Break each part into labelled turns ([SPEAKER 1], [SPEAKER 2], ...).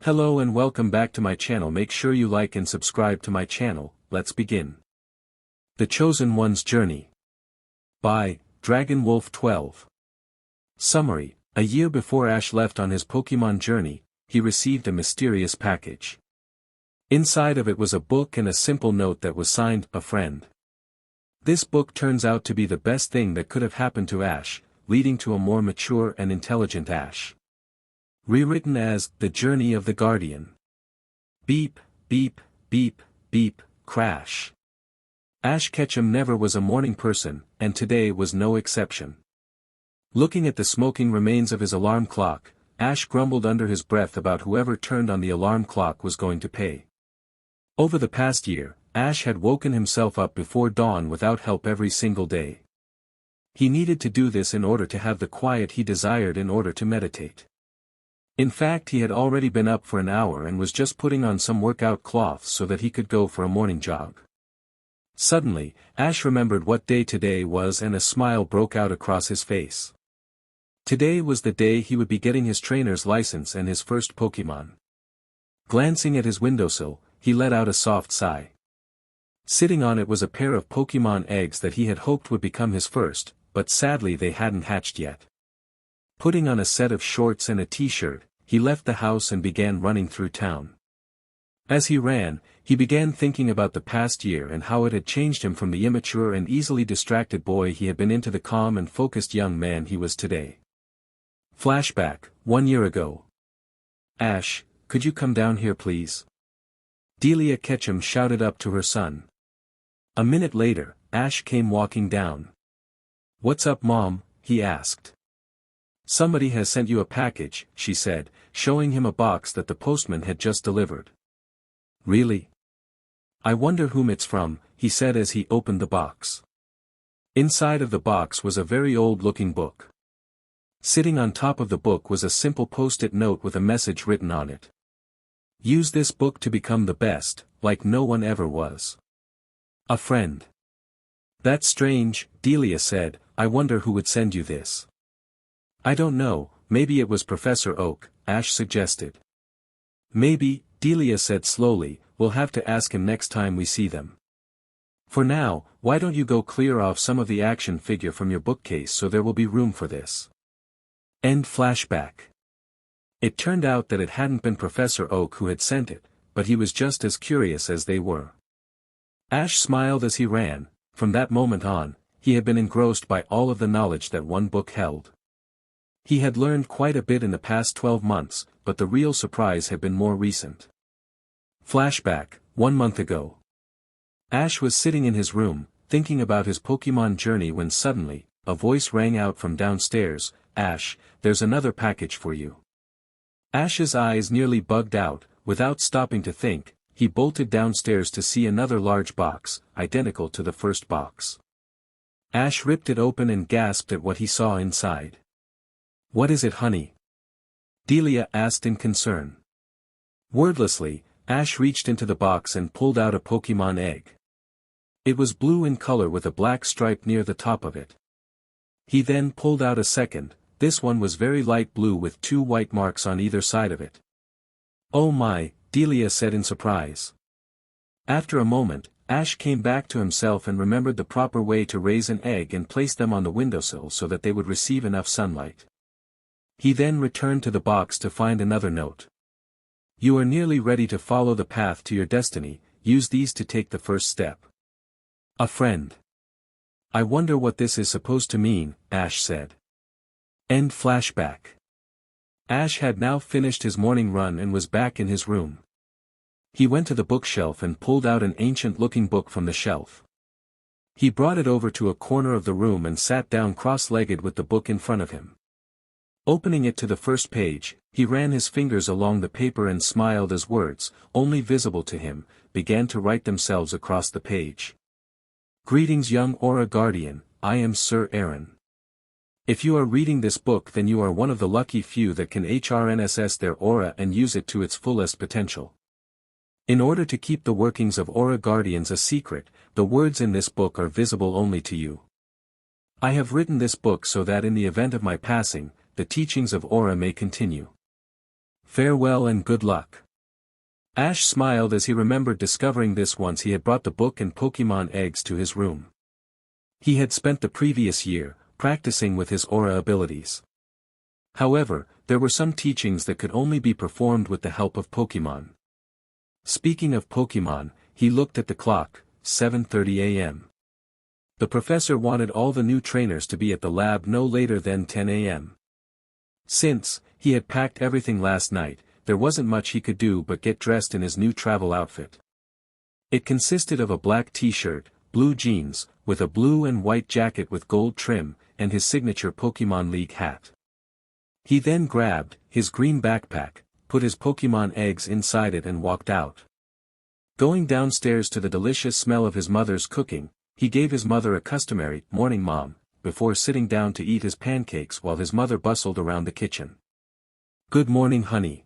[SPEAKER 1] Hello and welcome back to my channel. Make sure you like and subscribe to my channel. Let's begin. The Chosen One's Journey. By Dragon Wolf 12. Summary: a year before Ash left on his Pokemon journey, he received a mysterious package. Inside of it was a book and a simple note that was signed, "A Friend." This book turns out to be the best thing that could have happened to Ash, leading to a more mature and intelligent Ash. Rewritten as The Journey of the Guardian. Beep, beep, beep, beep, crash. Ash Ketchum never was a morning person, and today was no exception. Looking at the smoking remains of his alarm clock, Ash grumbled under his breath about whoever turned on the alarm clock was going to pay. Over the past year, Ash had woken himself up before dawn without help every single day. He needed to do this in order to have the quiet he desired in order to meditate. In fact, he had already been up for an hour and was just putting on some workout cloths so that he could go for a morning jog. Suddenly, Ash remembered what day today was and a smile broke out across his face. Today was the day he would be getting his trainer's license and his first Pokemon. Glancing at his windowsill, he let out a soft sigh. Sitting on it was a pair of Pokemon eggs that he had hoped would become his first, but sadly they hadn't hatched yet. Putting on a set of shorts and a t-shirt, he left the house and began running through town. As he ran, he began thinking about the past year and how it had changed him from the immature and easily distracted boy he had been into the calm and focused young man he was today. Flashback: 1 year ago. "Ash, could you come down here please?" Delia Ketchum shouted up to her son. A minute later, Ash came walking down. "What's up, Mom?" he asked. "Somebody has sent you a package," she said, showing him a box that the postman had just delivered. "Really? I wonder whom it's from," he said as he opened the box. Inside of the box was a very old-looking book. Sitting on top of the book was a simple post-it note with a message written on it. "Use this book to become the best, like no one ever was. A friend." "That's strange," Delia said. "I wonder who would send you this." "I don't know, maybe it was Professor Oak," Ash suggested. "Maybe," Delia said slowly, "we'll have to ask him next time we see them. For now, why don't you go clear off some of the action figure from your bookcase so there will be room for this." End flashback. It turned out that it hadn't been Professor Oak who had sent it, but he was just as curious as they were. Ash smiled as he ran. From that moment on, he had been engrossed by all of the knowledge that one book held. He had learned quite a bit in the past 12 months, but the real surprise had been more recent. Flashback: 1 month ago. Ash was sitting in his room, thinking about his Pokemon journey when suddenly, a voice rang out from downstairs, "Ash, there's another package for you." Ash's eyes nearly bugged out. Without stopping to think, he bolted downstairs to see another large box, identical to the first box. Ash ripped it open and gasped at what he saw inside. "What is it, honey?" Delia asked in concern. Wordlessly, Ash reached into the box and pulled out a Pokemon egg. It was blue in color with a black stripe near the top of it. He then pulled out a second. This one was very light blue with 2 white marks on either side of it. "Oh my," Delia said in surprise. After a moment, Ash came back to himself and remembered the proper way to raise an egg and place them on the windowsill so that they would receive enough sunlight. He then returned to the box to find another note. "You are nearly ready to follow the path to your destiny, use these to take the first step. A friend." "I wonder what this is supposed to mean," Ash said. End flashback. Ash had now finished his morning run and was back in his room. He went to the bookshelf and pulled out an ancient-looking book from the shelf. He brought it over to a corner of the room and sat down cross-legged with the book in front of him. Opening it to the first page, he ran his fingers along the paper and smiled as words, only visible to him, began to write themselves across the page. "Greetings, young Aura Guardian, I am Sir Aaron. If you are reading this book, then you are one of the lucky few that can HRNSS their aura and use it to its fullest potential. In order to keep the workings of Aura Guardians a secret, the words in this book are visible only to you. I have written this book so that in the event of my passing, the teachings of Aura may continue. Farewell and good luck. Ash smiled as he remembered discovering this once he had brought the book and Pokemon eggs to his room. He had spent the previous year, practicing with his aura abilities. However, there were some teachings that could only be performed with the help of Pokemon. Speaking of Pokemon, he looked at the clock, 7:30 a.m. The professor wanted all the new trainers to be at the lab no later than 10 a.m. Since he had packed everything last night, there wasn't much he could do but get dressed in his new travel outfit. It consisted of a black t-shirt, blue jeans, with a blue and white jacket with gold trim, and his signature Pokemon League hat. He then grabbed his green backpack, put his Pokemon eggs inside it and walked out. Going downstairs to the delicious smell of his mother's cooking, he gave his mother a customary "morning, Mom," before sitting down to eat his pancakes while his mother bustled around the kitchen. "Good morning, honey,"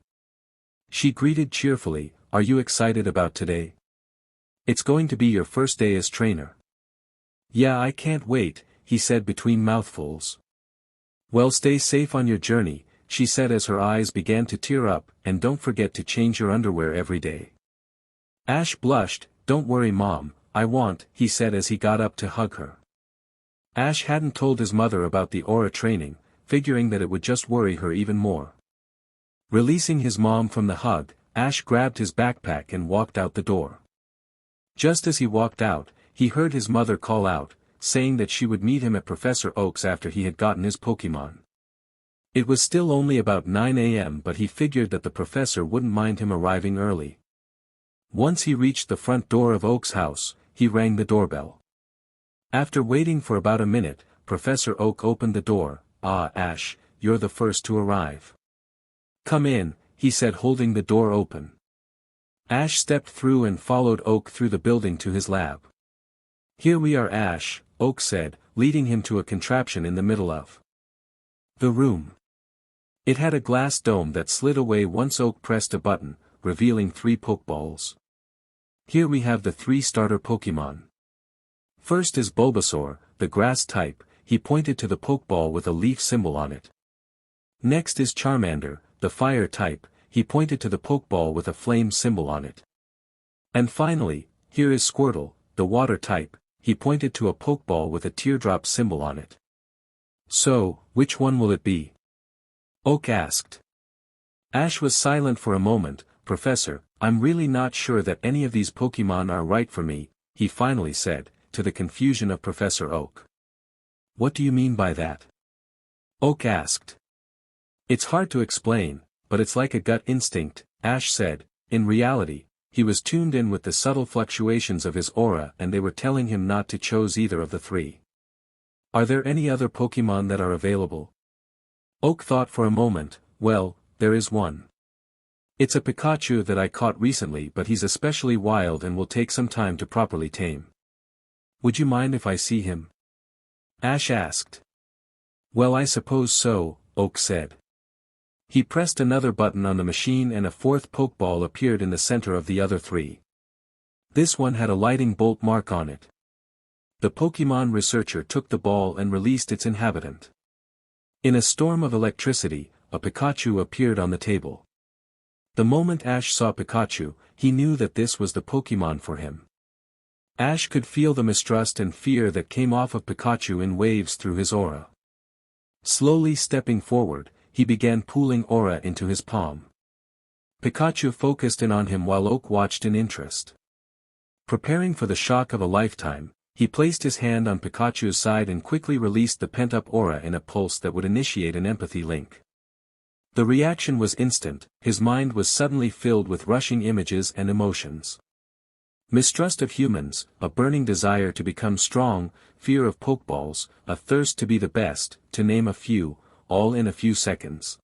[SPEAKER 1] she greeted cheerfully. "Are you excited about today? It's going to be your first day as trainer." "Yeah, I can't wait," he said between mouthfuls. "Well, stay safe on your journey," she said as her eyes began to tear up, "and don't forget to change your underwear every day." Ash blushed. "Don't worry, Mom, I won't," he said as he got up to hug her. Ash hadn't told his mother about the aura training, figuring that it would just worry her even more. Releasing his mom from the hug, Ash grabbed his backpack and walked out the door. Just as he walked out, he heard his mother call out, saying that she would meet him at Professor Oak's after he had gotten his Pokemon. It was still only about 9 a.m. but he figured that the professor wouldn't mind him arriving early. Once he reached the front door of Oak's house, he rang the doorbell. After waiting for about a minute, Professor Oak opened the door. "Ah, Ash, you're the first to arrive. Come in," he said holding the door open. Ash stepped through and followed Oak through the building to his lab. "Here we are, Ash," Oak said, leading him to a contraption in the middle of the room. It had a glass dome that slid away once Oak pressed a button, revealing 3 Pokeballs. "Here we have the 3 starter Pokemon. First is Bulbasaur, the grass type," he pointed to the Pokeball with a leaf symbol on it. "Next is Charmander, the fire type," he pointed to the Pokeball with a flame symbol on it. "And finally, here is Squirtle, the water type," he pointed to a Pokeball with a teardrop symbol on it. "So, which one will it be?" Oak asked. Ash was silent for a moment. "Professor, I'm really not sure that any of these Pokemon are right for me," he finally said, to the confusion of Professor Oak. "What do you mean by that?" Oak asked. "It's hard to explain, but it's like a gut instinct," Ash said. In reality, he was tuned in with the subtle fluctuations of his aura and they were telling him not to choose either of the 3. "Are there any other Pokemon that are available?" Oak thought for a moment. "Well, there is one. It's a Pikachu that I caught recently, but he's especially wild and will take some time to properly tame. Would you mind if I see him?" Ash asked. "Well, I suppose so," Oak said. He pressed another button on the machine and a 4th Pokeball appeared in the center of the other 3. This one had a lightning bolt mark on it. The Pokemon researcher took the ball and released its inhabitant. In a storm of electricity, a Pikachu appeared on the table. The moment Ash saw Pikachu, he knew that this was the Pokemon for him. Ash could feel the mistrust and fear that came off of Pikachu in waves through his aura. Slowly stepping forward, he began pooling aura into his palm. Pikachu focused in on him while Oak watched in interest. Preparing for the shock of a lifetime, he placed his hand on Pikachu's side and quickly released the pent-up aura in a pulse that would initiate an empathy link. The reaction was instant. His mind was suddenly filled with rushing images and emotions. Mistrust of humans, a burning desire to become strong, fear of Pokeballs, a thirst to be the best, to name a few, all in a few seconds.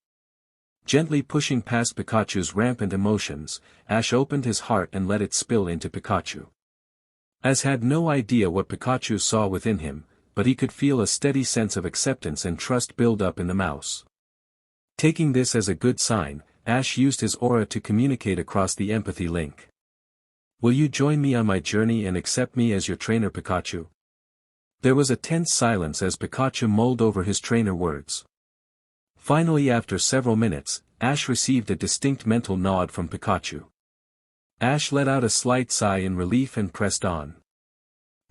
[SPEAKER 1] Gently pushing past Pikachu's rampant emotions, Ash opened his heart and let it spill into Pikachu. Ash had no idea what Pikachu saw within him, but he could feel a steady sense of acceptance and trust build up in the mouse. Taking this as a good sign, Ash used his aura to communicate across the empathy link. "Will you join me on my journey and accept me as your trainer, Pikachu?" There was a tense silence as Pikachu mulled over his trainer words. Finally, after several minutes, Ash received a distinct mental nod from Pikachu. Ash let out a slight sigh in relief and pressed on.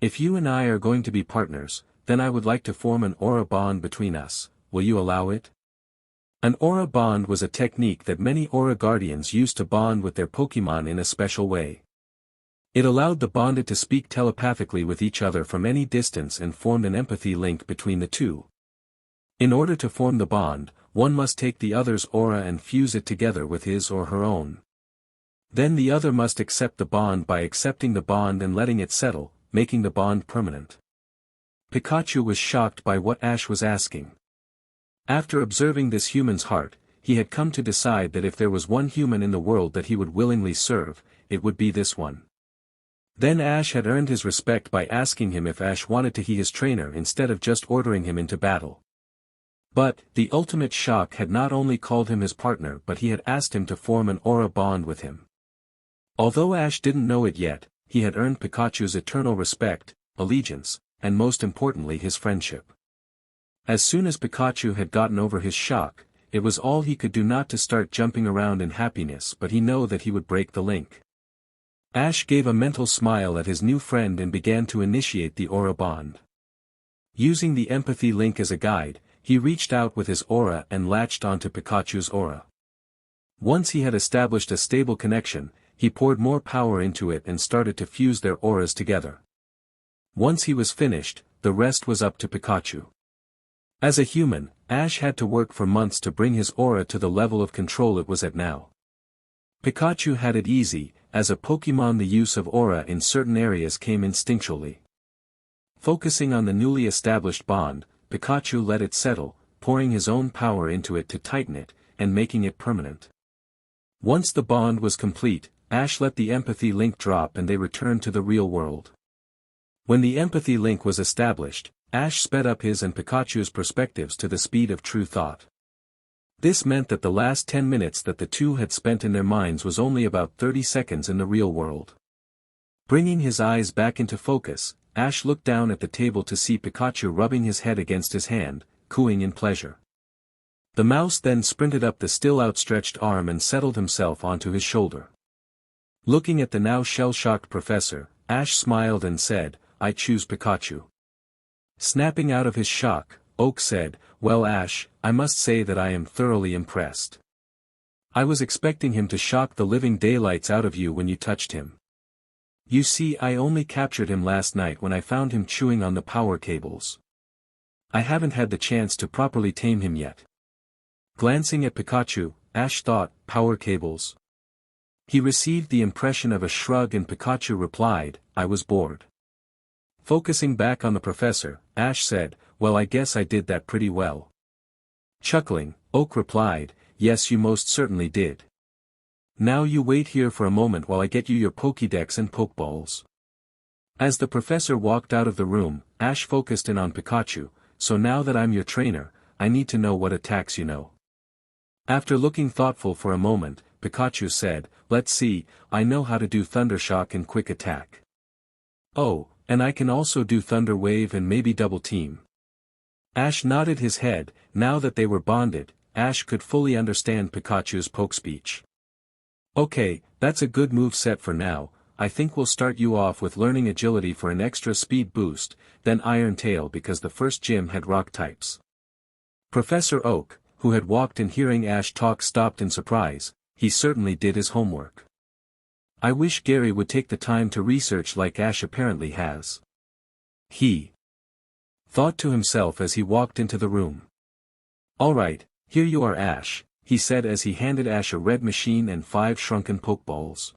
[SPEAKER 1] If you and I are going to be partners, then I would like to form an aura bond between us, will you allow it? An aura bond was a technique that many aura guardians used to bond with their Pokémon in a special way. It allowed the bonded to speak telepathically with each other from any distance and formed an empathy link between the two. In order to form the bond, one must take the other's aura and fuse it together with his or her own. Then the other must accept the bond by accepting the bond and letting it settle, making the bond permanent. Pikachu was shocked by what Ash was asking. After observing this human's heart, he had come to decide that if there was one human in the world that he would willingly serve, it would be this one. Then Ash had earned his respect by asking him if Ash wanted to be his trainer instead of just ordering him into battle. But, the ultimate shock had not only called him his partner but he had asked him to form an aura bond with him. Although Ash didn't know it yet, he had earned Pikachu's eternal respect, allegiance, and most importantly his friendship. As soon as Pikachu had gotten over his shock, it was all he could do not to start jumping around in happiness, but he knew that he would break the link. Ash gave a mental smile at his new friend and began to initiate the aura bond. Using the empathy link as a guide, he reached out with his aura and latched onto Pikachu's aura. Once he had established a stable connection, he poured more power into it and started to fuse their auras together. Once he was finished, the rest was up to Pikachu. As a human, Ash had to work for months to bring his aura to the level of control it was at now. Pikachu had it easy, as a Pokémon the use of aura in certain areas came instinctually. Focusing on the newly established bond, Pikachu let it settle, pouring his own power into it to tighten it, and making it permanent. Once the bond was complete, Ash let the empathy link drop and they returned to the real world. When the empathy link was established, Ash sped up his and Pikachu's perspectives to the speed of true thought. This meant that the last 10 minutes that the two had spent in their minds was only about 30 seconds in the real world. Bringing his eyes back into focus, Ash looked down at the table to see Pikachu rubbing his head against his hand, cooing in pleasure. The mouse then sprinted up the still outstretched arm and settled himself onto his shoulder. Looking at the now shell-shocked professor, Ash smiled and said, "I choose Pikachu." Snapping out of his shock, Oak said, "Well Ash, I must say that I am thoroughly impressed. I was expecting him to shock the living daylights out of you when you touched him. You see, I only captured him last night when I found him chewing on the power cables. I haven't had the chance to properly tame him yet." Glancing at Pikachu, Ash thought, "Power cables?" He received the impression of a shrug and Pikachu replied, "I was bored." Focusing back on the professor, Ash said, "Well, I guess I did that pretty well." Chuckling, Oak replied, "Yes, you most certainly did. Now you wait here for a moment while I get you your Pokédex and Pokeballs." As the professor walked out of the room, Ash focused in on Pikachu, "So now that I'm your trainer, I need to know what attacks you know." After looking thoughtful for a moment, Pikachu said, "Let's see, I know how to do Thunder Shock and Quick Attack. Oh, and I can also do Thunder Wave and maybe Double Team." Ash nodded his head. Now that they were bonded, Ash could fully understand Pikachu's poke speech. "Okay, that's a good move set for now. I think we'll start you off with learning Agility for an extra speed boost, then Iron Tail because the first gym had rock types." Professor Oak, who had walked in hearing Ash talk, stopped in surprise. He certainly did his homework. I wish Gary would take the time to research like Ash apparently has. He thought to himself as he walked into the room. "Alright, here you are Ash," he said as he handed Ash a red machine and 5 shrunken Pokeballs.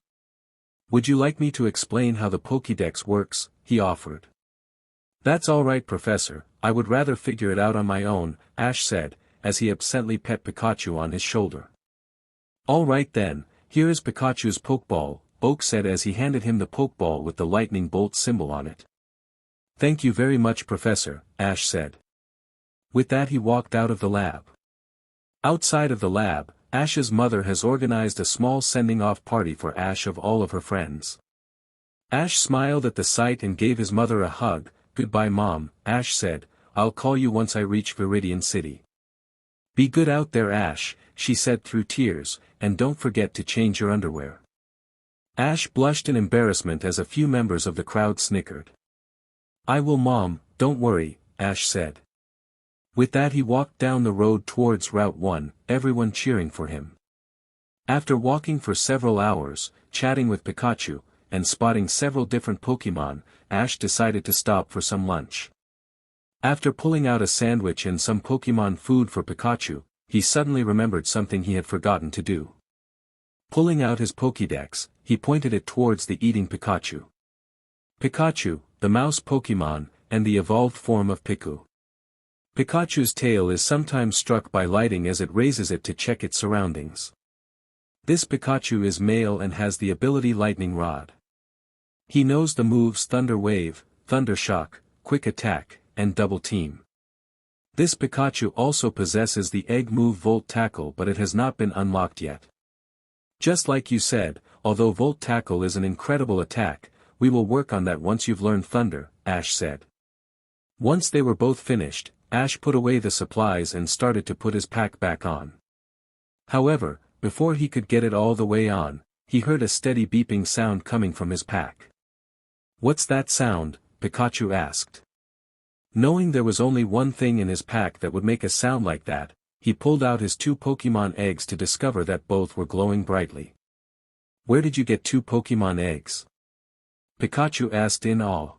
[SPEAKER 1] "Would you like me to explain how the Pokédex works?" he offered. "That's alright Professor, I would rather figure it out on my own," Ash said, as he absently pet Pikachu on his shoulder. "Alright then, here is Pikachu's Pokeball," Oak said as he handed him the Pokeball with the lightning bolt symbol on it. "Thank you very much Professor," Ash said. With that he walked out of the lab. Outside of the lab, Ash's mother has organized a small sending-off party for Ash of all of her friends. Ash smiled at the sight and gave his mother a hug. "Goodbye Mom," Ash said, "I'll call you once I reach Rewritten City." Be good out there, Ash, she said through tears, and don't forget to change your underwear. Ash blushed in embarrassment as a few members of the crowd snickered. I will, Mom, don't worry, Ash said. With that he walked down the road towards Route 1, everyone cheering for him. After walking for several hours, chatting with Pikachu, and spotting several different Pokémon, Ash decided to stop for some lunch. After pulling out a sandwich and some Pokémon food for Pikachu, he suddenly remembered something he had forgotten to do. Pulling out his Pokédex, he pointed it towards the eating Pikachu. Pikachu, the mouse Pokémon, and the evolved form of Piku. Pikachu's tail is sometimes struck by lightning as it raises it to check its surroundings. This Pikachu is male and has the ability Lightning Rod. He knows the moves Thunder Wave, Thunder Shock, Quick Attack, and Double Team. This Pikachu also possesses the egg move Volt Tackle, but it has not been unlocked yet. Just like you said, although Volt Tackle is an incredible attack, we will work on that once you've learned Thunder, Ash said. Once they were both finished, Ash put away the supplies and started to put his pack back on. However, before he could get it all the way on, he heard a steady beeping sound coming from his pack. What's that sound? Pikachu asked. Knowing there was only one thing in his pack that would make a sound like that, he pulled out his 2 Pokémon eggs to discover that both were glowing brightly. Where did you get 2 Pokémon eggs? Pikachu asked in awe.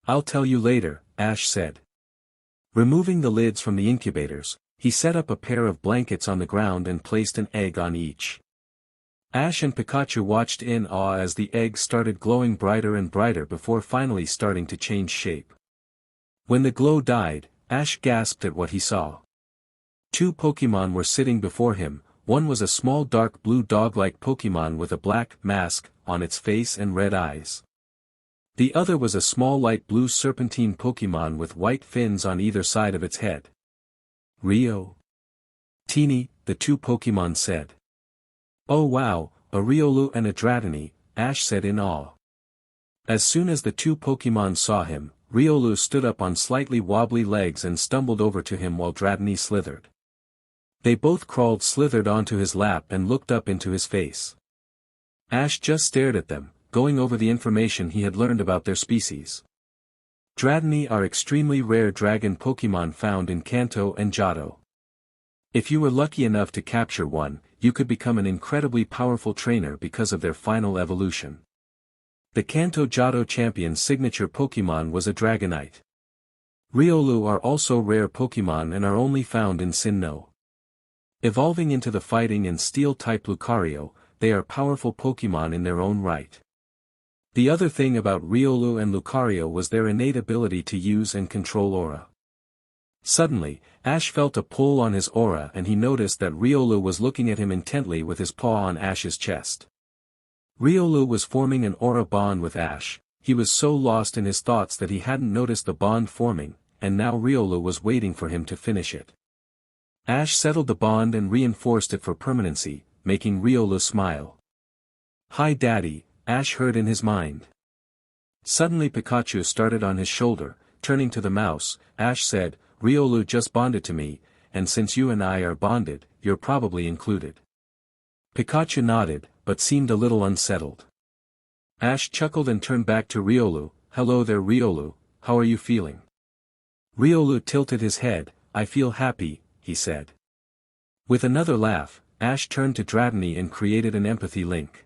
[SPEAKER 1] I'll tell you later, Ash said. Removing the lids from the incubators, he set up a pair of blankets on the ground and placed an egg on each. Ash and Pikachu watched in awe as the eggs started glowing brighter and brighter before finally starting to change shape. When the glow died, Ash gasped at what he saw. 2 Pokémon were sitting before him. One was a small dark blue dog-like Pokémon with a black mask on its face and red eyes. The other was a small light blue serpentine Pokémon with white fins on either side of its head. Rio. Teeny, the 2 Pokémon said. Oh wow, a Riolu and a Dratini, Ash said in awe. As soon as the 2 Pokémon saw him, Riolu stood up on slightly wobbly legs and stumbled over to him while Dratini slithered. They both slithered onto his lap and looked up into his face. Ash just stared at them, going over the information he had learned about their species. Dratini are extremely rare dragon Pokémon found in Kanto and Johto. If you were lucky enough to capture one, you could become an incredibly powerful trainer because of their final evolution. The Kanto Johto champion's signature Pokémon was a Dragonite. Riolu are also rare Pokémon and are only found in Sinnoh. Evolving into the fighting and steel-type Lucario, they are powerful Pokémon in their own right. The other thing about Riolu and Lucario was their innate ability to use and control aura. Suddenly, Ash felt a pull on his aura and he noticed that Riolu was looking at him intently with his paw on Ash's chest. Riolu was forming an aura bond with Ash. He was so lost in his thoughts that he hadn't noticed the bond forming, and now Riolu was waiting for him to finish it. Ash settled the bond and reinforced it for permanency, making Riolu smile. Hi Daddy, Ash heard in his mind. Suddenly Pikachu started on his shoulder. Turning to the mouse, Ash said, Riolu just bonded to me, and since you and I are bonded, you're probably included. Pikachu nodded, but seemed a little unsettled. Ash chuckled and turned back to Riolu. Hello there Riolu, how are you feeling? Riolu tilted his head. I feel happy, he said. With another laugh, Ash turned to Dratini and created an empathy link.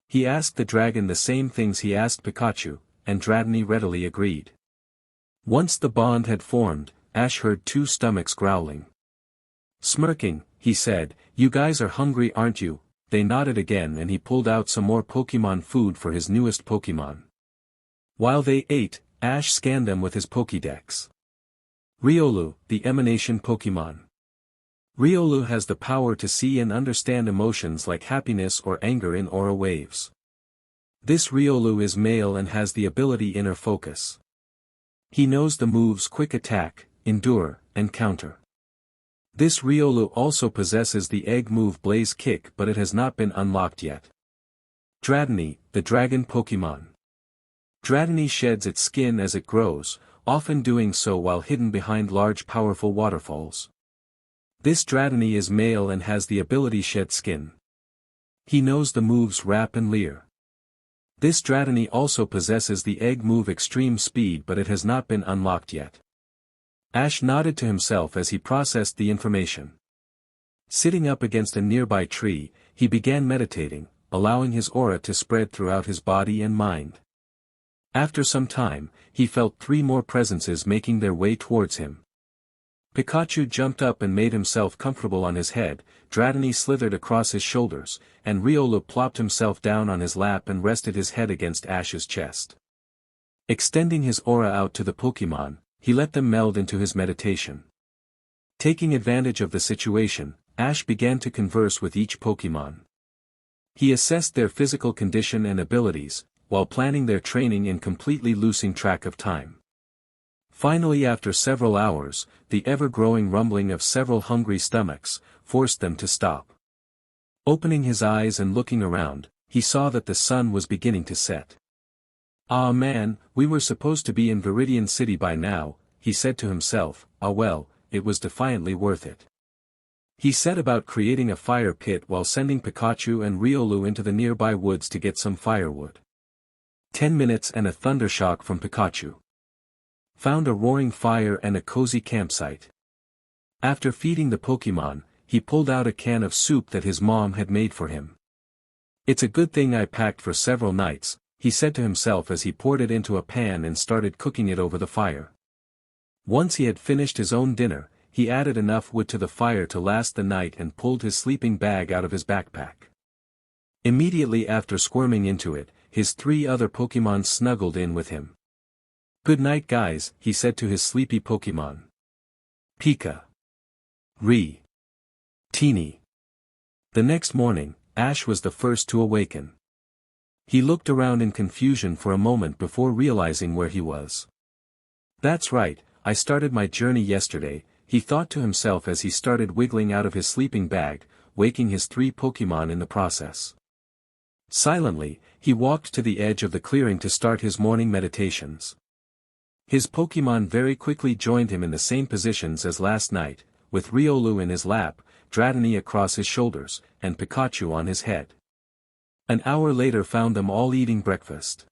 [SPEAKER 1] He asked the dragon the same things he asked Pikachu, and Dratini readily agreed. Once the bond had formed, Ash heard 2 stomachs growling. Smirking, he said, You guys are hungry aren't you? They nodded again and he pulled out some more Pokémon food for his newest Pokémon. While they ate, Ash scanned them with his Pokédex. Riolu, the emanation Pokémon. Riolu has the power to see and understand emotions like happiness or anger in aura waves. This Riolu is male and has the ability Inner Focus. He knows the moves Quick Attack, Endure, and Counter. This Riolu also possesses the egg move Blaze Kick, but it has not been unlocked yet. Dratini, the dragon Pokémon. Dratini sheds its skin as it grows, often doing so while hidden behind large powerful waterfalls. This Dratini is male and has the ability Shed Skin. He knows the moves Wrap and Leer. This Dratini also possesses the egg move Extreme Speed, but it has not been unlocked yet. Ash nodded to himself as he processed the information. Sitting up against a nearby tree, he began meditating, allowing his aura to spread throughout his body and mind. After some time, he felt 3 more presences making their way towards him. Pikachu jumped up and made himself comfortable on his head, Dratini slithered across his shoulders, and Riolu plopped himself down on his lap and rested his head against Ash's chest. Extending his aura out to the Pokémon, he let them meld into his meditation. Taking advantage of the situation, Ash began to converse with each Pokémon. He assessed their physical condition and abilities, while planning their training and completely losing track of time. Finally, after several hours, the ever-growing rumbling of several hungry stomachs forced them to stop. Opening his eyes and looking around, he saw that the sun was beginning to set. "Ah man, we were supposed to be in Rewritten City by now," he said to himself. "Ah well, it was defiantly worth it." He set about creating a fire pit while sending Pikachu and Riolu into the nearby woods to get some firewood. 10 minutes and a thundershock from Pikachu. Found a roaring fire and a cozy campsite. After feeding the Pokémon, he pulled out a can of soup that his mom had made for him. "It's a good thing I packed for several nights," he said to himself as he poured it into a pan and started cooking it over the fire. Once he had finished his own dinner, he added enough wood to the fire to last the night and pulled his sleeping bag out of his backpack. Immediately after squirming into it, his 3 other Pokémon snuggled in with him. "Good night guys," he said to his sleepy Pokémon. Pika. Re. Teeny. The next morning, Ash was the first to awaken. He looked around in confusion for a moment before realizing where he was. "That's right, I started my journey yesterday," he thought to himself as he started wiggling out of his sleeping bag, waking his 3 Pokémon in the process. Silently, he walked to the edge of the clearing to start his morning meditations. His Pokémon very quickly joined him in the same positions as last night, with Riolu in his lap, Dratini across his shoulders, and Pikachu on his head. An hour later found them all eating breakfast.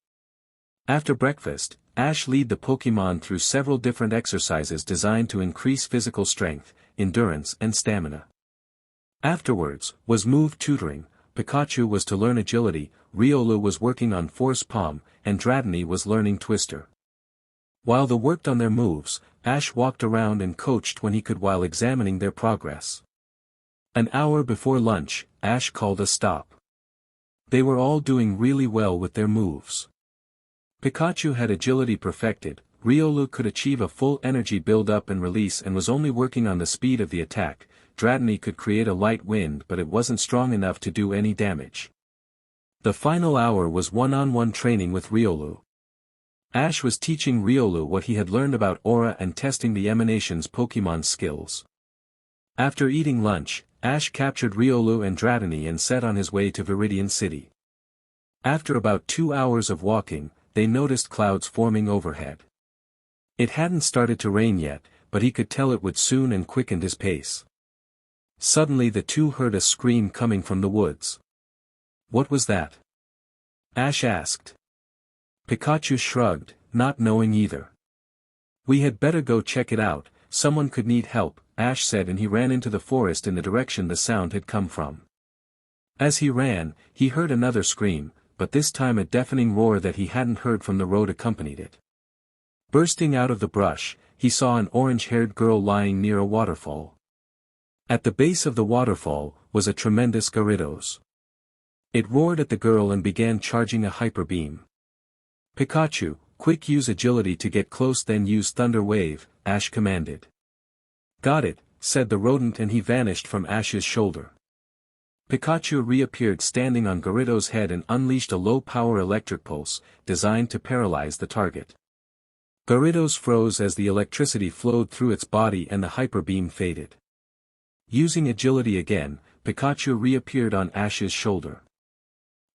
[SPEAKER 1] After breakfast, Ash led the Pokémon through several different exercises designed to increase physical strength, endurance and stamina. Afterwards, was move tutoring. Pikachu was to learn agility, Riolu was working on Force Palm, and Dratini was learning Twister. While they worked on their moves, Ash walked around and coached when he could while examining their progress. An hour before lunch, Ash called a stop. They were all doing really well with their moves. Pikachu had agility perfected, Riolu could achieve a full energy build-up and release and was only working on the speed of the attack, Dratini could create a light wind but it wasn't strong enough to do any damage. The final hour was one-on-one training with Riolu. Ash was teaching Riolu what he had learned about Aura and testing the Emanation's Pokémon skills. After eating lunch, Ash captured Riolu and Dratini and set on his way to Rewritten City. After about 2 hours of walking, they noticed clouds forming overhead. It hadn't started to rain yet, but he could tell it would soon and quickened his pace. Suddenly the two heard a scream coming from the woods. "What was that?" Ash asked. Pikachu shrugged, not knowing either. "We had better go check it out, someone could need help," Ash said, and he ran into the forest in the direction the sound had come from. As he ran, he heard another scream, but this time a deafening roar that he hadn't heard from the road accompanied it. Bursting out of the brush, he saw an orange-haired girl lying near a waterfall. At the base of the waterfall was a tremendous Gyarados. It roared at the girl and began charging a hyper beam. "Pikachu, quick, use agility to get close, then use Thunder Wave," Ash commanded. "Got it," said the rodent, and he vanished from Ash's shoulder. Pikachu reappeared standing on Gyarados' head and unleashed a low-power electric pulse, designed to paralyze the target. Gyarados froze as the electricity flowed through its body and the hyper beam faded. Using agility again, Pikachu reappeared on Ash's shoulder.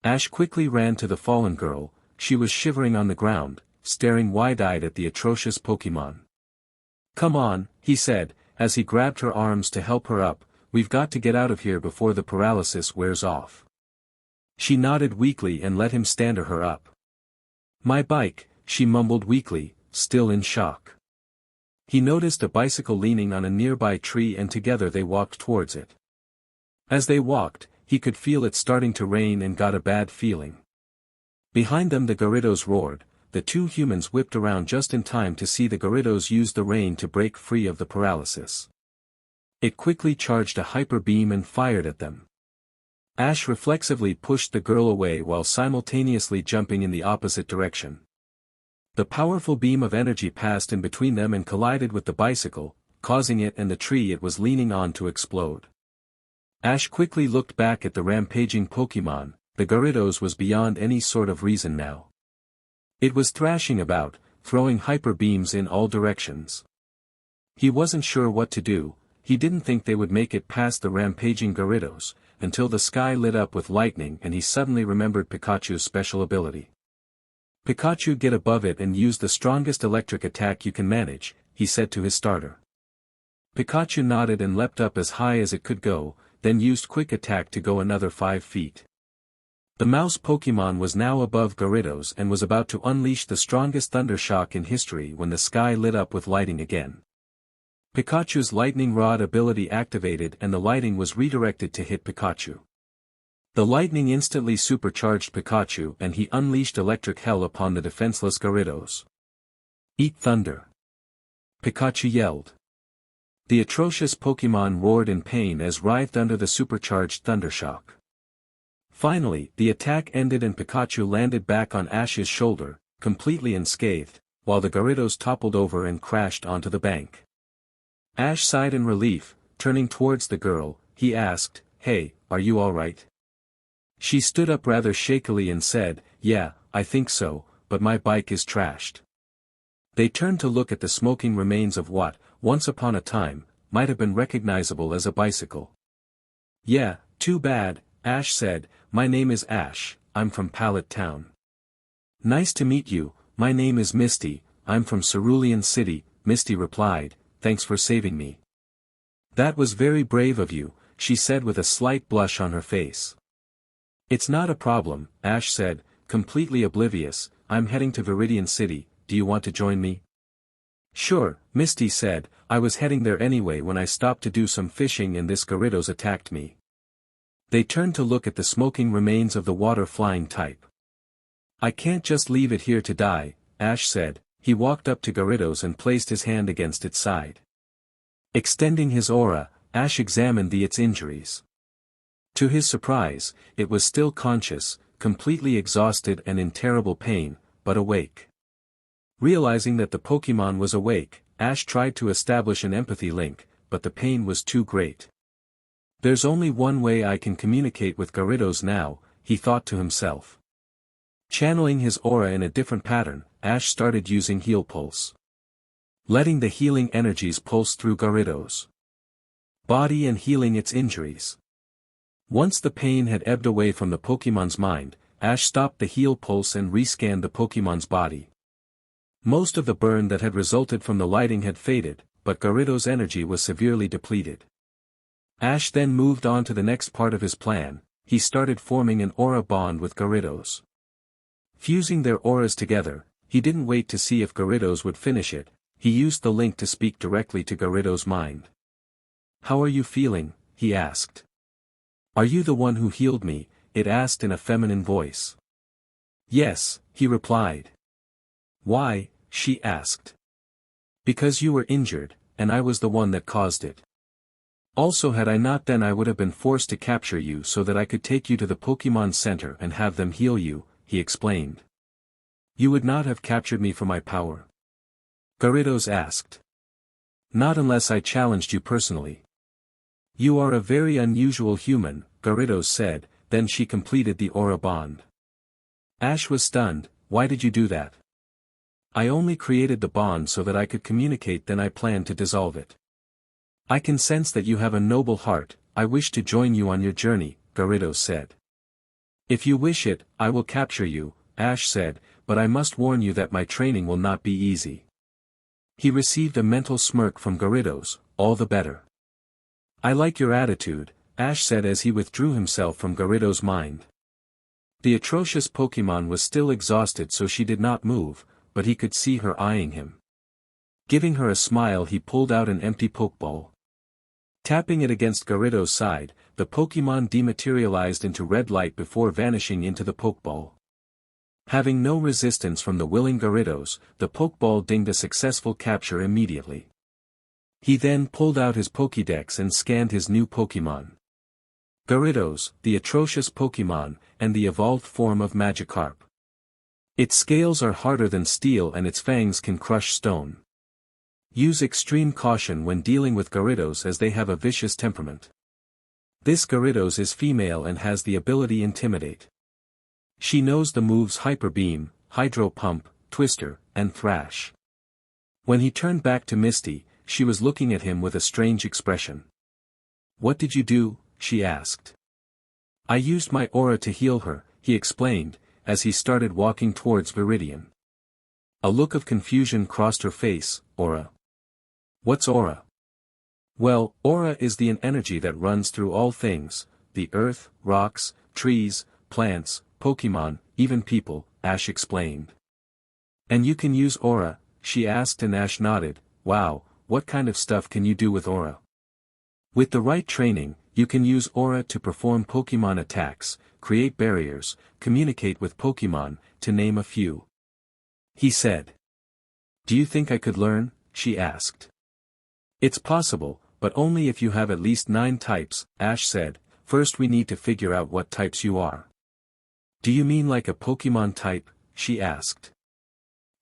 [SPEAKER 1] Ash quickly ran to the fallen girl. She was shivering on the ground, staring wide-eyed at the atrocious Pokémon. "Come on," he said, as he grabbed her arms to help her up, "We've got to get out of here before the paralysis wears off." She nodded weakly and let him stand her up. "My bike," she mumbled weakly, still in shock. He noticed a bicycle leaning on a nearby tree and together they walked towards it. As they walked, he could feel it starting to rain and got a bad feeling. Behind them the Gyarados roared. The two humans whipped around just in time to see the Gyarados use the rain to break free of the paralysis. It quickly charged a hyper beam and fired at them. Ash reflexively pushed the girl away while simultaneously jumping in the opposite direction. The powerful beam of energy passed in between them and collided with the bicycle, causing it and the tree it was leaning on to explode. Ash quickly looked back at the rampaging Pokémon. The Gyarados was beyond any sort of reason now. It was thrashing about, throwing hyper beams in all directions. He wasn't sure what to do. He didn't think they would make it past the rampaging Gyarados, until the sky lit up with lightning and he suddenly remembered Pikachu's special ability. "Pikachu, get above it and use the strongest electric attack you can manage," he said to his starter. Pikachu nodded and leapt up as high as it could go, then used quick attack to go another 5 feet. The mouse Pokémon was now above Gyarados and was about to unleash the strongest thunder shock in history when the sky lit up with lighting again. Pikachu's lightning rod ability activated and the lighting was redirected to hit Pikachu. The lightning instantly supercharged Pikachu and he unleashed electric hell upon the defenseless Gyarados. "Eat thunder!" Pikachu yelled. The atrocious Pokémon roared in pain as writhed under the supercharged thundershock. Finally, the attack ended and Pikachu landed back on Ash's shoulder, completely unscathed, while the Gyarados toppled over and crashed onto the bank. Ash sighed in relief. Turning towards the girl, he asked, "Hey, are you alright?" She stood up rather shakily and said, "Yeah, I think so, but my bike is trashed." They turned to look at the smoking remains of what, once upon a time, might have been recognizable as a bicycle. "Yeah, too bad," Ash said. "My name is Ash, I'm from Pallet Town." "Nice to meet you, my name is Misty, I'm from Cerulean City," Misty replied, "Thanks for saving me." "That was very brave of you," she said with a slight blush on her face. "It's not a problem," Ash said, completely oblivious. "I'm heading to Viridian City, do you want to join me?" "Sure," Misty said, "I was heading there anyway when I stopped to do some fishing and this Gyarados attacked me." They turned to look at the smoking remains of the water-flying type. "I can't just leave it here to die," Ash said. He walked up to Gyarados and placed his hand against its side. Extending his aura, Ash examined its injuries. To his surprise, it was still conscious, completely exhausted and in terrible pain, but awake. Realizing that the Pokémon was awake, Ash tried to establish an empathy link, but the pain was too great. "There's only one way I can communicate with Gyarados now," he thought to himself. Channeling his aura in a different pattern, Ash started using Heal Pulse. Letting the healing energies pulse through Gyarados' body and healing its injuries. Once the pain had ebbed away from the Pokémon's mind, Ash stopped the Heal Pulse and rescanned the Pokémon's body. Most of the burn that had resulted from the lighting had faded, but Gyarados' energy was severely depleted. Ash then moved on to the next part of his plan. He started forming an aura bond with Gyarados. Fusing their auras together, he didn't wait to see if Gyarados would finish it, he used the link to speak directly to Gyarados' mind. "How are you feeling?" he asked. "Are you the one who healed me?" it asked in a feminine voice. "Yes," he replied. "Why?" she asked. "Because you were injured, and I was the one that caused it. Also had I not then I would have been forced to capture you so that I could take you to the Pokémon Center and have them heal you," he explained. "You would not have captured me for my power?" Gyarados asked. "Not unless I challenged you personally." "You are a very unusual human," Gyarados said, then she completed the aura bond. Ash was stunned. "Why did you do that?" "I only created the bond so that I could communicate, then I planned to dissolve it." "I can sense that you have a noble heart, I wish to join you on your journey," Gyarados said. "If you wish it, I will capture you," Ash said, "but I must warn you that my training will not be easy." He received a mental smirk from Gyarados. all the better. I like your attitude, Ash said as he withdrew himself from Gyarados' mind. The atrocious Pokémon was still exhausted, so she did not move, but he could see her eyeing him. Giving her a smile, he pulled out an empty Pokeball. Tapping it against Gyarados' side, the Pokémon dematerialized into red light before vanishing into the Pokeball. Having no resistance from the willing Gyarados, the Pokeball dinged a successful capture immediately. He then pulled out his Pokédex and scanned his new Pokémon. Gyarados, the atrocious Pokémon, and the evolved form of Magikarp. Its scales are harder than steel and its fangs can crush stone. Use extreme caution when dealing with Gyarados as they have a vicious temperament. This Gyarados is female and has the ability Intimidate. She knows the moves Hyper Beam, Hydro Pump, Twister, and Thrash. When he turned back to Misty, she was looking at him with a strange expression. "What did you do?" she asked. "I used my aura to heal her," he explained, as he started walking towards Viridian. A look of confusion crossed her face. "Aura? What's aura?" "Well, aura is the energy that runs through all things, the earth, rocks, trees, plants, Pokémon, even people," Ash explained. "And you can use aura?" she asked, and Ash nodded. "Wow, what kind of stuff can you do with aura?" "With the right training, you can use aura to perform Pokémon attacks, create barriers, communicate with Pokémon, to name a few," he said. "Do you think I could learn?" she asked. "It's possible, but only if you have at least 9 types, Ash said. "First we need to figure out what types you are." "Do you mean like a Pokémon type?" she asked.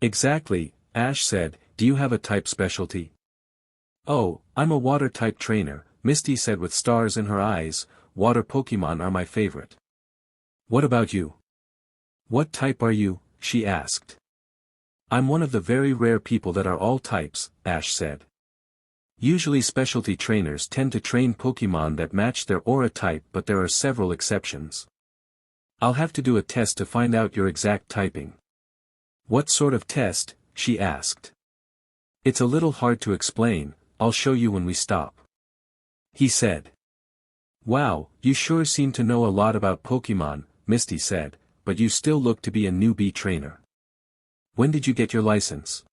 [SPEAKER 1] "Exactly," Ash said. "Do you have a type specialty?" "Oh, I'm a water-type trainer," Misty said with stars in her eyes. "Water Pokémon are my favorite." "What about you? What type are you?" she asked. "I'm one of the very rare people that are all types," Ash said. Usually specialty trainers tend to train Pokémon that match their aura type, but there are several exceptions. "I'll have to do a test to find out your exact typing." "What sort of test?" she asked. "It's a little hard to explain, I'll show you when we stop," he said. "Wow, you sure seem to know a lot about Pokémon," Misty said, "but you still look to be a newbie trainer. When did you get your license?"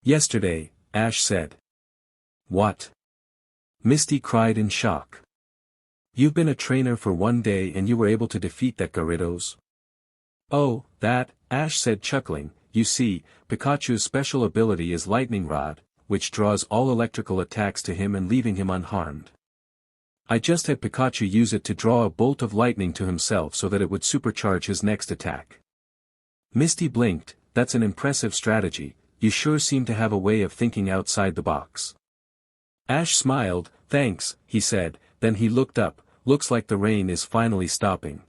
[SPEAKER 1] "Yesterday," Ash said. "What?" Misty cried in shock. "You've been a trainer for 1 day and you were able to defeat that Gyarados?" "Oh, that," Ash said chuckling. "You see, Pikachu's special ability is Lightning Rod, which draws all electrical attacks to him and leaving him unharmed. I just had Pikachu use it to draw a bolt of lightning to himself so that it would supercharge his next attack." Misty blinked. "That's an impressive strategy, you sure seem to have a way of thinking outside the box." Ash smiled. "Thanks," he said, then he looked up. "Looks like the rain is finally stopping."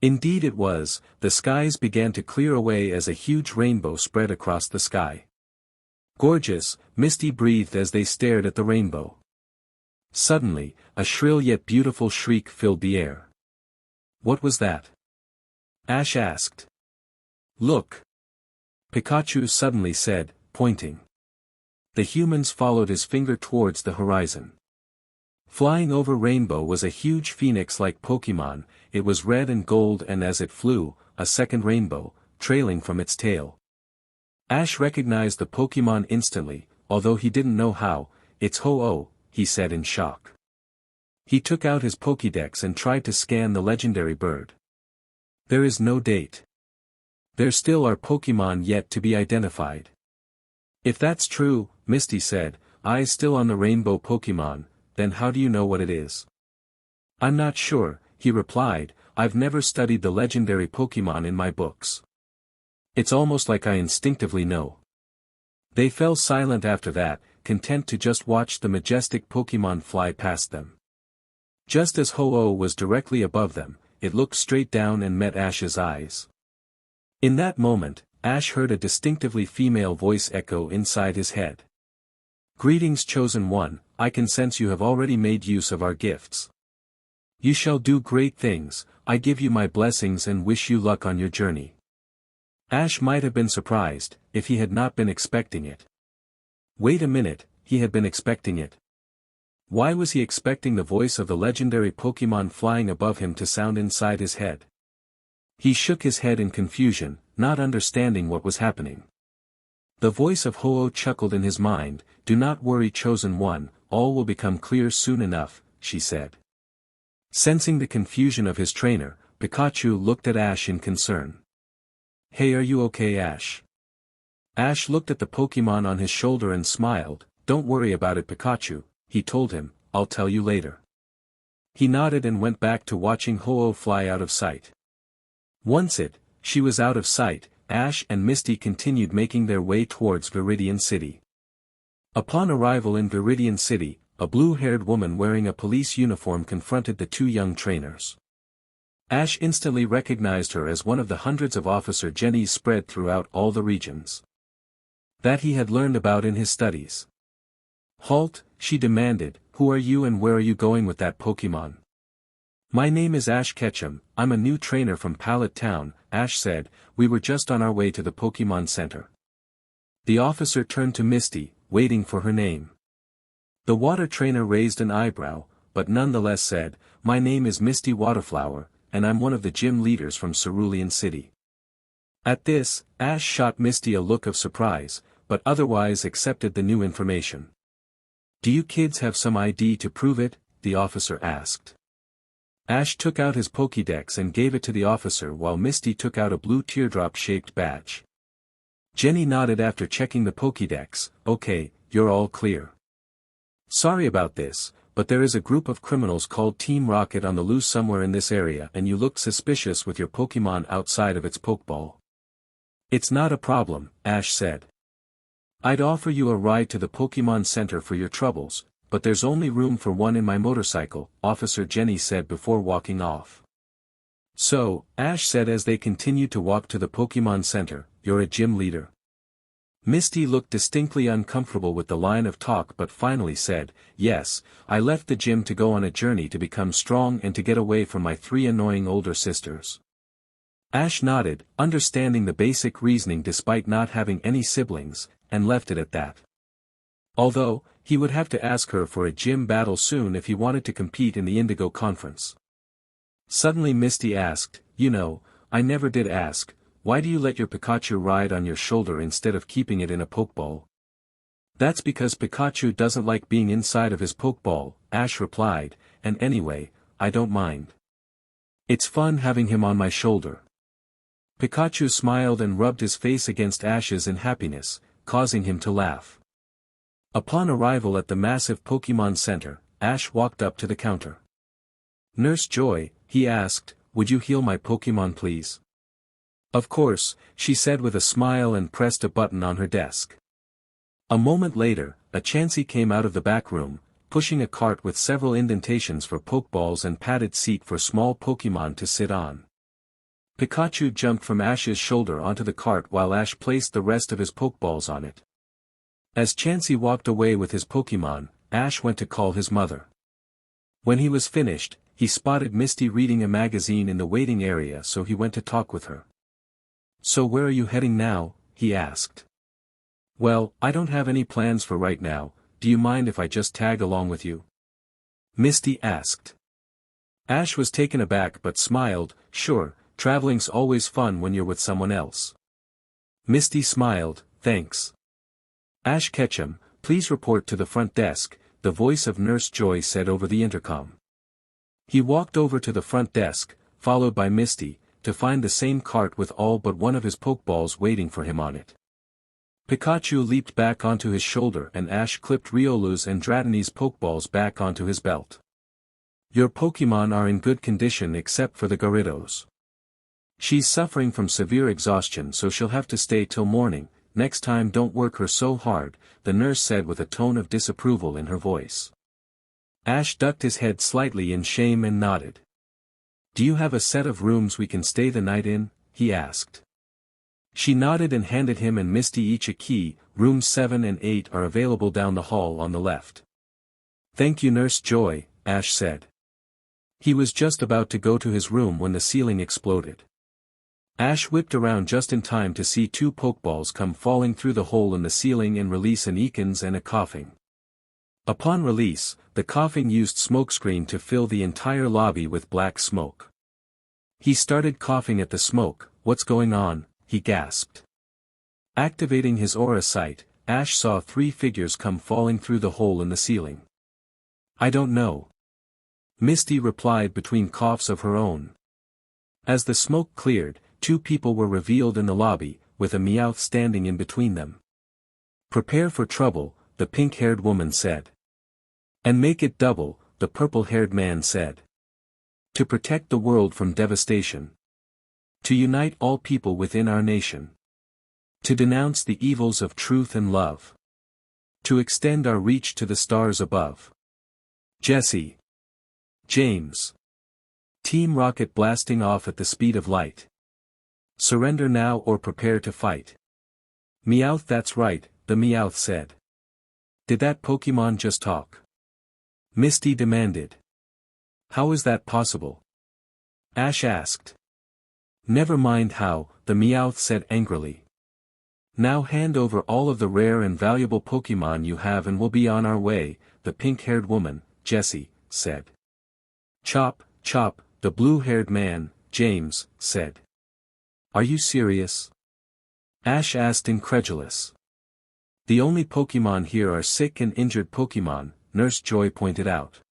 [SPEAKER 1] Indeed it was. The skies began to clear away as a huge rainbow spread across the sky. "Gorgeous," Misty breathed as they stared at the rainbow. Suddenly, a shrill yet beautiful shriek filled the air. "What was that?" Ash asked. "Look!" Pikachu suddenly said, pointing. The humans followed his finger towards the horizon. Flying over Rainbow was a huge phoenix-like Pokémon. It was red and gold, and as it flew, a second rainbow, trailing from its tail. Ash recognized the Pokémon instantly, although he didn't know how. "It's Ho-Oh," he said in shock. He took out his Pokédex and tried to scan the legendary bird. There is no date. There still are Pokémon yet to be identified. "If that's true," Misty said, eyes still on the rainbow Pokémon, "then how do you know what it is?" "I'm not sure," he replied. "I've never studied the legendary Pokémon in my books. It's almost like I instinctively know." They fell silent after that, content to just watch the majestic Pokémon fly past them. Just as Ho-Oh was directly above them, it looked straight down and met Ash's eyes. In that moment, Ash heard a distinctively female voice echo inside his head. "Greetings, Chosen One, I can sense you have already made use of our gifts. You shall do great things. I give you my blessings and wish you luck on your journey." Ash might have been surprised, if he had not been expecting it. "Wait a minute," he had been expecting it. Why was he expecting the voice of the legendary Pokémon flying above him to sound inside his head? He shook his head in confusion, not understanding what was happening. The voice of Ho-Oh chuckled in his mind, "Do not worry, Chosen One, all will become clear soon enough," she said. Sensing the confusion of his trainer, Pikachu looked at Ash in concern. "Hey, are you okay, Ash?" Ash looked at the Pokémon on his shoulder and smiled. "Don't worry about it, Pikachu," he told him, "I'll tell you later." He nodded and went back to watching Ho-Oh fly out of sight. Once she was out of sight, Ash and Misty continued making their way towards Rewritten City. Upon arrival in Rewritten City, a blue-haired woman wearing a police uniform confronted the two young trainers. Ash instantly recognized her as one of the hundreds of Officer Jennies spread throughout all the regions that he had learned about in his studies. "Halt," she demanded, "who are you and where are you going with that Pokémon?" "My name is Ash Ketchum, I'm a new trainer from Pallet Town," Ash said. "We were just on our way to the Pokémon Center." The officer turned to Misty, waiting for her name. The water trainer raised an eyebrow, but nonetheless said, "My name is Misty Waterflower, and I'm one of the gym leaders from Cerulean City." At this, Ash shot Misty a look of surprise, but otherwise accepted the new information. "Do you kids have some ID to prove it?" the officer asked. Ash took out his Pokédex and gave it to the officer while Misty took out a blue teardrop-shaped badge. Jenny nodded after checking the Pokédex. "Okay, you're all clear. Sorry about this, but there is a group of criminals called Team Rocket on the loose somewhere in this area and you looked suspicious with your Pokémon outside of its Pokeball." "It's not a problem," Ash said. "I'd offer you a ride to the Pokémon Center for your troubles, but there's only room for one in my motorcycle," Officer Jenny said before walking off. "So," Ash said as they continued to walk to the Pokémon Center, "you're a gym leader?" Misty looked distinctly uncomfortable with the line of talk but finally said, "Yes, I left the gym to go on a journey to become strong and to get away from my 3 annoying older sisters." Ash nodded, understanding the basic reasoning despite not having any siblings, and left it at that. Although, he would have to ask her for a gym battle soon if he wanted to compete in the Indigo Conference. Suddenly Misty asked, "I never did ask, why do you let your Pikachu ride on your shoulder instead of keeping it in a Pokeball?" "That's because Pikachu doesn't like being inside of his Pokeball," Ash replied, "and anyway, I don't mind. It's fun having him on my shoulder." Pikachu smiled and rubbed his face against Ash's in happiness, causing him to laugh. Upon arrival at the massive Pokémon Center, Ash walked up to the counter. "Nurse Joy," he asked, "would you heal my Pokémon please?" "Of course," she said with a smile and pressed a button on her desk. A moment later, a Chansey came out of the back room, pushing a cart with several indentations for Pokeballs and padded seat for small Pokémon to sit on. Pikachu jumped from Ash's shoulder onto the cart while Ash placed the rest of his Pokeballs on it. As Chansey walked away with his Pokémon, Ash went to call his mother. When he was finished, he spotted Misty reading a magazine in the waiting area, so he went to talk with her. "So where are you heading now?" he asked. "Well, I don't have any plans for right now, do you mind if I just tag along with you?" Misty asked. Ash was taken aback but smiled. "Sure, traveling's always fun when you're with someone else." Misty smiled, "Thanks." "Ash Ketchum, please report to the front desk," the voice of Nurse Joy said over the intercom. He walked over to the front desk, followed by Misty, to find the same cart with all but one of his Pokeballs waiting for him on it. Pikachu leaped back onto his shoulder and Ash clipped Riolu's and Dratini's Pokeballs back onto his belt. "Your Pokemon are in good condition except for the Gyarados. She's suffering from severe exhaustion so she'll have to stay till morning. Next time don't work her so hard," the nurse said with a tone of disapproval in her voice. Ash ducked his head slightly in shame and nodded. "Do you have a set of rooms we can stay the night in?" he asked. She nodded and handed him and Misty each a key. "Rooms 7 and 8 are available down the hall on the left." "Thank you, Nurse Joy," Ash said. He was just about to go to his room when the ceiling exploded. Ash whipped around just in time to see 2 Pokeballs come falling through the hole in the ceiling and release an Ekans and a Coughing. Upon release, the coughing used smokescreen to fill the entire lobby with black smoke. He started coughing at the smoke. "What's going on?" he gasped. Activating his aura sight, Ash saw 3 figures come falling through the hole in the ceiling. "I don't know," Misty replied between coughs of her own. As the smoke cleared, 2 people were revealed in the lobby, with a Meowth standing in between them. "Prepare for trouble," the pink-haired woman said. "And make it double," the purple-haired man said. "To protect the world from devastation. To unite all people within our nation. To denounce the evils of truth and love. To extend our reach to the stars above. Jesse. James. Team Rocket blasting off at the speed of light. Surrender now or prepare to fight." "Meowth, that's right," the Meowth said. "Did that Pokemon just talk?" Misty demanded. "How is that possible?" Ash asked. "Never mind how," the Meowth said angrily. "Now hand over all of the rare and valuable Pokemon you have and we'll be on our way," the pink-haired woman, Jessie, said. "Chop, chop," the blue-haired man, James, said. "Are you serious?" Ash asked incredulous. "The only Pokemon here are sick and injured Pokemon," Nurse Joy pointed out.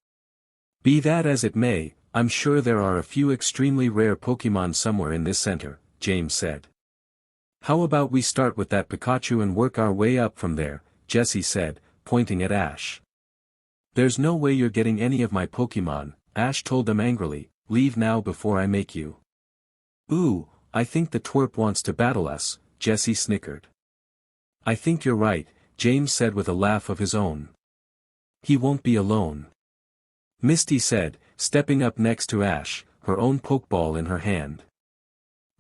[SPEAKER 1] "Be that as it may, I'm sure there are a few extremely rare Pokemon somewhere in this center," James said. "How about we start with that Pikachu and work our way up from there," Jessie said, pointing at Ash. "There's no way you're getting any of my Pokemon," Ash told them angrily. "Leave now before I make you." "Ooh, I think the twerp wants to battle us," Jessie snickered. "I think you're right," James said with a laugh of his own. "He won't be alone," Misty said, stepping up next to Ash, her own Pokeball in her hand.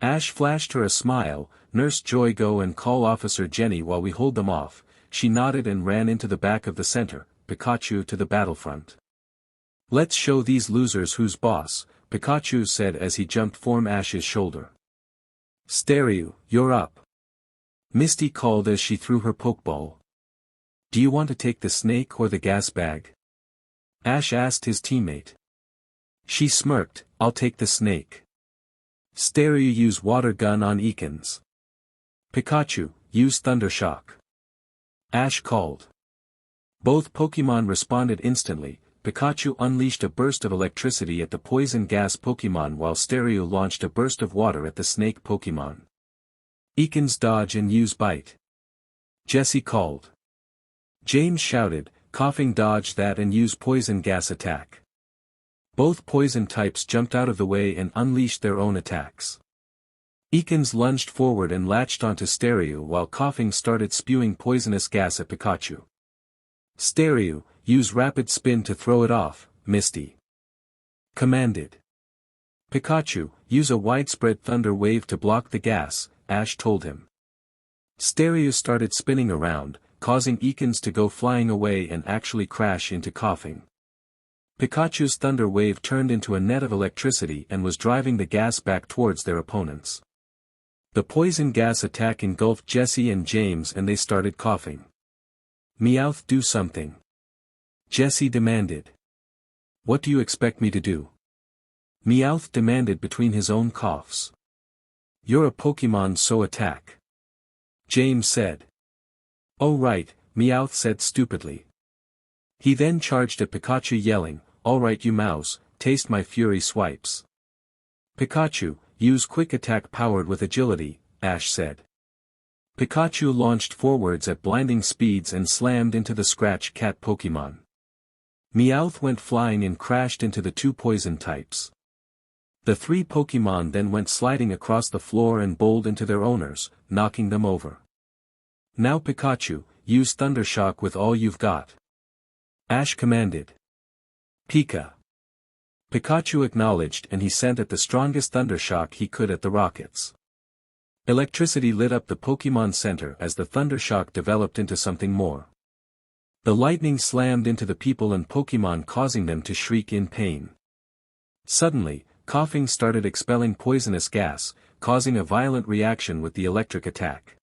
[SPEAKER 1] Ash flashed her a smile. "Nurse Joy, go and call Officer Jenny while we hold them off." She nodded and ran into the back of the center, Pikachu to the battlefront. "Let's show these losers who's boss," Pikachu said as he jumped from Ash's shoulder. "Stereo, you're up," Misty called as she threw her Pokeball. "Do you want to take the snake or the gas bag?" Ash asked his teammate. She smirked. "I'll take the snake." "Stereo, use water gun on Ekans." "Pikachu, use Thundershock," Ash called. Both Pokemon responded instantly. Pikachu unleashed a burst of electricity at the poison gas Pokemon while Stereo launched a burst of water at the snake Pokemon. "Ekans, dodge and use bite," Jessie called. James shouted, coughing, "Dodge that and use poison gas attack." Both poison types jumped out of the way and unleashed their own attacks. Ekans lunged forward and latched onto Stereo while coughing started spewing poisonous gas at Pikachu. "Stereo, use rapid spin to throw it off," Misty commanded. "Pikachu, use a widespread thunder wave to block the gas," Ash told him. Stereo started spinning around, causing Ekans to go flying away and actually crash into coughing. Pikachu's thunder wave turned into a net of electricity and was driving the gas back towards their opponents. The poison gas attack engulfed Jessie and James and they started coughing. "Meowth, do something," Jessie demanded. "What do you expect me to do?" Meowth demanded between his own coughs. "You're a Pokemon, so attack," James said. "Oh right," Meowth said stupidly. He then charged at Pikachu yelling, "All right you mouse, taste my fury swipes." "Pikachu, use quick attack powered with agility," Ash said. Pikachu launched forwards at blinding speeds and slammed into the Scratch Cat Pokemon. Meowth went flying and crashed into the 2 poison types. The 3 Pokemon then went sliding across the floor and bowled into their owners, knocking them over. "Now Pikachu, use Thundershock with all you've got," Ash commanded. "Pika." Pikachu acknowledged and he sent at the strongest Thundershock he could at the rockets. Electricity lit up the Pokemon Center as the Thundershock developed into something more. The lightning slammed into the people and Pokemon, causing them to shriek in pain. Suddenly, coughing started expelling poisonous gas, causing a violent reaction with the electric attack.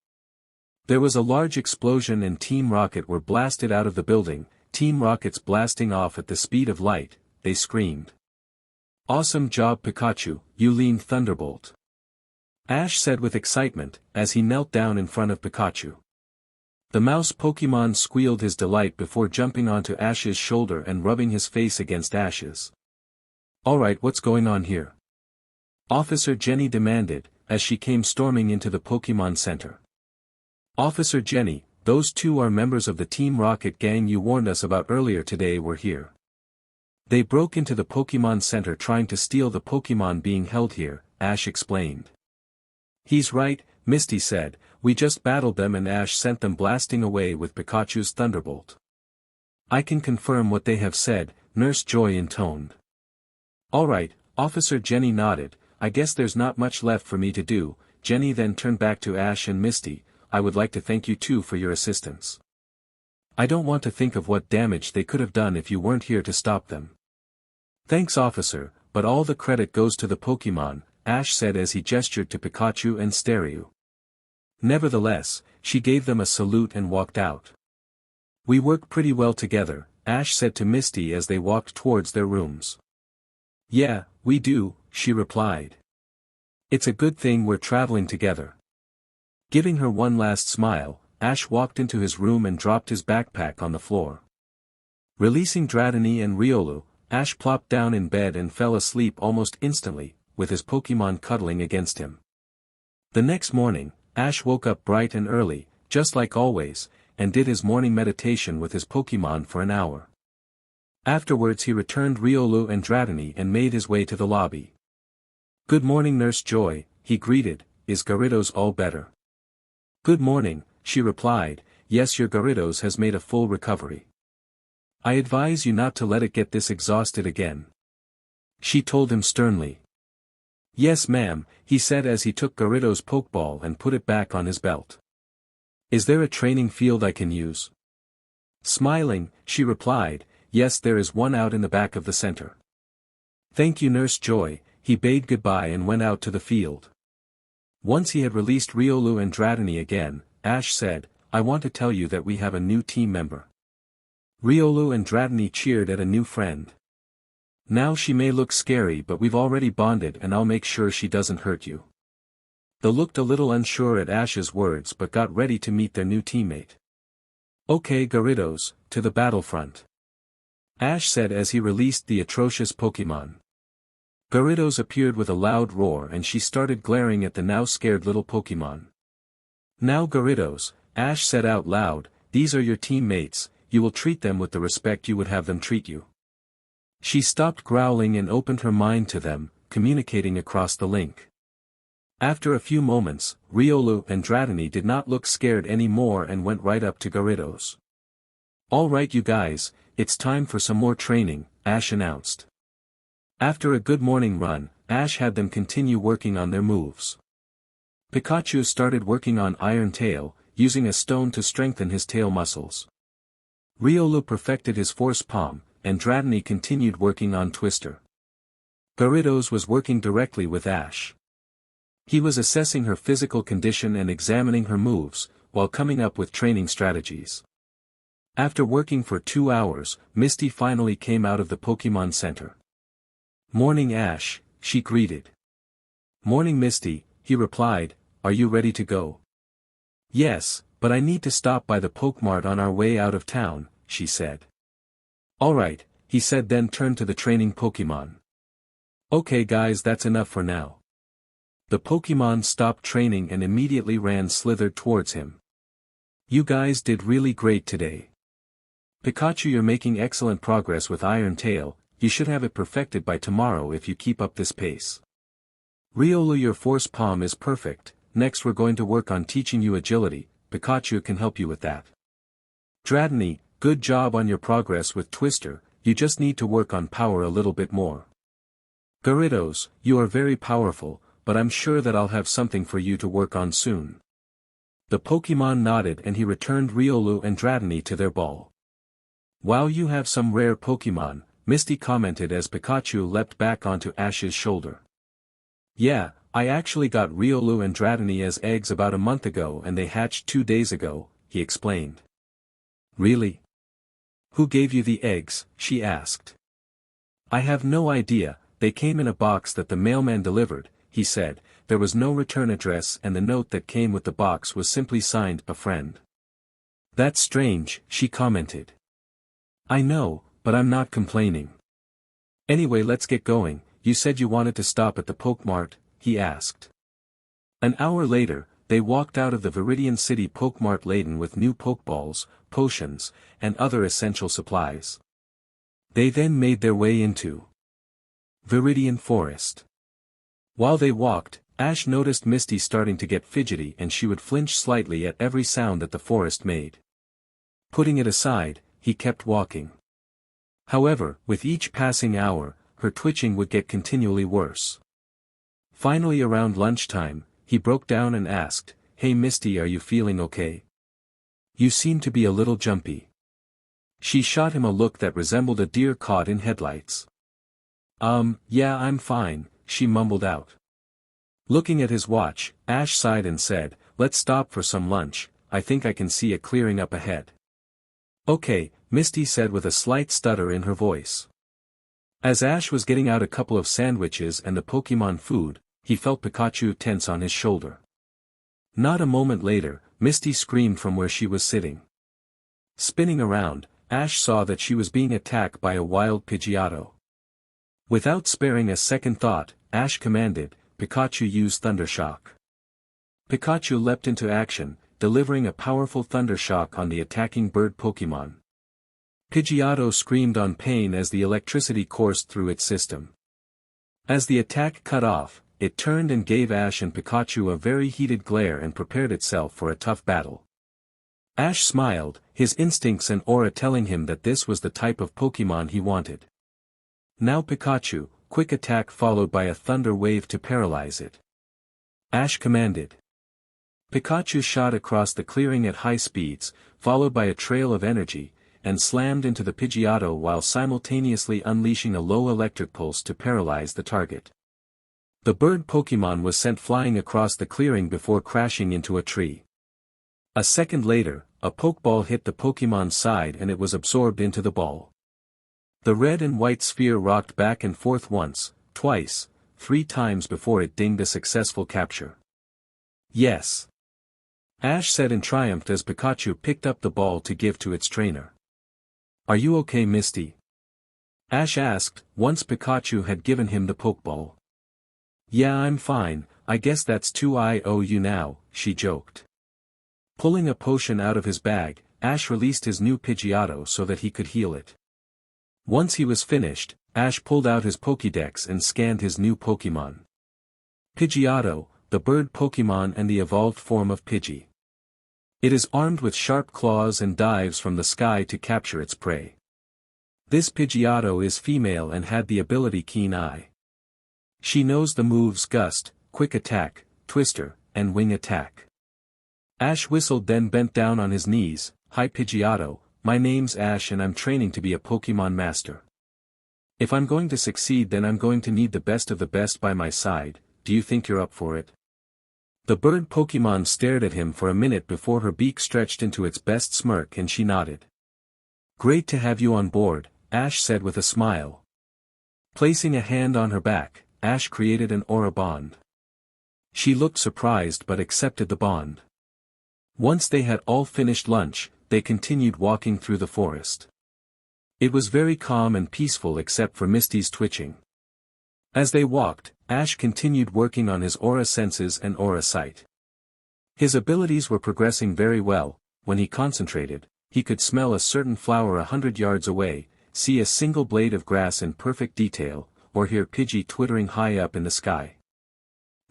[SPEAKER 1] There was a large explosion and Team Rocket were blasted out of the building, Team Rockets blasting off at the speed of light, they screamed. "Awesome job Pikachu, you lean Thunderbolt," Ash said with excitement, as he knelt down in front of Pikachu. The mouse Pokémon squealed his delight before jumping onto Ash's shoulder and rubbing his face against Ash's. "Alright, what's going on here?" Officer Jenny demanded, as she came storming into the Pokémon Center. "Officer Jenny, those two are members of the Team Rocket gang you warned us about earlier today were here. They broke into the Pokémon Center trying to steal the Pokémon being held here," Ash explained. "He's right," Misty said, "we just battled them and Ash sent them blasting away with Pikachu's Thunderbolt." "I can confirm what they have said," Nurse Joy intoned. "Alright," Officer Jenny nodded, "I guess there's not much left for me to do." Jenny then turned back to Ash and Misty, "I would like to thank you too for your assistance. I don't want to think of what damage they could have done if you weren't here to stop them." "Thanks officer, but all the credit goes to the Pokémon," Ash said as he gestured to Pikachu and Staryu. Nevertheless, she gave them a salute and walked out. "We work pretty well together," Ash said to Misty as they walked towards their rooms. "Yeah, we do," she replied. "It's a good thing we're traveling together." Giving her one last smile, Ash walked into his room and dropped his backpack on the floor. Releasing Dratini and Riolu, Ash plopped down in bed and fell asleep almost instantly, with his Pokémon cuddling against him. The next morning, Ash woke up bright and early, just like always, and did his morning meditation with his Pokémon for an hour. Afterwards he returned Riolu and Dratini and made his way to the lobby. "Good morning Nurse Joy," he greeted, "is Gyarados all better?" "Good morning," she replied, "yes your Gyarados has made a full recovery. I advise you not to let it get this exhausted again," she told him sternly. "Yes ma'am," he said as he took Gyarados' Pokeball and put it back on his belt. "Is there a training field I can use?" Smiling, she replied, "Yes there is one out in the back of the center." "Thank you Nurse Joy," he bade goodbye and went out to the field. Once he had released Riolu and Dratini again, Ash said, "I want to tell you that we have a new team member." Riolu and Dratini cheered at a new friend. "Now she may look scary but we've already bonded and I'll make sure she doesn't hurt you." They looked a little unsure at Ash's words but got ready to meet their new teammate. "Okay Gyarados, to the battlefront," Ash said as he released the atrocious Pokémon. Gyarados appeared with a loud roar and she started glaring at the now scared little Pokémon. "Now Gyarados," Ash said out loud, "these are your teammates, you will treat them with the respect you would have them treat you." She stopped growling and opened her mind to them, communicating across the link. After a few moments, Riolu and Dratini did not look scared anymore and went right up to Gyarados. "All right you guys, it's time for some more training," Ash announced. After a good morning run, Ash had them continue working on their moves. Pikachu started working on Iron Tail, using a stone to strengthen his tail muscles. Riolu perfected his Force Palm, and Dratini continued working on Twister. Gyarados was working directly with Ash. He was assessing her physical condition and examining her moves, while coming up with training strategies. After working for 2 hours, Misty finally came out of the Pokémon Center. "Morning Ash," she greeted. "Morning Misty," he replied, "are you ready to go?" "Yes, but I need to stop by the Pokemart on our way out of town," she said. "Alright," he said then turned to the training Pokémon. "Okay guys that's enough for now." The Pokémon stopped training and immediately slithered towards him. "You guys did really great today. Pikachu you're making excellent progress with Iron Tail, you should have it perfected by tomorrow if you keep up this pace. Riolu your Force Palm is perfect, next we're going to work on teaching you agility, Pikachu can help you with that. Dratini, good job on your progress with Twister, you just need to work on power a little bit more. Gyarados, you are very powerful, but I'm sure that I'll have something for you to work on soon." The Pokémon nodded and he returned Riolu and Dratini to their ball. "Wow you have some rare Pokémon," Misty commented as Pikachu leapt back onto Ash's shoulder. "Yeah, I actually got Riolu and Dratini as eggs about a month ago and they hatched 2 days ago," he explained. "Really? Who gave you the eggs? She asked. I have no idea, they came in a box that the mailman delivered, he said. There was no return address and the note that came with the box was simply signed, a friend. That's strange, she commented. I know, but I'm not complaining. Anyway, let's get going. You said you wanted to stop at the Pokemart, he asked. An hour later, they walked out of the Viridian City Pokemart laden with new Pokeballs, potions, and other essential supplies. They then made their way into Viridian Forest. While they walked, Ash noticed Misty starting to get fidgety and she would flinch slightly at every sound that the forest made. Putting it aside, he kept walking. However, with each passing hour, her twitching would get continually worse. Finally, around lunchtime, he broke down and asked, Hey Misty, are you feeling okay? You seem to be a little jumpy. She shot him a look that resembled a deer caught in headlights. Yeah, I'm fine, she mumbled out. Looking at his watch, Ash sighed and said, Let's stop for some lunch, I think I can see it clearing up ahead. Okay, Misty said with a slight stutter in her voice. As Ash was getting out a couple of sandwiches and the Pokemon food, he felt Pikachu tense on his shoulder. Not a moment later, Misty screamed from where she was sitting. Spinning around, Ash saw that she was being attacked by a wild Pidgeotto. Without sparing a second thought, Ash commanded, Pikachu use Thundershock. Pikachu leapt into action, delivering a powerful Thundershock on the attacking bird Pokemon. Pidgeotto screamed on pain as the electricity coursed through its system. As the attack cut off, it turned and gave Ash and Pikachu a very heated glare and prepared itself for a tough battle. Ash smiled, his instincts and aura telling him that this was the type of Pokemon he wanted. Now Pikachu, quick attack followed by a thunder wave to paralyze it. Ash commanded. Pikachu shot across the clearing at high speeds, followed by a trail of energy, and slammed into the Pidgeotto while simultaneously unleashing a low electric pulse to paralyze the target. The bird Pokemon was sent flying across the clearing before crashing into a tree. A second later, a Pokeball hit the Pokemon's side and it was absorbed into the ball. The red and white sphere rocked back and forth once, twice, 3 times before it dinged a successful capture. Yes. Ash said in triumph as Pikachu picked up the ball to give to its trainer. Are you okay, Misty? Ash asked, once Pikachu had given him the Pokeball. Yeah, I'm fine, I guess that's 2 I owe you now, she joked. Pulling a potion out of his bag, Ash released his new Pidgeotto so that he could heal it. Once he was finished, Ash pulled out his Pokédex and scanned his new Pokemon. Pidgeotto, the bird Pokemon and the evolved form of Pidgey. It is armed with sharp claws and dives from the sky to capture its prey. This Pidgeotto is female and had the ability Keen Eye. She knows the moves Gust, Quick Attack, Twister, and Wing Attack. Ash whistled then bent down on his knees. Hi Pidgeotto, my name's Ash and I'm training to be a Pokemon Master. If I'm going to succeed then I'm going to need the best of the best by my side, do you think you're up for it? The bird Pokemon stared at him for a minute before her beak stretched into its best smirk and she nodded. Great to have you on board, Ash said with a smile. Placing a hand on her back, Ash created an aura bond. She looked surprised but accepted the bond. Once they had all finished lunch, they continued walking through the forest. It was very calm and peaceful except for Misty's twitching. As they walked, Ash continued working on his aura senses and aura sight. His abilities were progressing very well. When he concentrated, he could smell a certain flower 100 yards away, see a single blade of grass in perfect detail, or hear Pidgey twittering high up in the sky.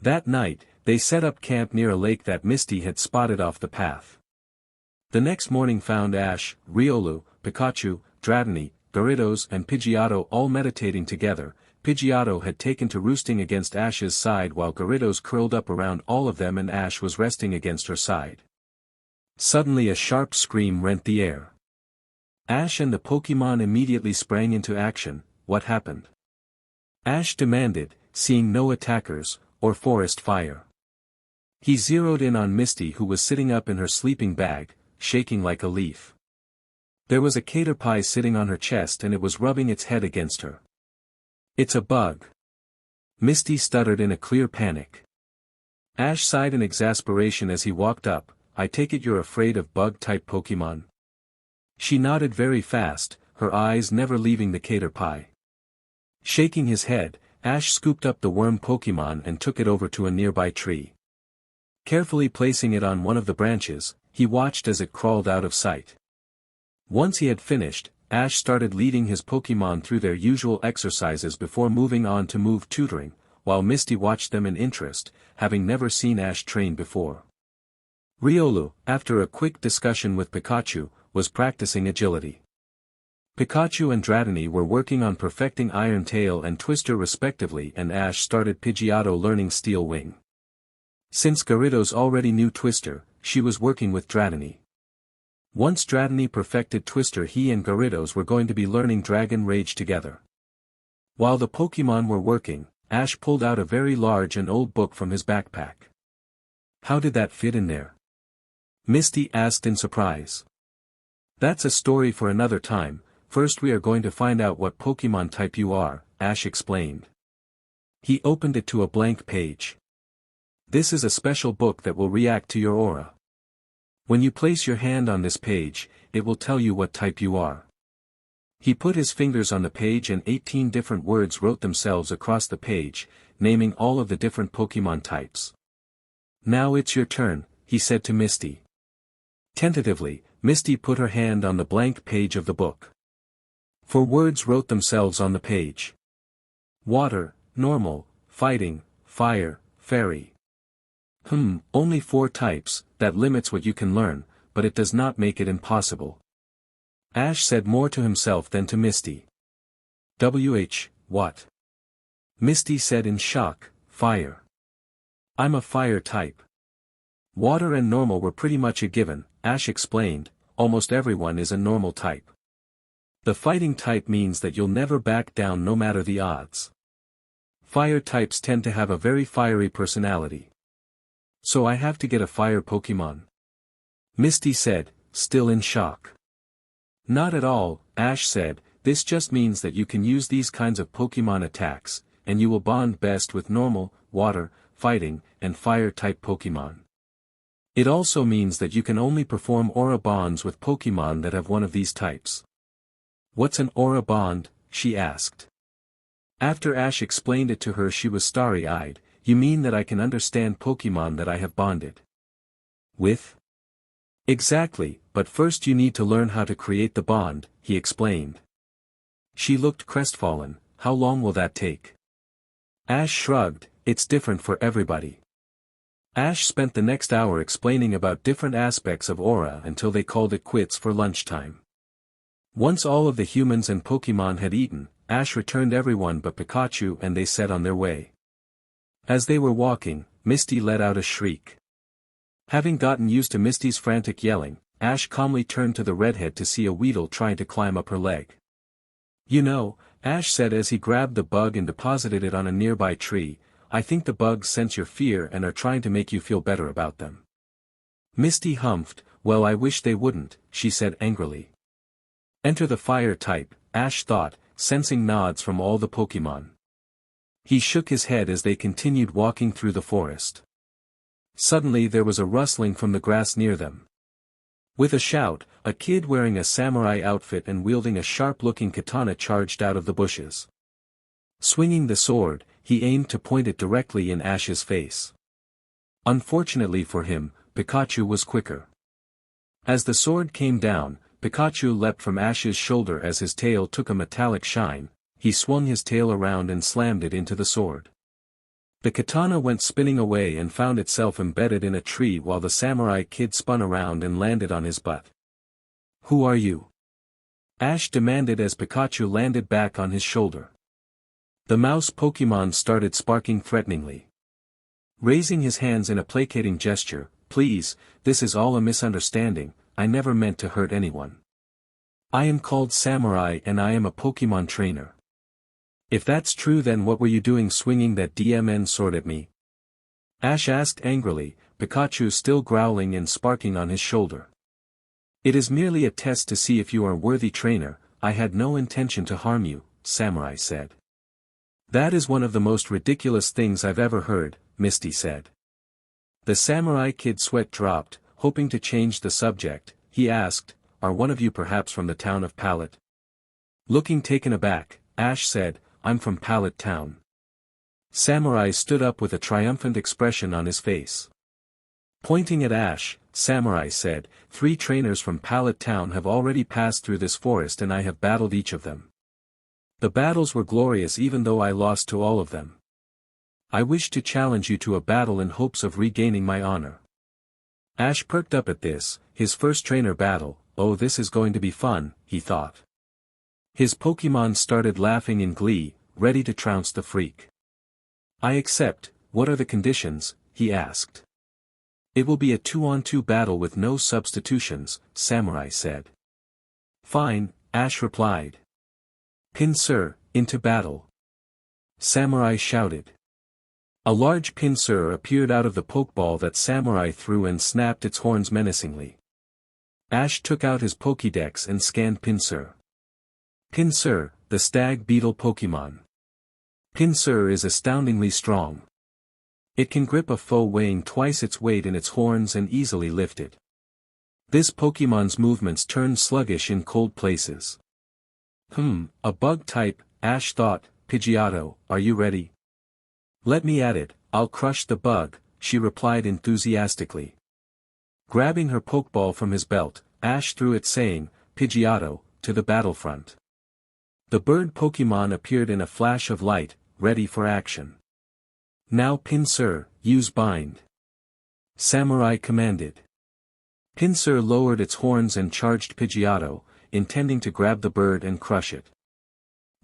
[SPEAKER 1] That night, they set up camp near a lake that Misty had spotted off the path. The next morning found Ash, Riolu, Pikachu, Dratini, Gyarados and Pidgeotto all meditating together. Pidgeotto had taken to roosting against Ash's side while Gyarados curled up around all of them and Ash was resting against her side. Suddenly a sharp scream rent the air. Ash and the Pokemon immediately sprang into action. What happened? Ash demanded, seeing no attackers, or forest fire. He zeroed in on Misty who was sitting up in her sleeping bag, shaking like a leaf. There was a caterpie sitting on her chest and it was rubbing its head against her. It's a bug. Misty stuttered in a clear panic. Ash sighed in exasperation as he walked up. I take it you're afraid of bug-type Pokemon? She nodded very fast, her eyes never leaving the caterpie. Shaking his head, Ash scooped up the worm Pokemon and took it over to a nearby tree. Carefully placing it on one of the branches, he watched as it crawled out of sight. Once he had finished, Ash started leading his Pokemon through their usual exercises before moving on to move tutoring, while Misty watched them in interest, having never seen Ash train before. Riolu, after a quick discussion with Pikachu, was practicing agility. Pikachu and Dratini were working on perfecting Iron Tail and Twister respectively, and Ash started Pidgeotto learning Steel Wing. Since Gyarados already knew Twister, she was working with Dratini. Once Dratini perfected Twister, he and Gyarados were going to be learning Dragon Rage together. While the Pokemon were working, Ash pulled out a very large and old book from his backpack. How did that fit in there? Misty asked in surprise. That's a story for another time, first we are going to find out what Pokemon type you are, Ash explained. He opened it to a blank page. This is a special book that will react to your aura. When you place your hand on this page, it will tell you what type you are. He put his fingers on the page and 18 different words wrote themselves across the page, naming all of the different Pokemon types. Now it's your turn, he said to Misty. Tentatively, Misty put her hand on the blank page of the book. 4 words wrote themselves on the page. Water, normal, fighting, fire, fairy. Only 4 types, that limits what you can learn, but it does not make it impossible. Ash said more to himself than to Misty. What? Misty said in shock, fire. I'm a fire type. Water and normal were pretty much a given, Ash explained, almost everyone is a normal type. The fighting type means that you'll never back down no matter the odds. Fire types tend to have a very fiery personality. So I have to get a fire Pokemon? Misty said, still in shock. Not at all, Ash said, this just means that you can use these kinds of Pokemon attacks, and you will bond best with normal, water, fighting, and fire-type Pokemon. It also means that you can only perform aura bonds with Pokemon that have one of these types. What's an aura bond? She asked. After Ash explained it to her, she was starry-eyed. You mean that I can understand Pokemon that I have bonded with? Exactly, but first you need to learn how to create the bond, he explained. She looked crestfallen. How long will that take? Ash shrugged, it's different for everybody. Ash spent the next hour explaining about different aspects of aura until they called it quits for lunchtime. Once all of the humans and Pokemon had eaten, Ash returned everyone but Pikachu and they set on their way. As they were walking, Misty let out a shriek. Having gotten used to Misty's frantic yelling, Ash calmly turned to the redhead to see a Weedle trying to climb up her leg. You know, Ash said as he grabbed the bug and deposited it on a nearby tree, I think the bugs sense your fear and are trying to make you feel better about them. Misty humphed, well I wish they wouldn't, she said angrily. Enter the fire type, Ash thought, sensing nods from all the Pokemon. He shook his head as they continued walking through the forest. Suddenly there was a rustling from the grass near them. With a shout, a kid wearing a samurai outfit and wielding a sharp-looking katana charged out of the bushes. Swinging the sword, he aimed to point it directly in Ash's face. Unfortunately for him, Pikachu was quicker. As the sword came down, Pikachu leapt from Ash's shoulder as his tail took a metallic shine. He swung his tail around and slammed it into the sword. The katana went spinning away and found itself embedded in a tree while the samurai kid spun around and landed on his butt. Who are you? Ash demanded as Pikachu landed back on his shoulder. The mouse Pokemon started sparking threateningly. Raising his hands in a placating gesture, please, this is all a misunderstanding, I never meant to hurt anyone. I am called Samurai and I am a Pokemon trainer. If that's true, then what were you doing swinging that DMN sword at me? Ash asked angrily, Pikachu still growling and sparking on his shoulder. It is merely a test to see if you are a worthy trainer. I had no intention to harm you, Samurai said. That is one of the most ridiculous things I've ever heard, Misty said. The samurai kid's sweat dropped, hoping to change the subject. He asked, are one of you perhaps from the town of Pallet? Looking taken aback, Ash said, I'm from Pallet Town. Samurai stood up with a triumphant expression on his face. Pointing at Ash, Samurai said, 3 trainers from Pallet Town have already passed through this forest and I have battled each of them. The battles were glorious even though I lost to all of them. I wish to challenge you to a battle in hopes of regaining my honor. Ash perked up at this, his first trainer battle. Oh, this is going to be fun, he thought. His Pokémon started laughing in glee, ready to trounce the freak. I accept. What are the conditions? He asked. It will be a 2-on-2 battle with no substitutions, Samurai said. Fine, Ash replied. Pinsir, into battle. Samurai shouted. A large Pinsir appeared out of the Pokeball that Samurai threw and snapped its horns menacingly. Ash took out his Pokédex and scanned Pinsir. Pinsir, the stag beetle Pokémon. Pinsir is astoundingly strong. It can grip a foe weighing twice its weight in its horns and easily lift it. This Pokémon's movements turn sluggish in cold places. A bug type, Ash thought. Pidgeotto, are you ready? Let me at it, I'll crush the bug, she replied enthusiastically. Grabbing her Pokeball from his belt, Ash threw it saying, Pidgeotto, to the battlefront. The bird Pokémon appeared in a flash of light, ready for action. Now Pinsir, use bind. Samurai commanded. Pinsir lowered its horns and charged Pidgeotto, intending to grab the bird and crush it.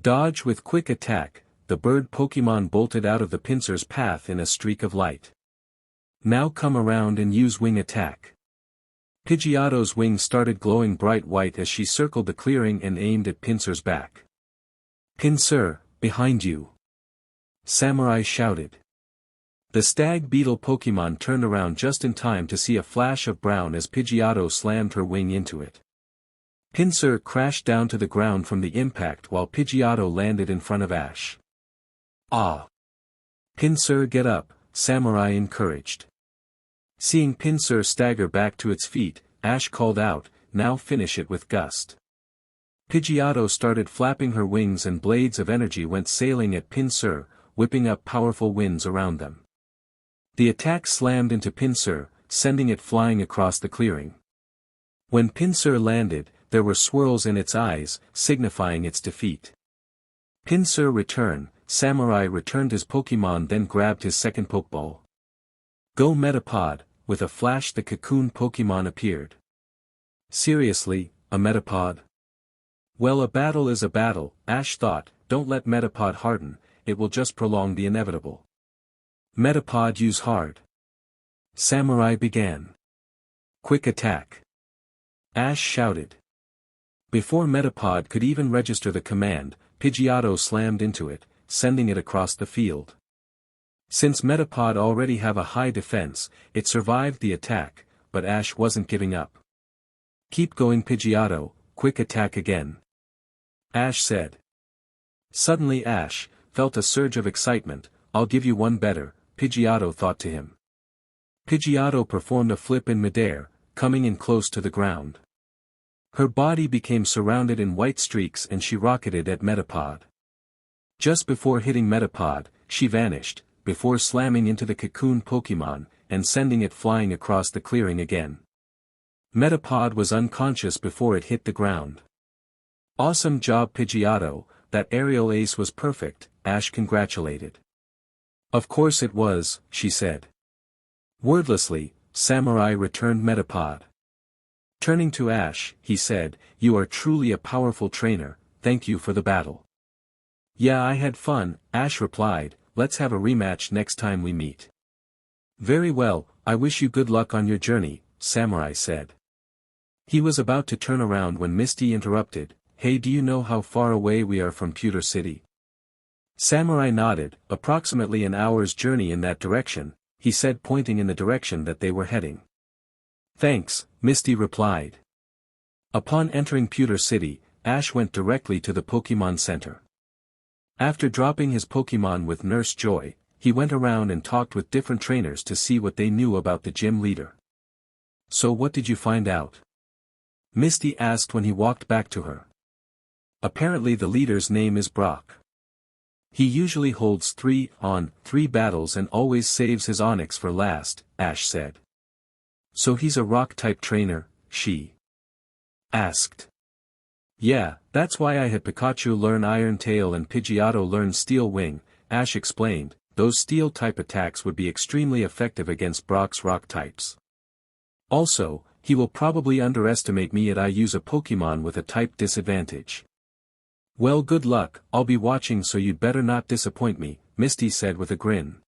[SPEAKER 1] Dodge with quick attack, the bird Pokémon bolted out of the Pinsir's path in a streak of light. Now come around and use wing attack. Pidgeotto's wings started glowing bright white as she circled the clearing and aimed at Pinsir's back. Pinsir, behind you. Samurai shouted. The stag beetle Pokémon turned around just in time to see a flash of brown as Pidgeotto slammed her wing into it. Pinsir crashed down to the ground from the impact while Pidgeotto landed in front of Ash. Ah! Pinsir, get up, Samurai encouraged. Seeing Pinsir stagger back to its feet, Ash called out, now finish it with gust. Pidgeotto started flapping her wings and blades of energy went sailing at Pinsir, whipping up powerful winds around them. The attack slammed into Pinsir, sending it flying across the clearing. When Pinsir landed, there were swirls in its eyes, signifying its defeat. Pinsir return, Samurai returned his Pokémon then grabbed his second Pokeball. Go Metapod, with a flash the cocoon Pokémon appeared. Seriously, a Metapod? Well, a battle is a battle, Ash thought, don't let Metapod harden, it will just prolong the inevitable. Metapod use hard. Samurai began. Quick attack. Ash shouted. Before Metapod could even register the command, Pidgeotto slammed into it, sending it across the field. Since Metapod already have a high defense, it survived the attack, but Ash wasn't giving up. Keep going Pidgeotto, quick attack again. Ash said. Suddenly Ash felt a surge of excitement. I'll give you one better, Pidgeotto thought to him. Pidgeotto performed a flip in midair, coming in close to the ground. Her body became surrounded in white streaks and she rocketed at Metapod. Just before hitting Metapod, she vanished, before slamming into the cocoon Pokémon, and sending it flying across the clearing again. Metapod was unconscious before it hit the ground. Awesome job Pidgeotto, that aerial ace was perfect, Ash congratulated. Of course it was, she said. Wordlessly, Samurai returned Metapod. Turning to Ash, he said, you are truly a powerful trainer, thank you for the battle. Yeah, I had fun, Ash replied, let's have a rematch next time we meet. Very well, I wish you good luck on your journey, Samurai said. He was about to turn around when Misty interrupted, hey, do you know how far away we are from Pewter City? Samurai nodded, approximately an hour's journey in that direction, he said pointing in the direction that they were heading. Thanks, Misty replied. Upon entering Pewter City, Ash went directly to the Pokemon Center. After dropping his Pokemon with Nurse Joy, he went around and talked with different trainers to see what they knew about the gym leader. "So what did you find out?" Misty asked when he walked back to her. "Apparently the leader's name is Brock. He usually holds 3-on-3 battles and always saves his Onix for last," Ash said. "So he's a rock-type trainer?" she asked. "Yeah, that's why I had Pikachu learn Iron Tail and Pidgeotto learn Steel Wing," Ash explained. "Those Steel-type attacks would be extremely effective against Brock's rock types. Also, he will probably underestimate me if I use a Pokemon with a type disadvantage." "Well, good luck, I'll be watching, so you'd better not disappoint me," Misty said with a grin.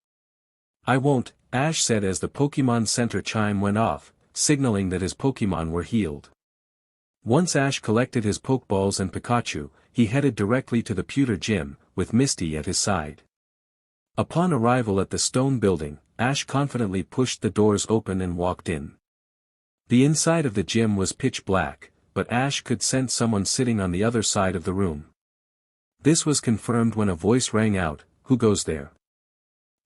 [SPEAKER 1] "I won't," Ash said as the Pokemon Center chime went off, signaling that his Pokemon were healed. Once Ash collected his Pokeballs and Pikachu, he headed directly to the Pewter Gym, with Misty at his side. Upon arrival at the stone building, Ash confidently pushed the doors open and walked in. The inside of the gym was pitch black, but Ash could sense someone sitting on the other side of the room. This was confirmed when a voice rang out, "Who goes there?"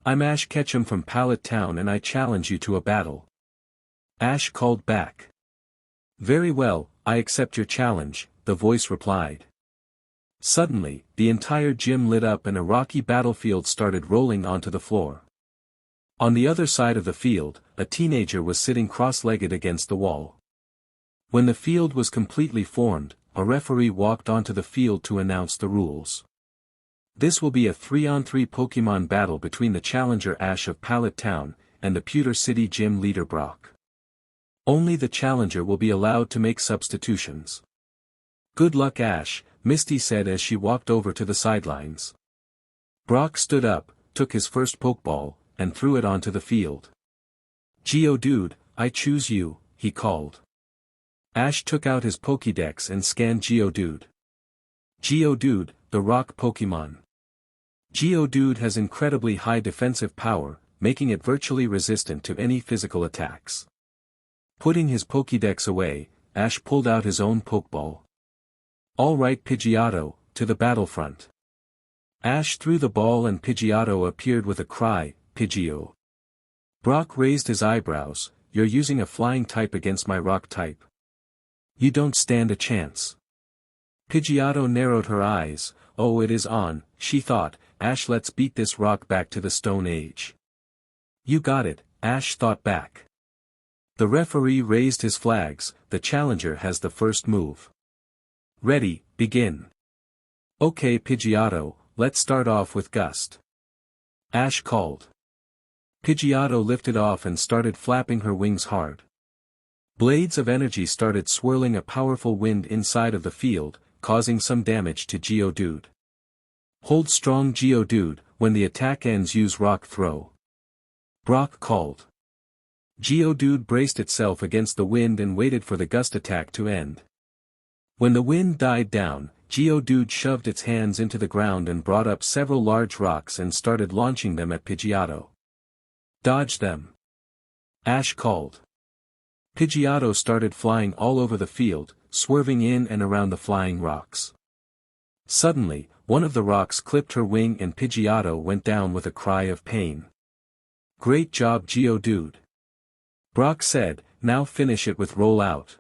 [SPEAKER 1] "I'm Ash Ketchum from Pallet Town and I challenge you to a battle." Ash called back. "Very well, I accept your challenge," the voice replied. Suddenly, the entire gym lit up and a rocky battlefield started rolling onto the floor. On the other side of the field, a teenager was sitting cross-legged against the wall. When the field was completely formed, a referee walked onto the field to announce the rules. This will be a 3-on-3 Pokemon battle between the challenger Ash of Pallet Town, and the Pewter City gym leader Brock. Only the challenger will be allowed to make substitutions. "Good luck, Ash," Misty said as she walked over to the sidelines. Brock stood up, took his first Pokeball, and threw it onto the field. "Geodude, I choose you," he called. Ash took out his Pokédex and scanned Geodude. Geodude, the rock Pokemon. Geodude has incredibly high defensive power, making it virtually resistant to any physical attacks. Putting his Pokédex away, Ash pulled out his own Pokeball. "All right, Pidgeotto, to the battlefront." Ash threw the ball and Pidgeotto appeared with a cry, "Pidgeo." Brock raised his eyebrows, "You're using a flying type against my rock type. You don't stand a chance." Pidgeotto narrowed her eyes. "Oh, it is on," she thought. "Ash, let's beat this rock back to the Stone Age." "You got it," Ash thought back. The referee raised his flags. "The challenger has the first move. Ready, begin." "Okay, Pidgeotto, let's start off with Gust," Ash called. Pidgeotto lifted off and started flapping her wings hard. Blades of energy started swirling a powerful wind inside of the field, causing some damage to Geodude. "Hold strong, Geodude, when the attack ends use Rock Throw," Brock called. Geodude braced itself against the wind and waited for the gust attack to end. When the wind died down, Geodude shoved its hands into the ground and brought up several large rocks and started launching them at Pidgeotto. "Dodge them," Ash called. Pidgeotto started flying all over the field, swerving in and around the flying rocks. Suddenly, one of the rocks clipped her wing and Pidgeotto went down with a cry of pain. "Great job, Geodude," Brock said. "Now finish it with Roll Out."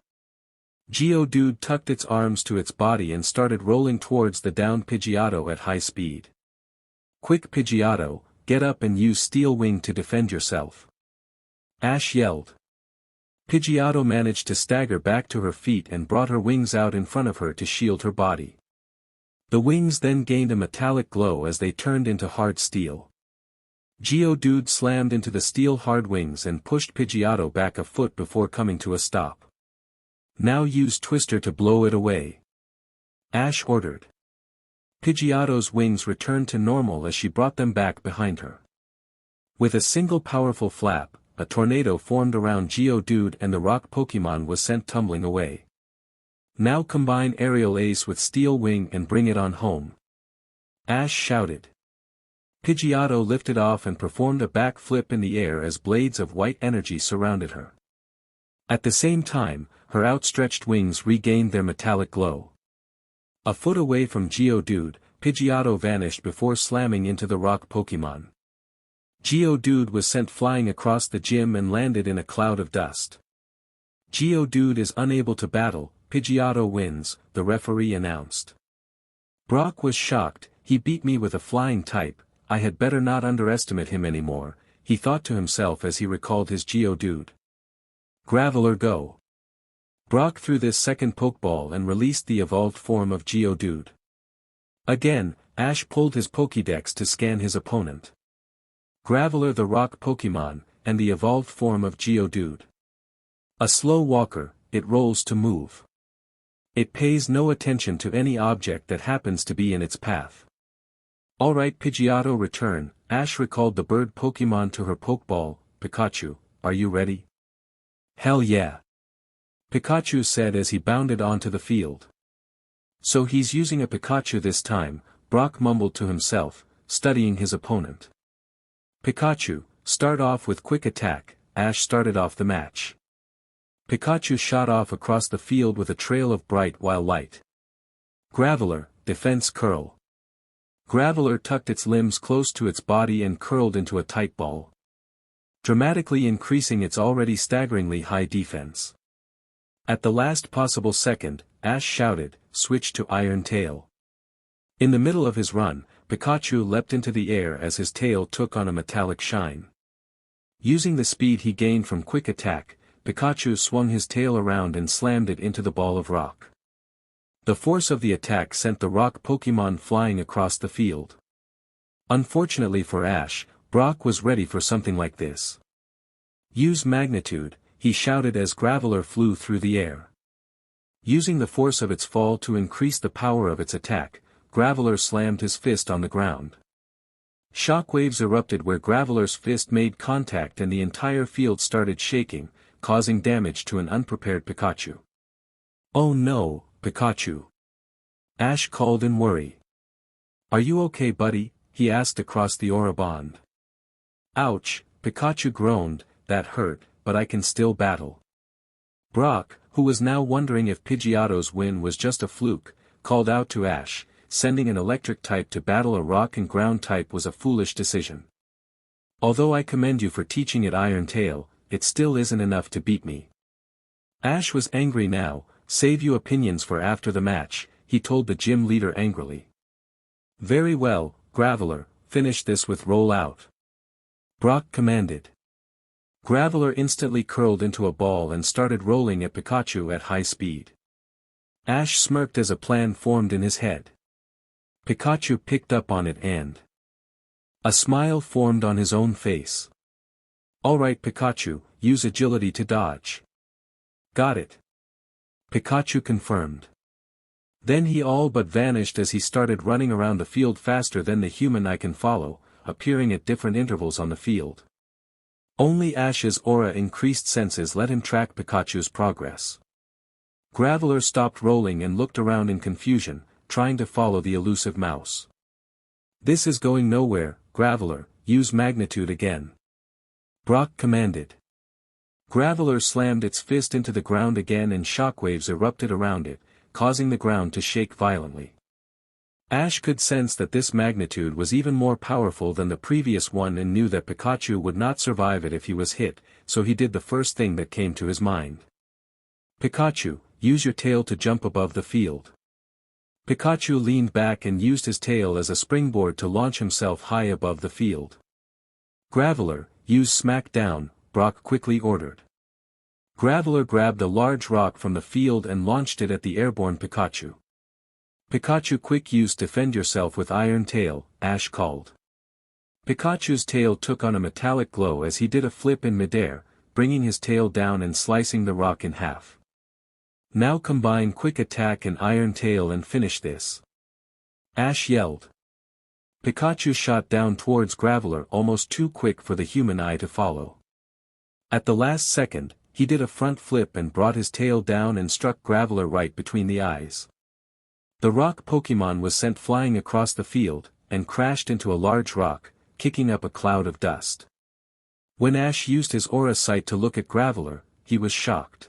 [SPEAKER 1] Geodude tucked its arms to its body and started rolling towards the downed Pidgeotto at high speed. "Quick, Pidgeotto, get up and use Steel Wing to defend yourself," Ash yelled. Pidgeotto managed to stagger back to her feet and brought her wings out in front of her to shield her body. The wings then gained a metallic glow as they turned into hard steel. Geodude slammed into the steel hard wings and pushed Pidgeotto back a foot before coming to a stop. "Now use Twister to blow it away," Ash ordered. Pidgeotto's wings returned to normal as she brought them back behind her. With a single powerful flap, a tornado formed around Geodude and the rock Pokemon was sent tumbling away. "Now combine Aerial Ace with Steel Wing and bring it on home," Ash shouted. Pidgeotto lifted off and performed a back flip in the air as blades of white energy surrounded her. At the same time, her outstretched wings regained their metallic glow. A foot away from Geodude, Pidgeotto vanished before slamming into the rock Pokémon. Geodude was sent flying across the gym and landed in a cloud of dust. Geodude is unable to battle, Pidgeotto wins, the referee announced. Brock was shocked. He beat me with a flying type, I had better not underestimate him anymore, he thought to himself as he recalled his Geodude. Graveler go. Brock threw this second Pokeball and released the evolved form of Geodude. Again, Ash pulled his Pokédex to scan his opponent. Graveler the rock Pokémon, and the evolved form of Geodude. A slow walker, it rolls to move. It pays no attention to any object that happens to be in its path. Alright Pidgeotto return, Ash recalled the bird Pokémon to her Pokeball, Pikachu, are you ready? Hell yeah. Pikachu said as he bounded onto the field. So he's using a Pikachu this time, Brock mumbled to himself, studying his opponent. Pikachu, start off with quick attack, Ash started off the match. Pikachu shot off across the field with a trail of bright wild light. Graveler, defense curl. Graveler tucked its limbs close to its body and curled into a tight ball, dramatically increasing its already staggeringly high defense. At the last possible second, Ash shouted, switch to Iron Tail. In the middle of his run, Pikachu leapt into the air as his tail took on a metallic shine. Using the speed he gained from quick attack, Pikachu swung his tail around and slammed it into the ball of rock. The force of the attack sent the rock Pokémon flying across the field. Unfortunately for Ash, Brock was ready for something like this. Use magnitude, he shouted as Graveler flew through the air. Using the force of its fall to increase the power of its attack, Graveler slammed his fist on the ground. Shockwaves erupted where Graveler's fist made contact and the entire field started shaking, causing damage to an unprepared Pikachu. Oh no, Pikachu. Ash called in worry. Are you okay buddy? He asked across the aura bond. Ouch, Pikachu groaned, that hurt, but I can still battle. Brock, who was now wondering if Pidgeotto's win was just a fluke, called out to Ash, sending an electric type to battle a rock and ground type was a foolish decision. Although I commend you for teaching it Iron Tail, it still isn't enough to beat me. Ash was angry now, save you opinions for after the match, he told the gym leader angrily. Very well, Graveler, finish this with roll out. Brock commanded. Graveler instantly curled into a ball and started rolling at Pikachu at high speed. Ash smirked as a plan formed in his head. Pikachu picked up on it and a smile formed on his own face. Alright Pikachu, use agility to dodge. Got it. Pikachu confirmed. Then he all but vanished as he started running around the field faster than the human eye can follow, appearing at different intervals on the field. Only Ash's aura increased senses let him track Pikachu's progress. Graveler stopped rolling and looked around in confusion, trying to follow the elusive mouse. This is going nowhere, Graveler, use magnitude again. Brock commanded. Graveler slammed its fist into the ground again and shockwaves erupted around it, causing the ground to shake violently. Ash could sense that this magnitude was even more powerful than the previous one and knew that Pikachu would not survive it if he was hit, so he did the first thing that came to his mind. Pikachu, use your tail to jump above the field. Pikachu leaned back and used his tail as a springboard to launch himself high above the field. Graveler, use smack down, Brock quickly ordered. Graveler grabbed a large rock from the field and launched it at the airborne Pikachu. Pikachu quick use defend yourself with Iron Tail, Ash called. Pikachu's tail took on a metallic glow as he did a flip in midair, bringing his tail down and slicing the rock in half. Now combine quick attack and Iron Tail and finish this. Ash yelled. Pikachu shot down towards Graveler almost too quick for the human eye to follow. At the last second, he did a front flip and brought his tail down and struck Graveler right between the eyes. The rock Pokémon was sent flying across the field, and crashed into a large rock, kicking up a cloud of dust. When Ash used his aura sight to look at Graveler, he was shocked.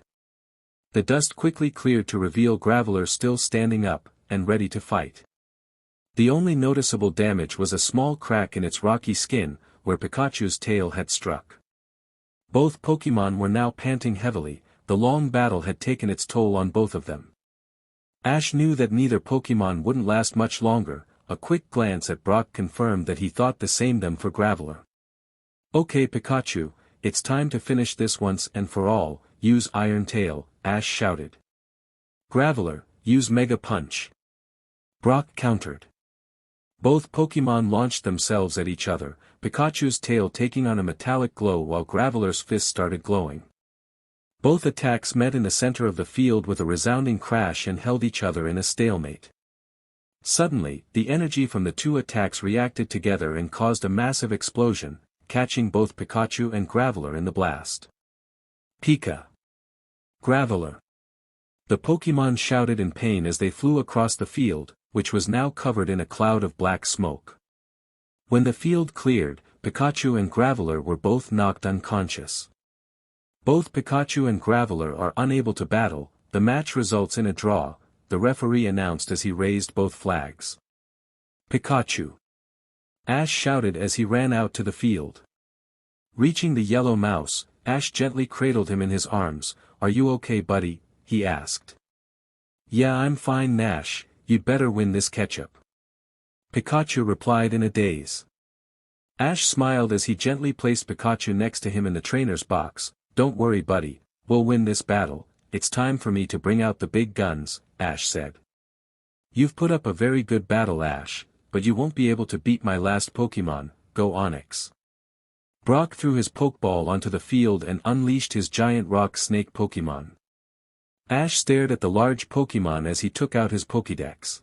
[SPEAKER 1] The dust quickly cleared to reveal Graveler still standing up, and ready to fight. The only noticeable damage was a small crack in its rocky skin, where Pikachu's tail had struck. Both Pokémon were now panting heavily, the long battle had taken its toll on both of them. Ash knew that neither Pokémon wouldn't last much longer. A quick glance at Brock confirmed that he thought the same them for Graveler. "Okay Pikachu, it's time to finish this once and for all, use Iron Tail," Ash shouted. "Graveler, use Mega Punch," Brock countered. Both Pokémon launched themselves at each other, Pikachu's tail taking on a metallic glow while Graveler's fist started glowing. Both attacks met in the center of the field with a resounding crash and held each other in a stalemate. Suddenly, the energy from the two attacks reacted together and caused a massive explosion, catching both Pikachu and Graveler in the blast. "Pika! Graveler!" The Pokémon shouted in pain as they flew across the field, which was now covered in a cloud of black smoke. When the field cleared, Pikachu and Graveler were both knocked unconscious. Both Pikachu and Graveler are unable to battle, the match results in a draw, the referee announced as he raised both flags. "Pikachu!" Ash shouted as he ran out to the field. Reaching the yellow mouse, Ash gently cradled him in his arms. "Are you okay buddy?" he asked. "Yeah I'm fine Nash, you'd better win this ketchup," Pikachu replied in a daze. Ash smiled as he gently placed Pikachu next to him in the trainer's box. "Don't worry buddy, we'll win this battle, it's time for me to bring out the big guns," Ash said. "You've put up a very good battle Ash, but you won't be able to beat my last Pokémon, go Onix." Brock threw his Pokeball onto the field and unleashed his giant rock snake Pokémon. Ash stared at the large Pokémon as he took out his Pokédex.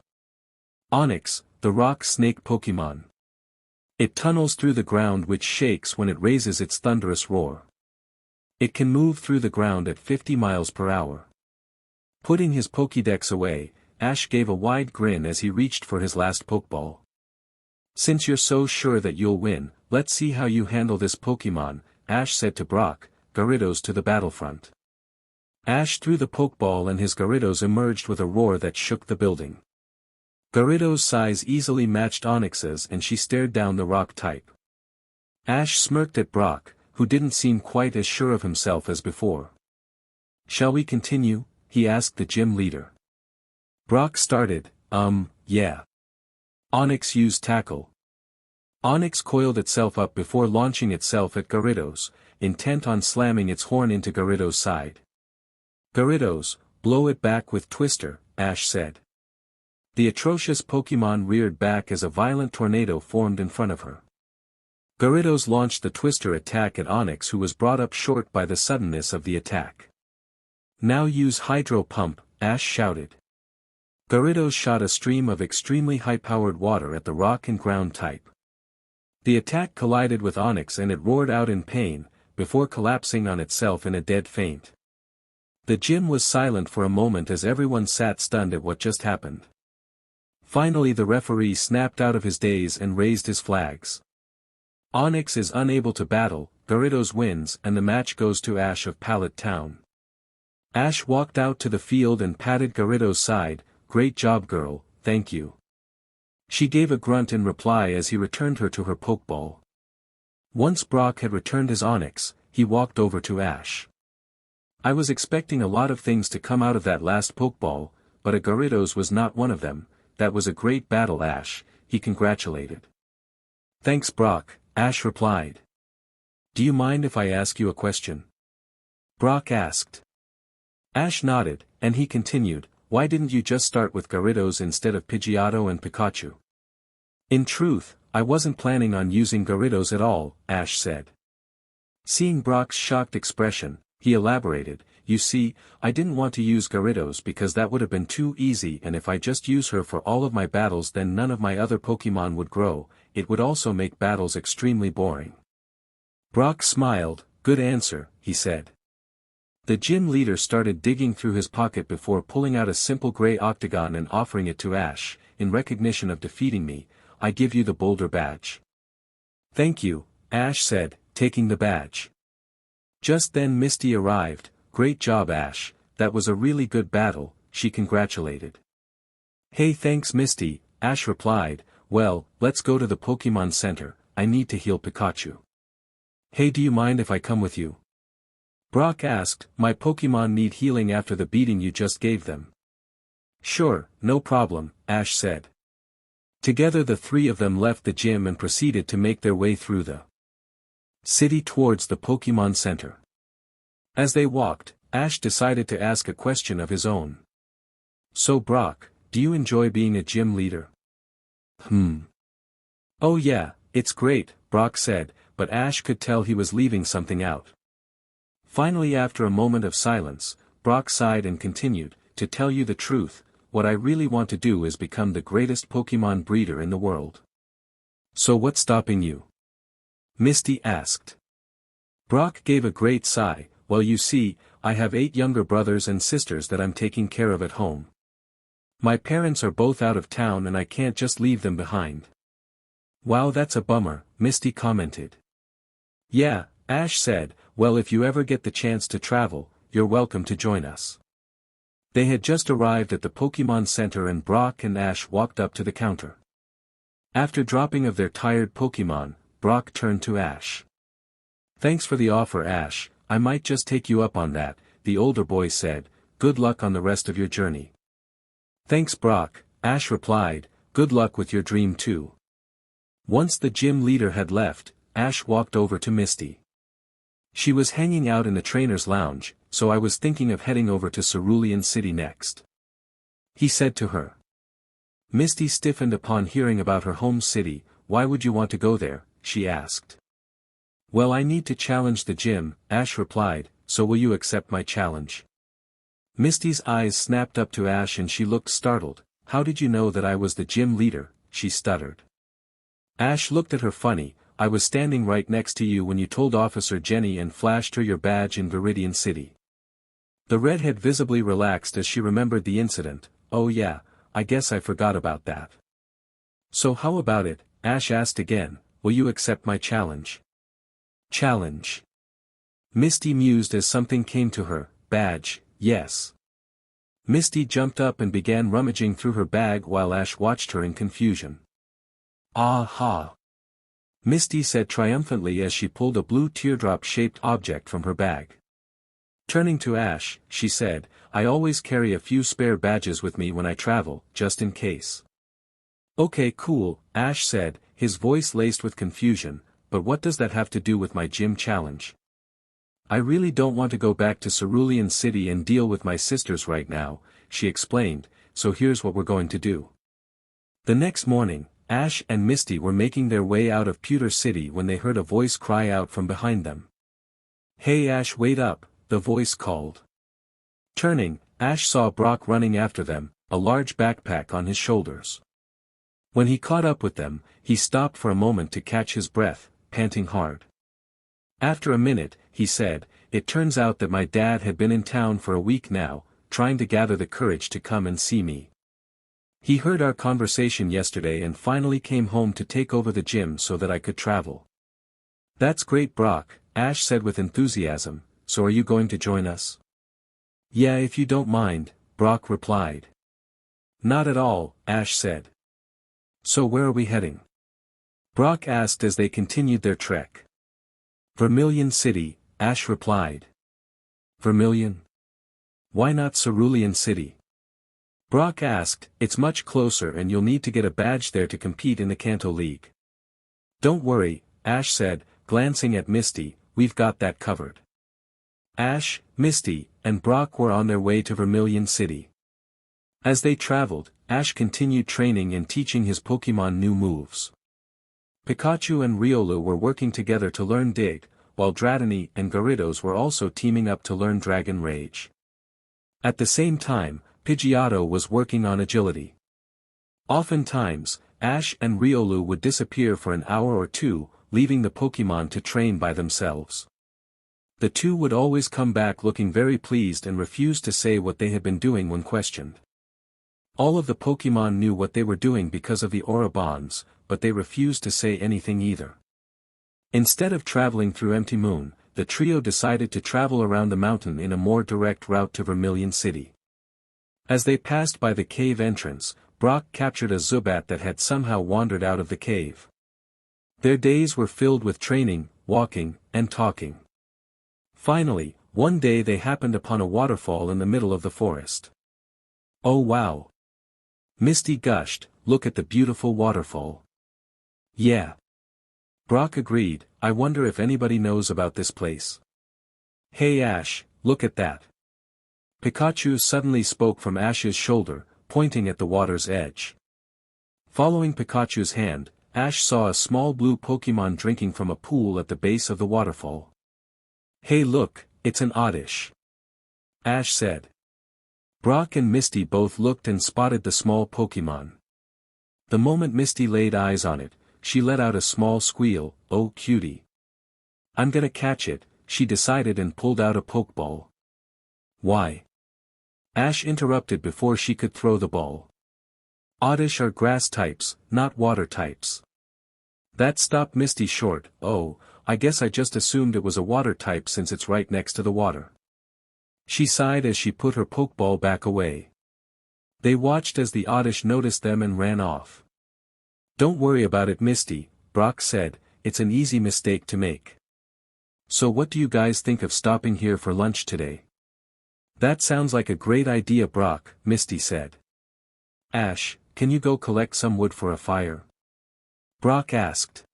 [SPEAKER 1] Onix, the rock snake Pokémon. It tunnels through the ground which shakes when it raises its thunderous roar. It can move through the ground at 50 miles per hour. Putting his Pokédex away, Ash gave a wide grin as he reached for his last Pokeball. "Since you're so sure that you'll win, let's see how you handle this Pokémon," Ash said to Brock. "Gyarados to the battlefront." Ash threw the Pokeball and his Gyarados emerged with a roar that shook the building. Gyarados' size easily matched Onix's and she stared down the rock type. Ash smirked at Brock, who didn't seem quite as sure of himself as before. "Shall we continue?" he asked the gym leader. Brock started, yeah. Onix used Tackle. Onix coiled itself up before launching itself at Gyarados, intent on slamming its horn into Gyarados' side. "Gyarados, blow it back with Twister," Ash said. The atrocious Pokémon reared back as a violent tornado formed in front of her. Gyarados launched the Twister attack at Onix, who was brought up short by the suddenness of the attack. "Now use Hydro Pump," Ash shouted. Gyarados shot a stream of extremely high-powered water at the rock and ground type. The attack collided with Onix and it roared out in pain, before collapsing on itself in a dead faint. The gym was silent for a moment as everyone sat stunned at what just happened. Finally the referee snapped out of his daze and raised his flags. Onix is unable to battle, Gyarados wins and the match goes to Ash of Pallet Town. Ash walked out to the field and patted Gyarados' side. "Great job girl, thank you." She gave a grunt in reply as he returned her to her Pokeball. Once Brock had returned his Onix, he walked over to Ash. "I was expecting a lot of things to come out of that last Pokeball, but a Gyarados was not one of them. That was a great battle Ash," he congratulated. "Thanks Brock," Ash replied. "Do you mind if I ask you a question?" Brock asked. Ash nodded, and he continued, "Why didn't you just start with Gyarados instead of Pidgeotto and Pikachu?" "In truth, I wasn't planning on using Gyarados at all," Ash said. Seeing Brock's shocked expression, he elaborated, "You see, I didn't want to use Gyarados because that would have been too easy, and if I just use her for all of my battles then none of my other Pokémon would grow, it would also make battles extremely boring." Brock smiled. "Good answer," he said. The gym leader started digging through his pocket before pulling out a simple gray octagon and offering it to Ash. "In recognition of defeating me, I give you the Boulder badge." "Thank you," Ash said, taking the badge. Just then Misty arrived, great job Ash, that was a really good battle, she congratulated. Hey thanks Misty, Ash replied, well, let's go to the Pokemon Center, I need to heal Pikachu. Hey do you mind if I come with you? Brock asked, my Pokemon need healing after the beating you just gave them. Sure, no problem, Ash said. Together the three of them left the gym and proceeded to make their way through the city towards the Pokemon Center. As they walked, Ash decided to ask a question of his own. So Brock, do you enjoy being a gym leader? Oh yeah, it's great, Brock said, but Ash could tell he was leaving something out. Finally after a moment of silence, Brock sighed and continued, to tell you the truth, what I really want to do is become the greatest Pokemon breeder in the world. So what's stopping you? Misty asked. Brock gave a great sigh, well you see, I have 8 younger brothers and sisters that I'm taking care of at home. My parents are both out of town and I can't just leave them behind. Wow that's a bummer, Misty commented. Yeah, Ash said, well if you ever get the chance to travel, you're welcome to join us. They had just arrived at the Pokemon Center and Brock and Ash walked up to the counter. After dropping of their tired Pokemon, Brock turned to Ash. Thanks for the offer Ash, I might just take you up on that, the older boy said, good luck on the rest of your journey. Thanks Brock, Ash replied, good luck with your dream too. Once the gym leader had left, Ash walked over to Misty. She was hanging out in the trainer's lounge, so I was thinking of heading over to Cerulean City next. He said to her. Misty stiffened upon hearing about her home city, why would you want to go there, she asked. Well I need to challenge the gym, Ash replied, so will you accept my challenge? Misty's eyes snapped up to Ash and she looked startled, how did you know that I was the gym leader, she stuttered. Ash looked at her funny, I was standing right next to you when you told Officer Jenny and flashed her your badge in Rewritten City. The redhead visibly relaxed as she remembered the incident, oh yeah, I guess I forgot about that. So how about it, Ash asked again, will you accept my challenge? Challenge. Misty mused as something came to her, badge, yes. Misty jumped up and began rummaging through her bag while Ash watched her in confusion. Ah-ha! Misty said triumphantly as she pulled a blue teardrop-shaped object from her bag. Turning to Ash, she said, I always carry a few spare badges with me when I travel, just in case. Okay cool, Ash said, his voice laced with confusion, but what does that have to do with my gym challenge? I really don't want to go back to Cerulean City and deal with my sisters right now, she explained, so here's what we're going to do. The next morning, Ash and Misty were making their way out of Pewter City when they heard a voice cry out from behind them. Hey Ash wait up, the voice called. Turning, Ash saw Brock running after them, a large backpack on his shoulders. When he caught up with them, he stopped for a moment to catch his breath, panting hard. After a minute, he said, it turns out that my dad had been in town for a week now, trying to gather the courage to come and see me. He heard our conversation yesterday and finally came home to take over the gym so that I could travel. That's great Brock, Ash said with enthusiasm, so are you going to join us? Yeah if you don't mind, Brock replied. Not at all, Ash said. So where are we heading? Brock asked as they continued their trek. Vermilion City, Ash replied. Vermilion? Why not Cerulean City? Brock asked, it's much closer and you'll need to get a badge there to compete in the Kanto League. Don't worry, Ash said, glancing at Misty, we've got that covered. Ash, Misty, and Brock were on their way to Vermilion City. As they traveled, Ash continued training and teaching his Pokemon new moves. Pikachu and Riolu were working together to learn Dig, while Dratini and Gyarados were also teaming up to learn Dragon Rage. At the same time, Pidgeotto was working on agility. Oftentimes, Ash and Riolu would disappear for an hour or two, leaving the Pokemon to train by themselves. The two would always come back looking very pleased and refuse to say what they had been doing when questioned. All of the Pokemon knew what they were doing because of the aura bonds, but they refused to say anything either. Instead of traveling through Empty Moon, the trio decided to travel around the mountain in a more direct route to Vermilion City. As they passed by the cave entrance, Brock captured a Zubat that had somehow wandered out of the cave. Their days were filled with training, walking, and talking. Finally, one day they happened upon a waterfall in the middle of the forest. "Oh wow!" Misty gushed, "Look at the beautiful waterfall." "Yeah." Brock agreed, "I wonder if anybody knows about this place." "Hey Ash, look at that." Pikachu suddenly spoke from Ash's shoulder, pointing at the water's edge. Following Pikachu's hand, Ash saw a small blue Pokémon drinking from a pool at the base of the waterfall. "Hey look, it's an Oddish," Ash said. Brock and Misty both looked and spotted the small Pokémon. The moment Misty laid eyes on it, she let out a small squeal, "Oh cutie. I'm gonna catch it," she decided and pulled out a Pokeball. "Why?" Ash interrupted before she could throw the ball. "Oddish are grass types, not water types." That stopped Misty short. "Oh, I guess I just assumed it was a water type since it's right next to the water." She sighed as she put her Pokeball back away. They watched as the Oddish noticed them and ran off. "Don't worry about it Misty," Brock said, "it's an easy mistake to make." "So what do you guys think of stopping here for lunch today?" "That sounds like a great idea Brock," Misty said. "Ash, can you go collect some wood for a fire?" Brock asked.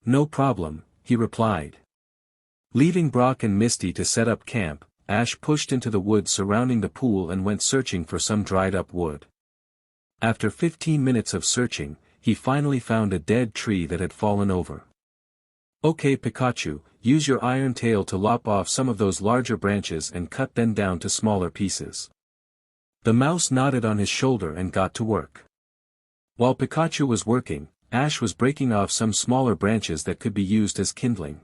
[SPEAKER 1] "No problem," he replied. Leaving Brock and Misty to set up camp, Ash pushed into the woods surrounding the pool and went searching for some dried-up wood. After 15 minutes of searching, he finally found a dead tree that had fallen over. "Okay Pikachu, use your iron tail to lop off some of those larger branches and cut them down to smaller pieces." The mouse nodded on his shoulder and got to work. While Pikachu was working, Ash was breaking off some smaller branches that could be used as kindling.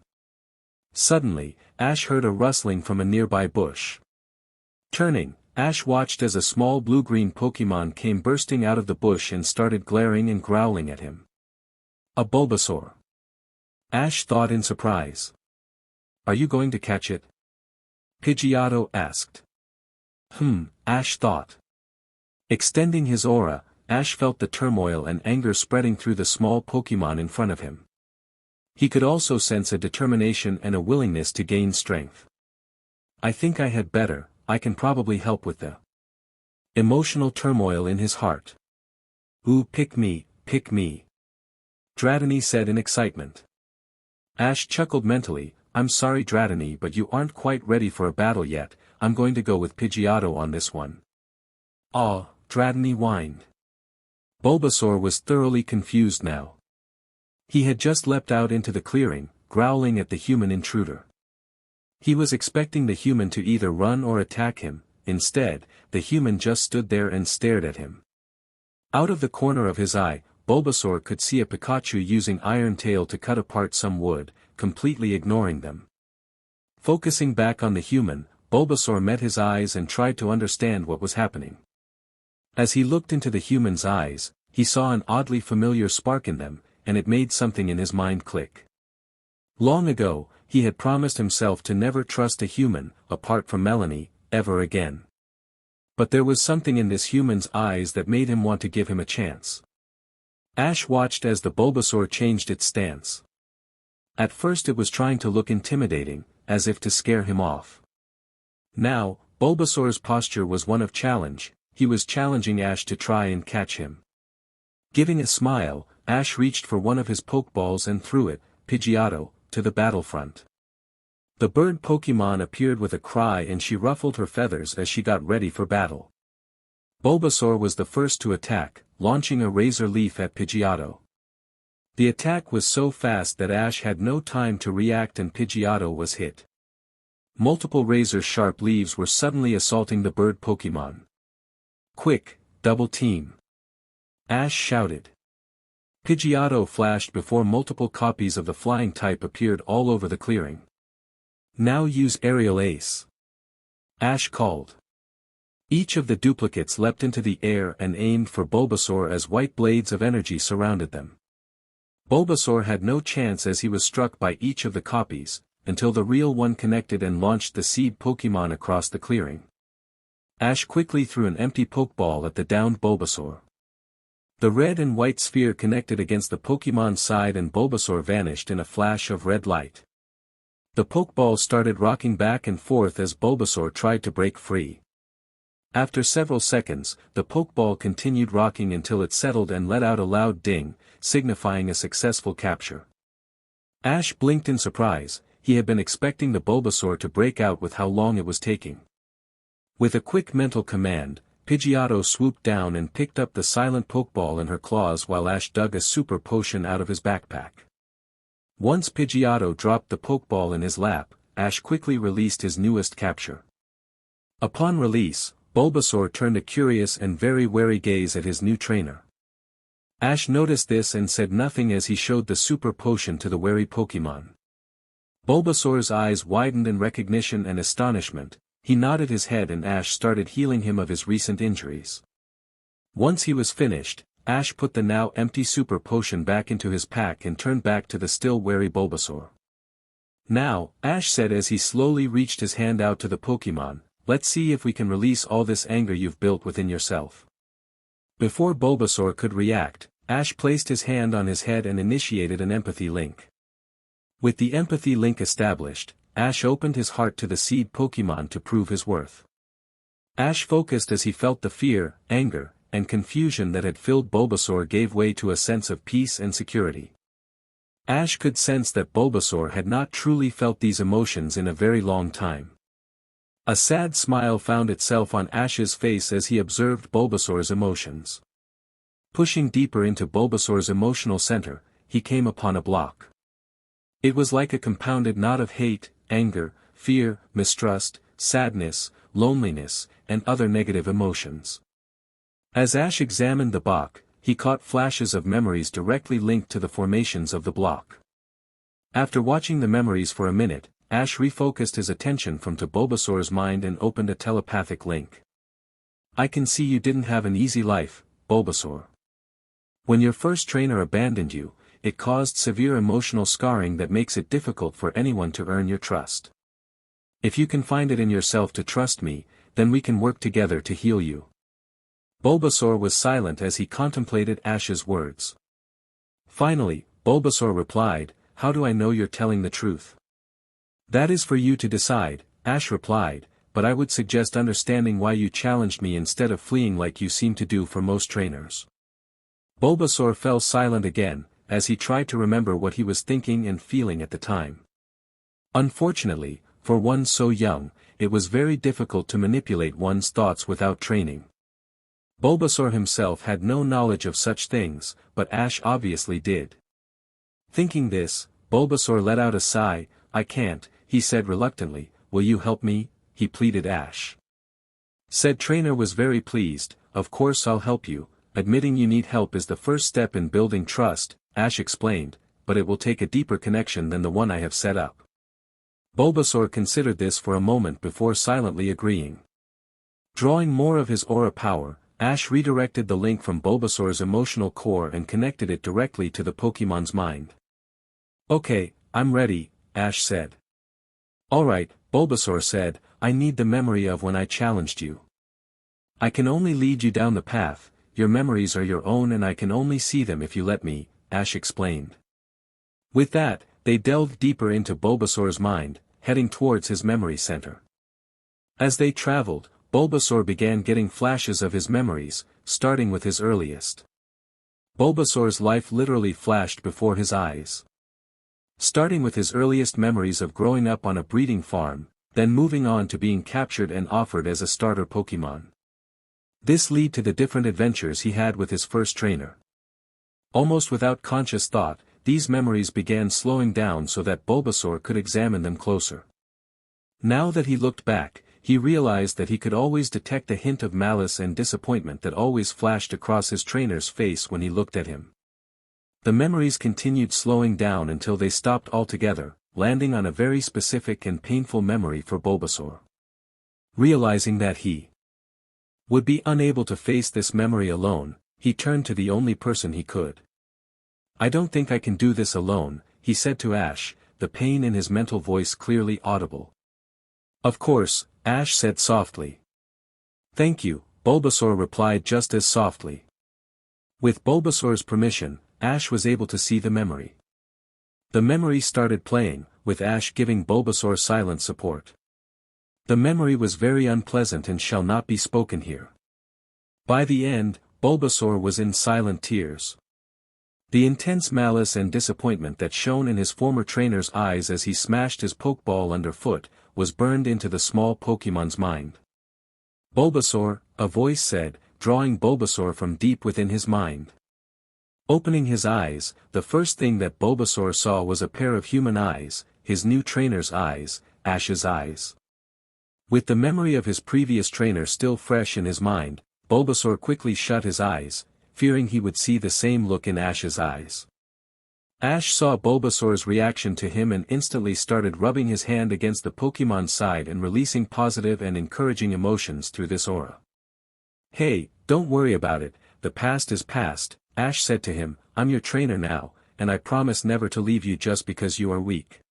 [SPEAKER 1] Suddenly, Ash heard a rustling from a nearby bush. Turning, Ash watched as a small blue-green Pokémon came bursting out of the bush and started glaring and growling at him. A Bulbasaur. Ash thought in surprise. "Are you going to catch it?" Pidgeotto asked. Ash thought. Extending his aura, Ash felt the turmoil and anger spreading through the small Pokémon in front of him. He could also sense a determination and a willingness to gain strength. "I think I had better, I can probably help with the emotional turmoil in his heart." "Ooh pick me, Dratini said in excitement. Ash chuckled mentally, "I'm sorry Dratini but you aren't quite ready for a battle yet, I'm going to go with Pidgeotto on this one." "Aw," Dratini whined. Bulbasaur was thoroughly confused now. He had just leapt out into the clearing, growling at the human intruder. He was expecting the human to either run or attack him, instead, the human just stood there and stared at him. Out of the corner of his eye, Bulbasaur could see a Pikachu using Iron Tail to cut apart some wood, completely ignoring them. Focusing back on the human, Bulbasaur met his eyes and tried to understand what was happening. As he looked into the human's eyes, he saw an oddly familiar spark in them, and it made something in his mind click. Long ago, he had promised himself to never trust a human, apart from Melanie, ever again. But there was something in this human's eyes that made him want to give him a chance. Ash watched as the Bulbasaur changed its stance. At first it was trying to look intimidating, as if to scare him off. Now, Bulbasaur's posture was one of challenge, he was challenging Ash to try and catch him. Giving a smile, Ash reached for one of his Pokeballs and threw it, Pidgeotto, to the battlefront. The bird Pokemon appeared with a cry and she ruffled her feathers as she got ready for battle. Bulbasaur was the first to attack, launching a Razor Leaf at Pidgeotto. The attack was so fast that Ash had no time to react and Pidgeotto was hit. Multiple razor-sharp leaves were suddenly assaulting the bird Pokemon. "Quick, double team!" Ash shouted. Pidgeotto flashed before multiple copies of the flying type appeared all over the clearing. "Now use Aerial Ace," Ash called. Each of the duplicates leapt into the air and aimed for Bulbasaur as white blades of energy surrounded them. Bulbasaur had no chance as he was struck by each of the copies, until the real one connected and launched the seed Pokemon across the clearing. Ash quickly threw an empty Pokeball at the downed Bulbasaur. The red and white sphere connected against the Pokemon's side and Bulbasaur vanished in a flash of red light. The Pokeball started rocking back and forth as Bulbasaur tried to break free. After several seconds, the Pokeball continued rocking until it settled and let out a loud ding, signifying a successful capture. Ash blinked in surprise. He had been expecting the Bulbasaur to break out with how long it was taking. With a quick mental command, Pidgeotto swooped down and picked up the silent Pokeball in her claws while Ash dug a super potion out of his backpack. Once Pidgeotto dropped the Pokeball in his lap, Ash quickly released his newest capture. Upon release, Bulbasaur turned a curious and very wary gaze at his new trainer. Ash noticed this and said nothing as he showed the super potion to the wary Pokemon. Bulbasaur's eyes widened in recognition and astonishment. He nodded his head and Ash started healing him of his recent injuries. Once he was finished, Ash put the now empty super potion back into his pack and turned back to the still wary Bulbasaur. "Now," Ash said as he slowly reached his hand out to the Pokemon, "let's see if we can release all this anger you've built within yourself." Before Bulbasaur could react, Ash placed his hand on his head and initiated an empathy link. With the empathy link established, Ash opened his heart to the seed Pokemon to prove his worth. Ash focused as he felt the fear, anger, and confusion that had filled Bulbasaur gave way to a sense of peace and security. Ash could sense that Bulbasaur had not truly felt these emotions in a very long time. A sad smile found itself on Ash's face as he observed Bulbasaur's emotions. Pushing deeper into Bulbasaur's emotional center, he came upon a block. It was like a compounded knot of hate, anger, fear, mistrust, sadness, loneliness, and other negative emotions. As Ash examined the block, he caught flashes of memories directly linked to the formations of the block. After watching the memories for a minute, Ash refocused his attention from to Bulbasaur's mind and opened a telepathic link. "I can see you didn't have an easy life, Bulbasaur. When your first trainer abandoned you, it caused severe emotional scarring that makes it difficult for anyone to earn your trust. If you can find it in yourself to trust me, then we can work together to heal you." Bulbasaur was silent as he contemplated Ash's words. Finally, Bulbasaur replied, "How do I know you're telling the truth?" "That is for you to decide," Ash replied, "but I would suggest understanding why you challenged me instead of fleeing like you seem to do for most trainers." Bulbasaur fell silent again, as he tried to remember what he was thinking and feeling at the time. Unfortunately, for one so young, it was very difficult to manipulate one's thoughts without training. Bulbasaur himself had no knowledge of such things, but Ash obviously did. Thinking this, Bulbasaur let out a sigh. "I can't," he said reluctantly. "Will you help me?" he pleaded Ash. Said trainer was very pleased. "Of course I'll help you. Admitting you need help is the first step in building trust," Ash explained, "but it will take a deeper connection than the one I have set up." Bulbasaur considered this for a moment before silently agreeing. Drawing more of his aura power, Ash redirected the link from Bulbasaur's emotional core and connected it directly to the Pokemon's mind. "Okay, I'm ready," Ash said. "Alright," Bulbasaur said, "I need the memory of when I challenged you. I can only lead you down the path, your memories are your own and I can only see them if you let me," Ash explained. With that, they delved deeper into Bulbasaur's mind, heading towards his memory center. As they traveled, Bulbasaur began getting flashes of his memories, starting with his earliest. Bulbasaur's life literally flashed before his eyes. Starting with his earliest memories of growing up on a breeding farm, then moving on to being captured and offered as a starter Pokemon. This led to the different adventures he had with his first trainer. Almost without conscious thought, these memories began slowing down so that Bulbasaur could examine them closer. Now that he looked back, he realized that he could always detect a hint of malice and disappointment that always flashed across his trainer's face when he looked at him. The memories continued slowing down until they stopped altogether, landing on a very specific and painful memory for Bulbasaur. Realizing that he would be unable to face this memory alone, he turned to the only person he could. "I don't think I can do this alone," he said to Ash, the pain in his mental voice clearly audible. "Of course," Ash said softly. "Thank you," Bulbasaur replied just as softly. With Bulbasaur's permission, Ash was able to see the memory. The memory started playing, with Ash giving Bulbasaur silent support. The memory was very unpleasant and shall not be spoken here. By the end, Bulbasaur was in silent tears. The intense malice and disappointment that shone in his former trainer's eyes as he smashed his Pokeball underfoot, was burned into the small Pokemon's mind. "Bulbasaur," a voice said, drawing Bulbasaur from deep within his mind. Opening his eyes, the first thing that Bulbasaur saw was a pair of human eyes, his new trainer's eyes, Ash's eyes. With the memory of his previous trainer still fresh in his mind, Bulbasaur quickly shut his eyes, fearing he would see the same look in Ash's eyes. Ash saw Bulbasaur's reaction to him and instantly started rubbing his hand against the Pokemon's side and releasing positive and encouraging emotions through this aura. "Hey, don't worry about it, the past is past," Ash said to him, "I'm your trainer now, and I promise never to leave you just because you are weak."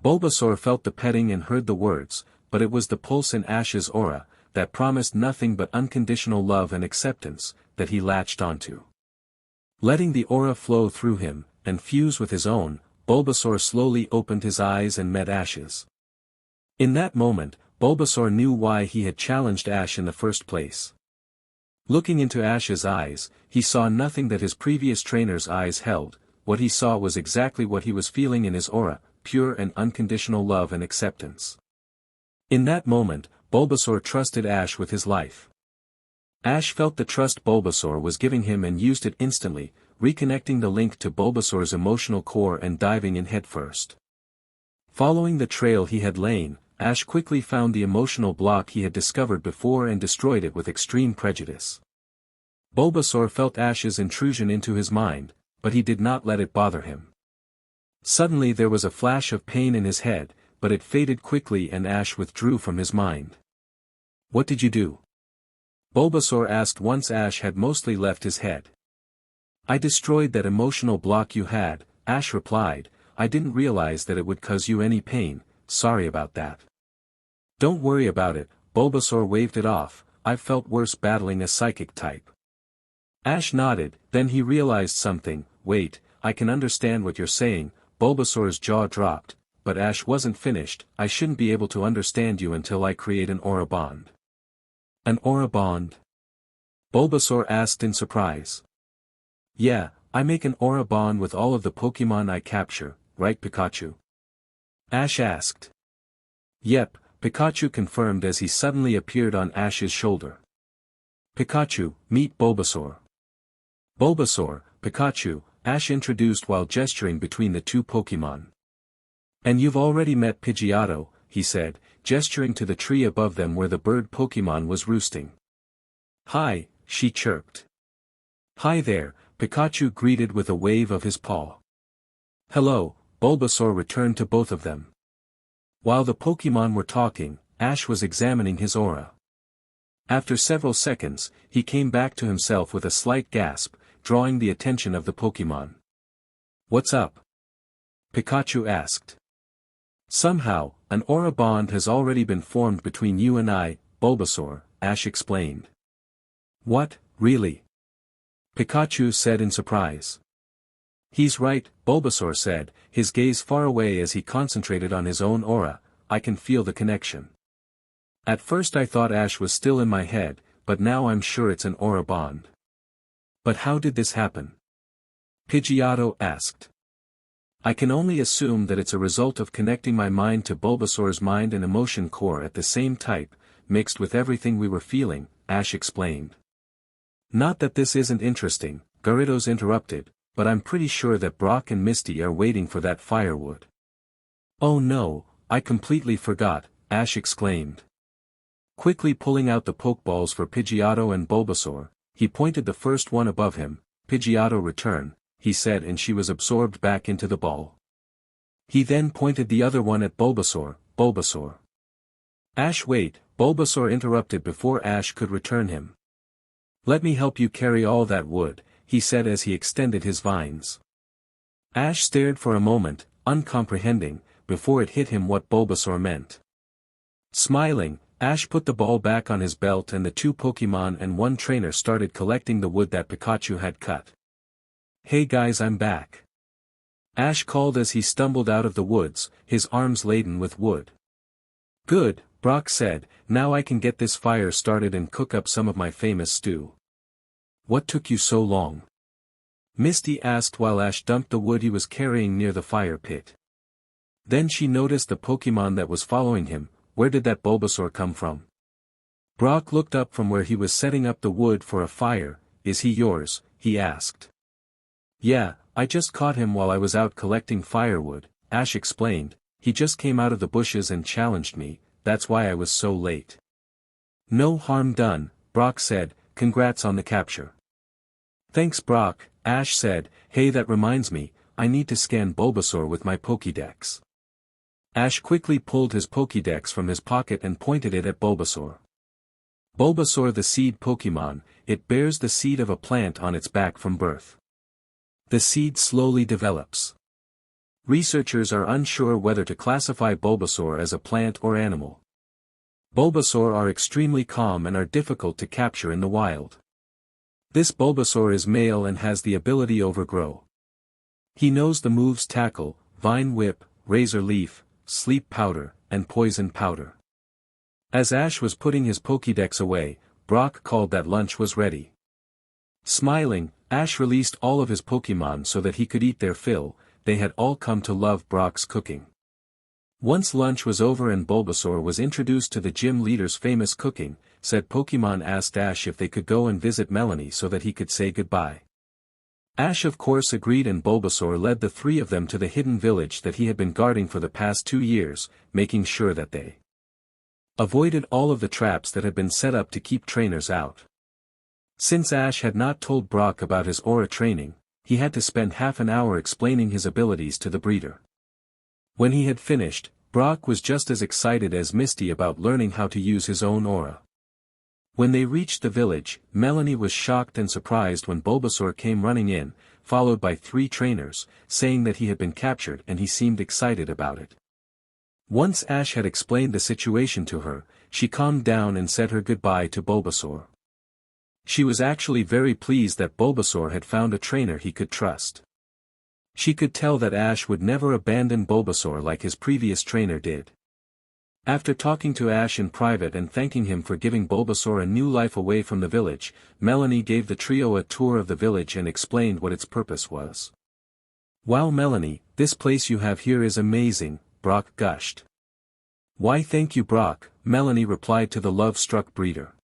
[SPEAKER 1] Bulbasaur felt the petting and heard the words, but it was the pulse in Ash's aura, that promised nothing but unconditional love and acceptance, that he latched onto. Letting the aura flow through him, and fuse with his own, Bulbasaur slowly opened his eyes and met Ash's. In that moment, Bulbasaur knew why he had challenged Ash in the first place. Looking into Ash's eyes, he saw nothing that his previous trainer's eyes held. What he saw was exactly what he was feeling in his aura, pure and unconditional love and acceptance. In that moment, Bulbasaur trusted Ash with his life. Ash felt the trust Bulbasaur was giving him and used it instantly, reconnecting the link to Bulbasaur's emotional core and diving in headfirst. Following the trail he had lain, Ash quickly found the emotional block he had discovered before and destroyed it with extreme prejudice. Bulbasaur felt Ash's intrusion into his mind, but he did not let it bother him. Suddenly there was a flash of pain in his head, but it faded quickly and Ash withdrew from his mind. "What did you do?" Bulbasaur asked once Ash had mostly left his head. "I destroyed that emotional block you had," Ash replied. "I didn't realize that it would cause you any pain, sorry about that." "Don't worry about it," Bulbasaur waved it off, "I've felt worse battling a psychic type." Ash nodded, then he realized something. "Wait, I can understand what you're saying." Bulbasaur's jaw dropped, but Ash wasn't finished. "I shouldn't be able to understand you until I create an aura bond." "An aura bond?" Bulbasaur asked in surprise. "Yeah, I make an aura bond with all of the Pokemon I capture, right Pikachu?" Ash asked. "Yep," Pikachu confirmed as he suddenly appeared on Ash's shoulder. "Pikachu, meet Bulbasaur." "Bulbasaur, Pikachu," Ash introduced while gesturing between the two Pokemon. "And you've already met Pidgeotto," he said, gesturing to the tree above them where the bird Pokemon was roosting. "Hi," she chirped. "Hi there," Pikachu greeted with a wave of his paw. "Hello," Bulbasaur returned to both of them. While the Pokemon were talking, Ash was examining his aura. After several seconds, he came back to himself with a slight gasp, drawing the attention of the Pokemon. "What's up?" Pikachu asked. "Somehow, an aura bond has already been formed between you and I, Bulbasaur," Ash explained. "What, really?" Pikachu said in surprise. "He's right," Bulbasaur said, his gaze far away as he concentrated on his own aura. "I can feel the connection. At first I thought Ash was still in my head, but now I'm sure it's an aura bond." "But how did this happen?" Pidgeotto asked. "I can only assume that it's a result of connecting my mind to Bulbasaur's mind and emotion core at the same type, mixed with everything we were feeling," Ash explained. "Not that this isn't interesting," Gyarados interrupted, "but I'm pretty sure that Brock and Misty are waiting for that firewood." "Oh no, I completely forgot," Ash exclaimed. Quickly pulling out the Pokeballs for Pidgeotto and Bulbasaur, he pointed the first one above him. "Pidgeotto return," he said, and she was absorbed back into the ball. He then pointed the other one at Bulbasaur. "Bulbasaur." "Ash, wait," Bulbasaur interrupted before Ash could return him. "Let me help you carry all that wood," he said as he extended his vines. Ash stared for a moment, uncomprehending, before it hit him what Bulbasaur meant. Smiling, Ash put the ball back on his belt and the two Pokémon and one trainer started collecting the wood that Pikachu had cut. "Hey guys, I'm back," Ash called as he stumbled out of the woods, his arms laden with wood. "Good," Brock said, "now I can get this fire started and cook up some of my famous stew." "What took you so long?" Misty asked while Ash dumped the wood he was carrying near the fire pit. Then she noticed the Pokémon that was following him. "Where did that Bulbasaur come from?" Brock looked up from where he was setting up the wood for a fire. "Is he yours?" he asked. "Yeah, I just caught him while I was out collecting firewood," Ash explained. "He just came out of the bushes and challenged me, that's why I was so late." "No harm done," Brock said, "congrats on the capture." "Thanks Brock," Ash said. "Hey, that reminds me, I need to scan Bulbasaur with my Pokédex." Ash quickly pulled his Pokédex from his pocket and pointed it at Bulbasaur. Bulbasaur, the seed Pokémon, it bears the seed of a plant on its back from birth. The seed slowly develops. Researchers are unsure whether to classify Bulbasaur as a plant or animal. Bulbasaur are extremely calm and are difficult to capture in the wild. This Bulbasaur is male and has the ability Overgrow. He knows the moves Tackle, Vine Whip, Razor Leaf, Sleep Powder, and Poison Powder. As Ash was putting his Pokédex away, Brock called that lunch was ready. Smiling, Ash released all of his Pokémon so that he could eat their fill. They had all come to love Brock's cooking. Once lunch was over and Bulbasaur was introduced to the gym leader's famous cooking, said Pokémon asked Ash if they could go and visit Melanie so that he could say goodbye. Ash of course agreed and Bulbasaur led the three of them to the hidden village that he had been guarding for the past 2 years, making sure that they avoided all of the traps that had been set up to keep trainers out. Since Ash had not told Brock about his aura training, he had to spend half an hour explaining his abilities to the breeder. When he had finished, Brock was just as excited as Misty about learning how to use his own aura. When they reached the village, Melanie was shocked and surprised when Bulbasaur came running in, followed by 3 trainers, saying that he had been captured and he seemed excited about it. Once Ash had explained the situation to her, she calmed down and said her goodbye to Bulbasaur. She was actually very pleased that Bulbasaur had found a trainer he could trust. She could tell that Ash would never abandon Bulbasaur like his previous trainer did. After talking to Ash in private and thanking him for giving Bulbasaur a new life away from the village, Melanie gave the trio a tour of the village and explained what its purpose was. "Wow Melanie, this place you have here is amazing," Brock gushed. "Why thank you Brock," Melanie replied to the love-struck breeder.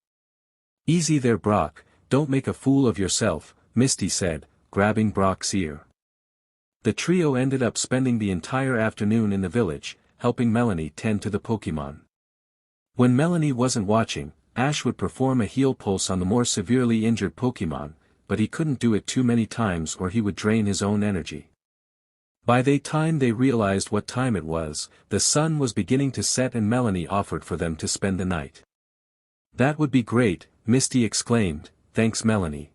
[SPEAKER 1] "Easy there Brock, don't make a fool of yourself," Misty said, grabbing Brock's ear. The trio ended up spending the entire afternoon in the village, helping Melanie tend to the Pokémon. When Melanie wasn't watching, Ash would perform a heal pulse on the more severely injured Pokémon, but he couldn't do it too many times or he would drain his own energy. By the time they realized what time it was, the sun was beginning to set and Melanie offered for them to spend the night. "That would be great," Misty exclaimed, "thanks Melanie."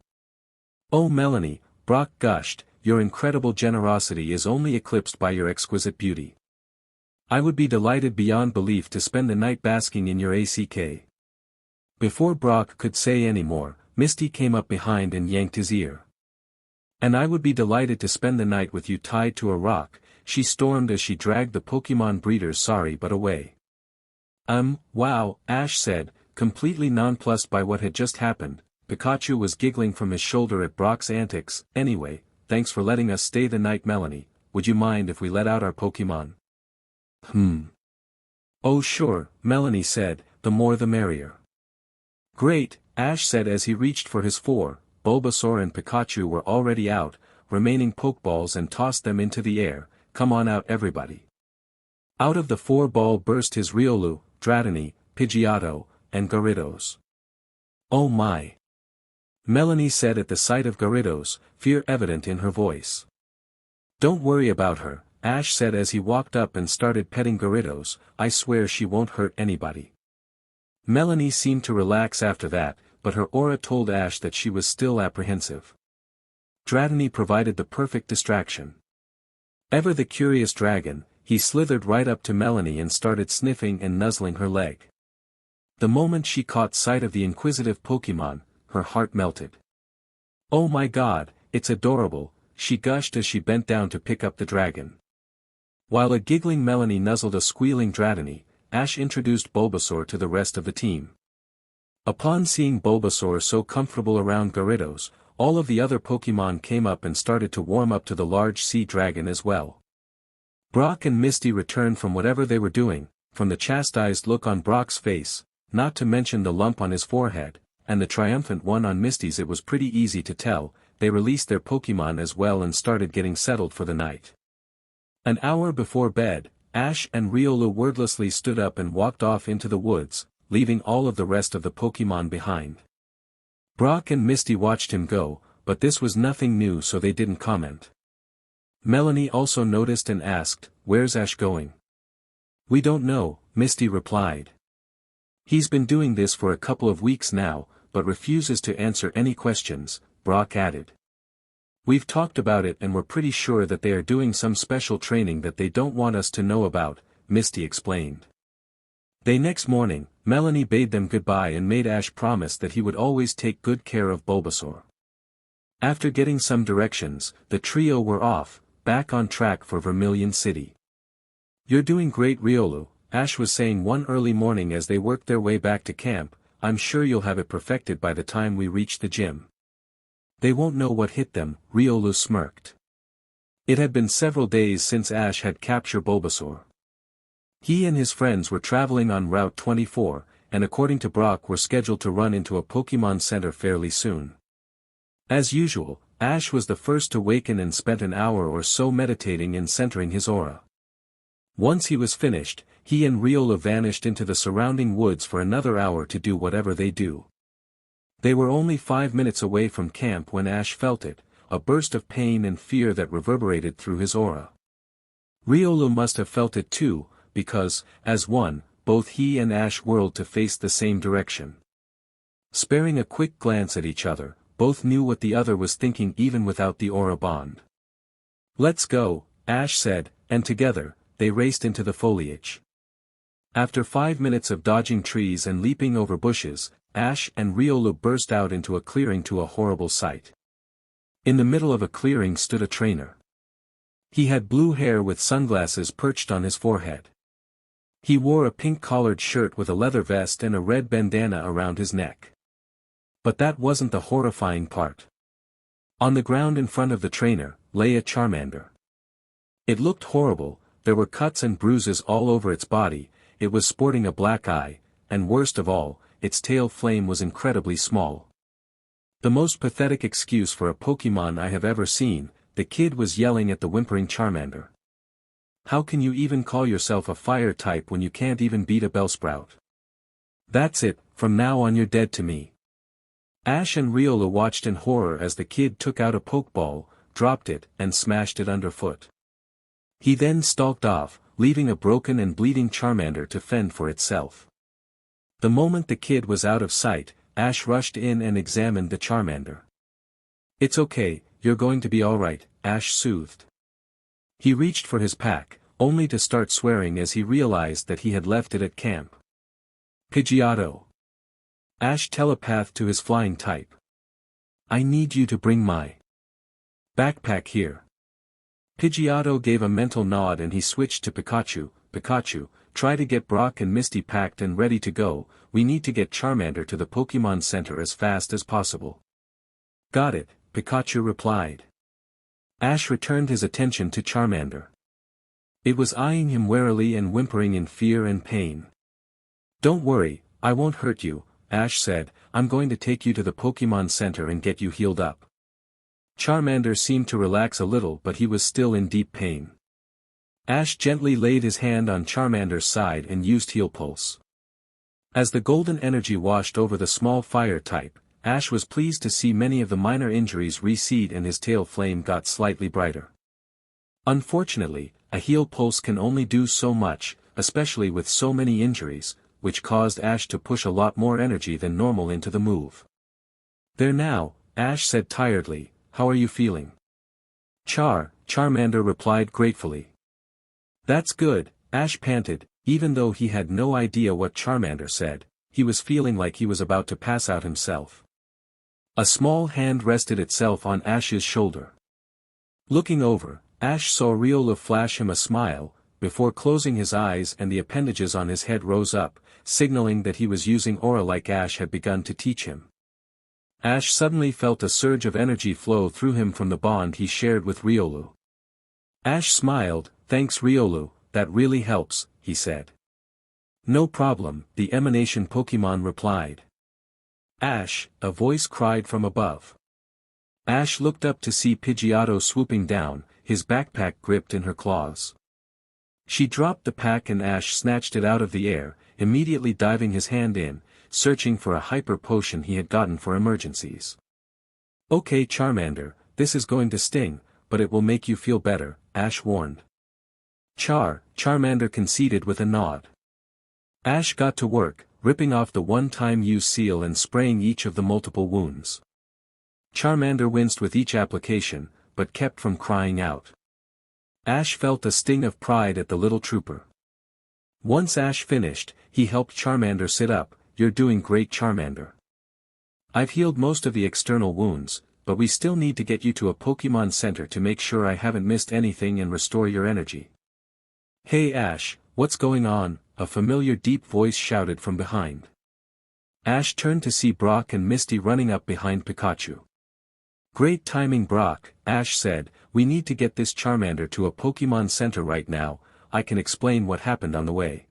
[SPEAKER 1] "Oh Melanie," Brock gushed, "your incredible generosity is only eclipsed by your exquisite beauty. I would be delighted beyond belief to spend the night basking in your ACK." Before Brock could say any more, Misty came up behind and yanked his ear. "And I would be delighted to spend the night with you tied to a rock," she stormed as she dragged the Pokémon breeder's sorry butt away. Wow," Ash said, completely nonplussed by what had just happened. Pikachu was giggling from his shoulder at Brock's antics. "Anyway, thanks for letting us stay the night Melanie, would you mind if we let out our Pokémon?" "Oh sure," Melanie said, "the more the merrier." "Great," Ash said as he reached for his 4, Bulbasaur and Pikachu were already out, remaining Pokeballs and tossed them into the air. "Come on out everybody." Out of the 4-ball burst his Riolu, Dratini, Pidgeotto, and Gyarados. "Oh my!" Melanie said at the sight of Gyarados, fear evident in her voice. "Don't worry about her," Ash said as he walked up and started petting Gyarados, "I swear she won't hurt anybody." Melanie seemed to relax after that, but her aura told Ash that she was still apprehensive. Dratini provided the perfect distraction. Ever the curious dragon, he slithered right up to Melanie and started sniffing and nuzzling her leg. The moment she caught sight of the inquisitive Pokémon, her heart melted. "Oh my god, it's adorable," she gushed as she bent down to pick up the dragon. While a giggling Melanie nuzzled a squealing Dratini, Ash introduced Bulbasaur to the rest of the team. Upon seeing Bulbasaur so comfortable around Gyarados, all of the other Pokémon came up and started to warm up to the large sea dragon as well. Brock and Misty returned from whatever they were doing, from the chastised look on Brock's face, not to mention the lump on his forehead, and the triumphant one on Misty's. It was pretty easy to tell. They released their Pokémon as well and started getting settled for the night. An hour before bed, Ash and Riolu wordlessly stood up and walked off into the woods, leaving all of the rest of the Pokémon behind. Brock and Misty watched him go, but this was nothing new, so they didn't comment. Melanie also noticed and asked, "Where's Ash going?" "We don't know," Misty replied. "He's been doing this for a couple of weeks now, but refuses to answer any questions," Brock added. "We've talked about it and we're pretty sure that they are doing some special training that they don't want us to know about," Misty explained. The next morning, Melanie bade them goodbye and made Ash promise that he would always take good care of Bulbasaur. After getting some directions, the trio were off, back on track for Vermilion City. "You're doing great, Riolu," Ash was saying one early morning as they worked their way back to camp. "I'm sure you'll have it perfected by the time we reach the gym." "They won't know what hit them," Riolu smirked. It had been several days since Ash had captured Bulbasaur. He and his friends were traveling on Route 24, and according to Brock were scheduled to run into a Pokémon Center fairly soon. As usual, Ash was the first to waken and spent an hour or so meditating and centering his aura. Once he was finished, he and Riolu vanished into the surrounding woods for another hour to do whatever they do. They were only 5 minutes away from camp when Ash felt it, a burst of pain and fear that reverberated through his aura. Riolu must have felt it too, because, as one, both he and Ash whirled to face the same direction. Sparing a quick glance at each other, both knew what the other was thinking even without the aura bond. "Let's go," Ash said, and together, they raced into the foliage. After 5 minutes of dodging trees and leaping over bushes, Ash and Riolu burst out into a clearing to a horrible sight. In the middle of a clearing stood a trainer. He had blue hair with sunglasses perched on his forehead. He wore a pink-collared shirt with a leather vest and a red bandana around his neck. But that wasn't the horrifying part. On the ground in front of the trainer, lay a Charmander. It looked horrible. There were cuts and bruises all over its body, it was sporting a black eye, and worst of all, its tail flame was incredibly small. The most pathetic excuse for a Pokémon I have ever seen, the kid was yelling at the whimpering Charmander. "How can you even call yourself a fire type when you can't even beat a Bellsprout? That's it, from now on you're dead to me." Ash and Riolu watched in horror as the kid took out a Pokeball, dropped it, and smashed it underfoot. He then stalked off, leaving a broken and bleeding Charmander to fend for itself. The moment the kid was out of sight, Ash rushed in and examined the Charmander. "It's okay, you're going to be alright," Ash soothed. He reached for his pack, only to start swearing as he realized that he had left it at camp. "Pidgeotto." Ash telepathed to his flying type. "I need you to bring my backpack here." Pidgeotto gave a mental nod and he switched to Pikachu. "Pikachu, try to get Brock and Misty packed and ready to go. We need to get Charmander to the Pokémon Center as fast as possible." "Got it," Pikachu replied. Ash returned his attention to Charmander. It was eyeing him warily and whimpering in fear and pain. "Don't worry, I won't hurt you," Ash said. "I'm going to take you to the Pokémon Center and get you healed up." Charmander seemed to relax a little, but he was still in deep pain. Ash gently laid his hand on Charmander's side and used Heal Pulse. As the golden energy washed over the small fire type, Ash was pleased to see many of the minor injuries recede and his tail flame got slightly brighter. Unfortunately, a Heal Pulse can only do so much, especially with so many injuries, which caused Ash to push a lot more energy than normal into the move. "There now," Ash said tiredly. "How are you feeling?" "Char," Charmander replied gratefully. That's good, Ash panted. Even though he had no idea what Charmander said, he was feeling like he was about to pass out himself. A small hand rested itself on Ash's shoulder. Looking over, Ash saw Riolu flash him a smile, before closing his eyes and the appendages on his head rose up, signaling that he was using aura like Ash had begun to teach him. Ash suddenly felt a surge of energy flow through him from the bond he shared with Riolu. Ash smiled, "Thanks Riolu, that really helps," he said. "No problem," the emanation Pokemon replied. "Ash," a voice cried from above. Ash looked up to see Pidgeotto swooping down, his backpack gripped in her claws. She dropped the pack and Ash snatched it out of the air, immediately diving his hand in, searching for a hyper potion he had gotten for emergencies. "Okay Charmander, this is going to sting, but it will make you feel better," Ash warned. Charmander conceded with a nod. Ash got to work, ripping off the one-time use seal and spraying each of the multiple wounds. Charmander winced with each application, but kept from crying out. Ash felt a sting of pride at the little trooper. Once Ash finished, he helped Charmander sit up. "You're doing great Charmander. I've healed most of the external wounds, but we still need to get you to a Pokemon Center to make sure I haven't missed anything and restore your energy." "Hey Ash, what's going on?" a familiar deep voice shouted from behind. Ash turned to see Brock and Misty running up behind Pikachu. "Great timing Brock," Ash said, "we need to get this Charmander to a Pokemon Center right now. I can explain what happened on the way."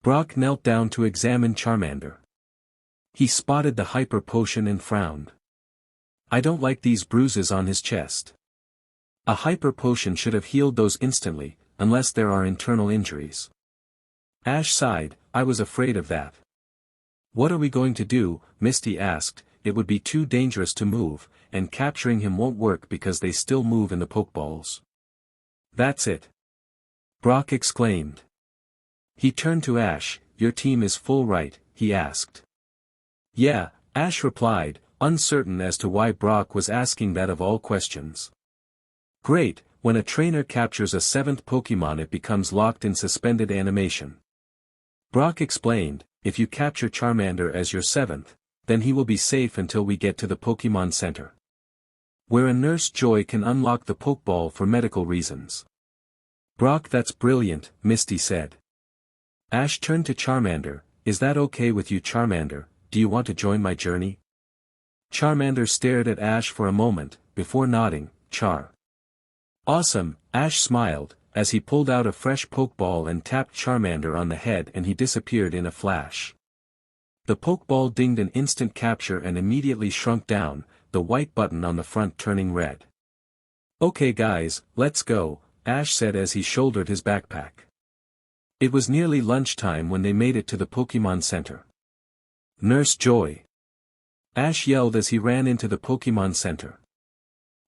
[SPEAKER 1] Brock knelt down to examine Charmander. He spotted the hyper potion and frowned. "I don't like these bruises on his chest. A hyper potion should have healed those instantly, unless there are internal injuries." Ash sighed, "I was afraid of that." "What are we going to do?" Misty asked. "It would be too dangerous to move, and capturing him won't work because they still move in the Pokeballs." "That's it!" Brock exclaimed. He turned to Ash. "Your team is full, right?" he asked. "Yeah," Ash replied, uncertain as to why Brock was asking that of all questions. "Great, when a trainer captures a 7th Pokemon it becomes locked in suspended animation." Brock explained, "If you capture Charmander as your 7th, then he will be safe until we get to the Pokemon Center, where a Nurse Joy can unlock the Pokeball for medical reasons." "Brock, that's brilliant," Misty said. Ash turned to Charmander. "Is that okay with you Charmander, do you want to join my journey?" Charmander stared at Ash for a moment, before nodding. "Awesome," Ash smiled, as he pulled out a fresh Pokeball and tapped Charmander on the head and he disappeared in a flash. The Pokeball dinged an instant capture and immediately shrunk down, the white button on the front turning red. "Okay guys, let's go," Ash said as he shouldered his backpack. It was nearly lunchtime when they made it to the Pokemon Center. "Nurse Joy!" Ash yelled as he ran into the Pokemon Center.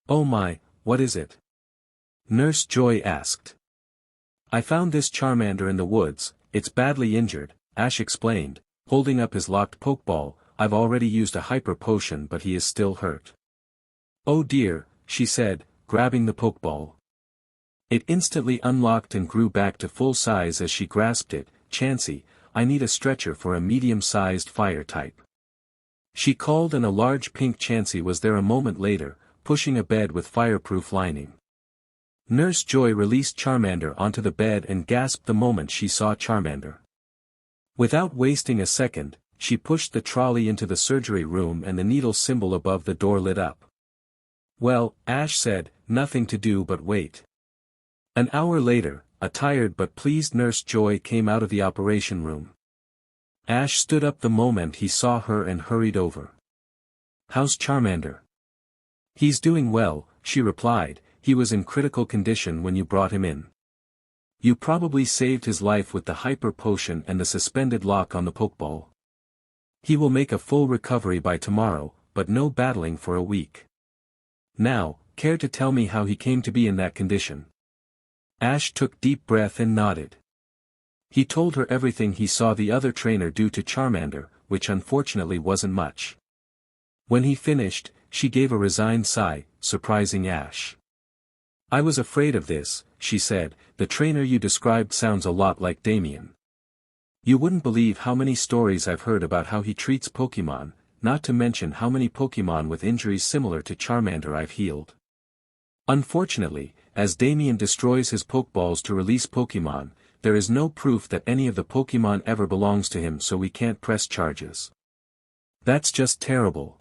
[SPEAKER 1] "Oh my, what is it?" Nurse Joy asked. "I found this Charmander in the woods, it's badly injured," Ash explained, holding up his locked Pokeball. "I've already used a hyper potion but he is still hurt." "Oh dear," she said, grabbing the Pokeball. It instantly unlocked and grew back to full size as she grasped it. "Chansey, I need a stretcher for a medium-sized fire type." She called and a large pink Chansey was there a moment later, pushing a bed with fireproof lining. Nurse Joy released Charmander onto the bed and gasped the moment she saw Charmander. Without wasting a second, she pushed the trolley into the surgery room and the needle symbol above the door lit up. "Well," Ash said, "nothing to do but wait." An hour later, a tired but pleased Nurse Joy came out of the operation room. Ash stood up the moment he saw her and hurried over. "How's Charmander?" "He's doing well," she replied. "He was in critical condition when you brought him in. You probably saved his life with the hyper potion and the suspended lock on the Pokeball. He will make a full recovery by tomorrow, but no battling for a week. Now, care to tell me how he came to be in that condition?" Ash took deep breath and nodded. He told her everything he saw the other trainer do to Charmander, which unfortunately wasn't much. When he finished, she gave a resigned sigh, surprising Ash. I was afraid of this, she said. The trainer you described sounds a lot like Damien. You wouldn't believe how many stories I've heard about how he treats Pokemon, not to mention how many Pokemon with injuries similar to Charmander I've healed. Unfortunately, as Damien destroys his Pokeballs to release Pokemon, there is no proof that any of the Pokemon ever belongs to him, so we can't press charges. That's just terrible.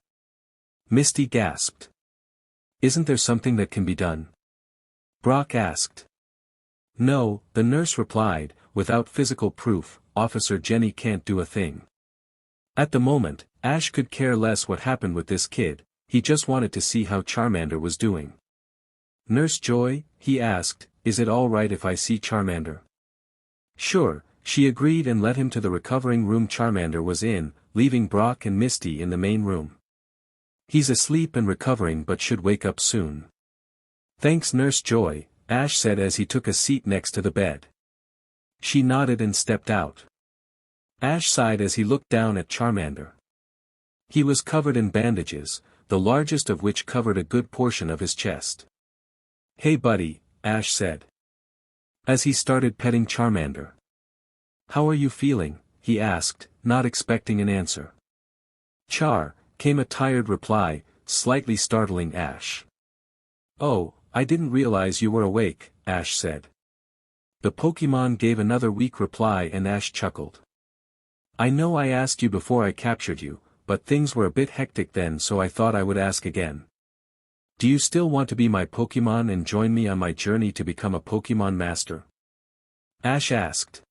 [SPEAKER 1] Misty gasped. Isn't there something that can be done? Brock asked. No, the nurse replied, without physical proof, Officer Jenny can't do a thing. At the moment, Ash could care less what happened with this kid, he just wanted to see how Charmander was doing. Nurse Joy, he asked, is it all right if I see Charmander? Sure, she agreed and led him to the recovering room Charmander was in, leaving Brock and Misty in the main room. He's asleep and recovering but should wake up soon. Thanks Nurse Joy, Ash said as he took a seat next to the bed. She nodded and stepped out. Ash sighed as he looked down at Charmander. He was covered in bandages, the largest of which covered a good portion of his chest. Hey buddy, Ash said, as he started petting Charmander. How are you feeling? He asked, not expecting an answer. Char, came a tired reply, slightly startling Ash. Oh, I didn't realize you were awake, Ash said. The Pokemon gave another weak reply and Ash chuckled. I know I asked you before I captured you, but things were a bit hectic then, so I thought I would ask again. Do you still want to be my Pokemon and join me on my journey to become a Pokemon Master? Ash asked.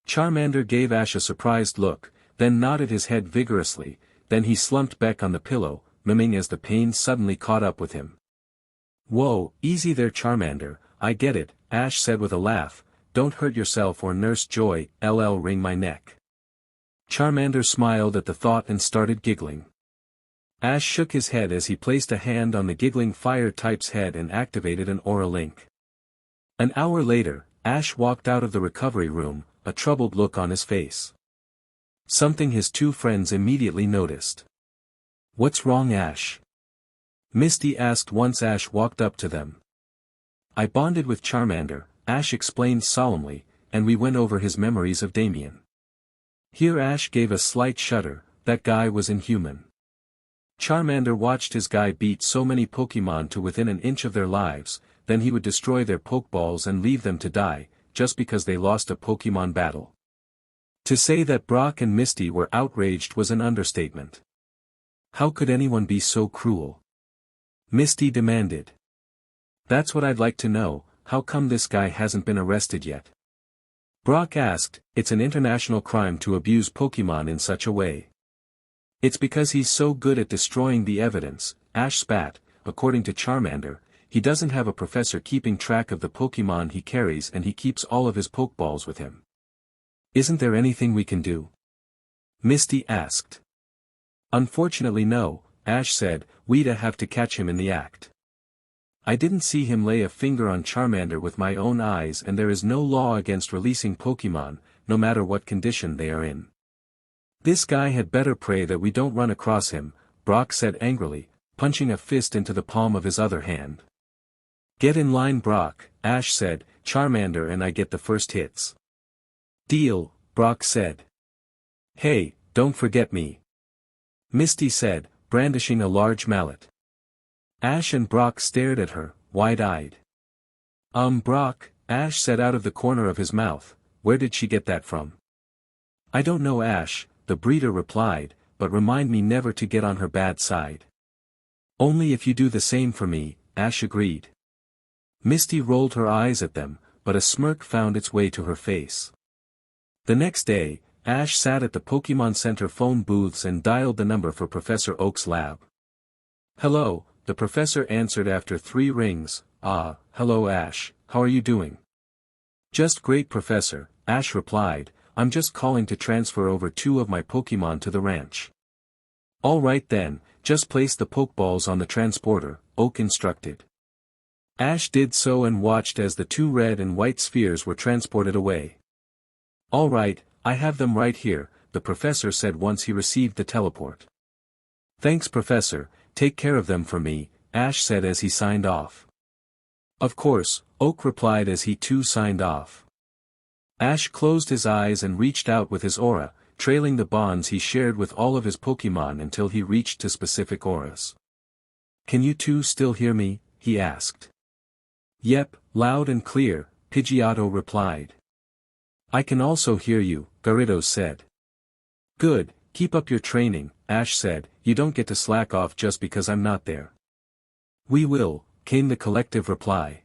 [SPEAKER 1] Charmander gave Ash a surprised look, then nodded his head vigorously, then he slumped back on the pillow, miming as the pain suddenly caught up with him. Whoa, easy there Charmander, I get it, Ash said with a laugh, don't hurt yourself or Nurse Joy, wring my neck. Charmander smiled at the thought and started giggling. Ash shook his head as he placed a hand on the giggling fire-type's head and activated an aura link. An hour later, Ash walked out of the recovery room, a troubled look on his face. Something his two friends immediately noticed. What's wrong Ash? Misty asked once Ash walked up to them. I bonded with Charmander, Ash explained solemnly, and we went over his memories of Damien. Here Ash gave a slight shudder, that guy was inhuman. Charmander watched his guy beat so many Pokemon to within an inch of their lives, then he would destroy their Pokeballs and leave them to die, just because they lost a Pokemon battle. To say that Brock and Misty were outraged was an understatement. How could anyone be so cruel? Misty demanded. That's what I'd like to know, how come this guy hasn't been arrested yet? Brock asked, it's an international crime to abuse Pokemon in such a way. It's because he's so good at destroying the evidence, Ash spat. According to Charmander, he doesn't have a professor keeping track of the Pokemon he carries and he keeps all of his Pokeballs with him. Isn't there anything we can do? Misty asked. Unfortunately no, Ash said, we'd have to catch him in the act. I didn't see him lay a finger on Charmander with my own eyes and there is no law against releasing Pokemon, no matter what condition they are in. This guy had better pray that we don't run across him, Brock said angrily, punching a fist into the palm of his other hand. Get in line Brock, Ash said, Charmander and I get the first hits. Deal, Brock said. Hey, don't forget me. Misty said, brandishing a large mallet. Ash and Brock stared at her, wide-eyed. Brock, Ash said out of the corner of his mouth, where did she get that from? I don't know Ash, the breeder replied, but remind me never to get on her bad side. Only if you do the same for me, Ash agreed. Misty rolled her eyes at them, but a smirk found its way to her face. The next day, Ash sat at the Pokemon Center phone booths and dialed the number for Professor Oak's lab. Hello, the professor answered after 3 rings. Hello Ash, how are you doing? Just great Professor, Ash replied, I'm just calling to transfer over 2 of my Pokemon to the ranch. All right then, just place the Pokeballs on the transporter, Oak instructed. Ash did so and watched as the 2 red and white spheres were transported away. All right, I have them right here, the professor said once he received the teleport. Thanks Professor, take care of them for me, Ash said as he signed off. Of course, Oak replied as he too signed off. Ash closed his eyes and reached out with his aura, trailing the bonds he shared with all of his Pokémon until he reached to specific auras. "Can you two still hear me?" he asked. "Yep, loud and clear," Pidgeotto replied. "I can also hear you," Gyarados said. "Good, keep up your training," Ash said. "You don't get to slack off just because I'm not there." "We will," came the collective reply.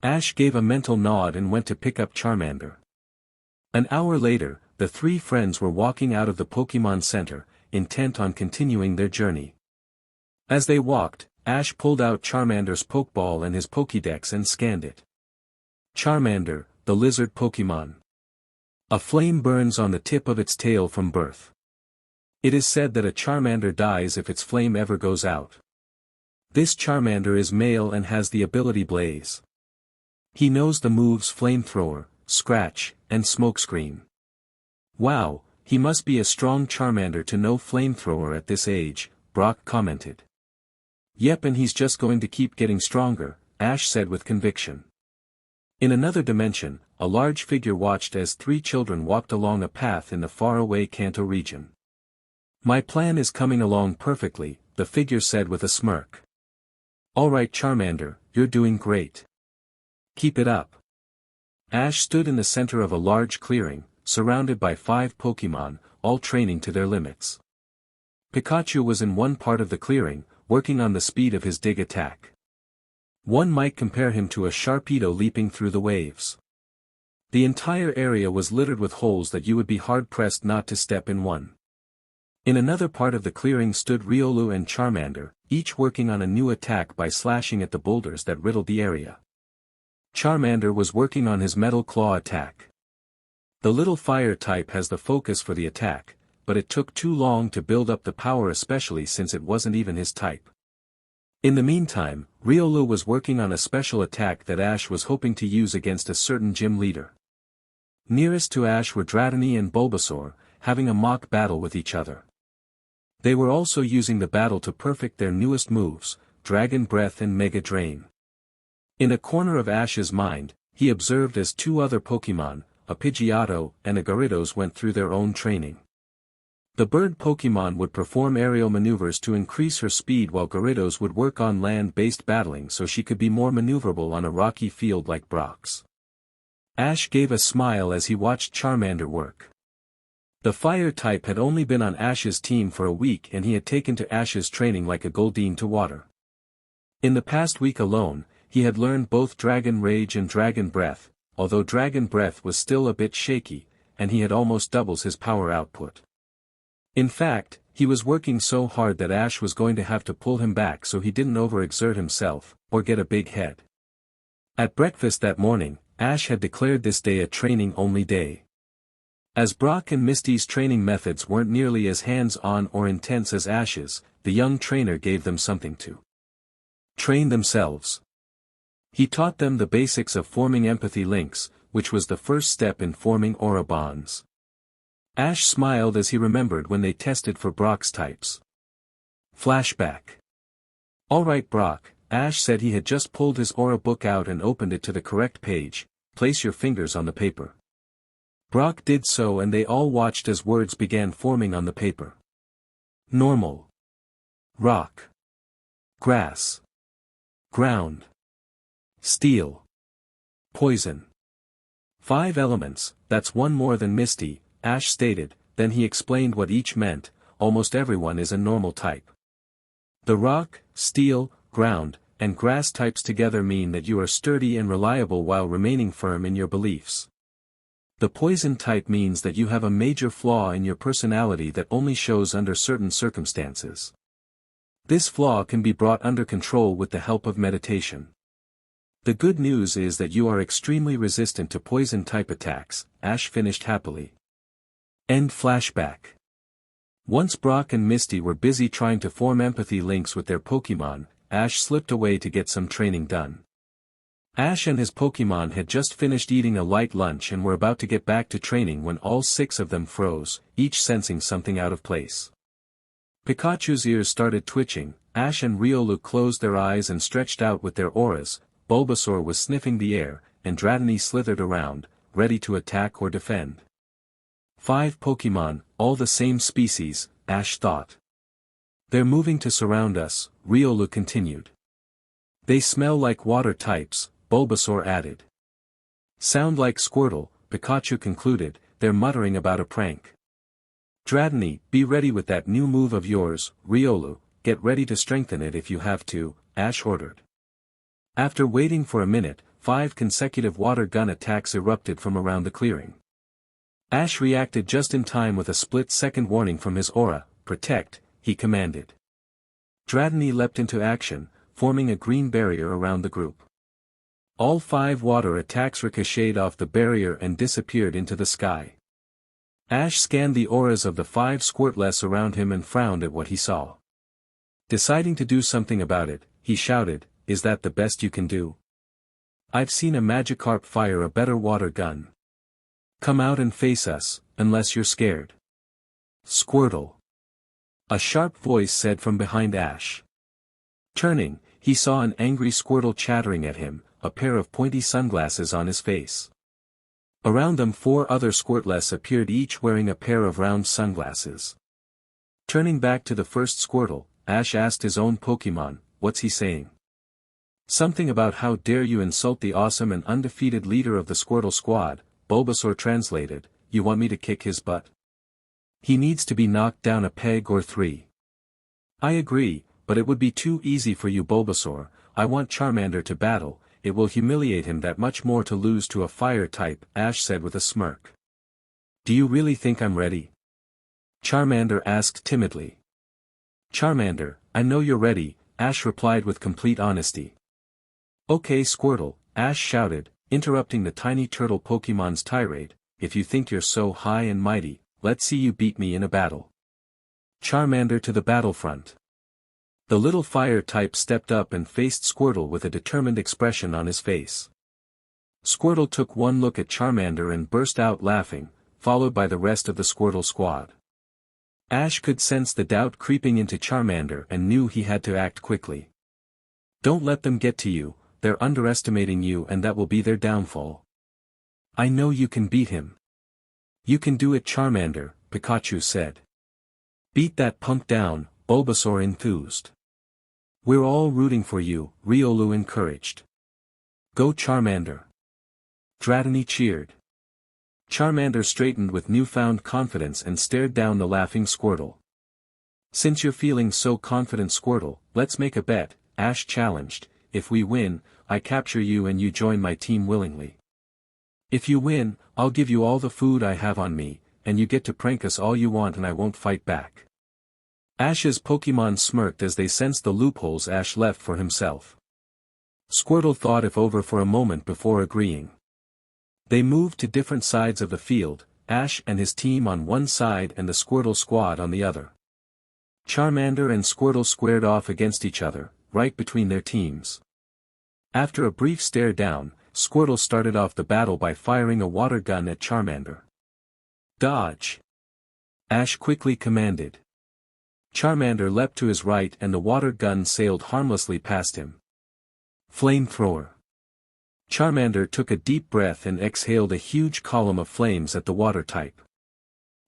[SPEAKER 1] Ash gave a mental nod and went to pick up Charmander. An hour later, the three friends were walking out of the Pokémon Center, intent on continuing their journey. As they walked, Ash pulled out Charmander's Pokeball and his Pokédex and scanned it. Charmander, the lizard Pokémon. A flame burns on the tip of its tail from birth. It is said that a Charmander dies if its flame ever goes out. This Charmander is male and has the ability Blaze. He knows the moves Flamethrower, Scratch, and Smokescreen. "Wow, he must be a strong Charmander to know Flamethrower at this age," Brock commented. "Yep, and he's just going to keep getting stronger," Ash said with conviction. In another dimension, a large figure watched as three children walked along a path in the faraway Kanto region. "My plan is coming along perfectly," the figure said with a smirk. "Alright Charmander, you're doing great. Keep it up." Ash stood in the center of a large clearing, surrounded by 5 Pokémon, all training to their limits. Pikachu was in one part of the clearing, working on the speed of his dig attack. One might compare him to a Sharpedo leaping through the waves. The entire area was littered with holes that you would be hard-pressed not to step in one. In another part of the clearing stood Riolu and Charmander, each working on a new attack by slashing at the boulders that riddled the area. Charmander was working on his Metal Claw attack. The little fire type has the focus for the attack, but it took too long to build up the power, especially since it wasn't even his type. In the meantime, Riolu was working on a special attack that Ash was hoping to use against a certain gym leader. Nearest to Ash were Dratini and Bulbasaur, having a mock battle with each other. They were also using the battle to perfect their newest moves, Dragon Breath and Mega Drain. In a corner of Ash's mind, he observed as 2 other Pokémon, a Pidgeotto and a Gyarados, went through their own training. The bird Pokémon would perform aerial maneuvers to increase her speed, while Gyarados would work on land-based battling so she could be more maneuverable on a rocky field like Brock's. Ash gave a smile as he watched Charmander work. The fire type had only been on Ash's team for a week, and he had taken to Ash's training like a Goldeen to water. In the past week alone, he had learned both Dragon Rage and Dragon Breath, although Dragon Breath was still a bit shaky, and he had almost doubles his power output. In fact, he was working so hard that Ash was going to have to pull him back so he didn't overexert himself, or get a big head. At breakfast that morning, Ash had declared this day a training-only day. As Brock and Misty's training methods weren't nearly as hands-on or intense as Ash's, the young trainer gave them something to train themselves. He taught them the basics of forming empathy links, which was the first step in forming aura bonds. Ash smiled as he remembered when they tested for Brock's types. Flashback. "Alright Brock," Ash said. He had just pulled his aura book out and opened it to the correct page. "Place your fingers on the paper." Brock did so, and they all watched as words began forming on the paper. Normal. Rock. Grass. Ground. Steel. Poison. 5 elements, that's one more than Misty, Ash stated. Then he explained what each meant. Almost everyone is a normal type. The rock, steel, ground, and grass types together mean that you are sturdy and reliable while remaining firm in your beliefs. The poison type means that you have a major flaw in your personality that only shows under certain circumstances. This flaw can be brought under control with the help of meditation. The good news is that you are extremely resistant to poison-type attacks, Ash finished happily. End flashback. Once Brock and Misty were busy trying to form empathy links with their Pokémon, Ash slipped away to get some training done. Ash and his Pokémon had just finished eating a light lunch and were about to get back to training when all 6 of them froze, each sensing something out of place. Pikachu's ears started twitching. Ash and Riolu closed their eyes and stretched out with their auras, Bulbasaur was sniffing the air, and Dratini slithered around, ready to attack or defend. 5 Pokémon, all the same species, Ash thought. They're moving to surround us, Riolu continued. They smell like water types, Bulbasaur added. Sound like Squirtle, Pikachu concluded, they're muttering about a prank. Dratini, be ready with that new move of yours, Riolu, get ready to strengthen it if you have to, Ash ordered. After waiting for a minute, 5 consecutive water gun attacks erupted from around the clearing. Ash reacted just in time with a split-second warning from his aura, protect, he commanded. Dratini leapt into action, forming a green barrier around the group. All 5 water attacks ricocheted off the barrier and disappeared into the sky. Ash scanned the auras of the 5 Squirtlets around him and frowned at what he saw. Deciding to do something about it, he shouted, "Is that the best you can do? I've seen a Magikarp fire a better water gun. Come out and face us, unless you're scared." Squirtle. A sharp voice said from behind Ash. Turning, he saw an angry Squirtle chattering at him, a pair of pointy sunglasses on his face. Around them 4 other Squirtlets appeared, each wearing a pair of round sunglasses. Turning back to the first Squirtle, Ash asked his own Pokémon, "What's he saying?" "Something about how dare you insult the awesome and undefeated leader of the Squirtle Squad," Bulbasaur translated, "You want me to kick his butt? He needs to be knocked down a peg or 3. "I agree, but it would be too easy for you, Bulbasaur. I want Charmander to battle, it will humiliate him that much more to lose to a fire type," Ash said with a smirk. "Do you really think I'm ready?" Charmander asked timidly. "Charmander, I know you're ready," Ash replied with complete honesty. "Okay, Squirtle," Ash shouted, interrupting the tiny turtle Pokémon's tirade, "if you think you're so high and mighty, let's see you beat me in a battle." Charmander to the battlefront. The little fire type stepped up and faced Squirtle with a determined expression on his face. Squirtle took one look at Charmander and burst out laughing, followed by the rest of the Squirtle Squad. Ash could sense the doubt creeping into Charmander and knew he had to act quickly. "Don't let them get to you, they're underestimating you and that will be their downfall. I know you can beat him." "You can do it, Charmander," Pikachu said. "Beat that punk down," Bulbasaur enthused. "We're all rooting for you," Riolu encouraged. "Go Charmander." Dratini cheered. Charmander straightened with newfound confidence and stared down the laughing Squirtle. "Since you're feeling so confident, Squirtle, let's make a bet," Ash challenged. "If we win, I capture you and you join my team willingly. If you win, I'll give you all the food I have on me, and you get to prank us all you want and I won't fight back." Ash's Pokémon smirked as they sensed the loopholes Ash left for himself. Squirtle thought it over for a moment before agreeing. They moved to different sides of the field, Ash and his team on one side and the Squirtle Squad on the other. Charmander and Squirtle squared off against each other, right between their teams. After a brief stare down, Squirtle started off the battle by firing a water gun at Charmander. "Dodge!" Ash quickly commanded. Charmander leapt to his right and the water gun sailed harmlessly past him. Flamethrower. Charmander took a deep breath and exhaled a huge column of flames at the water type.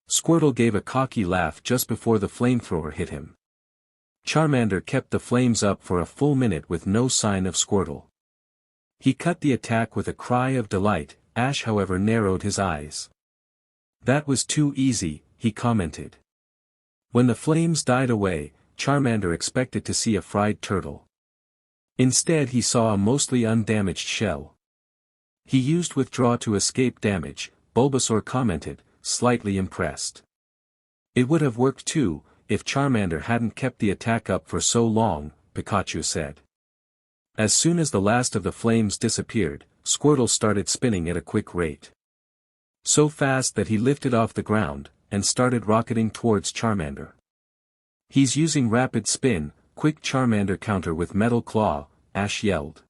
[SPEAKER 1] Squirtle gave a cocky laugh just before the flamethrower hit him. Charmander kept the flames up for a full minute with no sign of Squirtle. He cut the attack with a cry of delight, Ash however narrowed his eyes. "That was too easy," he commented. When the flames died away, Charmander expected to see a fried turtle. Instead he saw a mostly undamaged shell. "He used withdraw to escape damage," Bulbasaur commented, slightly impressed. "It would have worked too, if Charmander hadn't kept the attack up for so long," Pikachu said. As soon as the last of the flames disappeared, Squirtle started spinning at a quick rate. So fast that he lifted off the ground, and started rocketing towards Charmander. "He's using rapid spin, quick Charmander counter with Metal Claw," Ash yelled.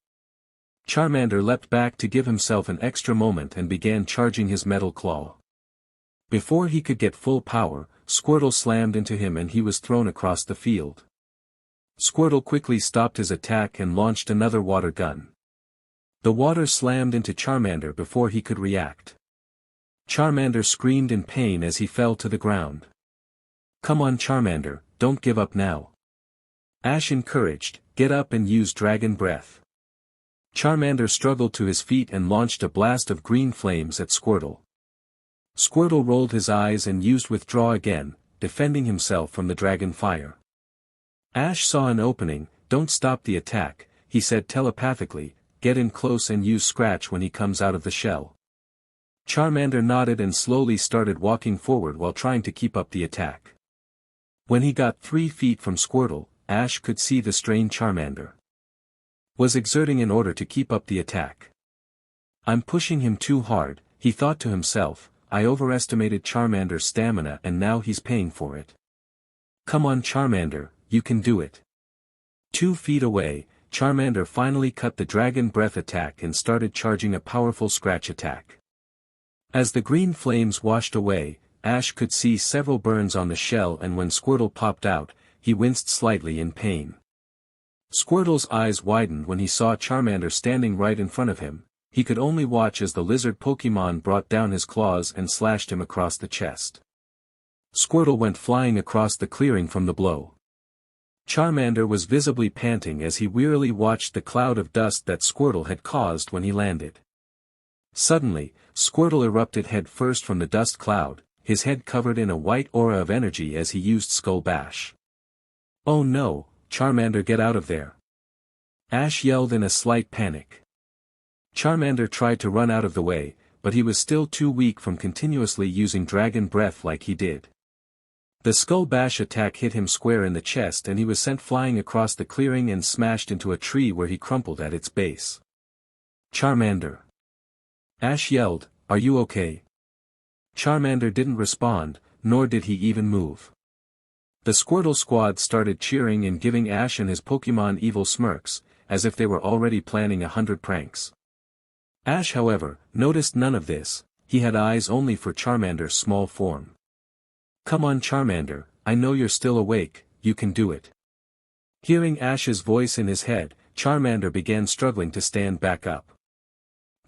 [SPEAKER 1] Charmander leapt back to give himself an extra moment and began charging his Metal Claw. Before he could get full power, Squirtle slammed into him and he was thrown across the field. Squirtle quickly stopped his attack and launched another water gun. The water slammed into Charmander before he could react. Charmander screamed in pain as he fell to the ground. "Come on Charmander, don't give up now." Ash encouraged, "Get up and use Dragon Breath." Charmander struggled to his feet and launched a blast of green flames at Squirtle. Squirtle rolled his eyes and used Withdraw again, defending himself from the dragon fire. Ash saw an opening. "Don't stop the attack," he said telepathically, "get in close and use Scratch when he comes out of the shell." Charmander nodded and slowly started walking forward while trying to keep up the attack. When he got 3 feet from Squirtle, Ash could see the strain Charmander was exerting in order to keep up the attack. "I'm pushing him too hard," he thought to himself. "I overestimated Charmander's stamina and now he's paying for it. Come on Charmander, you can do it." 2 feet away, Charmander finally cut the Dragon Breath attack and started charging a powerful Scratch attack. As the green flames washed away, Ash could see several burns on the shell, and when Squirtle popped out, he winced slightly in pain. Squirtle's eyes widened when he saw Charmander standing right in front of him. He could only watch as the lizard Pokémon brought down his claws and slashed him across the chest. Squirtle went flying across the clearing from the blow. Charmander was visibly panting as he wearily watched the cloud of dust that Squirtle had caused when he landed. Suddenly, Squirtle erupted head first from the dust cloud, his head covered in a white aura of energy as he used Skull Bash. "Oh no, Charmander, get out of there!" Ash yelled in a slight panic. Charmander tried to run out of the way, but he was still too weak from continuously using Dragon Breath like he did. The Skull Bash attack hit him square in the chest and he was sent flying across the clearing and smashed into a tree where he crumpled at its base. "Charmander!" Ash yelled, "Are you okay?" Charmander didn't respond, nor did he even move. The Squirtle Squad started cheering and giving Ash and his Pokémon evil smirks, as if they were already planning 100 pranks. Ash, however, noticed none of this. He had eyes only for Charmander's small form. "Come on Charmander, I know you're still awake, you can do it." Hearing Ash's voice in his head, Charmander began struggling to stand back up.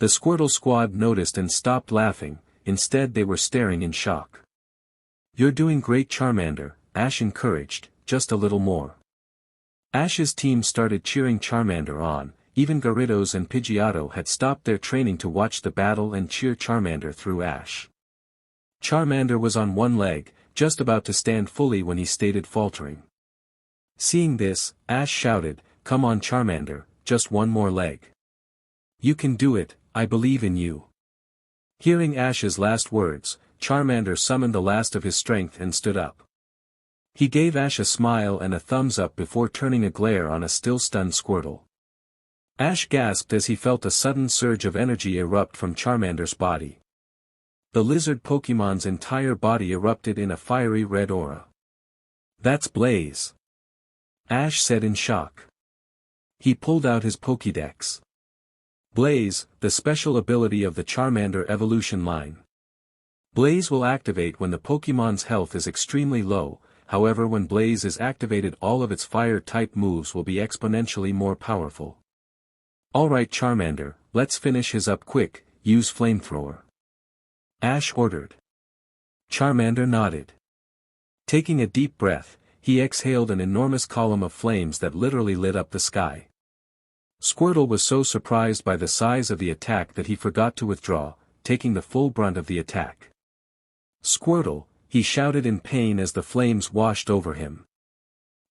[SPEAKER 1] The Squirtle Squad noticed and stopped laughing, instead they were staring in shock. "You're doing great Charmander," Ash encouraged, "just a little more." Ash's team started cheering Charmander on. Even Gyarados and Pidgeotto had stopped their training to watch the battle and cheer Charmander through Ash. Charmander was on one leg, just about to stand fully when he started faltering. Seeing this, Ash shouted, "Come on Charmander, just one more leg. You can do it, I believe in you." Hearing Ash's last words, Charmander summoned the last of his strength and stood up. He gave Ash a smile and a thumbs up before turning a glare on a still stunned Squirtle. Ash gasped as he felt a sudden surge of energy erupt from Charmander's body. The lizard Pokémon's entire body erupted in a fiery red aura. "That's Blaze!" Ash said in shock. He pulled out his Pokédex. Blaze, the special ability of the Charmander evolution line. Blaze will activate when the Pokémon's health is extremely low, however when Blaze is activated all of its fire-type moves will be exponentially more powerful. "Alright Charmander, let's finish his up quick, use Flamethrower," Ash ordered. Charmander nodded. Taking a deep breath, he exhaled an enormous column of flames that literally lit up the sky. Squirtle was so surprised by the size of the attack that he forgot to withdraw, taking the full brunt of the attack. "Squirtle," he shouted in pain as the flames washed over him.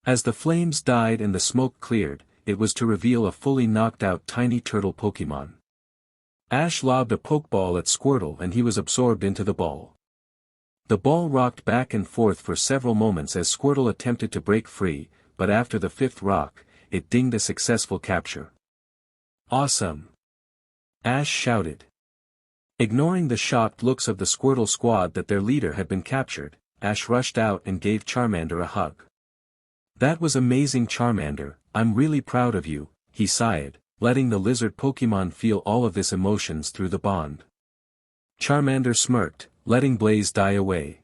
[SPEAKER 1] As the flames died and the smoke cleared, it was to reveal a fully knocked-out tiny turtle Pokémon. Ash lobbed a Pokeball at Squirtle and he was absorbed into the ball. The ball rocked back and forth for several moments as Squirtle attempted to break free, but after the 5th rock, it dinged a successful capture. "Awesome!" Ash shouted. Ignoring the shocked looks of the Squirtle Squad that their leader had been captured, Ash rushed out and gave Charmander a hug. "That was amazing Charmander, I'm really proud of you," he sighed, letting the lizard Pokémon feel all of this emotions through the bond. Charmander smirked, letting Blaze die away.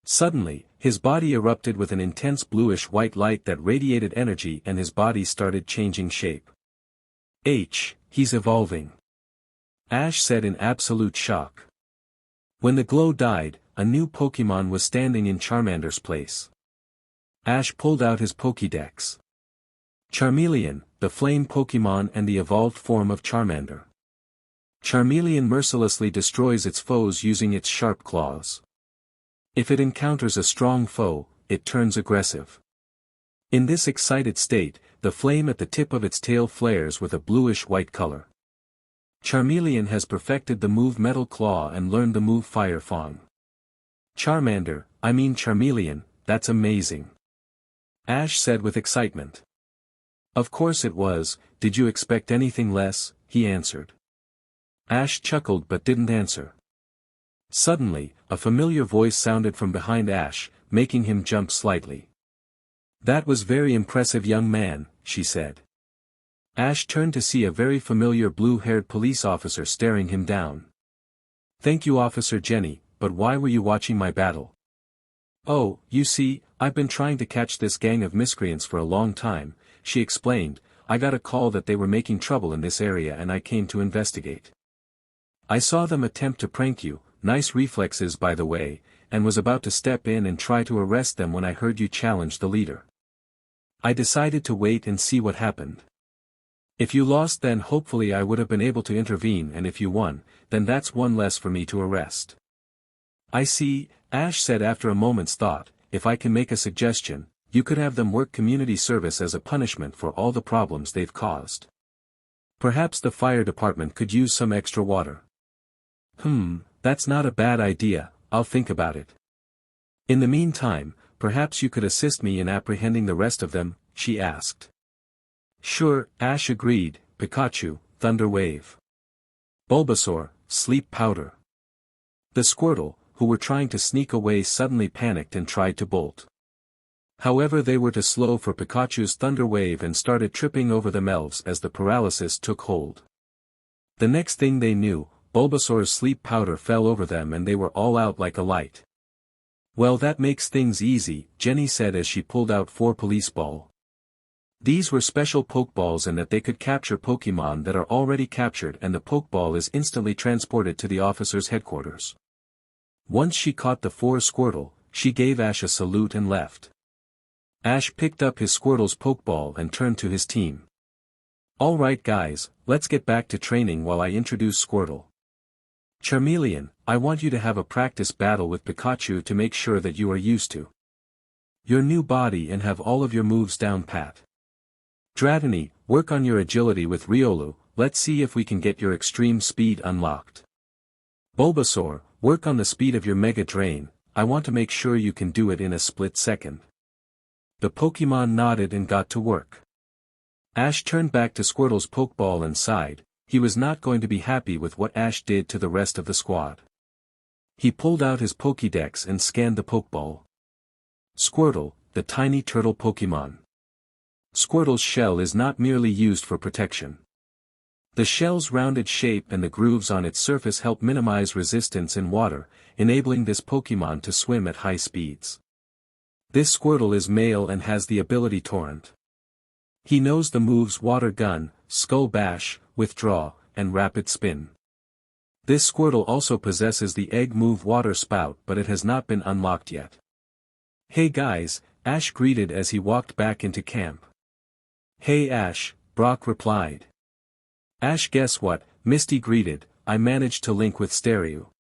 [SPEAKER 1] Suddenly, his body erupted with an intense bluish-white light that radiated energy and his body started changing shape. He's evolving. Ash said in absolute shock. When the glow died, a new Pokémon was standing in Charmander's place. Ash pulled out his Pokédex. Charmeleon, the flame Pokémon and the evolved form of Charmander. Charmeleon mercilessly destroys its foes using its sharp claws. If it encounters a strong foe, it turns aggressive. In this excited state, the flame at the tip of its tail flares with a bluish-white color. Charmeleon has perfected the move Metal Claw and learned the move Fire Fang. Charmeleon, that's amazing. Ash said with excitement. Of course it was, did you expect anything less? He answered. Ash chuckled but didn't answer. Suddenly, a familiar voice sounded from behind Ash, making him jump slightly. That was very impressive, young man, she said. Ash turned to see a very familiar blue-haired police officer staring him down. Thank you, Officer Jenny, but why were you watching my battle? Oh, you see, I've been trying to catch this gang of miscreants for a long time, she explained. I got a call that they were making trouble in this area and I came to investigate. I saw them attempt to prank you, nice reflexes by the way, and was about to step in and try to arrest them when I heard you challenge the leader. I decided to wait and see what happened. If you lost, then hopefully I would have been able to intervene, and if you won, then that's one less for me to arrest. I see, Ash said after a moment's thought. If I can make a suggestion, you could have them work community service as a punishment for all the problems they've caused. Perhaps the fire department could use some extra water. That's not a bad idea, I'll think about it. In the meantime, perhaps you could assist me in apprehending the rest of them, she asked. Sure, Ash agreed. Pikachu, Thunder Wave. Bulbasaur, Sleep Powder. The Squirtle, who were trying to sneak away, suddenly panicked and tried to bolt. However, they were too slow for Pikachu's Thunder Wave and started tripping over the elves as the paralysis took hold. The next thing they knew, Bulbasaur's Sleep Powder fell over them and they were all out like a light. Well, that makes things easy, Jenny said as she pulled out 4 police ball. These were special Pokeballs in that they could capture Pokemon that are already captured, and the Pokeball is instantly transported to the officer's headquarters. Once she caught the 4 Squirtle, she gave Ash a salute and left. Ash picked up his Squirtle's Pokeball and turned to his team. Alright guys, let's get back to training while I introduce Squirtle. Charmeleon, I want you to have a practice battle with Pikachu to make sure that you are used to your new body and have all of your moves down pat. Dratini, work on your agility with Riolu, let's see if we can get your extreme speed unlocked. Bulbasaur, work on the speed of your Mega Drain, I want to make sure you can do it in a split second. The Pokemon nodded and got to work. Ash turned back to Squirtle's Pokeball and sighed. He was not going to be happy with what Ash did to the rest of the squad. He pulled out his Pokédex and scanned the Pokeball. Squirtle, the tiny turtle Pokemon. Squirtle's shell is not merely used for protection. The shell's rounded shape and the grooves on its surface help minimize resistance in water, enabling this Pokemon to swim at high speeds. This Squirtle is male and has the ability Torrent. He knows the moves Water Gun, Skull Bash, Withdraw, and Rapid Spin. This Squirtle also possesses the egg move Water Spout, but it has not been unlocked yet. Hey guys, Ash greeted as he walked back into camp. Hey Ash, Brock replied. Ash, guess what? Misty greeted. I managed to link with Stereo.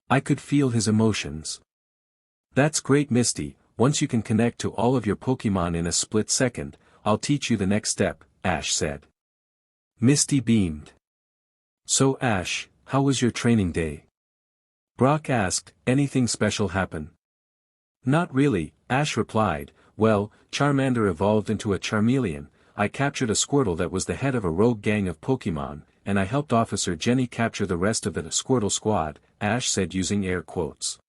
[SPEAKER 1] I could feel his emotions. That's great, Misty. Once you can connect to all of your Pokemon in a split second, I'll teach you the next step, Ash said. Misty beamed. So Ash, how was your training day? Brock asked. Anything special happen? Not really, Ash replied. Well, Charmander evolved into a Charmeleon, I captured a Squirtle that was the head of a rogue gang of Pokemon, and I helped Officer Jenny capture the rest of the Squirtle Squad, Ash said using air quotes.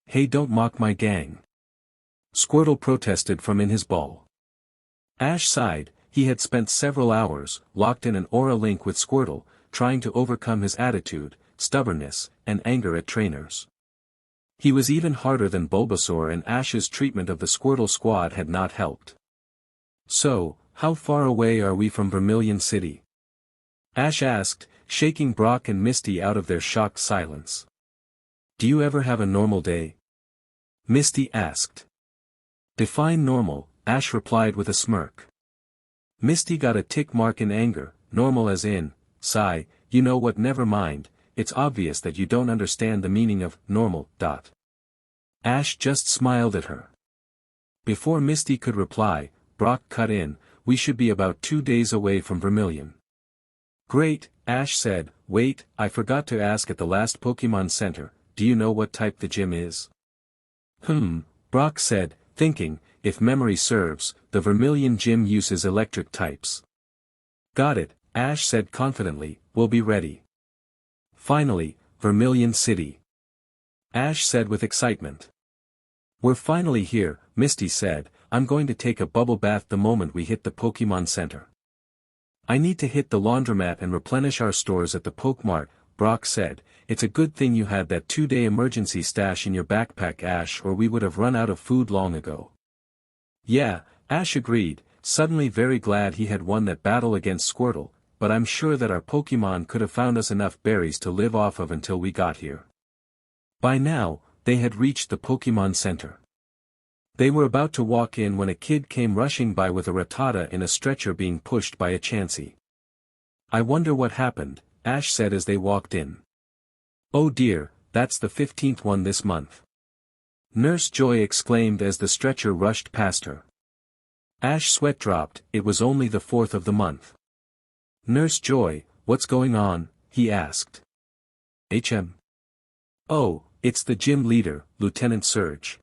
[SPEAKER 1] Hey, don't mock my gang. Squirtle protested from in his ball. Ash sighed. He had spent several hours, locked in an aura link with Squirtle, trying to overcome his attitude, stubbornness, and anger at trainers. He was even harder than Bulbasaur, and Ash's treatment of the Squirtle Squad had not helped. So, how far away are we from Vermilion City? Ash asked, shaking Brock and Misty out of their shocked silence. Do you ever have a normal day? Misty asked. Define normal, Ash replied with a smirk. Misty got a tick mark in anger, normal as in, sigh, you know what, never mind, it's obvious that you don't understand the meaning of normal. Ash just smiled at her. Before Misty could reply, Brock cut in, we should be about 2 days away from Vermilion. Great, Ash said, wait, I forgot to ask at the last Pokemon Center, do you know what type the gym is? Brock said, thinking, if memory serves, the Vermilion gym uses electric types. Got it, Ash said confidently, we'll be ready. Finally, Vermilion City. Ash said with excitement. We're finally here, Misty said, I'm going to take a bubble bath the moment we hit the Pokemon Center. I need to hit the laundromat and replenish our stores at the Pokemart, Brock said, it's a good thing you had that 2-day emergency stash in your backpack, Ash, or we would have run out of food long ago. Yeah, Ash agreed, suddenly very glad he had won that battle against Squirtle, but I'm sure that our Pokemon could have found us enough berries to live off of until we got here. By now, they had reached the Pokemon Center. They were about to walk in when a kid came rushing by with a Rattata in a stretcher being pushed by a Chansey. I wonder what happened, Ash said as they walked in. Oh dear, that's the 15th one this month. Nurse Joy exclaimed as the stretcher rushed past her. Ash sweat dropped, it was only the 4th of the month. Nurse Joy, what's going on? He asked. Oh, it's the gym leader, Lieutenant Surge.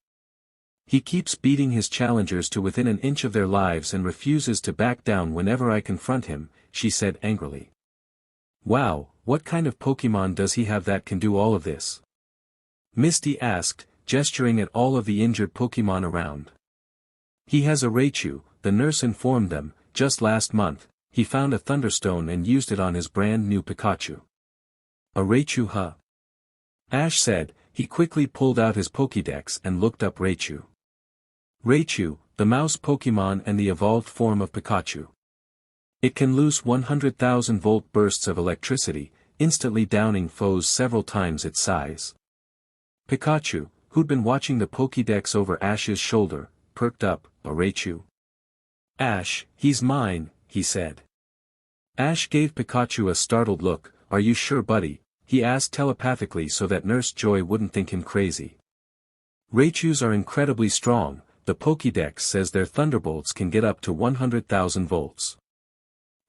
[SPEAKER 1] He keeps beating his challengers to within an inch of their lives and refuses to back down whenever I confront him, she said angrily. Wow, what kind of Pokemon does he have that can do all of this? Misty asked, gesturing at all of the injured Pokemon around. He has a Raichu, the nurse informed them, just last month, he found a Thunderstone and used it on his brand new Pikachu. A Raichu, huh? Ash said, he quickly pulled out his Pokédex and looked up Raichu. Raichu, the mouse Pokemon and the evolved form of Pikachu. It can loose 100,000-volt bursts of electricity, instantly downing foes several times its size. Pikachu, who'd been watching the Pokédex over Ash's shoulder, perked up, a Raichu. Ash, he's mine, he said. Ash gave Pikachu a startled look, are you sure, buddy? He asked telepathically so that Nurse Joy wouldn't think him crazy. Raichus are incredibly strong, the Pokédex says their thunderbolts can get up to 100,000 volts.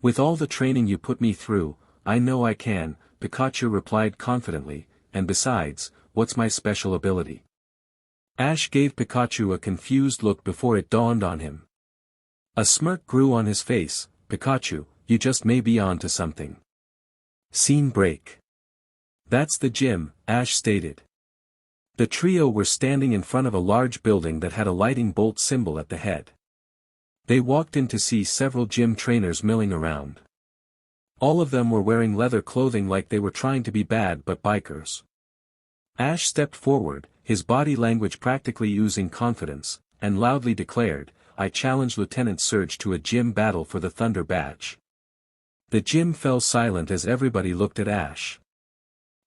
[SPEAKER 1] With all the training you put me through, I know I can, Pikachu replied confidently, and besides, what's my special ability? Ash gave Pikachu a confused look before it dawned on him. A smirk grew on his face, Pikachu, you just may be on to something. Scene break. That's the gym, Ash stated. The trio were standing in front of a large building that had a lightning bolt symbol at the head. They walked in to see several gym trainers milling around. All of them were wearing leather clothing like they were trying to be bad but bikers. Ash stepped forward, his body language practically oozing confidence, and loudly declared, I challenge Lieutenant Surge to a gym battle for the Thunder Badge. The gym fell silent as everybody looked at Ash.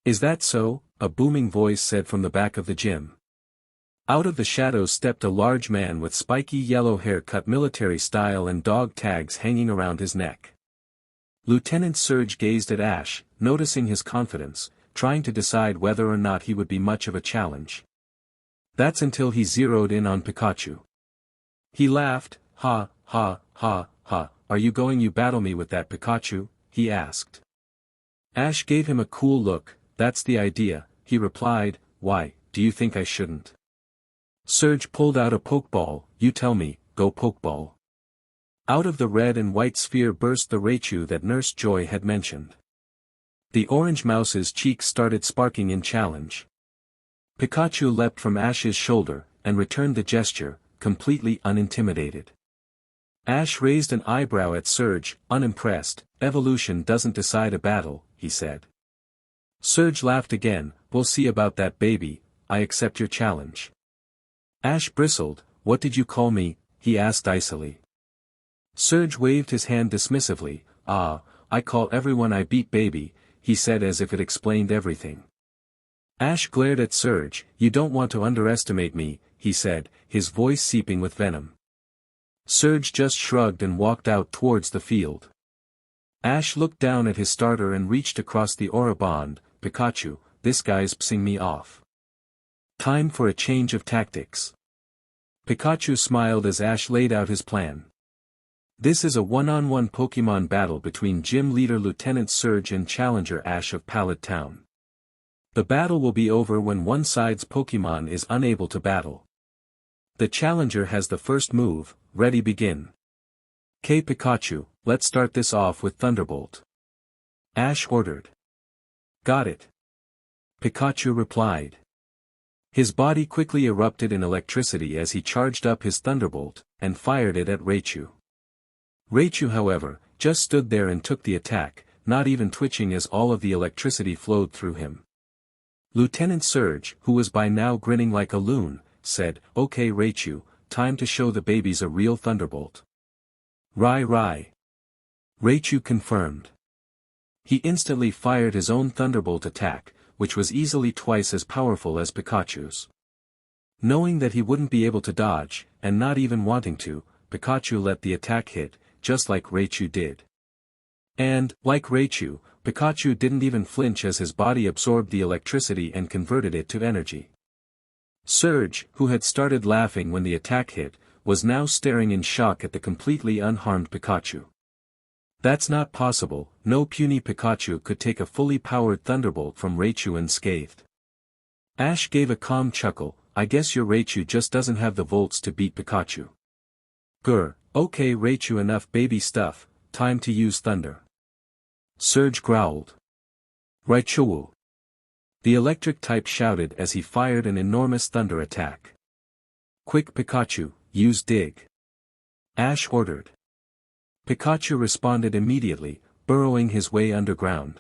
[SPEAKER 1] Is that so? A booming voice said from the back of the gym. Out of the shadows stepped a large man with spiky yellow hair cut military style and dog tags hanging around his neck. Lieutenant Surge gazed at Ash, noticing his confidence, trying to decide whether or not he would be much of a challenge. That's until he zeroed in on Pikachu. He laughed, ha, ha, ha, ha, are you going to battle me with that Pikachu? He asked. Ash gave him a cool look, that's the idea, he replied, why, do you think I shouldn't? Surge pulled out a Pokeball, you tell me, go Pokeball. Out of the red and white sphere burst the Raichu that Nurse Joy had mentioned. The orange mouse's cheeks started sparking in challenge. Pikachu leapt from Ash's shoulder, and returned the gesture, completely unintimidated. Ash raised an eyebrow at Surge, unimpressed, evolution doesn't decide a battle, he said. Surge laughed again, we'll see about that baby, I accept your challenge. Ash bristled, what did you call me? He asked icily. Surge waved his hand dismissively, I call everyone I beat baby, he said as if it explained everything. Ash glared at Surge. You don't want to underestimate me, he said, his voice seeping with venom. Surge just shrugged and walked out towards the field. Ash looked down at his starter and reached across the aura bond. Pikachu, this guy's pissing me off. Time for a change of tactics. Pikachu smiled as Ash laid out his plan. This is a one-on-one Pokemon battle between Gym Leader Lieutenant Surge and Challenger Ash of Pallet Town. The battle will be over when one side's Pokemon is unable to battle. The Challenger has the first move. Ready, begin. "'Kay Pikachu, let's start this off with Thunderbolt," Ash ordered. "Got it," Pikachu replied. His body quickly erupted in electricity as he charged up his Thunderbolt, and fired it at Raichu. Raichu, however, just stood there and took the attack, not even twitching as all of the electricity flowed through him. Lieutenant Surge, who was by now grinning like a loon, said, "Okay Raichu, time to show the babies a real Thunderbolt." Rai. Raichu confirmed. He instantly fired his own Thunderbolt attack, which was easily twice as powerful as Pikachu's. Knowing that he wouldn't be able to dodge, and not even wanting to, Pikachu let the attack hit, just like Raichu did. And, like Raichu, Pikachu didn't even flinch as his body absorbed the electricity and converted it to energy. Surge, who had started laughing when the attack hit, was now staring in shock at the completely unharmed Pikachu. That's not possible, no puny Pikachu could take a fully powered Thunderbolt from Raichu unscathed. Ash gave a calm chuckle. I guess your Raichu just doesn't have the volts to beat Pikachu. Grr, okay Raichu, enough baby stuff, time to use Thunder. Surge growled. Raichu. The electric type shouted as he fired an enormous thunder attack. Quick Pikachu, use Dig. Ash ordered. Pikachu responded immediately, burrowing his way underground.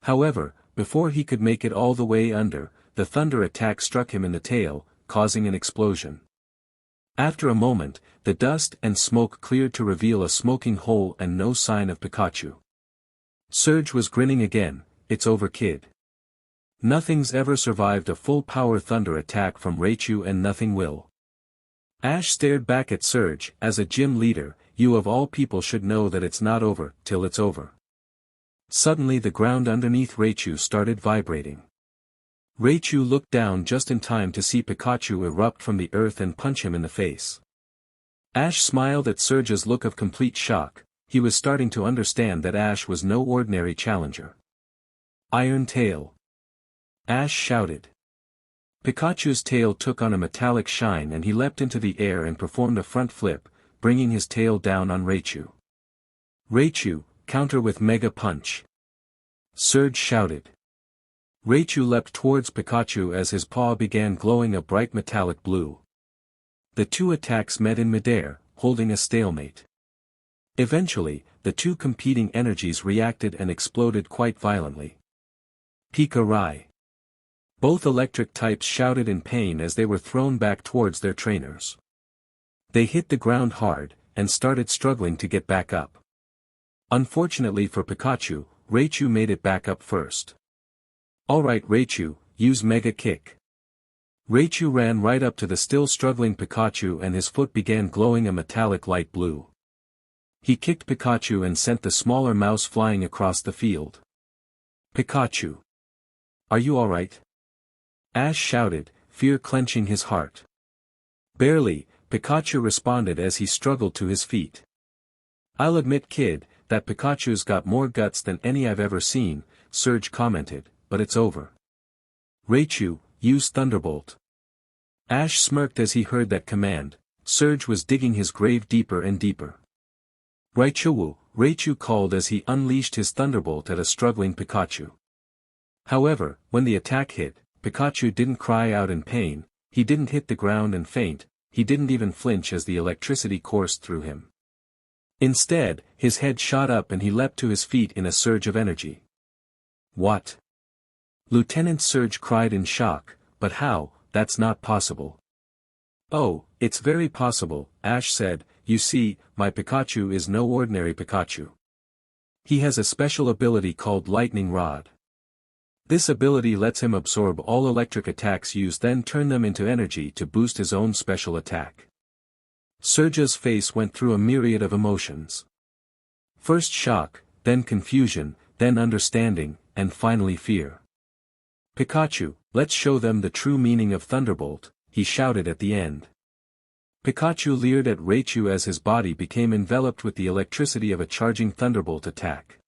[SPEAKER 1] However, before he could make it all the way under, the thunder attack struck him in the tail, causing an explosion. After a moment, the dust and smoke cleared to reveal a smoking hole and no sign of Pikachu. Surge was grinning again. It's over, kid. Nothing's ever survived a full-power thunder attack from Raichu and nothing will. Ash stared back at Surge. As a gym leader, you of all people should know that it's not over till it's over. Suddenly the ground underneath Raichu started vibrating. Raichu looked down just in time to see Pikachu erupt from the earth and punch him in the face. Ash smiled at Surge's look of complete shock. He was starting to understand that Ash was no ordinary challenger. Iron Tail! Ash shouted. Pikachu's tail took on a metallic shine and he leapt into the air and performed a front flip, bringing his tail down on Raichu. Raichu, counter with Mega Punch! Surge shouted. Raichu leapt towards Pikachu as his paw began glowing a bright metallic blue. The two attacks met in midair, holding a stalemate. Eventually, the two competing energies reacted and exploded quite violently. Pika Rai! Both electric types shouted in pain as they were thrown back towards their trainers. They hit the ground hard, and started struggling to get back up. Unfortunately for Pikachu, Raichu made it back up first. Alright Raichu, use Mega Kick. Raichu ran right up to the still struggling Pikachu and his foot began glowing a metallic light blue. He kicked Pikachu and sent the smaller mouse flying across the field. Pikachu! Are you alright? Ash shouted, fear clenching his heart. Barely, Pikachu responded as he struggled to his feet. I'll admit kid, that Pikachu's got more guts than any I've ever seen, Surge commented, but it's over. Raichu, use Thunderbolt. Ash smirked as he heard that command. Surge was digging his grave deeper and deeper. Raichu called as he unleashed his Thunderbolt at a struggling Pikachu. However, when the attack hit, Pikachu didn't cry out in pain, he didn't hit the ground and faint, he didn't even flinch as the electricity coursed through him. Instead, his head shot up and he leapt to his feet in a surge of energy. What? Lieutenant Surge cried in shock, but how? That's not possible. Oh, it's very possible, Ash said. You see, my Pikachu is no ordinary Pikachu. He has a special ability called Lightning Rod. This ability lets him absorb all electric attacks used then turn them into energy to boost his own special attack. Surge's face went through a myriad of emotions. First shock, then confusion, then understanding, and finally fear. Pikachu, let's show them the true meaning of Thunderbolt, he shouted at the end. Pikachu leered at Raichu as his body became enveloped with the electricity of a charging Thunderbolt attack.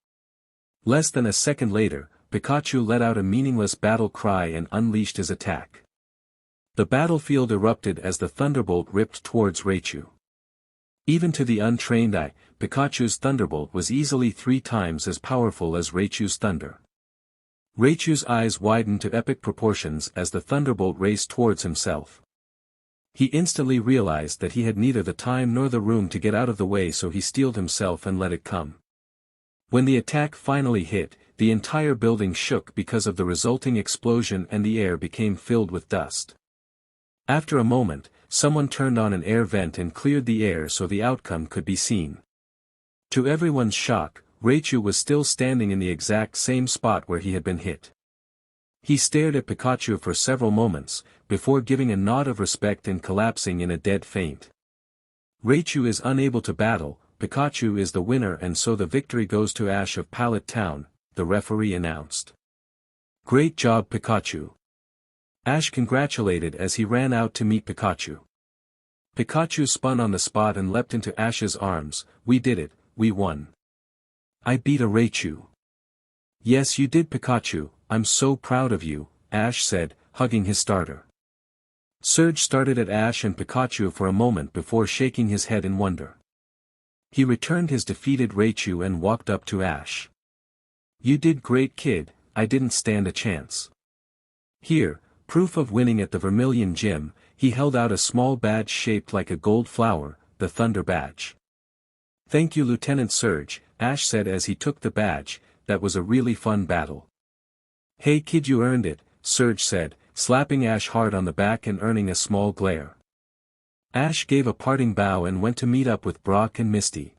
[SPEAKER 1] Less than a second later, Pikachu let out a meaningless battle cry and unleashed his attack. The battlefield erupted as the Thunderbolt ripped towards Raichu. Even to the untrained eye, Pikachu's Thunderbolt was easily 3 times as powerful as Raichu's Thunder. Raichu's eyes widened to epic proportions as the Thunderbolt raced towards himself. He instantly realized that he had neither the time nor the room to get out of the way, so he steeled himself and let it come. When the attack finally hit, the entire building shook because of the resulting explosion and the air became filled with dust. After a moment, someone turned on an air vent and cleared the air so the outcome could be seen. To everyone's shock, Raichu was still standing in the exact same spot where he had been hit. He stared at Pikachu for several moments, before giving a nod of respect and collapsing in a dead faint. Raichu is unable to battle, Pikachu is the winner, and so the victory goes to Ash of Pallet Town, the referee announced. Great job, Pikachu. Ash congratulated as he ran out to meet Pikachu. Pikachu spun on the spot and leapt into Ash's arms. We did it, we won. I beat a Raichu. Yes, you did, Pikachu, I'm so proud of you, Ash said, hugging his starter. Surge started at Ash and Pikachu for a moment before shaking his head in wonder. He returned his defeated Raichu and walked up to Ash. You did great, kid, I didn't stand a chance. Here, proof of winning at the Vermilion Gym, he held out a small badge shaped like a gold flower, the Thunder Badge. Thank you, Lieutenant Surge, Ash said as he took the badge. That was a really fun battle. Hey kid, you earned it, Surge said, slapping Ash hard on the back and earning a small glare. Ash gave a parting bow and went to meet up with Brock and Misty.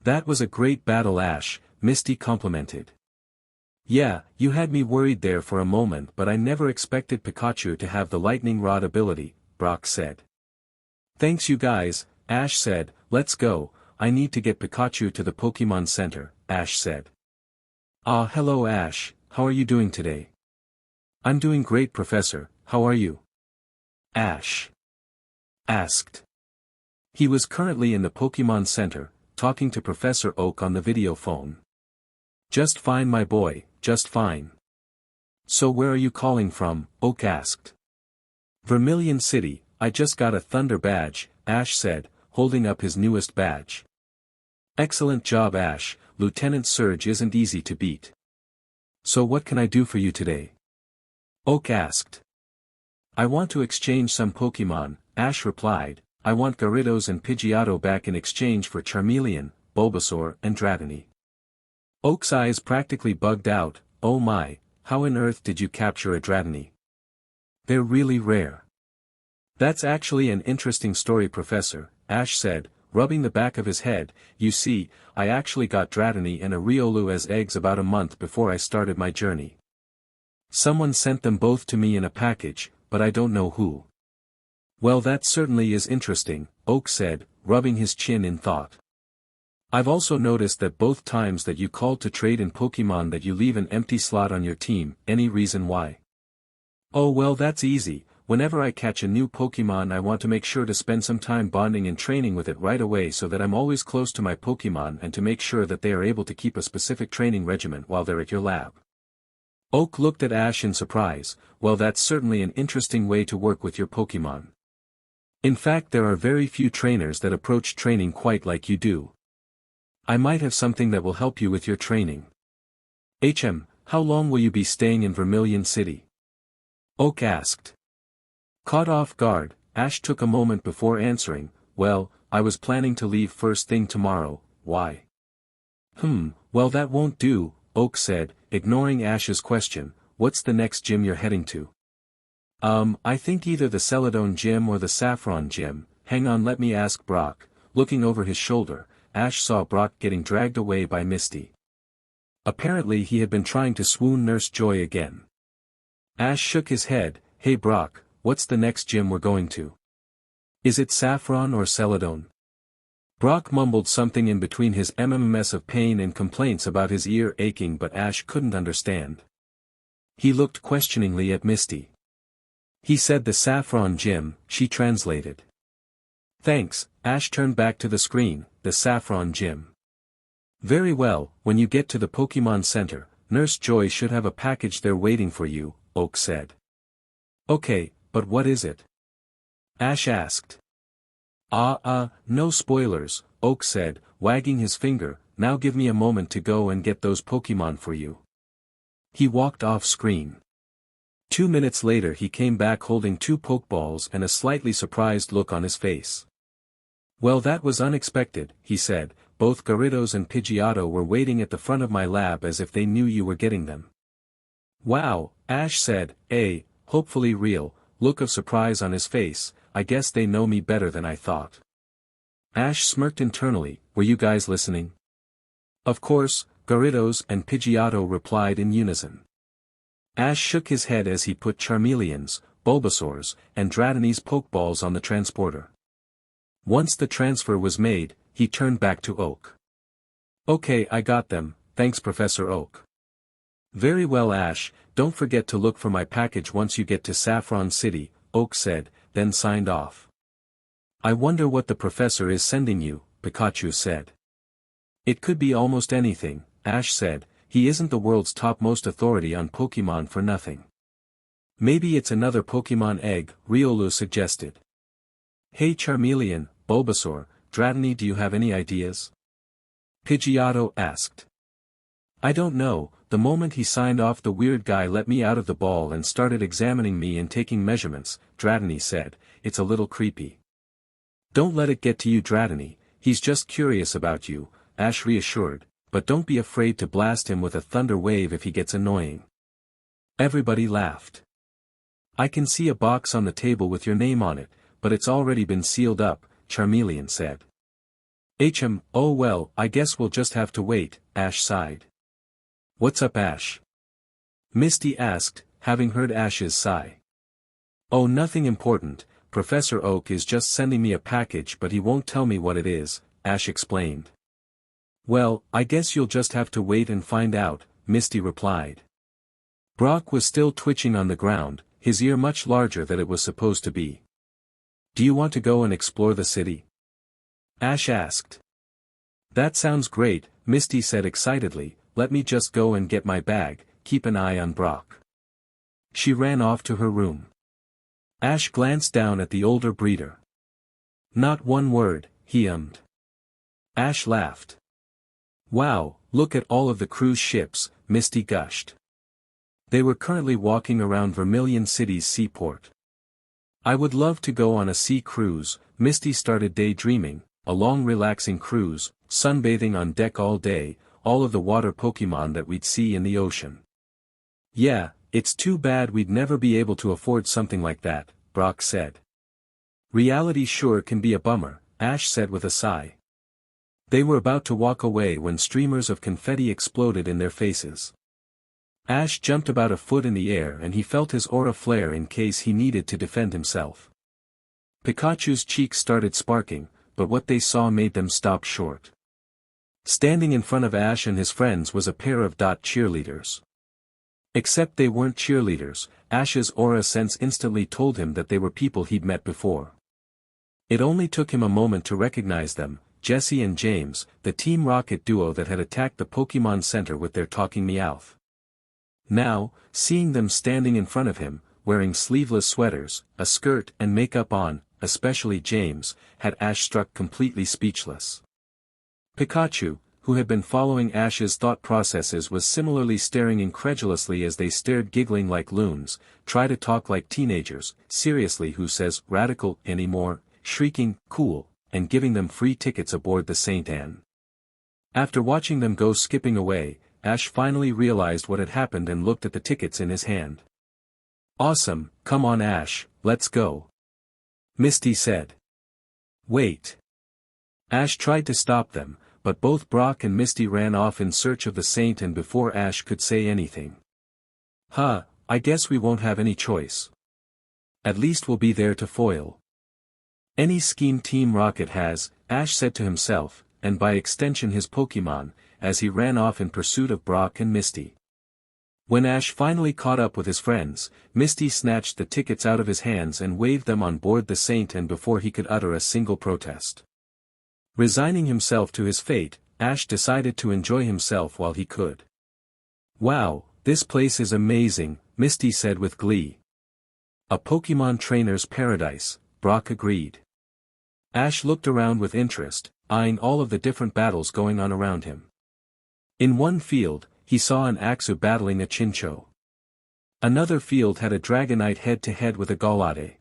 [SPEAKER 1] That was a great battle, Ash, Misty complimented. Yeah, you had me worried there for a moment, but I never expected Pikachu to have the Lightning Rod ability, Brock said. Thanks you guys, Ash said, let's go, I need to get Pikachu to the Pokemon Center, Ash said. Ah, hello Ash, how are you doing today? I'm doing great, Professor, how are you? Ash asked. He was currently in the Pokemon Center, talking to Professor Oak on the video phone. Just fine, my boy, just fine. So where are you calling from? Oak asked. Vermilion City, I just got a Thunder Badge, Ash said, holding up his newest badge. Excellent job, Ash, Lieutenant Surge isn't easy to beat. So what can I do for you today? Oak asked. I want to exchange some Pokemon, Ash replied. I want Gyarados and Pidgeotto back in exchange for Charmeleon, Bulbasaur and Dratini. Oak's eyes practically bugged out. Oh my, how on earth did you capture a Dratini? They're really rare. That's actually an interesting story, Professor, Ash said, rubbing the back of his head. You see, I actually got Dratini and a Riolu as eggs about a month before I started my journey. Someone sent them both to me in a package, but I don't know who. Well, that certainly is interesting, Oak said, rubbing his chin in thought. I've also noticed that both times that you called to trade in Pokemon that you leave an empty slot on your team. Any reason why? Oh well, that's easy. Whenever I catch a new Pokemon, I want to make sure to spend some time bonding and training with it right away so that I'm always close to my Pokemon and to make sure that they are able to keep a specific training regimen while they're at your lab. Oak looked at Ash in surprise. Well, that's certainly an interesting way to work with your Pokemon. In fact, there are very few trainers that approach training quite like you do. I might have something that will help you with your training. How long will you be staying in Vermilion City? Oak asked. Caught off guard, Ash took a moment before answering. Well, I was planning to leave first thing tomorrow. Why? Well, that won't do, Oak said, ignoring Ash's question. What's the next gym you're heading to? I think either the Celadone gym or the Saffron gym. Hang on, let me ask Brock. Looking over his shoulder, Ash saw Brock getting dragged away by Misty. Apparently he had been trying to swoon Nurse Joy again. Ash shook his head. Hey Brock, what's the next gym we're going to? Is it Saffron or Celadone? Brock mumbled something in between his mess of pain and complaints about his ear aching, but Ash couldn't understand. He looked questioningly at Misty. He said the Saffron gym, she translated. Thanks, Ash turned back to the screen, the Saffron gym. Very well, when you get to the Pokemon Center, Nurse Joy should have a package there waiting for you, Oak said. Okay, but what is it? Ash asked. No spoilers, Oak said, wagging his finger. Now give me a moment to go and get those Pokemon for you. He walked off screen. 2 minutes later he came back holding 2 Pokeballs and a slightly surprised look on his face. Well, that was unexpected, he said. Both Gyarados and Pidgeotto were waiting at the front of my lab as if they knew you were getting them. Wow, Ash said, hopefully real, look of surprise on his face. I guess they know me better than I thought. Ash smirked internally. Were you guys listening? Of course, Gyarados and Pidgeotto replied in unison. Ash shook his head as he put Charmeleon's, Bulbasaur's, and Dratini's Pokeballs on the transporter. Once the transfer was made, he turned back to Oak. Okay, I got them, thanks Professor Oak. Very well Ash, don't forget to look for my package once you get to Saffron City, Oak said, then signed off. I wonder what the professor is sending you, Pikachu said. It could be almost anything, Ash said. He isn't the world's topmost authority on Pokemon for nothing. Maybe it's another Pokemon egg, Riolu suggested. Hey Charmeleon, Bulbasaur, Dratini, do you have any ideas? Pidgeotto asked. I don't know. The moment he signed off the weird guy let me out of the ball and started examining me and taking measurements, Dratini said. It's a little creepy. Don't let it get to you Dratini, he's just curious about you, Ash reassured, but don't be afraid to blast him with a thunder wave if he gets annoying. Everybody laughed. I can see a box on the table with your name on it, but it's already been sealed up, Charmeleon said. Oh well, I guess we'll just have to wait, Ash sighed. What's up Ash? Misty asked, having heard Ash's sigh. Oh, nothing important, Professor Oak is just sending me a package but he won't tell me what it is, Ash explained. Well, I guess you'll just have to wait and find out, Misty replied. Brock was still twitching on the ground, his ear much larger than it was supposed to be. Do you want to go and explore the city? Ash asked. That sounds great, Misty said excitedly. Let me just go and get my bag, keep an eye on Brock. She ran off to her room. Ash glanced down at the older breeder. Not one word, he ummed. Ash laughed. Wow, look at all of the cruise ships, Misty gushed. They were currently walking around Vermilion City's seaport. I would love to go on a sea cruise, Misty started daydreaming, a long relaxing cruise, sunbathing on deck all day, all of the water Pokemon that we'd see in the ocean. Yeah, it's too bad we'd never be able to afford something like that, Brock said. Reality sure can be a bummer, Ash said with a sigh. They were about to walk away when streamers of confetti exploded in their faces. Ash jumped about a foot in the air and he felt his aura flare in case he needed to defend himself. Pikachu's cheeks started sparking, but what they saw made them stop short. Standing in front of Ash and his friends was a pair of cheerleaders. Except they weren't cheerleaders, Ash's aura sense instantly told him that they were people he'd met before. It only took him a moment to recognize them, Jessie and James, the Team Rocket duo that had attacked the Pokemon Center with their talking Meowth. Now, seeing them standing in front of him, wearing sleeveless sweaters, a skirt and makeup on, especially James, had Ash struck completely speechless. Pikachu, who had been following Ash's thought processes, was similarly staring incredulously as they stared, giggling like loons. Try to talk like teenagers, seriously, who says radical anymore, shrieking, cool, and giving them free tickets aboard the St. Anne. After watching them go skipping away, Ash finally realized what had happened and looked at the tickets in his hand. Awesome, come on Ash, let's go. Misty said. Wait. Ash tried to stop them, but both Brock and Misty ran off in search of the saint and before Ash could say anything. "Huh, I guess we won't have any choice. At least we'll be there to foil any scheme Team Rocket has," Ash said to himself, and by extension his Pokémon, as he ran off in pursuit of Brock and Misty. When Ash finally caught up with his friends, Misty snatched the tickets out of his hands and waved them on board the saint, and before he could utter a single protest. Resigning himself to his fate, Ash decided to enjoy himself while he could. "Wow, this place is amazing," Misty said with glee. "A Pokémon trainer's paradise," Brock agreed. Ash looked around with interest, eyeing all of the different battles going on around him. In one field, he saw an Axu battling a Chinchou. Another field had a Dragonite head-to-head with a Galade.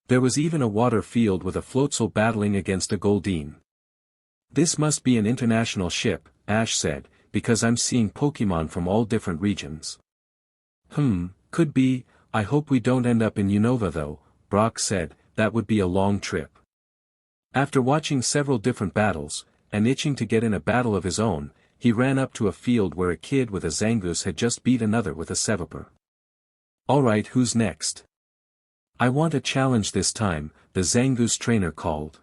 [SPEAKER 1] There was even a water field with a Floatzel battling against a Goldeen. "This must be an international ship," Ash said, "because I'm seeing Pokémon from all different regions." Could be. I hope we don't end up in Unova though," Brock said, "that would be a long trip." After watching several different battles, and itching to get in a battle of his own, he ran up to a field where a kid with a Zangoose had just beat another with a Seviper. "Alright, who's next?" "I want a challenge this time," the Zangoose trainer called.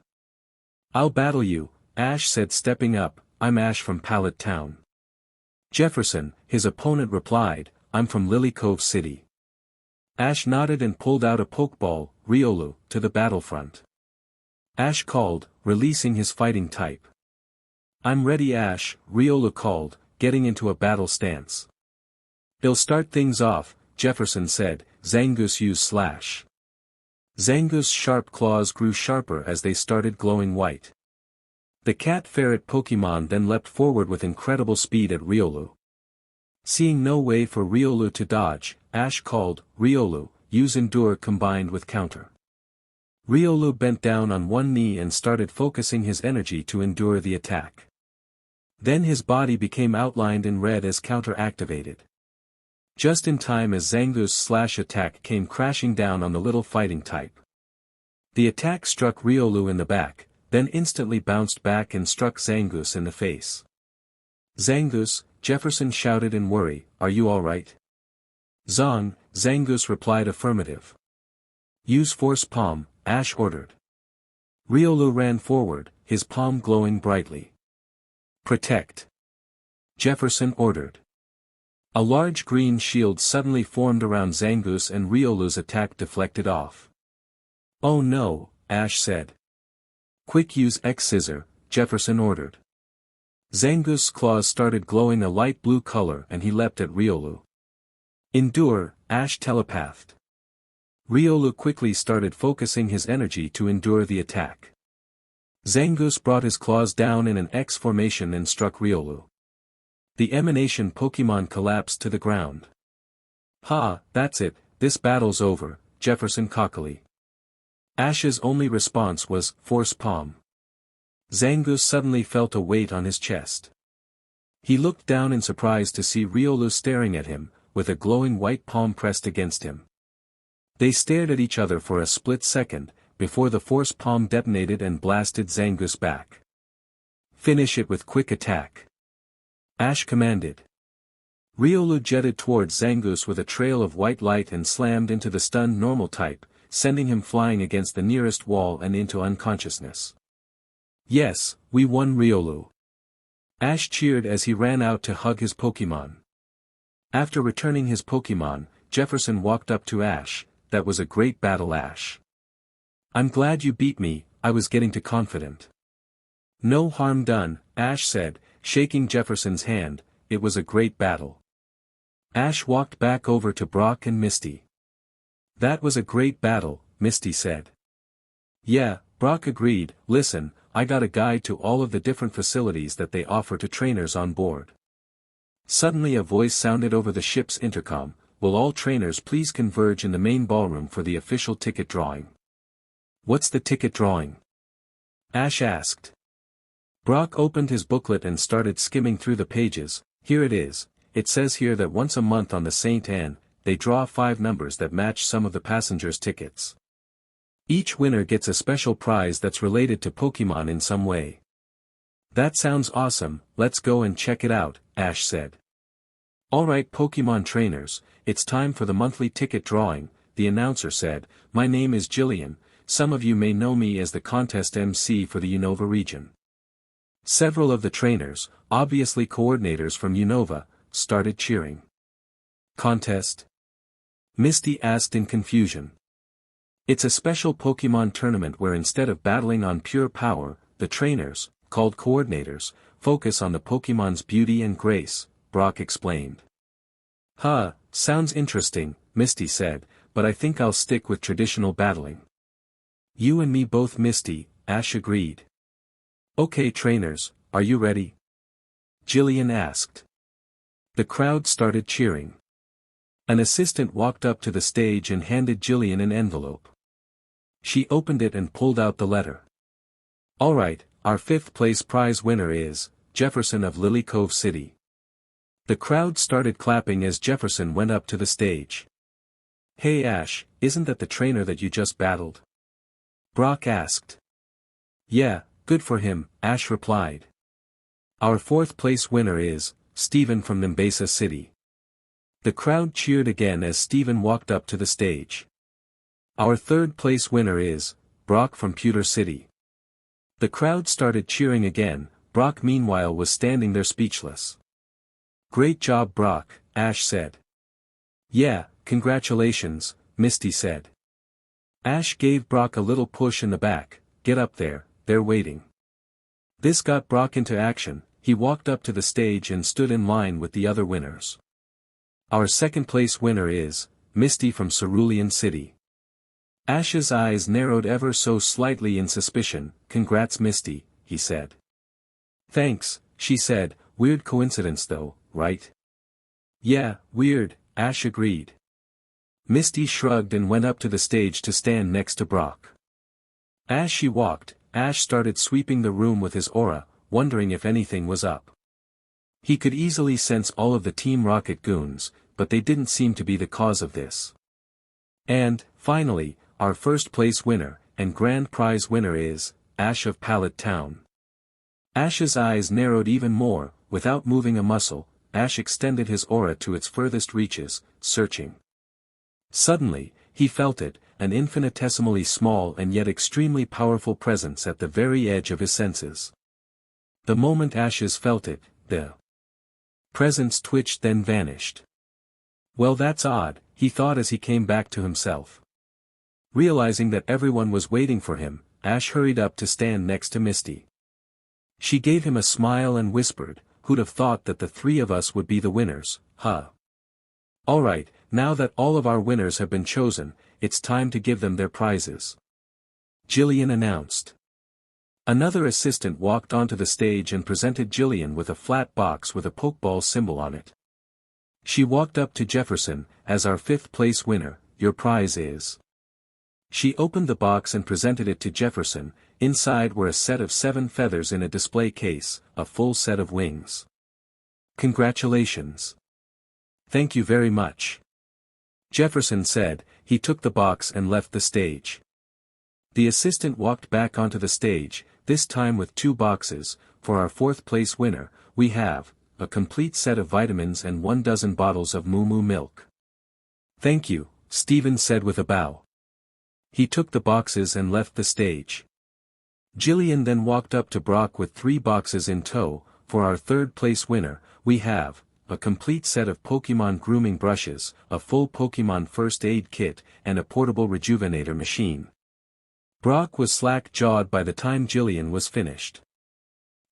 [SPEAKER 1] "I'll battle you," Ash said, stepping up. "I'm Ash from Pallet Town." "Jefferson," his opponent replied, "I'm from Lily Cove City." Ash nodded and pulled out a Pokeball, Riolu, to the battlefront. Ash called, releasing his fighting type. "I'm ready, Ash," Riolu called, getting into a battle stance. "They'll start things off," Jefferson said. Zangoose use Slash. Zangoose's sharp claws grew sharper as they started glowing white. The cat ferret Pokemon then leapt forward with incredible speed at Riolu. Seeing no way for Riolu to dodge, Ash called, "Riolu, use Endure combined with Counter." Riolu bent down on one knee and started focusing his energy to endure the attack. Then his body became outlined in red as Counter activated. Just in time as Zangoose's Slash attack came crashing down on the little fighting type. The attack struck Riolu in the back, then instantly bounced back and struck Zangoose in the face. "Zangoose," Jefferson shouted in worry, "are you alright?" "Zong," Zangoose replied affirmative. "Use Force Palm," Ash ordered. Riolu ran forward, his palm glowing brightly. "Protect," Jefferson ordered. A large green shield suddenly formed around Zangoose and Riolu's attack deflected off. "Oh no," Ash said. "Quick, use X-Scissor," Jefferson ordered. Zangoose's claws started glowing a light blue color and he leapt at Riolu. "Endure," Ash telepathed. Riolu quickly started focusing his energy to endure the attack. Zangoose brought his claws down in an X formation and struck Riolu. The emanation Pokemon collapsed to the ground. "Ha, that's it, this battle's over," Jefferson cockily. Ash's only response was, "Force Palm." Zangoose suddenly felt a weight on his chest. He looked down in surprise to see Riolu staring at him, with a glowing white palm pressed against him. They stared at each other for a split second, before the Force Palm detonated and blasted Zangoose back. "Finish it with quick attack," Ash commanded. Riolu jetted towards Zangoose with a trail of white light and slammed into the stunned normal type, sending him flying against the nearest wall and into unconsciousness. "Yes, we won, Riolu." Ash cheered as he ran out to hug his Pokemon. After returning his Pokemon, Jefferson walked up to Ash. "That was a great battle, Ash." "I'm glad you beat me, I was getting too confident." "No harm done," Ash said, shaking Jefferson's hand. "It was a great battle." Ash walked back over to Brock and Misty. "That was a great battle," Misty said. "Yeah," Brock agreed. "Listen, I got a guide to all of the different facilities that they offer to trainers on board." Suddenly a voice sounded over the ship's intercom, "Will all trainers please converge in the main ballroom for the official ticket drawing?" "What's the ticket drawing?" Ash asked. Brock opened his booklet and started skimming through the pages. "Here it is. It says here that once a month on the St. Anne, they draw 5 numbers that match some of the passengers' tickets. Each winner gets a special prize that's related to Pokemon in some way. That sounds awesome, let's go and check it out, Ash said. Alright Pokemon trainers, it's time for the monthly ticket drawing, the announcer said. My name is Jillian, some of you may know me as the contest MC for the Unova region. Several of the trainers, obviously coordinators from Unova, started cheering. Contest? Misty asked in confusion. It's a special Pokemon tournament where instead of battling on pure power, the trainers, called coordinators, focus on the Pokemon's beauty and grace, Brock explained. Huh, sounds interesting, Misty said, but I think I'll stick with traditional battling. You and me both, Misty, Ash agreed. Okay trainers, are you ready? Jillian asked. The crowd started cheering. An assistant walked up to the stage and handed Jillian an envelope. She opened it and pulled out the letter. Alright, our 5th place prize winner is Jefferson of Lily Cove City. The crowd started clapping as Jefferson went up to the stage. Hey Ash, isn't that the trainer that you just battled? Brock asked. Yeah, good for him, Ash replied. Our 4th place winner is Steven from Nimbasa City. The crowd cheered again as Steven walked up to the stage. Our 3rd place winner is Brock from Pewter City. The crowd started cheering again. Brock meanwhile was standing there speechless. Great job Brock, Ash said. Yeah, congratulations, Misty said. Ash gave Brock a little push in the back. Get up there, they're waiting. This got Brock into action. He walked up to the stage and stood in line with the other winners. Our 2nd place winner is Misty from Cerulean City. Ash's eyes narrowed ever so slightly in suspicion. Congrats Misty, he said. Thanks, she said, weird coincidence though, right? Yeah, weird, Ash agreed. Misty shrugged and went up to the stage to stand next to Brock. As she walked, Ash started sweeping the room with his aura, wondering if anything was up. He could easily sense all of the Team Rocket goons, but they didn't seem to be the cause of this. And, finally, our 1st place winner, and grand prize winner is Ash of Pallet Town. Ash's eyes narrowed even more. Without moving a muscle, Ash extended his aura to its furthest reaches, searching. Suddenly, he felt it, an infinitesimally small and yet extremely powerful presence at the very edge of his senses. The moment Ash's felt it, the presence twitched then vanished. Well that's odd, he thought as he came back to himself. Realizing that everyone was waiting for him, Ash hurried up to stand next to Misty. She gave him a smile and whispered, who'd have thought that the 3 of us would be the winners, huh? Alright, now that all of our winners have been chosen, it's time to give them their prizes. Jillian announced. Another assistant walked onto the stage and presented Jillian with a flat box with a Pokeball symbol on it. She walked up to Jefferson. As our 5th place winner, your prize is. She opened the box and presented it to Jefferson. Inside were a set of 7 feathers in a display case, a full set of wings. Congratulations. Thank you very much. Jefferson said. He took the box and left the stage. The assistant walked back onto the stage, this time with 2 boxes. For our 4th place winner, we have a complete set of vitamins and 12 bottles of Moo Moo milk. Thank you, Steven said with a bow. He took the boxes and left the stage. Jillian then walked up to Brock with 3 boxes in tow. For our 3rd place winner, we have a complete set of Pokemon grooming brushes, a full Pokemon first aid kit, and a portable rejuvenator machine. Brock was slack-jawed by the time Jillian was finished.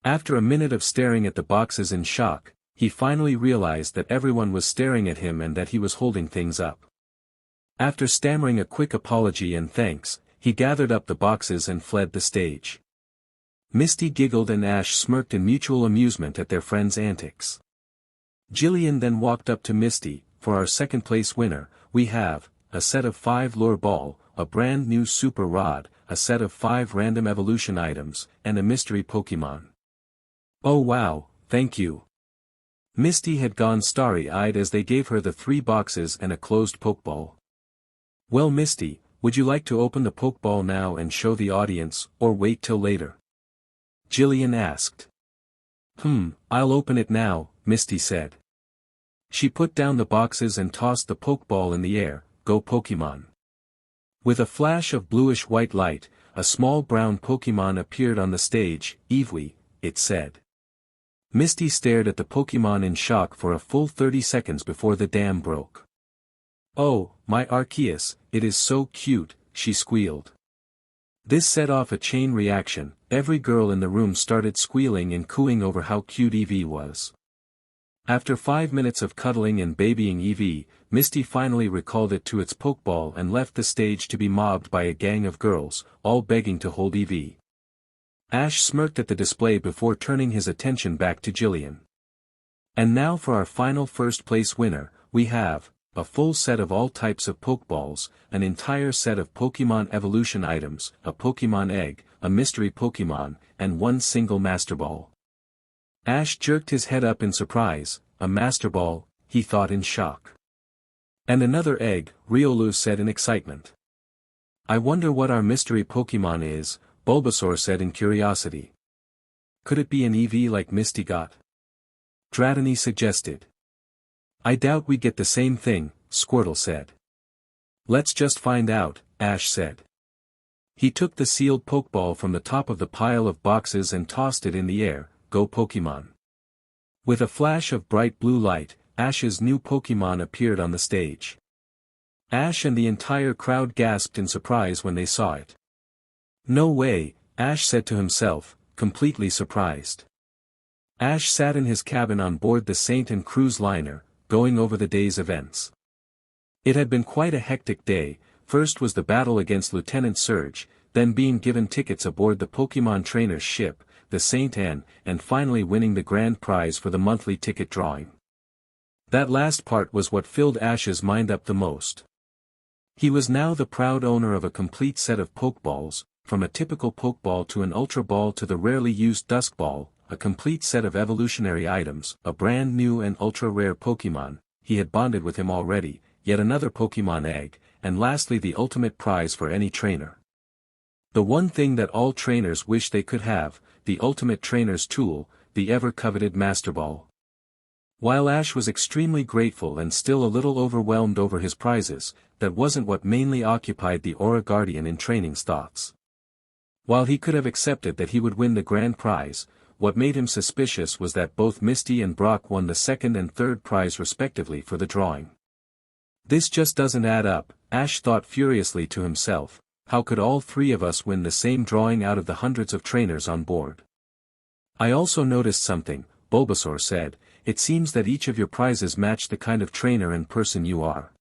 [SPEAKER 1] After a minute of staring at the boxes in shock, he finally realized that everyone was staring at him and that he was holding things up. After stammering a quick apology and thanks, he gathered up the boxes and fled the stage. Misty giggled and Ash smirked in mutual amusement at their friend's antics. Jillian then walked up to Misty. For our 2nd place winner, we have a set of 5 lure ball, a brand new super rod, a set of 5 random evolution items, and a mystery Pokemon. Oh wow, thank you. Misty had gone starry-eyed as they gave her the 3 boxes and a closed Pokeball. Well Misty, would you like to open the Pokeball now and show the audience, or wait till later? Jillian asked. I'll open it now, Misty said. She put down the boxes and tossed the Pokeball in the air. Go Pokemon. With a flash of bluish-white light, a small brown Pokemon appeared on the stage. Eevee, it said. Misty stared at the Pokemon in shock for a full 30 seconds before the dam broke. Oh, my Arceus, it is so cute, she squealed. This set off a chain reaction. Every girl in the room started squealing and cooing over how cute Eevee was. After 5 minutes of cuddling and babying Eevee, Misty finally recalled it to its Pokeball and left the stage to be mobbed by a gang of girls, all begging to hold Eevee. Ash smirked at the display before turning his attention back to Jillian. And now for our final first place winner, we have a full set of all types of Pokeballs, an entire set of Pokemon evolution items, a Pokemon egg, a mystery Pokemon, and one single Master Ball. Ash jerked his head up in surprise. A Master Ball, he thought in shock. And another egg, Riolu said in excitement. I wonder what our mystery Pokemon is, Bulbasaur said in curiosity. Could it be an Eevee like Misty got? Dratini suggested. I doubt we get the same thing, Squirtle said. Let's just find out, Ash said. He took the sealed Pokeball from the top of the pile of boxes and tossed it in the air. Go Pokemon. With a flash of bright blue light, Ash's new Pokemon appeared on the stage. Ash and the entire crowd gasped in surprise when they saw it. No way, Ash said to himself, completely surprised. Ash sat in his cabin on board the Saint and cruise liner, going over the day's events. It had been quite a hectic day. First was the battle against Lieutenant Surge, then being given tickets aboard the Pokemon trainer's ship, the Saint Anne, and finally winning the grand prize for the monthly ticket drawing. That last part was what filled Ash's mind up the most. He was now the proud owner of a complete set of Pokeballs, from a typical Pokeball to an Ultra Ball to the rarely used Dusk Ball, a complete set of evolutionary items, a brand new and ultra-rare Pokemon, he had bonded with him already, yet another Pokemon egg, and lastly the ultimate prize for any trainer. The one thing that all trainers wish they could have, the ultimate trainer's tool, the ever-coveted Master Ball. While Ash was extremely grateful and still a little overwhelmed over his prizes, that wasn't what mainly occupied the Aura Guardian in training's thoughts. While he could have accepted that he would win the grand prize, what made him suspicious was that both Misty and Brock won the second and third prize respectively for the drawing. This just doesn't add up, Ash thought furiously to himself. How could all three of us win the same drawing out of the hundreds of trainers on board? I also noticed something, Bulbasaur said. It seems that each of your prizes match the kind of trainer and person you are.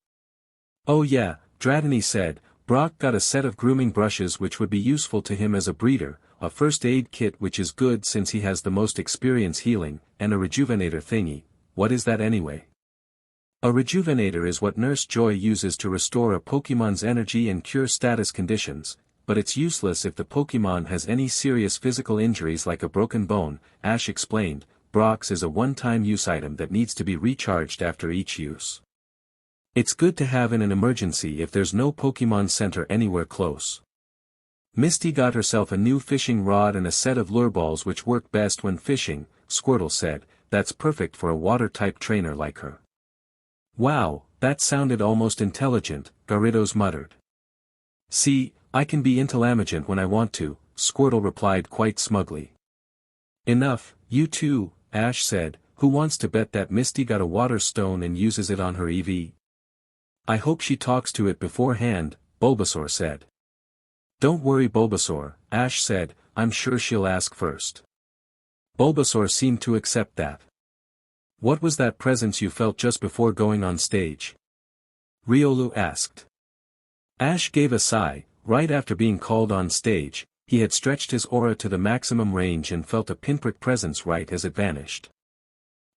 [SPEAKER 1] Oh yeah, Dratini said. Brock got a set of grooming brushes which would be useful to him as a breeder, a first aid kit which is good since he has the most experience healing, and a rejuvenator thingy. What is that anyway? A rejuvenator is what Nurse Joy uses to restore a Pokemon's energy and cure status conditions, but it's useless if the Pokemon has any serious physical injuries like a broken bone, Ash explained. Brock's is a one-time use item that needs to be recharged after each use. It's good to have in an emergency if there's no Pokemon Center anywhere close. Misty got herself a new fishing rod and a set of lure balls which work best when fishing, Squirtle said. That's perfect for a water-type trainer like her. Wow, that sounded almost intelligent, Gyarados muttered. See, I can be intelligent when I want to, Squirtle replied quite smugly. Enough, you two, Ash said. Who wants to bet that Misty got a water stone and uses it on her Eevee? I hope she talks to it beforehand, Bulbasaur said. Don't worry Bulbasaur, Ash said, I'm sure she'll ask first. Bulbasaur seemed to accept that. What was that presence you felt just before going on stage? Riolu asked. Ash gave a sigh. Right after being called on stage, he had stretched his aura to the maximum range and felt a pinprick presence right as it vanished.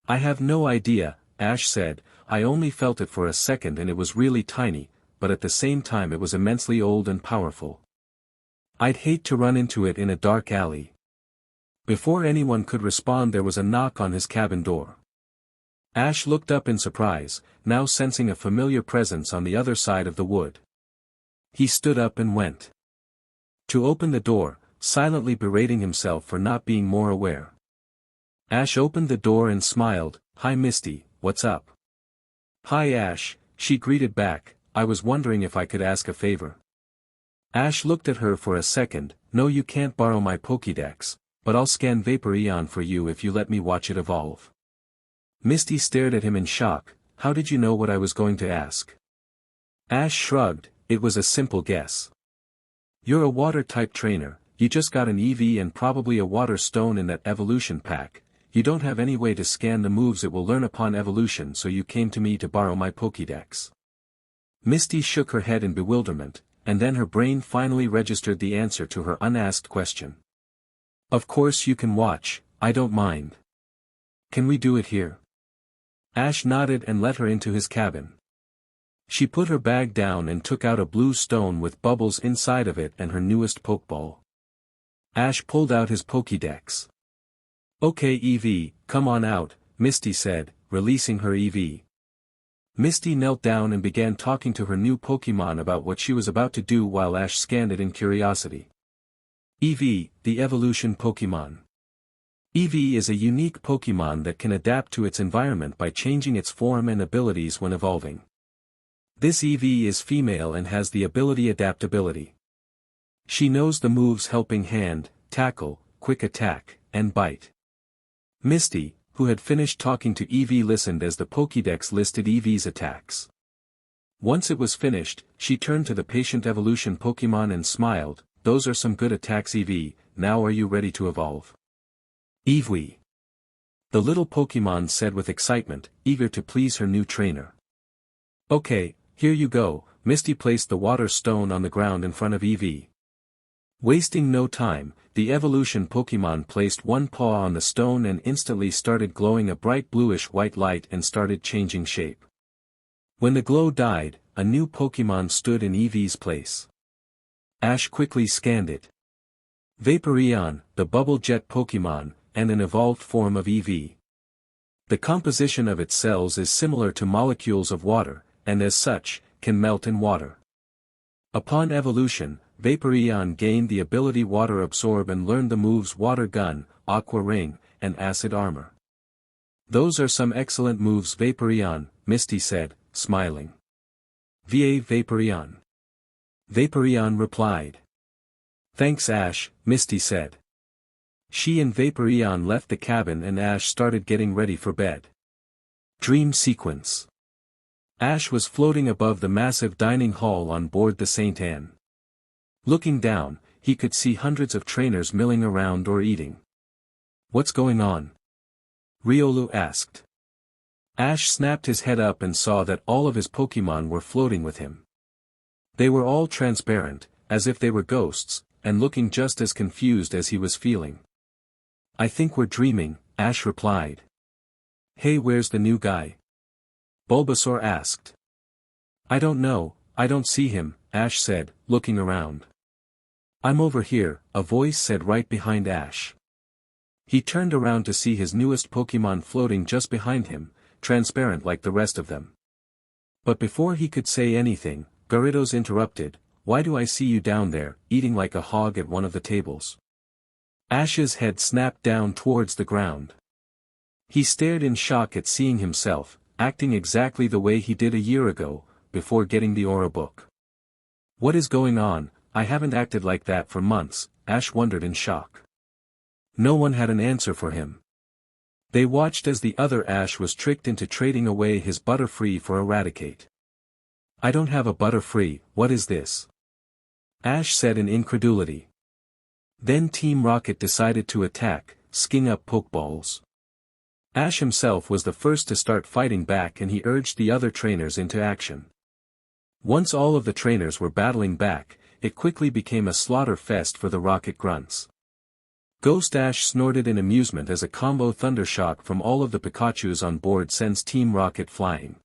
[SPEAKER 1] I have no idea, Ash said. I only felt it for a second and it was really tiny, but at the same time it was immensely old and powerful. I'd hate to run into it in a dark alley. Before anyone could respond there was a knock on his cabin door. Ash looked up in surprise, now sensing a familiar presence on the other side of the wood. He stood up and went to open the door, silently berating himself for not being more aware. Ash opened the door and smiled. "Hi Misty, what's up?" "Hi Ash," she greeted back. "I was wondering if I could ask a favor." Ash looked at her for a second. "No, you can't borrow my Pokédex, but I'll scan Vaporeon for you if you let me watch it evolve." Misty stared at him in shock. "How did you know what I was going to ask?" Ash shrugged. "It was a simple guess. You're a water-type trainer, you just got an EV and probably a water stone in that evolution pack. You don't have any way to scan the moves it will learn upon evolution, so you came to me to borrow my Pokédex." Misty shook her head in bewilderment, and then her brain finally registered the answer to her unasked question. "Of course you can watch, I don't mind. Can we do it here?" Ash nodded and let her into his cabin. She put her bag down and took out a blue stone with bubbles inside of it and her newest Pokeball. Ash pulled out his Pokédex. "Okay EV, come on out," Misty said, releasing her EV. Misty knelt down and began talking to her new Pokémon about what she was about to do while Ash scanned it in curiosity. EV, the evolution Pokémon. EV is a unique Pokémon that can adapt to its environment by changing its form and abilities when evolving. This EV is female and has the ability Adaptability. She knows the moves Helping Hand, Tackle, Quick Attack, and Bite. Misty, who had finished talking to EV, listened as the Pokédex listed EV's attacks. Once it was finished, she turned to the patient evolution Pokémon and smiled. "Those are some good attacks EV, now are you ready to evolve?" "EV." The little Pokémon said with excitement, eager to please her new trainer. "Okay, here you go." Misty placed the water stone on the ground in front of EV. Wasting no time, the evolution Pokémon placed one paw on the stone and instantly started glowing a bright bluish-white light and started changing shape. When the glow died, a new Pokémon stood in EV's place. Ash quickly scanned it. Vaporeon, the bubble jet Pokémon, and an evolved form of EV. The composition of its cells is similar to molecules of water, and as such, can melt in water. Upon evolution, Vaporeon gained the ability Water Absorb and learned the moves Water Gun, Aqua Ring, and Acid Armor. "Those are some excellent moves Vaporeon," Misty said, smiling. "Va Vaporeon." Vaporeon replied. "Thanks Ash," Misty said. She and Vaporeon left the cabin and Ash started getting ready for bed. Dream sequence. Ash was floating above the massive dining hall on board the St. Anne. Looking down, he could see hundreds of trainers milling around or eating. "What's going on?" Riolu asked. Ash snapped his head up and saw that all of his Pokémon were floating with him. They were all transparent, as if they were ghosts, and looking just as confused as he was feeling. "I think we're dreaming," Ash replied. "Hey, where's the new guy?" Bulbasaur asked. "I don't know, I don't see him," Ash said, looking around. "I'm over here," a voice said right behind Ash. He turned around to see his newest Pokémon floating just behind him, transparent like the rest of them. But before he could say anything, Gyarados interrupted. "Why do I see you down there, eating like a hog at one of the tables?" Ash's head snapped down towards the ground. He stared in shock at seeing himself, acting exactly the way he did a year ago, before getting the Aura book. "What is going on? I haven't acted like that for months," Ash wondered in shock. No one had an answer for him. They watched as the other Ash was tricked into trading away his Butterfree for Eradicate. "I don't have a Butterfree, what is this?" Ash said in incredulity. Then Team Rocket decided to attack, sking up Pokeballs. Ash himself was the first to start fighting back and he urged the other trainers into action. Once all of the trainers were battling back, it quickly became a slaughter fest for the Rocket Grunts. Ghost Ash snorted in amusement as a combo thundershock from all of the Pikachus on board sends Team Rocket flying.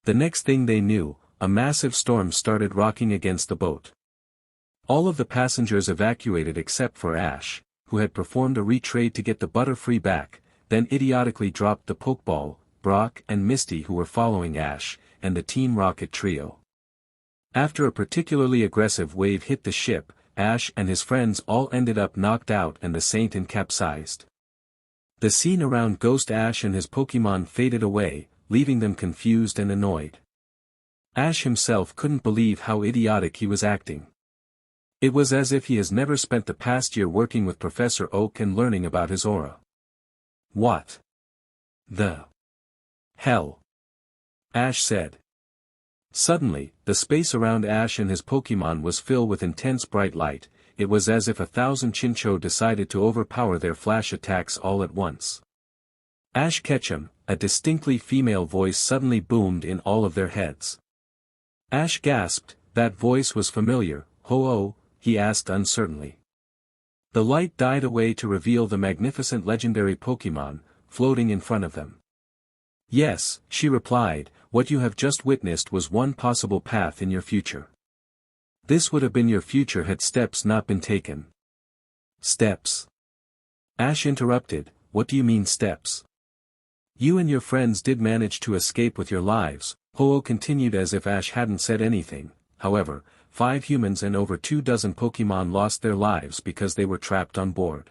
[SPEAKER 1] The next thing they knew, a massive storm started rocking against the boat. All of the passengers evacuated except for Ash, who had performed a retrade to get the Butterfree back, then idiotically dropped the Pokeball, Brock and Misty who were following Ash, and the Team Rocket trio. After a particularly aggressive wave hit the ship, Ash and his friends all ended up knocked out and the Saint Anne capsized. The scene around Ghost Ash and his Pokémon faded away, leaving them confused and annoyed. Ash himself couldn't believe how idiotic he was acting. It was as if he has never spent the past year working with Professor Oak and learning about his aura. What the hell? Ash said. Suddenly, the space around Ash and his Pokémon was filled with intense bright light. It was as if 1,000 Chinchou decided to overpower their flash attacks all at once. Ash Ketchum, a distinctly female voice suddenly boomed in all of their heads. Ash gasped. That voice was familiar. Ho-oh, he asked uncertainly. The light died away to reveal the magnificent legendary Pokémon, floating in front of them. Yes, she replied, what you have just witnessed was one possible path in your future. This would have been your future had steps not been taken. Steps? Ash interrupted, what do you mean steps? You and your friends did manage to escape with your lives, Ho-Oh continued as if Ash hadn't said anything. However, 5 humans and over 24 Pokémon lost their lives because they were trapped on board.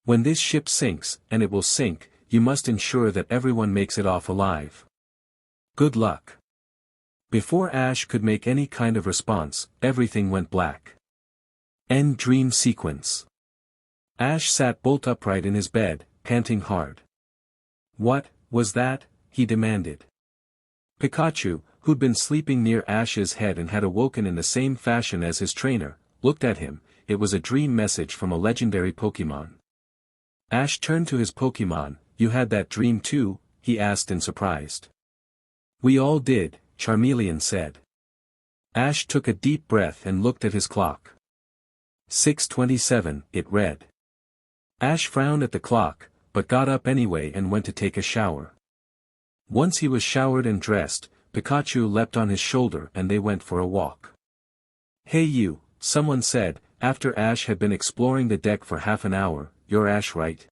[SPEAKER 1] When this ship sinks, and it will sink, you must ensure that everyone makes it off alive. Good luck. Before Ash could make any kind of response, everything went black. End dream sequence. Ash sat bolt upright in his bed, panting hard. What was that? He demanded. Pikachu, who'd been sleeping near Ash's head and had awoken in the same fashion as his trainer, looked at him. It was a dream message from a legendary Pokémon. Ash turned to his Pokémon. You had that dream too? He asked in surprise. We all did, Charmeleon said. Ash took a deep breath and looked at his clock. 6:27, it read. Ash frowned at the clock, but got up anyway and went to take a shower. Once he was showered and dressed, Pikachu leapt on his shoulder and they went for a walk. Hey you, someone said, after Ash had been exploring the deck for half an hour, you're Ash right?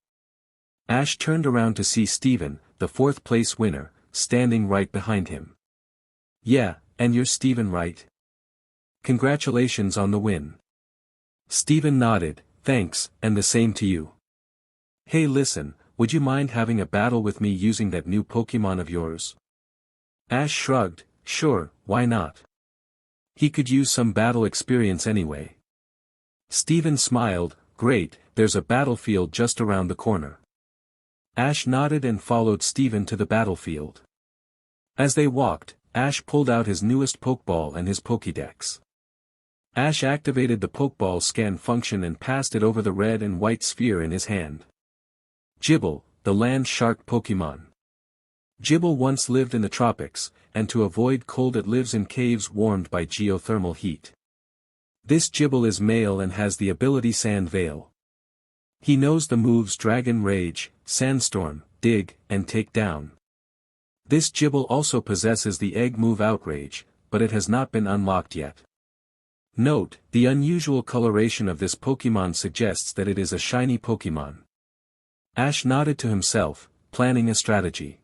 [SPEAKER 1] Ash turned around to see Steven, the 4th place winner, standing right behind him. Yeah, and you're Steven right? Congratulations on the win. Steven nodded, thanks, and the same to you. Hey listen, would you mind having a battle with me using that new Pokémon of yours? Ash shrugged, sure, why not? He could use some battle experience anyway. Steven smiled, great, there's a battlefield just around the corner. Ash nodded and followed Steven to the battlefield. As they walked, Ash pulled out his newest Pokeball and his Pokédex. Ash activated the Pokeball scan function and passed it over the red and white sphere in his hand. Gible, the land shark Pokémon. Gible once lived in the tropics, and to avoid cold it lives in caves warmed by geothermal heat. This Gible is male and has the ability Sand Veil. He knows the moves Dragon Rage, Sandstorm, Dig, and Take Down. This Gible also possesses the egg move Outrage, but it has not been unlocked yet. Note, the unusual coloration of this Pokémon suggests that it is a shiny Pokémon. Ash nodded to himself, planning a strategy.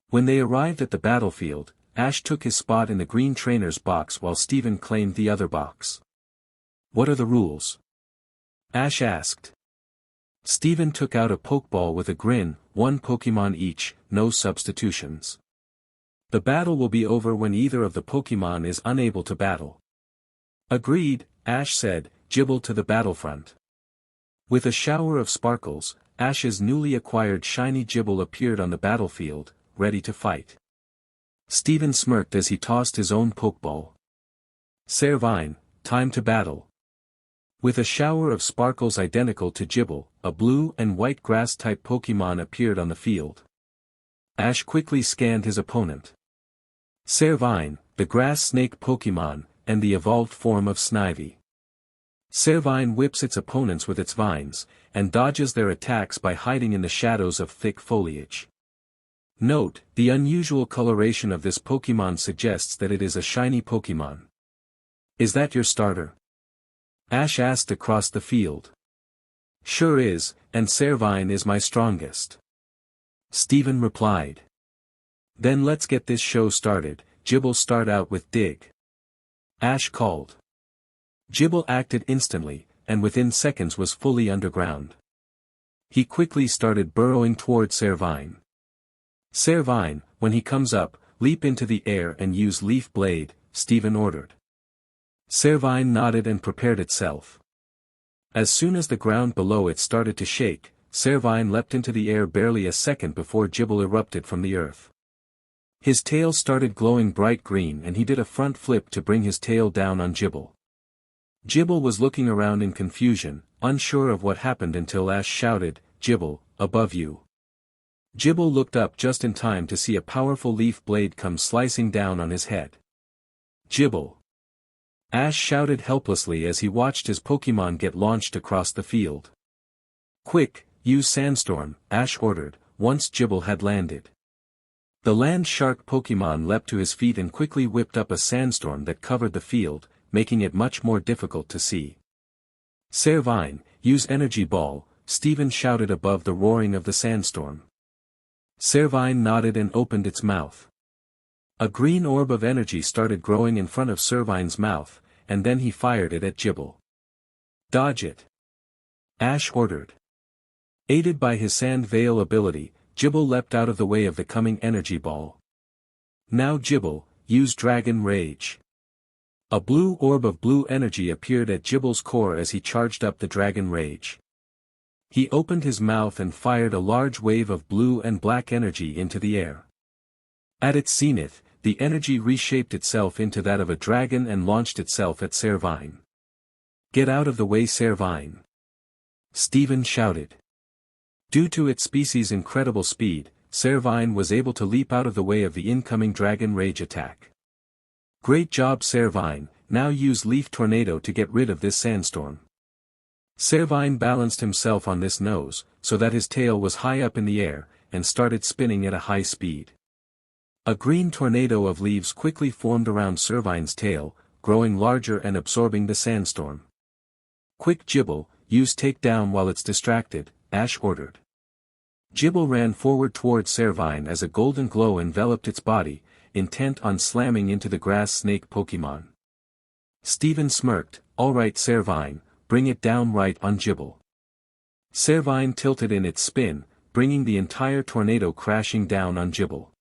[SPEAKER 1] When they arrived at the battlefield, Ash took his spot in the green trainer's box while Steven claimed the other box. What are the rules? Ash asked. Steven took out a Pokeball with a grin, 1 Pokémon each, no substitutions. The battle will be over when either of the Pokémon is unable to battle. Agreed, Ash said, Gible to the battlefront. With a shower of sparkles, Ash's newly acquired shiny Gible appeared on the battlefield, ready to fight. Steven smirked as he tossed his own Pokeball. Servine, time to battle. With a shower of sparkles identical to Gible, a blue and white grass-type Pokémon appeared on the field. Ash quickly scanned his opponent. Servine, the grass snake Pokémon, and the evolved form of Snivy. Servine whips its opponents with its vines, and dodges their attacks by hiding in the shadows of thick foliage. Note, the unusual coloration of this Pokémon suggests that it is a shiny Pokémon. Is that your starter? Ash asked across the field. Sure is, and Servine is my strongest. Steven replied. Then let's get this show started. Gible start out with Dig. Ash called. Gible acted instantly, and within seconds was fully underground. He quickly started burrowing toward Servine. Servine, when he comes up, leap into the air and use Leaf Blade, Steven ordered. Servine nodded and prepared itself. As soon as the ground below it started to shake, Servine leapt into the air barely a second before Gibble erupted from the earth. His tail started glowing bright green and he did a front flip to bring his tail down on Gibble. Gibble was looking around in confusion, unsure of what happened until Ash shouted, "Gibble, above you." Gibble looked up just in time to see a powerful leaf blade come slicing down on his head. "Gibble!" Ash shouted helplessly as he watched his Pokémon get launched across the field. "Quick, use Sandstorm," Ash ordered, once Gibble had landed. The land shark Pokémon leapt to his feet and quickly whipped up a sandstorm that covered the field, making it much more difficult to see. "Servine, use Energy Ball," Steven shouted above the roaring of the sandstorm. Servine nodded and opened its mouth. A green orb of energy started growing in front of Servine's mouth, and then he fired it at Gibble. "Dodge it!" Ash ordered. Aided by his Sand Veil ability, Gibble leapt out of the way of the coming energy ball. "Now Gibble, use Dragon Rage." A blue orb of blue energy appeared at Gibble's core as he charged up the Dragon Rage. He opened his mouth and fired a large wave of blue and black energy into the air. At its zenith, the energy reshaped itself into that of a dragon and launched itself at Servine. "Get out of the way, Servine!" Steven shouted. Due to its species' incredible speed, Servine was able to leap out of the way of the incoming Dragon Rage attack. "Great job, Servine, now use Leaf Tornado to get rid of this sandstorm." Servine balanced himself on this nose, so that his tail was high up in the air, and started spinning at a high speed. A green tornado of leaves quickly formed around Servine's tail, growing larger and absorbing the sandstorm. "Quick Gibble, use Takedown while it's distracted," Ash ordered. Gibble ran forward toward Servine as a golden glow enveloped its body, intent on slamming into the grass snake Pokémon. Steven smirked, "All right Servine, bring it down right on Gibble." Servine tilted in its spin, bringing the entire tornado crashing down on Gibble.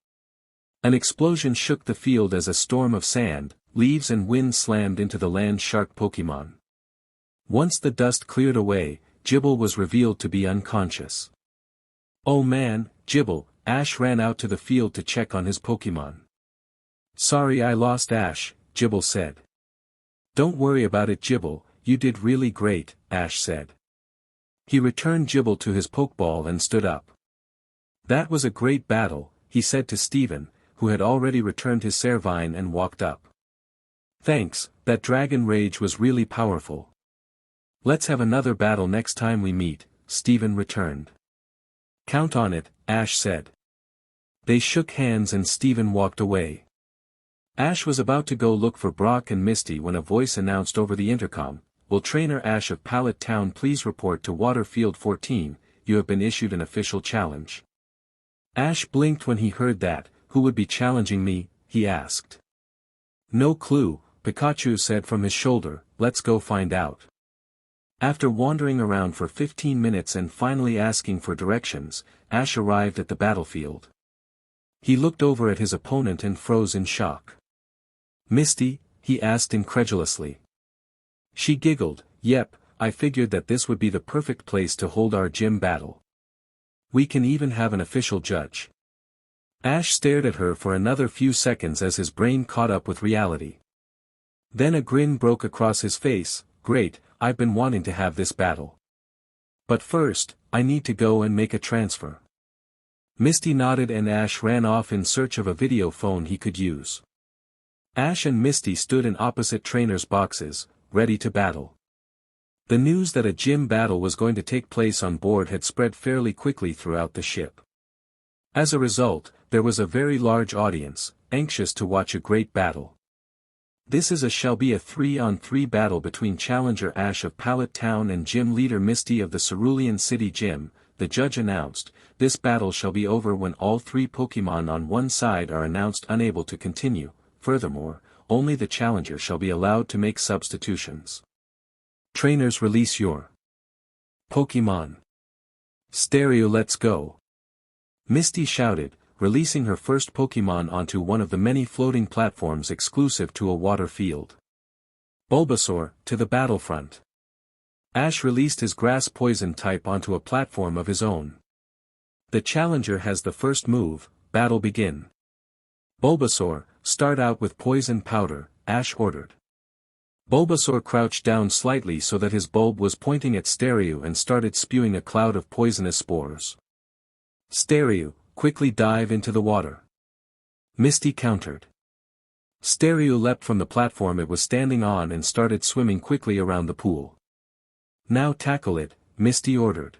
[SPEAKER 1] An explosion shook the field as a storm of sand, leaves and wind slammed into the land shark Pokémon. Once the dust cleared away, Gibble was revealed to be unconscious. "Oh man, Gibble," Ash ran out to the field to check on his Pokémon. "Sorry I lost Ash," Gibble said. "Don't worry about it Gibble, you did really great," Ash said. He returned Gibble to his Pokeball and stood up. "That was a great battle," he said to Steven, who had already returned his Servine and walked up. "Thanks, that Dragon Rage was really powerful." "Let's have another battle next time we meet," Steven returned. "Count on it," Ash said. They shook hands and Steven walked away. Ash was about to go look for Brock and Misty when a voice announced over the intercom, "Will Trainer Ash of Pallet Town please report to Waterfield 14, you have been issued an official challenge." Ash blinked when he heard that. "Who would be challenging me?" he asked. "No clue," Pikachu said from his shoulder, "let's go find out." After wandering around for 15 minutes and finally asking for directions, Ash arrived at the battlefield. He looked over at his opponent and froze in shock. "Misty?" he asked incredulously. She giggled, "Yep, I figured that this would be the perfect place to hold our gym battle. We can even have an official judge." Ash stared at her for another few seconds as his brain caught up with reality. Then a grin broke across his face. "Great, I've been wanting to have this battle. But first, I need to go and make a transfer." Misty nodded and Ash ran off in search of a video phone he could use. Ash and Misty stood in opposite trainers' boxes, ready to battle. The news that a gym battle was going to take place on board had spread fairly quickly throughout the ship. As a result, there was a very large audience, anxious to watch a great battle. "This shall be a 3-on-3 battle between Challenger Ash of Pallet Town and Gym Leader Misty of the Cerulean City Gym," the judge announced. "This battle shall be over when all 3 Pokémon on one side are announced unable to continue. Furthermore, only the challenger shall be allowed to make substitutions. Trainers, release your Pokémon." Stereo, let's go. Misty shouted, releasing her first Pokémon onto one of the many floating platforms exclusive to a water field. Bulbasaur, to the battlefront. Ash released his grass poison type onto a platform of his own. The challenger has the first move, battle begin. Bulbasaur, start out with poison powder, Ash ordered. Bulbasaur crouched down slightly so that his bulb was pointing at Stereo and started spewing a cloud of poisonous spores. Stereo, quickly dive into the water. Misty countered. Stereo leapt from the platform it was standing on and started swimming quickly around the pool. Now tackle it, Misty ordered.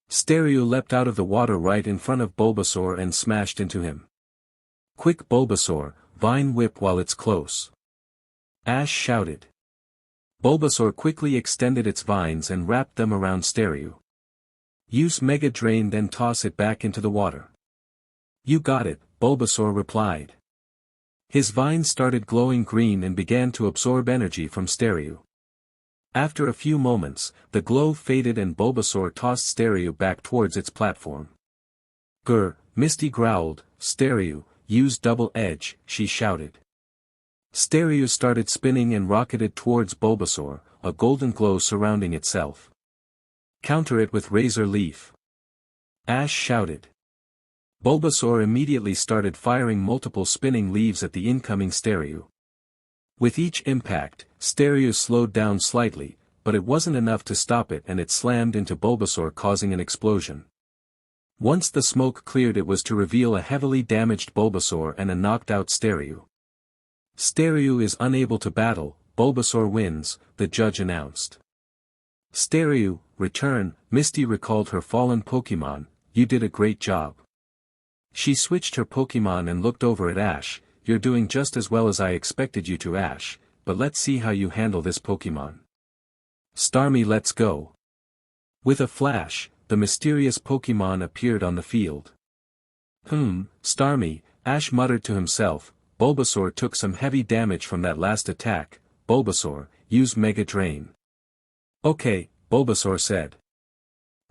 [SPEAKER 1] Stereo leapt out of the water right in front of Bulbasaur and smashed into him. Quick Bulbasaur, vine whip while it's close. Ash shouted. Bulbasaur quickly extended its vines and wrapped them around Stereo. Use Mega Drain, then toss it back into the water. You got it, Bulbasaur replied. His vines started glowing green and began to absorb energy from Stereo. After a few moments, the glow faded and Bulbasaur tossed Stereo back towards its platform. Grr, Misty growled. Stereo, use Double Edge, she shouted. Stereo started spinning and rocketed towards Bulbasaur, a golden glow surrounding itself. Counter it with Razor Leaf. Ash shouted. Bulbasaur immediately started firing multiple spinning leaves at the incoming Stereo. With each impact, Stereo slowed down slightly, but it wasn't enough to stop it and it slammed into Bulbasaur, causing an explosion. Once the smoke cleared, it was to reveal a heavily damaged Bulbasaur and a knocked-out Stereo. Stereo is unable to battle, Bulbasaur wins, the judge announced. Stereo, return, Misty recalled her fallen Pokémon, you did a great job. She switched her Pokémon and looked over at Ash, you're doing just as well as I expected you to, Ash, but let's see how you handle this Pokémon. Starmie, let's go. With a flash, the mysterious Pokémon appeared on the field. Starmie, Ash muttered to himself. Bulbasaur took some heavy damage from that last attack. Bulbasaur, use Mega Drain. Okay, Bulbasaur said.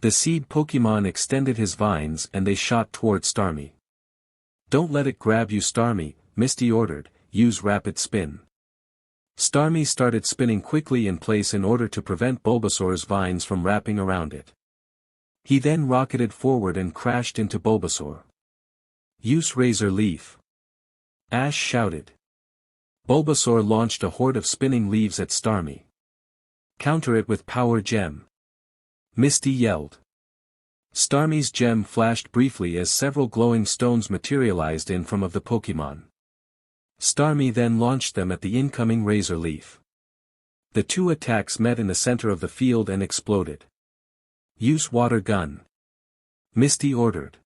[SPEAKER 1] The seed Pokémon extended his vines and they shot towards Starmie. Don't let it grab you, Starmie, Misty ordered, use Rapid Spin. Starmie started spinning quickly in place in order to prevent Bulbasaur's vines from wrapping around it. He then rocketed forward and crashed into Bulbasaur. Use Razor Leaf. Ash shouted. Bulbasaur launched a horde of spinning leaves at Starmie. Counter it with Power Gem. Misty yelled. Starmie's gem flashed briefly as several glowing stones materialized in front of the Pokémon. Starmie then launched them at the incoming Razor Leaf. The two attacks met in the center of the field and exploded. Use Water Gun. Misty ordered.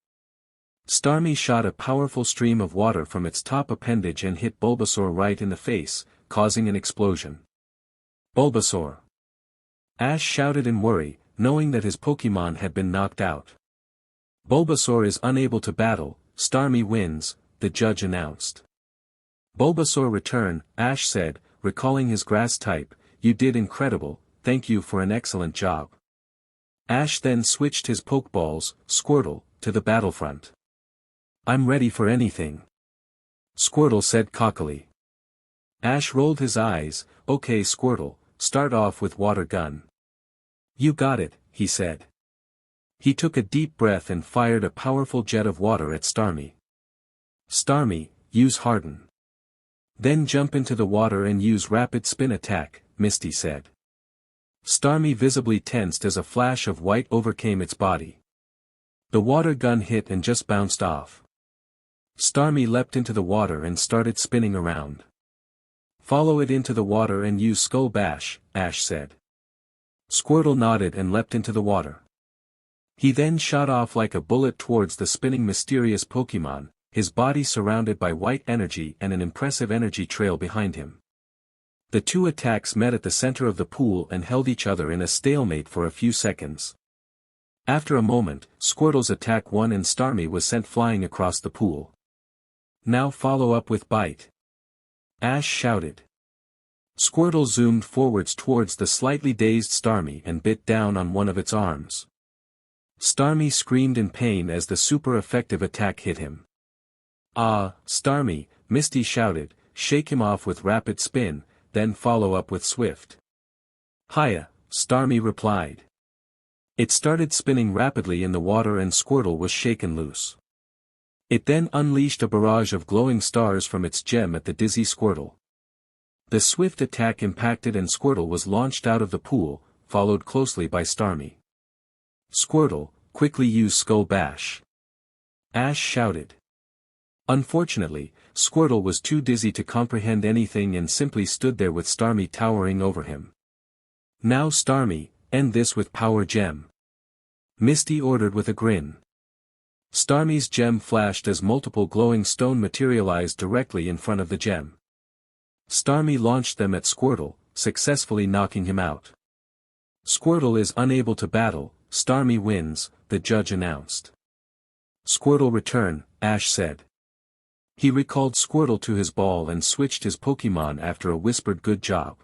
[SPEAKER 1] Starmie shot a powerful stream of water from its top appendage and hit Bulbasaur right in the face, causing an explosion. Bulbasaur. Ash shouted in worry, knowing that his Pokémon had been knocked out. Bulbasaur is unable to battle, Starmie wins, the judge announced. Bulbasaur return, Ash said, recalling his grass type, you did incredible, thank you for an excellent job. Ash then switched his Pokeballs, Squirtle, to the battlefront. I'm ready for anything. Squirtle said cockily. Ash rolled his eyes, okay Squirtle, start off with Water Gun. You got it, he said. He took a deep breath and fired a powerful jet of water at Starmie. Starmie, use Harden. Then jump into the water and use Rapid Spin attack, Misty said. Starmie visibly tensed as a flash of white overcame its body. The water gun hit and just bounced off. Starmie leapt into the water and started spinning around. Follow it into the water and use Skull Bash, Ash said. Squirtle nodded and leapt into the water. He then shot off like a bullet towards the spinning mysterious Pokémon, his body surrounded by white energy and an impressive energy trail behind him. The two attacks met at the center of the pool and held each other in a stalemate for a few seconds. After a moment, Squirtle's attack won and Starmie was sent flying across the pool. Now follow up with Bite. Ash shouted. Squirtle zoomed forwards towards the slightly dazed Starmie and bit down on one of its arms. Starmie screamed in pain as the super effective attack hit him. Ah, Starmie, Misty shouted, shake him off with rapid spin, then follow up with swift. Hiya, Starmie replied. It started spinning rapidly in the water and Squirtle was shaken loose. It then unleashed a barrage of glowing stars from its gem at the dizzy Squirtle. The swift attack impacted and Squirtle was launched out of the pool, followed closely by Starmie. Squirtle, quickly use Skull Bash. Ash shouted. Unfortunately, Squirtle was too dizzy to comprehend anything and simply stood there with Starmie towering over him. Now Starmie, end this with Power Gem. Misty ordered with a grin. Starmie's gem flashed as multiple glowing stone materialized directly in front of the gem. Starmie launched them at Squirtle, successfully knocking him out. Squirtle is unable to battle, Starmie wins, the judge announced. Squirtle return, Ash said. He recalled Squirtle to his ball and switched his Pokemon after a whispered good job.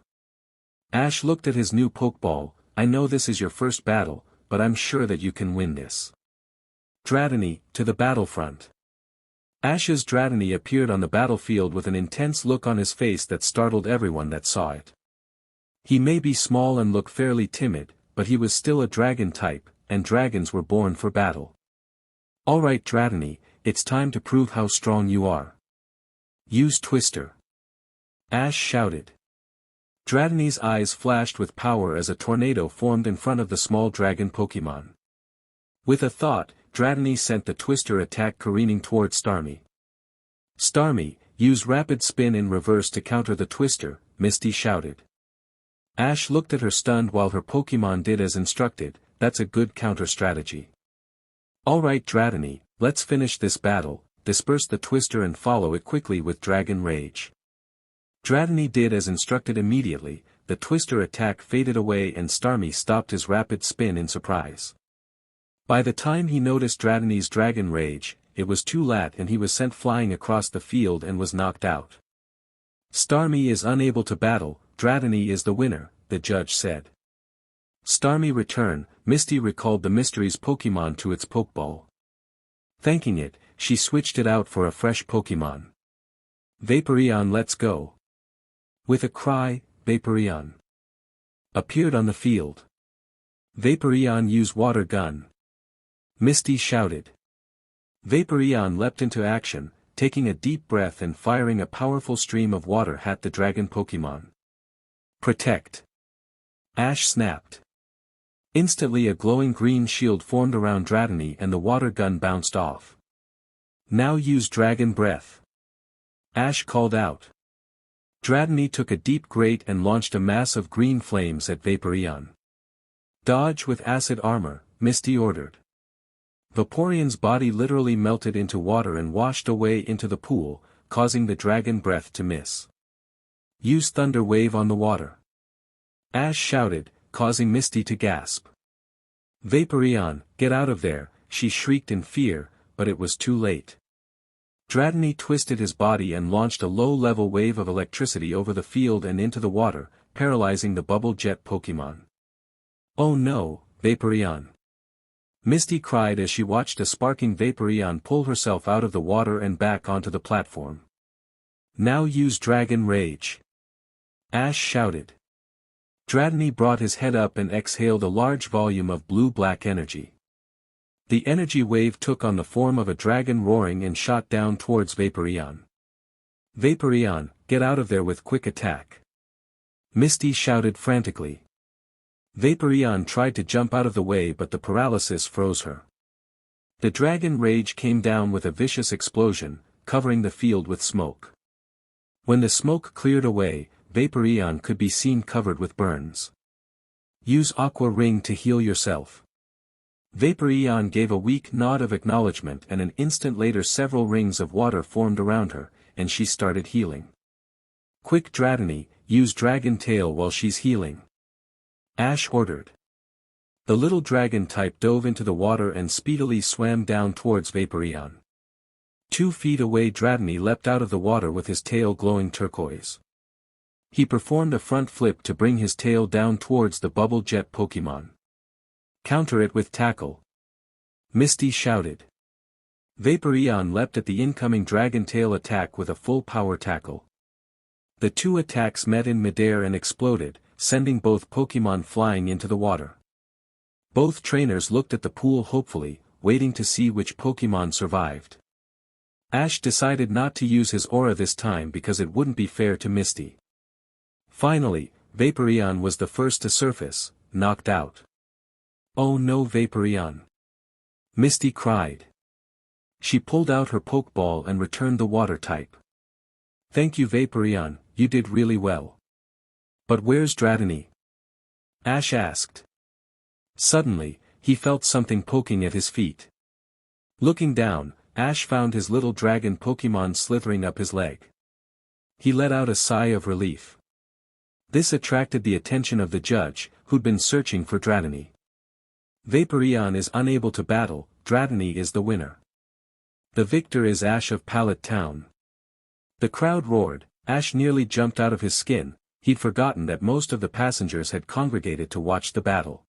[SPEAKER 1] Ash looked at his new Pokeball, I know this is your first battle, but I'm sure that you can win this. Dratini, to the battlefront. Ash's Dratini appeared on the battlefield with an intense look on his face that startled everyone that saw it. He may be small and look fairly timid, but he was still a dragon type, and dragons were born for battle. Alright Dratini, it's time to prove how strong you are. Use Twister. Ash shouted. Dratini's eyes flashed with power as a tornado formed in front of the small dragon Pokemon. With a thought, Dratini sent the Twister attack careening towards Starmie. Starmie, use Rapid Spin in reverse to counter the Twister, Misty shouted. Ash looked at her stunned while her Pokemon did as instructed, that's a good counter strategy. Alright Dratini, let's finish this battle, disperse the Twister and follow it quickly with Dragon Rage. Dratini did as instructed immediately, the Twister attack faded away and Starmie stopped his Rapid Spin in surprise. By the time he noticed Dratini's Dragon Rage, it was too late and he was sent flying across the field and was knocked out. Starmie is unable to battle, Dratini is the winner, the judge said. Starmie return, Misty recalled the Mystery's Pokemon to its Pokeball. Thanking it, she switched it out for a fresh Pokemon. Vaporeon let's go. With a cry, Vaporeon appeared on the field. Vaporeon use Water Gun. Misty shouted. Vaporeon leapt into action, taking a deep breath and firing a powerful stream of water at the dragon Pokemon. Protect. Ash snapped. Instantly a glowing green shield formed around Dratini and the water gun bounced off. Now use Dragon Breath. Ash called out. Dratini took a deep grate and launched a mass of green flames at Vaporeon. Dodge with Acid Armor, Misty ordered. Vaporeon's body literally melted into water and washed away into the pool, causing the Dragon Breath to miss. Use Thunder Wave on the water. Ash shouted, causing Misty to gasp. Vaporeon, get out of there, she shrieked in fear, but it was too late. Dratini twisted his body and launched a low-level wave of electricity over the field and into the water, paralyzing the Bubble Jet Pokemon. Oh no, Vaporeon! Misty cried as she watched a sparking Vaporeon pull herself out of the water and back onto the platform. Now use Dragon Rage. Ash shouted. Dratini brought his head up and exhaled a large volume of blue-black energy. The energy wave took on the form of a dragon roaring and shot down towards Vaporeon. Vaporeon, get out of there with quick attack. Misty shouted frantically. Vaporeon tried to jump out of the way but the paralysis froze her. The Dragon Rage came down with a vicious explosion, covering the field with smoke. When the smoke cleared away, Vaporeon could be seen covered with burns. Use Aqua Ring to heal yourself. Vaporeon gave a weak nod of acknowledgement and an instant later several rings of water formed around her, and she started healing. Quick Dratini, use Dragon Tail while she's healing. Ash ordered. The little dragon type dove into the water and speedily swam down towards Vaporeon. 2 feet away Dratini leapt out of the water with his tail glowing turquoise. He performed a front flip to bring his tail down towards the Bubble Jet Pokemon. Counter it with Tackle. Misty shouted. Vaporeon leapt at the incoming Dragon Tail attack with a full power tackle. The two attacks met in midair and exploded, sending both Pokémon flying into the water. Both trainers looked at the pool hopefully, waiting to see which Pokémon survived. Ash decided not to use his aura this time because it wouldn't be fair to Misty. Finally, Vaporeon was the first to surface, knocked out. "Oh no, Vaporeon!" Misty cried. She pulled out her Pokeball and returned the water type. "Thank you, Vaporeon, you did really well. But where's Dratini?" Ash asked. Suddenly, he felt something poking at his feet. Looking down, Ash found his little dragon Pokemon slithering up his leg. He let out a sigh of relief. This attracted the attention of the judge, who'd been searching for Dratini. Vaporeon is unable to battle, Dratini is the winner. The victor is Ash of Pallet Town. The crowd roared. Ash nearly jumped out of his skin. He'd forgotten that most of the passengers had congregated to watch the battle.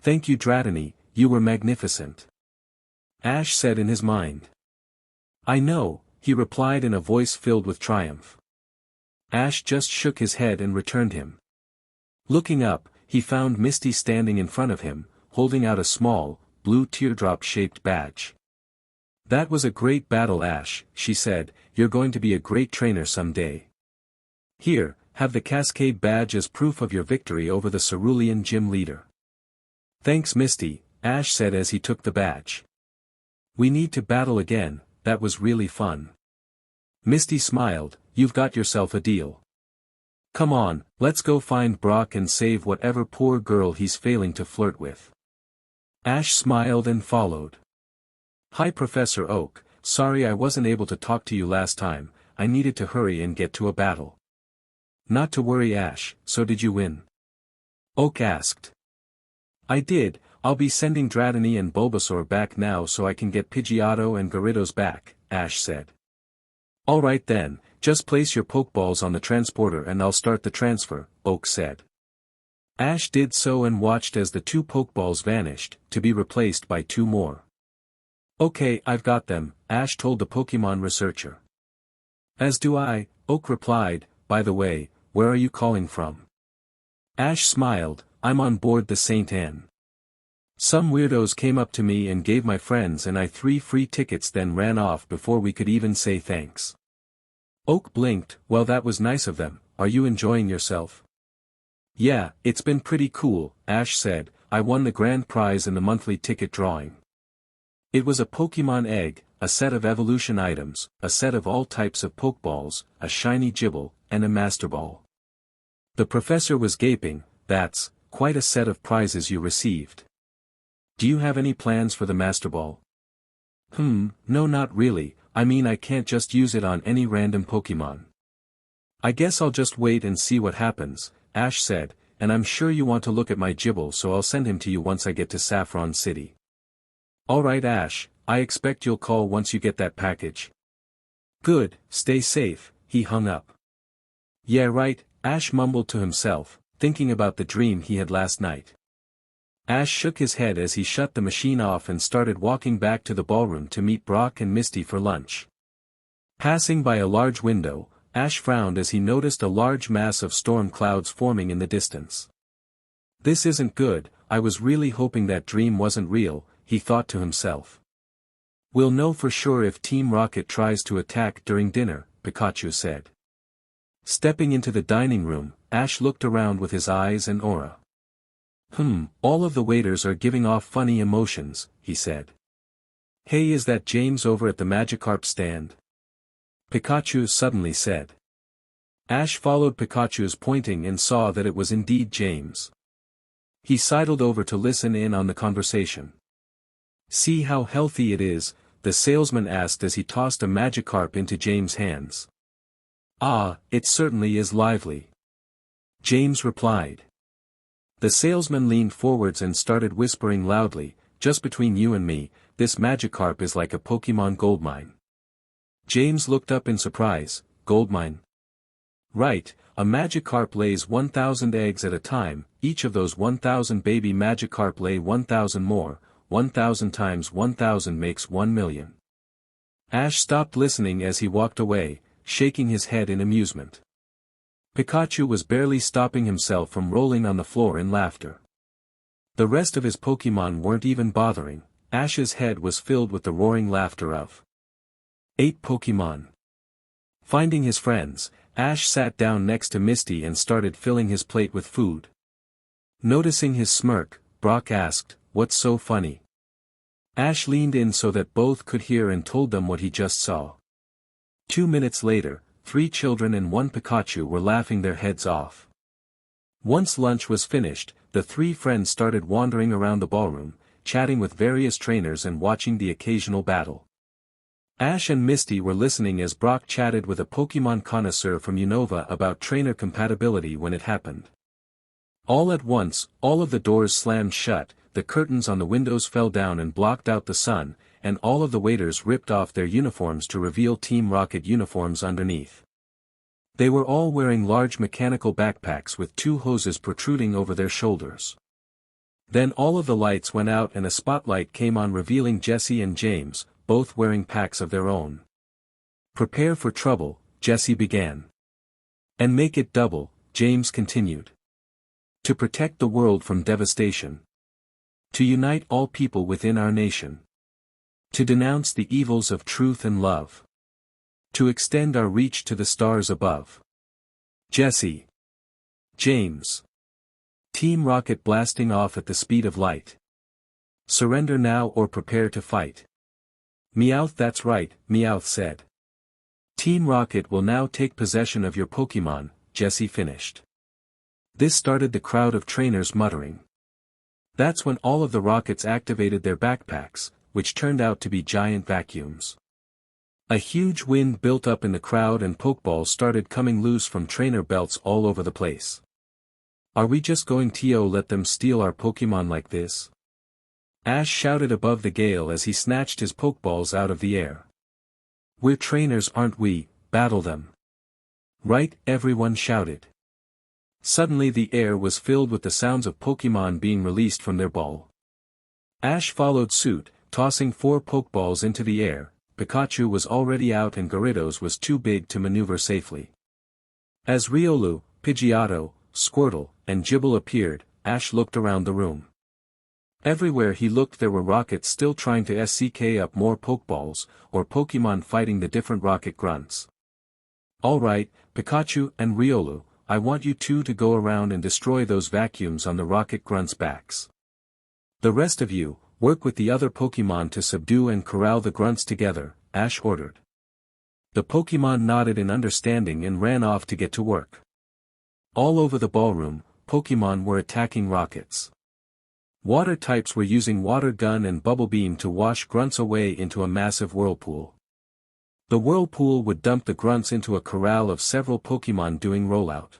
[SPEAKER 1] "Thank you, Dratini, you were magnificent," Ash said in his mind. "I know," he replied in a voice filled with triumph. Ash just shook his head and returned him. Looking up, he found Misty standing in front of him, holding out a small, blue teardrop-shaped badge. "That was a great battle, Ash," she said, "you're going to be a great trainer someday. Here, have the Cascade badge as proof of your victory over the Cerulean gym leader." "Thanks, Misty," Ash said as he took the badge. "We need to battle again, that was really fun." Misty smiled, "You've got yourself a deal. Come on, let's go find Brock and save whatever poor girl he's failing to flirt with." Ash smiled and followed. "Hi Professor Oak, sorry I wasn't able to talk to you last time, I needed to hurry and get to a battle." "Not to worry Ash, so did you win?" Oak asked. "I did, I'll be sending Dratini and Bulbasaur back now so I can get Pidgeotto and Gyarados back," Ash said. "Alright then, just place your Pokeballs on the transporter and I'll start the transfer," Oak said. Ash did so and watched as the two Pokeballs vanished, to be replaced by two more. "Okay, I've got them," Ash told the Pokemon researcher. "As do I," Oak replied, "by the way, where are you calling from?" Ash smiled, "I'm on board the St. Anne. Some weirdos came up to me and gave my friends and I 3 free tickets then ran off before we could even say thanks." Oak blinked, "Well that was nice of them, are you enjoying yourself?" "Yeah, it's been pretty cool," Ash said, "I won the grand prize in the monthly ticket drawing. It was a Pokemon egg, a set of evolution items, a set of all types of Pokeballs, a shiny Gibble, and a Master Ball." The professor was gaping. "That's quite a set of prizes you received. Do you have any plans for the Master Ball?" No not really, I mean I can't just use it on any random Pokemon." "I guess I'll just wait and see what happens," Ash said, "and I'm sure you want to look at my Gibble so I'll send him to you once I get to Saffron City." "Alright Ash, I expect you'll call once you get that package." "Good, stay safe," he hung up. "Yeah right," Ash mumbled to himself, thinking about the dream he had last night. Ash shook his head as he shut the machine off and started walking back to the ballroom to meet Brock and Misty for lunch. Passing by a large window, Ash frowned as he noticed a large mass of storm clouds forming in the distance. "This isn't good, I was really hoping that dream wasn't real," he thought to himself. "We'll know for sure if Team Rocket tries to attack during dinner," Pikachu said. Stepping into the dining room, Ash looked around with his eyes and aura. All of the waiters are giving off funny emotions," he said. "Hey, is that James over at the Magikarp stand?" Pikachu suddenly said. Ash followed Pikachu's pointing and saw that it was indeed James. He sidled over to listen in on the conversation. "See how healthy it is?" the salesman asked as he tossed a Magikarp into James' hands. "Ah, it certainly is lively," James replied. The salesman leaned forwards and started whispering loudly, "Just between you and me, this Magikarp is like a Pokemon goldmine." James looked up in surprise. "Goldmine?" "Right, a Magikarp lays 1,000 eggs at a time, each of those 1,000 baby Magikarp lay 1,000 more, 1,000 times 1,000 makes 1,000,000. Ash stopped listening as he walked away, shaking his head in amusement. Pikachu was barely stopping himself from rolling on the floor in laughter. The rest of his Pokémon weren't even bothering. Ash's head was filled with the roaring laughter of 8 Pokémon. Finding his friends, Ash sat down next to Misty and started filling his plate with food. Noticing his smirk, Brock asked, "What's so funny?" Ash leaned in so that both could hear and told them what he just saw. 2 minutes later, 3 children and 1 Pikachu were laughing their heads off. Once lunch was finished, the 3 friends started wandering around the ballroom, chatting with various trainers and watching the occasional battle. Ash and Misty were listening as Brock chatted with a Pokémon connoisseur from Unova about trainer compatibility when it happened. All at once, all of the doors slammed shut, the curtains on the windows fell down and blocked out the sun, and all of the waiters ripped off their uniforms to reveal Team Rocket uniforms underneath. They were all wearing large mechanical backpacks with 2 hoses protruding over their shoulders. Then all of the lights went out and a spotlight came on revealing Jessie and James, both wearing packs of their own. "Prepare for trouble," Jessie began. "And make it double," James continued. "To protect the world from devastation. To unite all people within our nation. To denounce the evils of truth and love. To extend our reach to the stars above." Jessie. James. Team Rocket blasting off at the speed of light. "Surrender now or prepare to fight." "Meowth, that's right," Meowth said. "Team Rocket will now take possession of your Pokémon," Jessie finished. This started the crowd of trainers muttering. That's when all of the Rockets activated their backpacks, which turned out to be giant vacuums. A huge wind built up in the crowd and Pokeballs started coming loose from trainer belts all over the place. "Are we just going to let them steal our Pokémon like this?" Ash shouted above the gale as he snatched his Pokeballs out of the air. "We're trainers, aren't we? Battle them." "Right," everyone shouted. Suddenly the air was filled with the sounds of Pokémon being released from their ball. Ash followed suit, tossing 4 Pokeballs into the air. Pikachu was already out and Gyarados was too big to maneuver safely. As Riolu, Pidgeotto, Squirtle, and Gibble appeared, Ash looked around the room. Everywhere he looked there were Rockets still trying to SCK up more Pokeballs, or Pokémon fighting the different Rocket grunts. "Alright, Pikachu and Riolu, I want you 2 to go around and destroy those vacuums on the Rocket grunts' backs. The rest of you, work with the other Pokémon to subdue and corral the grunts together," Ash ordered. The Pokémon nodded in understanding and ran off to get to work. All over the ballroom, Pokémon were attacking Rockets. Water types were using Water Gun and Bubble Beam to wash grunts away into a massive whirlpool. The whirlpool would dump the grunts into a corral of several Pokémon doing rollout.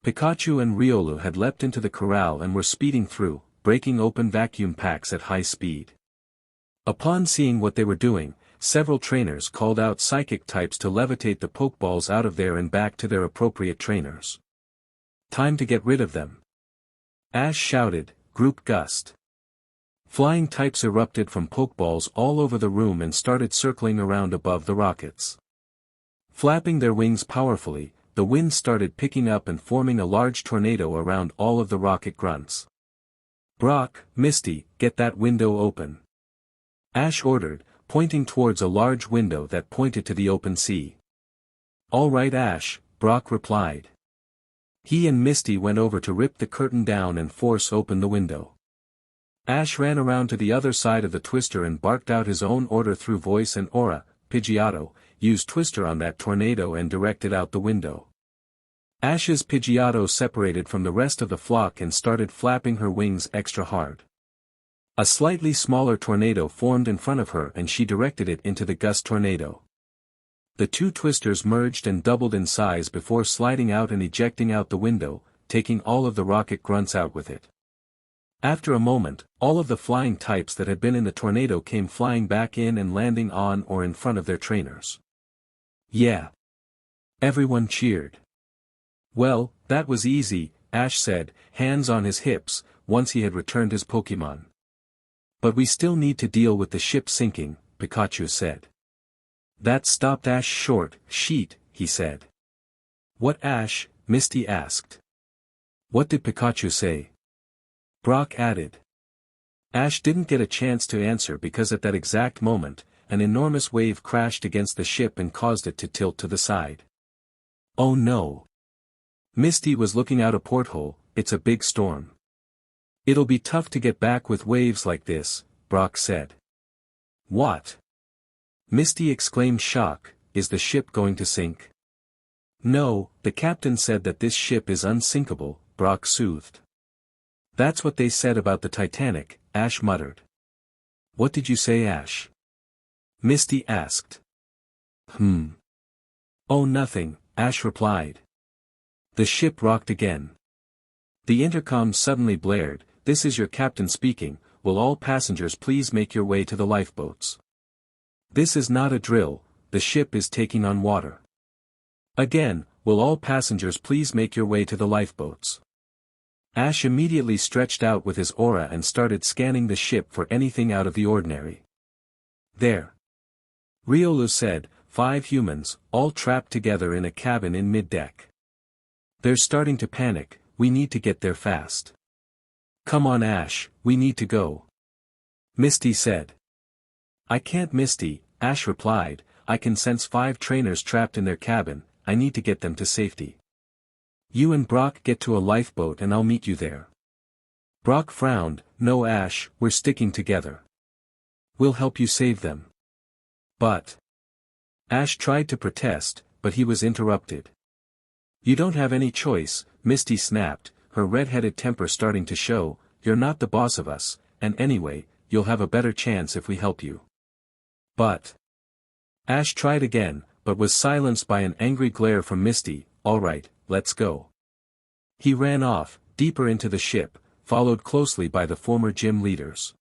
[SPEAKER 1] Pikachu and Riolu had leapt into the corral and were speeding through, breaking open vacuum packs at high speed. Upon seeing what they were doing, several trainers called out Psychic types to levitate the Pokeballs out of there and back to their appropriate trainers. "Time to get rid of them." Ash shouted, "Group Gust." Flying types erupted from Pokeballs all over the room and started circling around above the Rockets. Flapping their wings powerfully, the wind started picking up and forming a large tornado around all of the Rocket grunts. "Brock, Misty, get that window open," Ash ordered, pointing towards a large window that pointed to the open sea. "All right, Ash," Brock replied. He and Misty went over to rip the curtain down and force open the window. Ash ran around to the other side of the twister and barked out his own order through voice and aura. "Pidgeotto, use Twister on that tornado and direct it out the window." Ash's Pidgeotto separated from the rest of the flock and started flapping her wings extra hard. A slightly smaller tornado formed in front of her and she directed it into the gust tornado. The 2 twisters merged and doubled in size before sliding out and ejecting out the window, taking all of the Rocket grunts out with it. After a moment, all of the flying types that had been in the tornado came flying back in and landing on or in front of their trainers. "Yeah!" Everyone cheered. "Well, that was easy," Ash said, hands on his hips, once he had returned his Pokémon. But we still need to deal with the ship sinking, Pikachu said. That stopped Ash short. Sheet, he said. What Ash? Misty asked. What did Pikachu say? Brock added. Ash didn't get a chance to answer because at that exact moment, an enormous wave crashed against the ship and caused it to tilt to the side. Oh no! Misty was looking out a porthole. It's a big storm. It'll be tough to get back with waves like this, Brock said. What? Misty exclaimed shock. Is the ship going to sink? No, the captain said that this ship is unsinkable, Brock soothed. That's what they said about the Titanic, Ash muttered. What did you say, Ash? Misty asked. Oh, nothing, Ash replied. The ship rocked again. The intercom suddenly blared. This is your captain speaking. Will all passengers please make your way to the lifeboats? This is not a drill, the ship is taking on water. Again, will all passengers please make your way to the lifeboats? Ash immediately stretched out with his aura and started scanning the ship for anything out of the ordinary. There. Riolu said, 5 humans, all trapped together in a cabin in mid-deck. They're starting to panic, we need to get there fast. Come on Ash, we need to go. Misty said. I can't Misty, Ash replied, I can sense 5 trainers trapped in their cabin, I need to get them to safety. You and Brock get to a lifeboat and I'll meet you there. Brock frowned, no Ash, we're sticking together. We'll help you save them. But. Ash tried to protest, but he was interrupted. You don't have any choice, Misty snapped, her red-headed temper starting to show, you're not the boss of us, and anyway, you'll have a better chance if we help you. But. Ash tried again, but was silenced by an angry glare from Misty. Alright, let's go. He ran off, deeper into the ship, followed closely by the former gym leaders.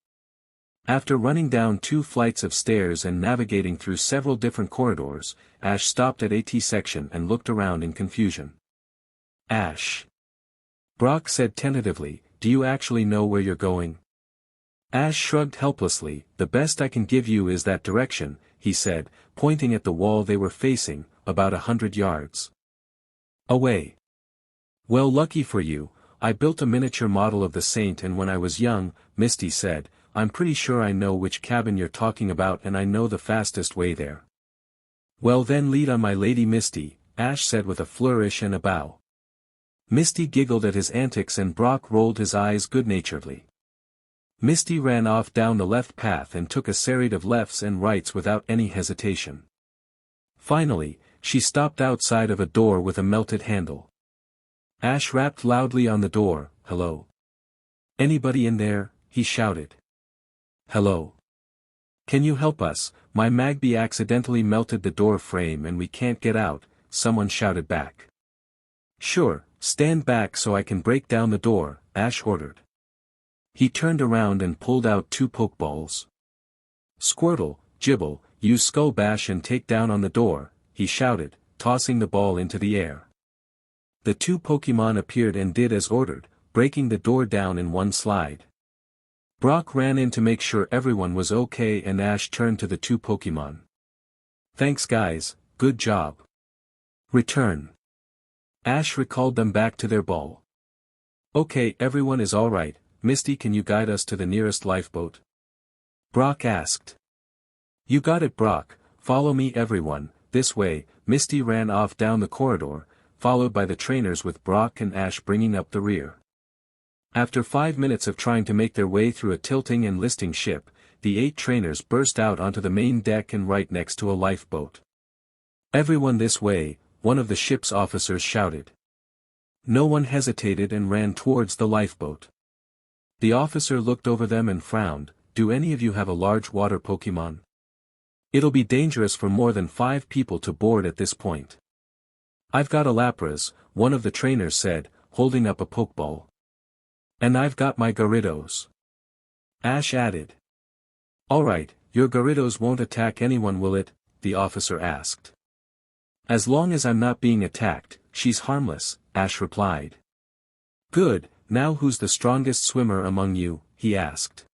[SPEAKER 1] After running down 2 flights of stairs and navigating through several different corridors, Ash stopped at AT section and looked around in confusion. Ash. Brock said tentatively, do you actually know where you're going? Ash shrugged helplessly, the best I can give you is that direction, he said, pointing at the wall they were facing, about 100 yards away. Well, lucky for you, I built a miniature model of the saint and when I was young, Misty said, I'm pretty sure I know which cabin you're talking about and I know the fastest way there. Well then lead on my lady Misty, Ash said with a flourish and a bow. Misty giggled at his antics and Brock rolled his eyes good-naturedly. Misty ran off down the left path and took a series of lefts and rights without any hesitation. Finally, she stopped outside of a door with a melted handle. Ash rapped loudly on the door, hello? Anybody in there? He shouted. Hello? Can you help us? My Magby accidentally melted the door frame and we can't get out, someone shouted back. Sure, stand back so I can break down the door, Ash ordered. He turned around and pulled out 2 pokeballs. Squirtle, Gibble, use Skull Bash and take down on the door, he shouted, tossing the ball into the air. The 2 Pokemon appeared and did as ordered, breaking the door down in one slide. Brock ran in to make sure everyone was okay and Ash turned to the 2 Pokemon. Thanks guys, good job. Return. Ash recalled them back to their ball. Okay, everyone is alright, Misty, can you guide us to the nearest lifeboat? Brock asked. You got it, Brock, follow me everyone, this way. Misty ran off down the corridor, followed by the trainers with Brock and Ash bringing up the rear. After 5 minutes of trying to make their way through a tilting and listing ship, the 8 trainers burst out onto the main deck and right next to a lifeboat. Everyone this way, one of the ship's officers shouted. No one hesitated and ran towards the lifeboat. The officer looked over them and frowned, do any of you have a large water Pokemon? It'll be dangerous for more than 5 people to board at this point. I've got a Lapras, one of the trainers said, holding up a Pokeball. And I've got my Gyarados. Ash added. Alright, your Gyarados won't attack anyone, will it? The officer asked. As long as I'm not being attacked, she's harmless, Ash replied. Good, now who's the strongest swimmer among you? He asked.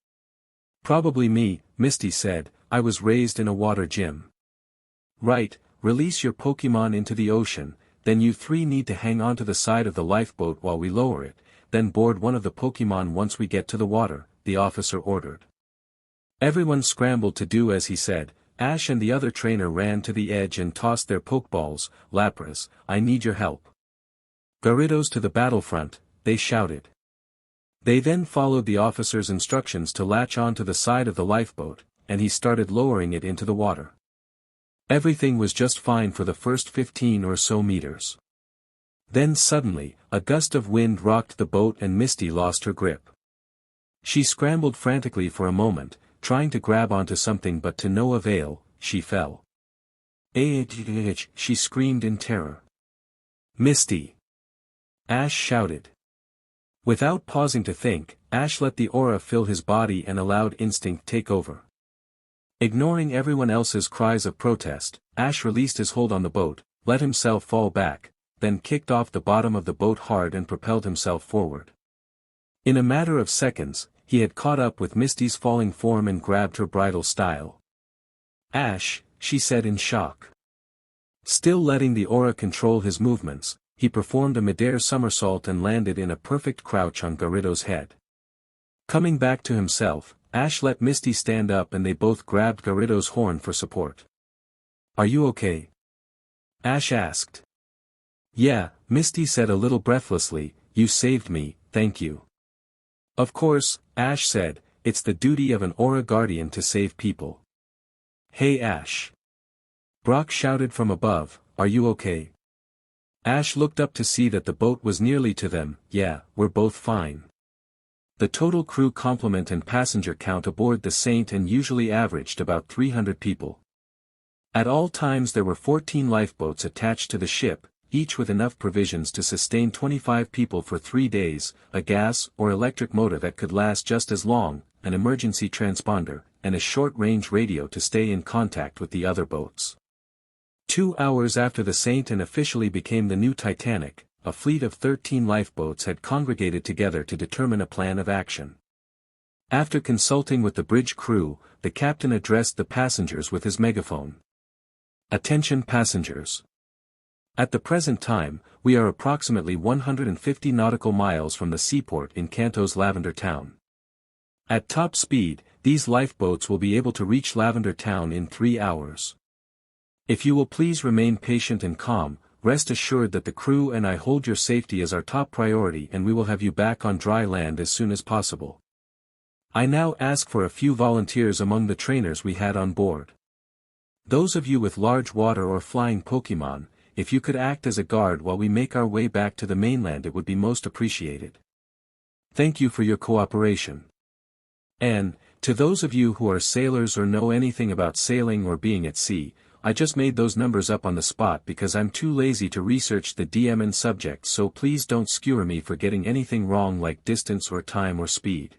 [SPEAKER 1] Probably me, Misty said, I was raised in a water gym. Right, release your Pokemon into the ocean, then you three need to hang onto the side of the lifeboat while we lower it, then board one of the Pokemon once we get to the water, the officer ordered. Everyone scrambled to do as he said. Ash and the other trainer ran to the edge and tossed their Pokeballs. Lapras, I need your help. Gyarados to the battlefront, they shouted. They then followed the officer's instructions to latch onto the side of the lifeboat, and he started lowering it into the water. Everything was just fine for the first 15 or so meters. Then suddenly, a gust of wind rocked the boat and Misty lost her grip. She scrambled frantically for a moment, trying to grab onto something but to no avail, she fell. She screamed in terror. Misty! Ash shouted. Without pausing to think, Ash let the aura fill his body and allowed instinct take over. Ignoring everyone else's cries of protest, Ash released his hold on the boat, let himself fall back, then kicked off the bottom of the boat hard and propelled himself forward. In a matter of seconds, he had caught up with Misty's falling form and grabbed her bridle style. Ash, she said in shock. Still letting the aura control his movements, he performed a midair somersault and landed in a perfect crouch on Gyarados' head. Coming back to himself, Ash let Misty stand up and they both grabbed Gyarados' horn for support. Are you okay? Ash asked. Yeah, Misty said a little breathlessly, you saved me, thank you. Of course, Ash said, it's the duty of an Aura Guardian to save people. Hey Ash. Brock shouted from above, are you okay? Ash looked up to see that the boat was nearly to them. Yeah, we're both fine. The total crew complement and passenger count aboard the Saint and usually averaged about 300 people. At all times there were 14 lifeboats attached to the ship, each with enough provisions to sustain 25 people for 3 days, a gas or electric motor that could last just as long, an emergency transponder, and a short-range radio to stay in contact with the other boats. 2 hours after the Saint and officially became the new Titanic, a fleet of 13 lifeboats had congregated together to determine a plan of action. After consulting with the bridge crew, the captain addressed the passengers with his megaphone. Attention passengers. At the present time, we are approximately 150 nautical miles from the seaport in Kanto's Lavender Town. At top speed, these lifeboats will be able to reach Lavender Town in 3 hours. If you will please remain patient and calm, rest assured that the crew and I hold your safety as our top priority and we will have you back on dry land as soon as possible. I now ask for a few volunteers among the trainers we had on board. Those of you with large water or flying Pokemon, if you could act as a guard while we make our way back to the mainland it would be most appreciated. Thank you for your cooperation. And, to those of you who are sailors or know anything about sailing or being at sea, I just made those numbers up on the spot because I'm too lazy to research the DMN subject, so please don't skewer me for getting anything wrong like distance or time or speed.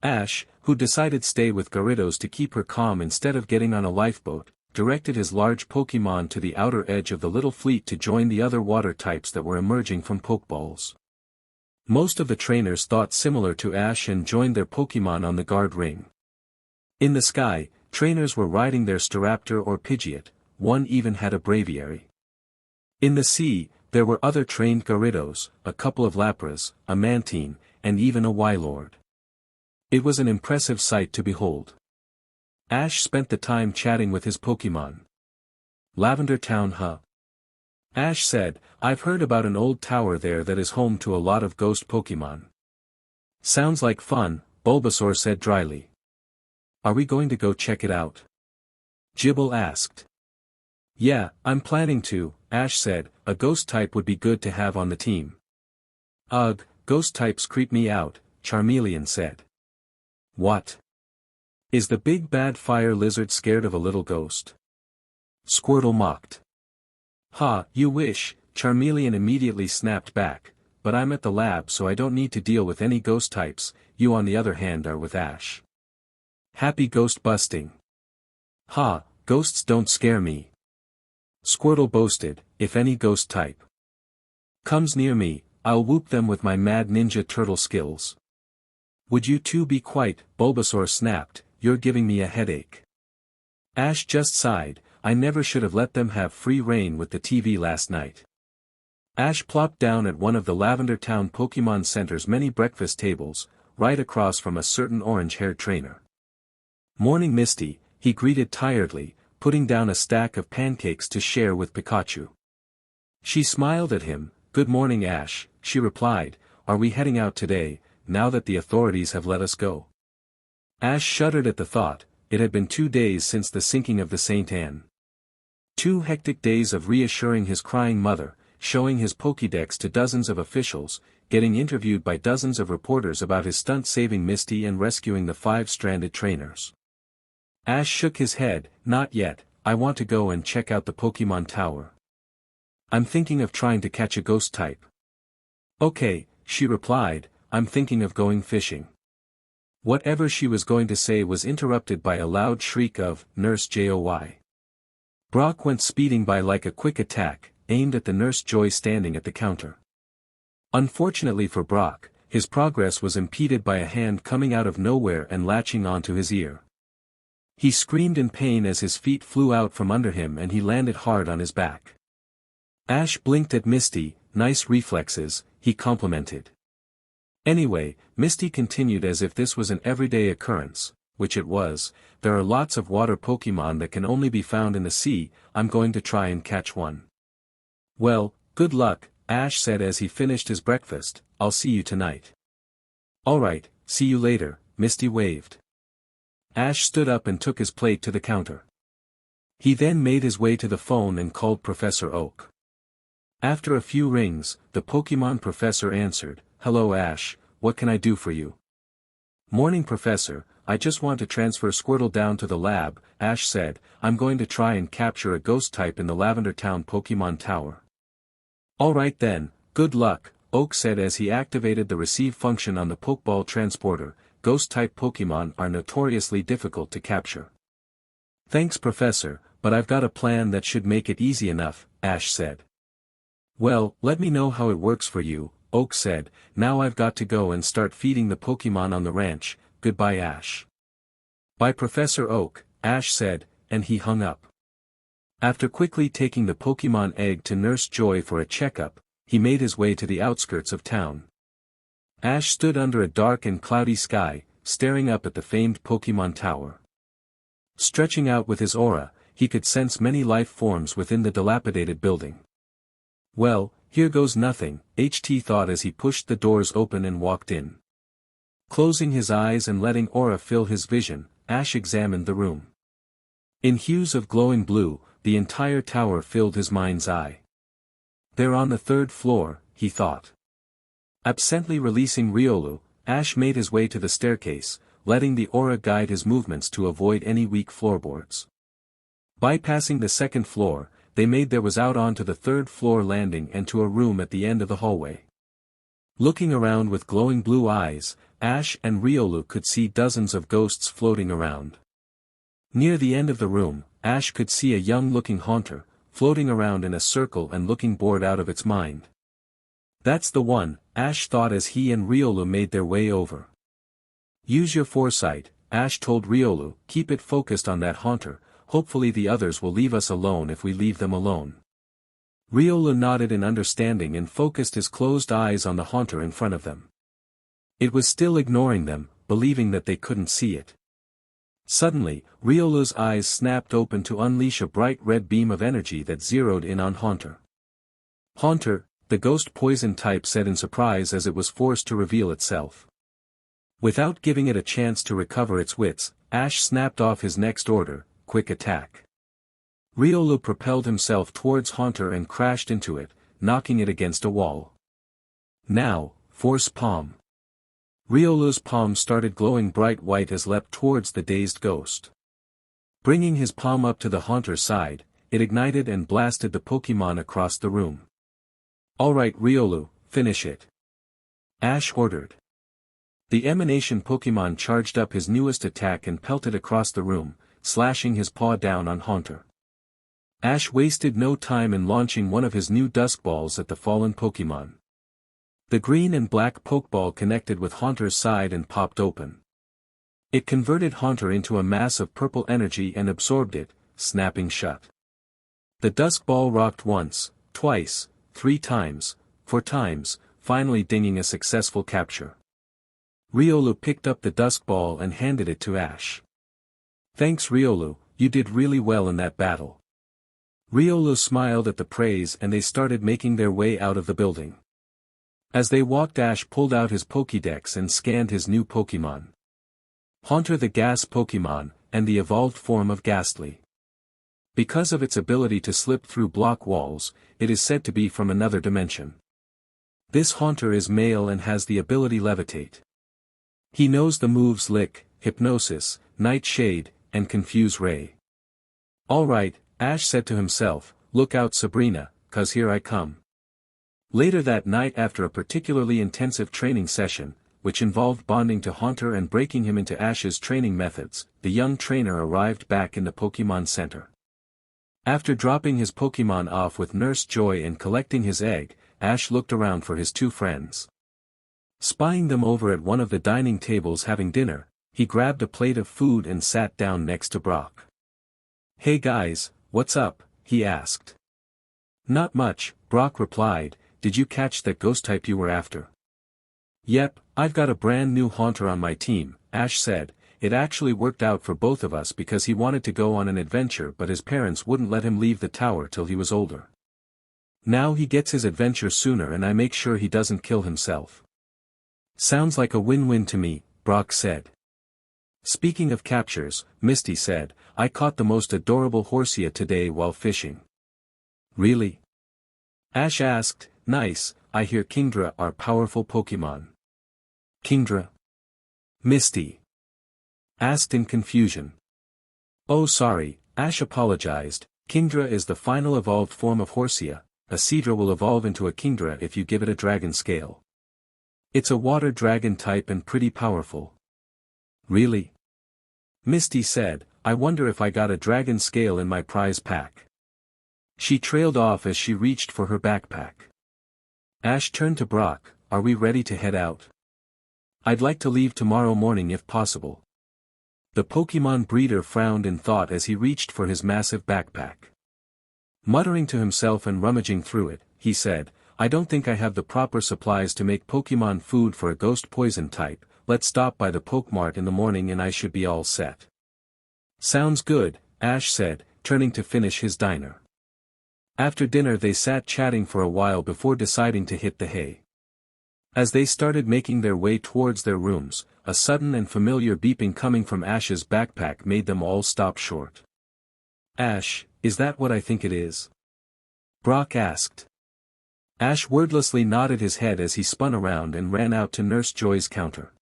[SPEAKER 1] Ash, who decided stay with Gyarados to keep her calm instead of getting on a lifeboat, directed his large Pokemon to the outer edge of the little fleet to join the other water types that were emerging from Pokeballs. Most of the trainers thought similar to Ash and joined their Pokemon on the guard ring. In the sky, trainers were riding their Staraptor or Pidgeot, one even had a Braviary. In the sea, there were other trained Gyarados, a couple of Lapras, a Mantine, and even a Wylord. It was an impressive sight to behold. Ash spent the time chatting with his Pokemon. Lavender Town, huh? Ash said, I've heard about an old tower there that is home to a lot of ghost Pokemon. Sounds like fun, Bulbasaur said dryly. Are we going to go check it out? Gibble asked. Yeah, I'm planning to, Ash said, a ghost type would be good to have on the team. Ugh, ghost types creep me out, Charmeleon said. What? Is the big bad fire lizard scared of a little ghost? Squirtle mocked. Ha, you wish, Charmeleon immediately snapped back, but I'm at the lab so I don't need to deal with any ghost types, you on the other hand are with Ash. Happy ghost busting. Ha, ghosts don't scare me. Squirtle boasted, if any ghost type comes near me, I'll whoop them with my mad ninja turtle skills. Would you two be quiet? Bulbasaur snapped, you're giving me a headache. Ash just sighed, I never should have let them have free reign with the TV last night. Ash plopped down at one of the Lavender Town Pokemon Center's many breakfast tables, right across from a certain orange-haired trainer. Morning Misty, he greeted tiredly, putting down a stack of pancakes to share with Pikachu. She smiled at him. Good morning Ash, she replied, are we heading out today, now that the authorities have let us go? Ash shuddered at the thought, it had been 2 days since the sinking of the St. Anne. 2 hectic days of reassuring his crying mother, showing his Pokédex to dozens of officials, getting interviewed by dozens of reporters about his stunt saving Misty and rescuing the 5 stranded trainers. Ash shook his head, not yet, I want to go and check out the Pokemon Tower. I'm thinking of trying to catch a ghost type. Okay, she replied, I'm thinking of going fishing. Whatever she was going to say was interrupted by a loud shriek of, Nurse Joy. Brock went speeding by like a quick attack, aimed at the Nurse Joy standing at the counter. Unfortunately for Brock, his progress was impeded by a hand coming out of nowhere and latching onto his ear. He screamed in pain as his feet flew out from under him and he landed hard on his back. Ash blinked at Misty, nice reflexes, he complimented. Anyway, Misty continued as if this was an everyday occurrence, which it was, there are lots of water Pokemon that can only be found in the sea, I'm going to try and catch one. Well, good luck, Ash said as he finished his breakfast, I'll see you tonight. Alright, see you later, Misty waved. Ash stood up and took his plate to the counter. He then made his way to the phone and called Professor Oak. After a few rings, the Pokemon professor answered, Hello Ash, what can I do for you? Morning Professor, I just want to transfer Squirtle down to the lab, Ash said, I'm going to try and capture a ghost type in the Lavender Town Pokemon Tower. Alright then, good luck, Oak said as he activated the receive function on the Pokeball transporter. Ghost-type Pokemon are notoriously difficult to capture. Thanks Professor, but I've got a plan that should make it easy enough, Ash said. Well, let me know how it works for you, Oak said, now I've got to go and start feeding the Pokemon on the ranch, goodbye Ash. Bye Professor Oak, Ash said, and he hung up. After quickly taking the Pokemon egg to Nurse Joy for a checkup, he made his way to the outskirts of town. Ash stood under a dark and cloudy sky, staring up at the famed Pokemon Tower. Stretching out with his aura, he could sense many life forms within the dilapidated building. Well, here goes nothing, HT thought as he pushed the doors open and walked in. Closing his eyes and letting aura fill his vision, Ash examined the room. In hues of glowing blue, the entire tower filled his mind's eye. They're on the 3rd floor, he thought. Absently releasing Riolu, Ash made his way to the staircase, letting the aura guide his movements to avoid any weak floorboards. Bypassing the 2nd floor, they made their way out onto the 3rd floor landing and to a room at the end of the hallway. Looking around with glowing blue eyes, Ash and Riolu could see dozens of ghosts floating around. Near the end of the room, Ash could see a young-looking haunter, floating around in a circle and looking bored out of its mind. That's the one, Ash thought as he and Riolu made their way over. Use your foresight, Ash told Riolu, keep it focused on that haunter, hopefully the others will leave us alone if we leave them alone. Riolu nodded in understanding and focused his closed eyes on the haunter in front of them. It was still ignoring them, believing that they couldn't see it. Suddenly, Riolu's eyes snapped open to unleash a bright red beam of energy that zeroed in on Haunter. Haunter, the ghost poison type said in surprise as it was forced to reveal itself. Without giving it a chance to recover its wits, Ash snapped off his next order, quick attack. Riolu propelled himself towards Haunter and crashed into it, knocking it against a wall. Now, force palm. Riolu's palm started glowing bright white as leapt towards the dazed ghost. Bringing his palm up to the Haunter's side, it ignited and blasted the Pokemon across the room. Alright Riolu, finish it. Ash ordered. The emanation Pokemon charged up his newest attack and pelted across the room, slashing his paw down on Haunter. Ash wasted no time in launching one of his new Dusk Balls at the fallen Pokemon. The green and black pokeball connected with Haunter's side and popped open. It converted Haunter into a mass of purple energy and absorbed it, snapping shut. The dusk ball rocked once, twice, 3 times, 4 times, finally dinging a successful capture. Riolu picked up the dusk ball and handed it to Ash. "Thanks Riolu, you did really well in that battle." Riolu smiled at the praise and they started making their way out of the building. As they walked, Ash pulled out his Pokédex and scanned his new Pokémon. Haunter, the gas Pokémon, and the evolved form of Ghastly. Because of its ability to slip through block walls, it is said to be from another dimension. This Haunter is male and has the ability Levitate. He knows the moves Lick, Hypnosis, Nightshade, and Confuse Ray. "Alright," Ash said to himself, "look out Sabrina, 'cause here I come." Later that night, after a particularly intensive training session, which involved bonding to Haunter and breaking him into Ash's training methods, the young trainer arrived back in the Pokémon Center. After dropping his Pokémon off with Nurse Joy and collecting his egg, Ash looked around for his 2 friends. Spying them over at one of the dining tables having dinner, he grabbed a plate of food and sat down next to Brock. "Hey guys, what's up?" he asked. "Not much," Brock replied. "Did you catch that ghost type you were after?" "Yep, I've got a brand new Haunter on my team," Ash said. "It actually worked out for both of us because he wanted to go on an adventure but his parents wouldn't let him leave the tower till he was older. Now he gets his adventure sooner and I make sure he doesn't kill himself." "Sounds like a win-win to me," Brock said. "Speaking of captures," Misty said, "I caught the most adorable Horsia today while fishing." "Really?" Ash asked. "Nice, I hear Kingdra are powerful Pokémon." "Kingdra?" Misty asked in confusion. "Oh sorry," Ash apologized. "Kingdra is the final evolved form of Horsia. A Seadra will evolve into a Kingdra if you give it a dragon scale. It's a water dragon type and pretty powerful." "Really?" Misty said, "I wonder if I got a dragon scale in my prize pack." She trailed off as she reached for her backpack. Ash turned to Brock. "Are we ready to head out?" "I'd like to leave tomorrow morning if possible." The Pokémon breeder frowned in thought as he reached for his massive backpack. Muttering to himself and rummaging through it, he said, "I don't think I have the proper supplies to make Pokémon food for a ghost poison type. Let's stop by the Pokemart in the morning and I should be all set." "Sounds good," Ash said, turning to finish his diner. After dinner they sat chatting for a while before deciding to hit the hay. As they started making their way towards their rooms, a sudden and familiar beeping coming from Ash's backpack made them all stop short. "Ash, is that what I think it is?" Brock asked. Ash wordlessly nodded his head as he spun around and ran out to Nurse Joy's counter.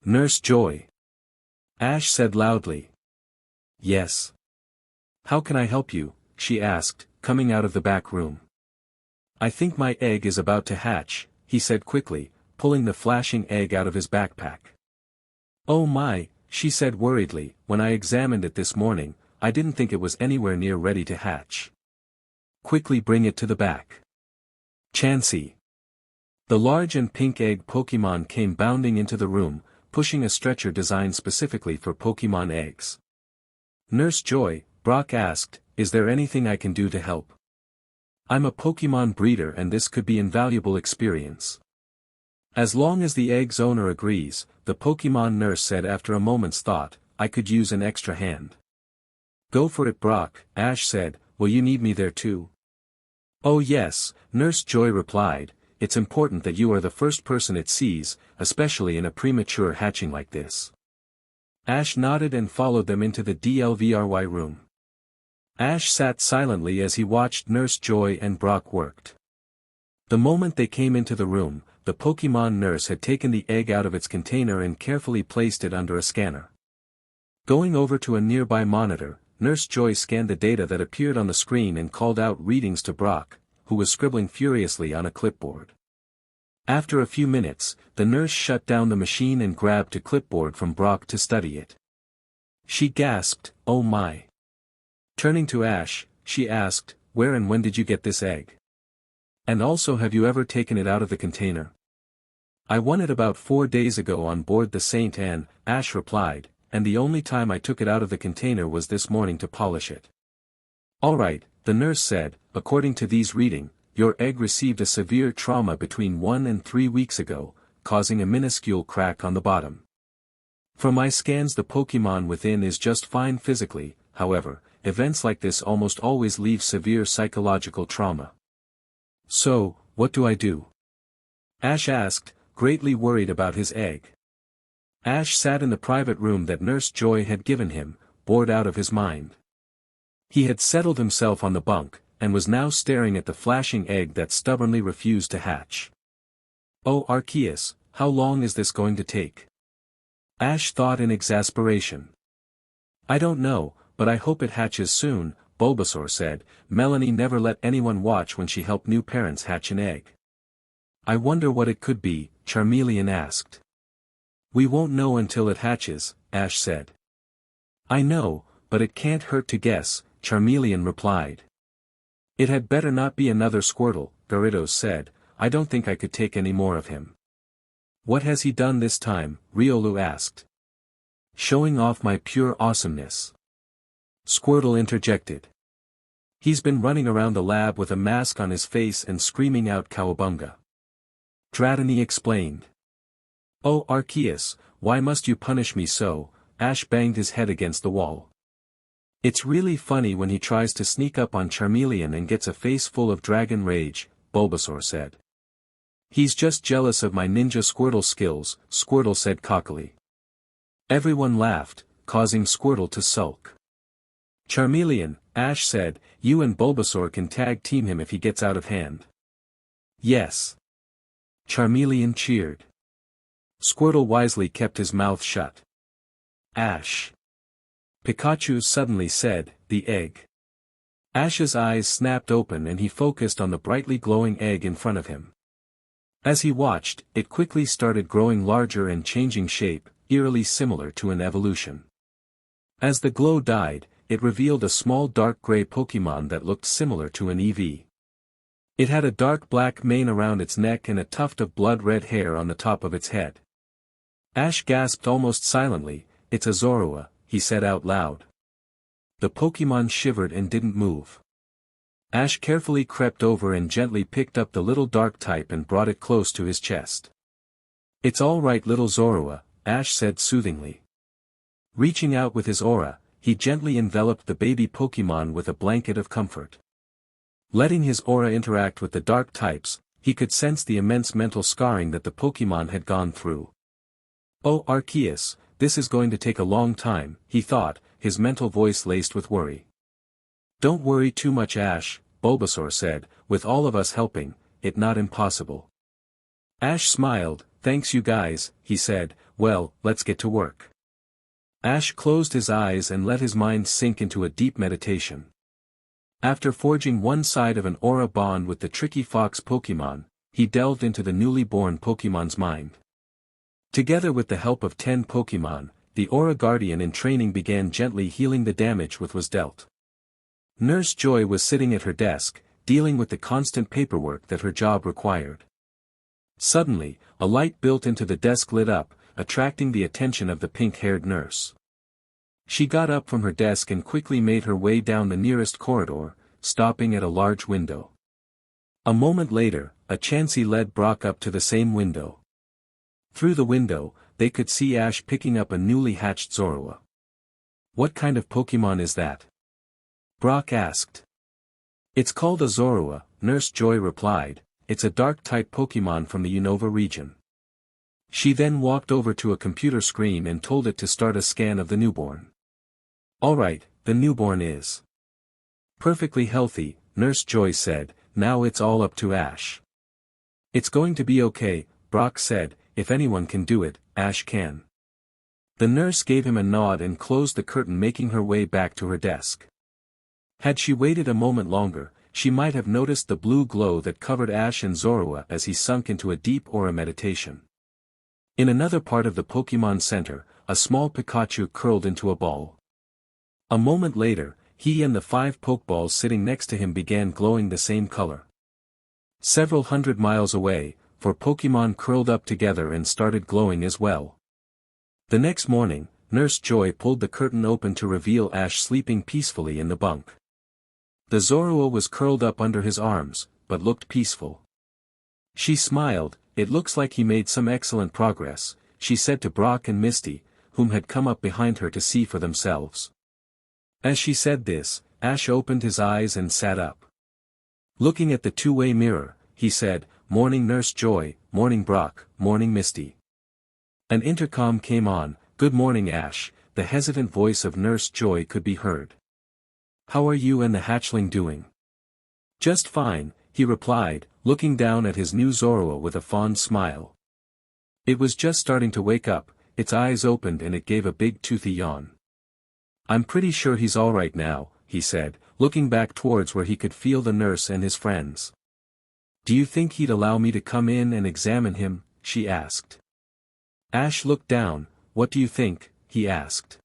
[SPEAKER 1] "Nurse Joy!" Ash said loudly. "Yes." "How can I help you?" she asked, coming out of the back room. "I think my egg is about to hatch," he said quickly, pulling the flashing egg out of his backpack. "Oh my," she said worriedly, "when I examined it this morning, I didn't think it was anywhere near ready to hatch." "Quickly bring it to the back." Chansey. The large and pink egg Pokémon came bounding into the room, pushing a stretcher designed specifically for Pokémon eggs. "Nurse Joy," Brock asked, "is there anything I can do to help? I'm a Pokémon breeder and this could be invaluable experience." "As long as the egg's owner agrees," the Pokémon nurse said after a moment's thought, "I could use an extra hand." "Go for it Brock," Ash said, "will you need me there too?" "Oh yes," Nurse Joy replied, "it's important that you are the first person it sees, especially in a premature hatching like this." Ash nodded and followed them into the DLVRY room. Ash sat silently as he watched Nurse Joy and Brock worked. The moment they came into the room, the Pokémon nurse had taken the egg out of its container and carefully placed it under a scanner. Going over to a nearby monitor, Nurse Joy scanned the data that appeared on the screen and called out readings to Brock, who was scribbling furiously on a clipboard. After a few minutes, the nurse shut down the machine and grabbed a clipboard from Brock to study it. She gasped, "Oh my." Turning to Ash, she asked, "Where and when did you get this egg?" And also, have you ever taken it out of the container? I won it about 4 days ago on board the Saint Anne, Ash replied, and the only time I took it out of the container was this morning to polish it. Alright, the nurse said, according to these reading, your egg received a severe trauma between 1 and 3 weeks ago, causing a minuscule crack on the bottom. From my scans, the Pokemon within is just fine physically. However, events like this almost always leave severe psychological trauma. So, what do I do? Ash asked, greatly worried about his egg. Ash sat in the private room that Nurse Joy had given him, bored out of his mind. He had settled himself on the bunk, and was now staring at the flashing egg that stubbornly refused to hatch. Oh Arceus, how long is this going to take? Ash thought in exasperation. I don't know, but I hope it hatches soon, Bulbasaur said. Melanie never let anyone watch when she helped new parents hatch an egg. I wonder what it could be, Charmeleon asked. We won't know until it hatches, Ash said. I know, but it can't hurt to guess, Charmeleon replied. It had better not be another Squirtle, Gyarados said. I don't think I could take any more of him. What has he done this time? Riolu asked. Showing off my pure awesomeness. Squirtle interjected. He's been running around the lab with a mask on his face and screaming out Cowabunga. Dratini explained. Oh Arceus, why must you punish me so? Ash banged his head against the wall. It's really funny when he tries to sneak up on Charmeleon and gets a face full of dragon rage, Bulbasaur said. He's just jealous of my ninja Squirtle skills, Squirtle said cockily. Everyone laughed, causing Squirtle to sulk. Charmeleon, Ash said, you and Bulbasaur can tag team him if he gets out of hand. Yes. Charmeleon cheered. Squirtle wisely kept his mouth shut. Ash. Pikachu suddenly said, the egg. Ash's eyes snapped open and he focused on the brightly glowing egg in front of him. As he watched, it quickly started growing larger and changing shape, eerily similar to an evolution. As the glow died, it revealed a small dark gray Pokemon that looked similar to an EV. It had a dark black mane around its neck and a tuft of blood-red hair on the top of its head. Ash gasped almost silently, it's a Zorua, he said out loud. The Pokemon shivered and didn't move. Ash carefully crept over and gently picked up the little dark type and brought it close to his chest. It's all right little Zorua, Ash said soothingly. Reaching out with his aura, he gently enveloped the baby Pokemon with a blanket of comfort. Letting his aura interact with the dark types, he could sense the immense mental scarring that the Pokemon had gone through. Oh Arceus, this is going to take a long time, he thought, his mental voice laced with worry. Don't worry too much Ash, Bulbasaur said, with all of us helping, it's not impossible. Ash smiled, thanks you guys, he said, well, let's get to work. Ash closed his eyes and let his mind sink into a deep meditation. After forging one side of an aura bond with the tricky fox Pokemon, he delved into the newly born Pokemon's mind. Together with the help of 10 Pokemon, the Aura Guardian in training began gently healing the damage which was dealt. Nurse Joy was sitting at her desk, dealing with the constant paperwork that her job required. Suddenly, a light built into the desk lit up, attracting the attention of the pink-haired nurse. She got up from her desk and quickly made her way down the nearest corridor, stopping at a large window. A moment later, a Chansey led Brock up to the same window. Through the window, they could see Ash picking up a newly hatched Zorua. What kind of Pokemon is that? Brock asked. It's called a Zorua, Nurse Joy replied. It's a dark-type Pokemon from the Unova region. She then walked over to a computer screen and told it to start a scan of the newborn. Alright, the newborn is perfectly healthy, Nurse Joy said, now it's all up to Ash. It's going to be okay, Brock said, if anyone can do it, Ash can. The nurse gave him a nod and closed the curtain, making her way back to her desk. Had she waited a moment longer, she might have noticed the blue glow that covered Ash and Zorua as he sunk into a deep aura meditation. In another part of the Pokemon Center, a small Pikachu curled into a ball. A moment later, he and the 5 Pokeballs sitting next to him began glowing the same color. Several hundred miles away, 4 Pokémon curled up together and started glowing as well. The next morning, Nurse Joy pulled the curtain open to reveal Ash sleeping peacefully in the bunk. The Zorua was curled up under his arms, but looked peaceful. She smiled. It looks like he made some excellent progress, she said to Brock and Misty, whom had come up behind her to see for themselves. As she said this, Ash opened his eyes and sat up. Looking at the two-way mirror, he said, "Morning Nurse Joy, morning Brock, morning Misty." An intercom came on. "Good morning Ash," the hesitant voice of Nurse Joy could be heard. "How are you and the hatchling doing?" "Just fine," he replied, looking down at his new Zorua with a fond smile. It was just starting to wake up, its eyes opened and it gave a big toothy yawn. "I'm pretty sure he's alright now," he said, looking back towards where he could feel the nurse and his friends. "Do you think he'd allow me to come in and examine him?" she asked. Ash looked down. "What do you think?" he asked.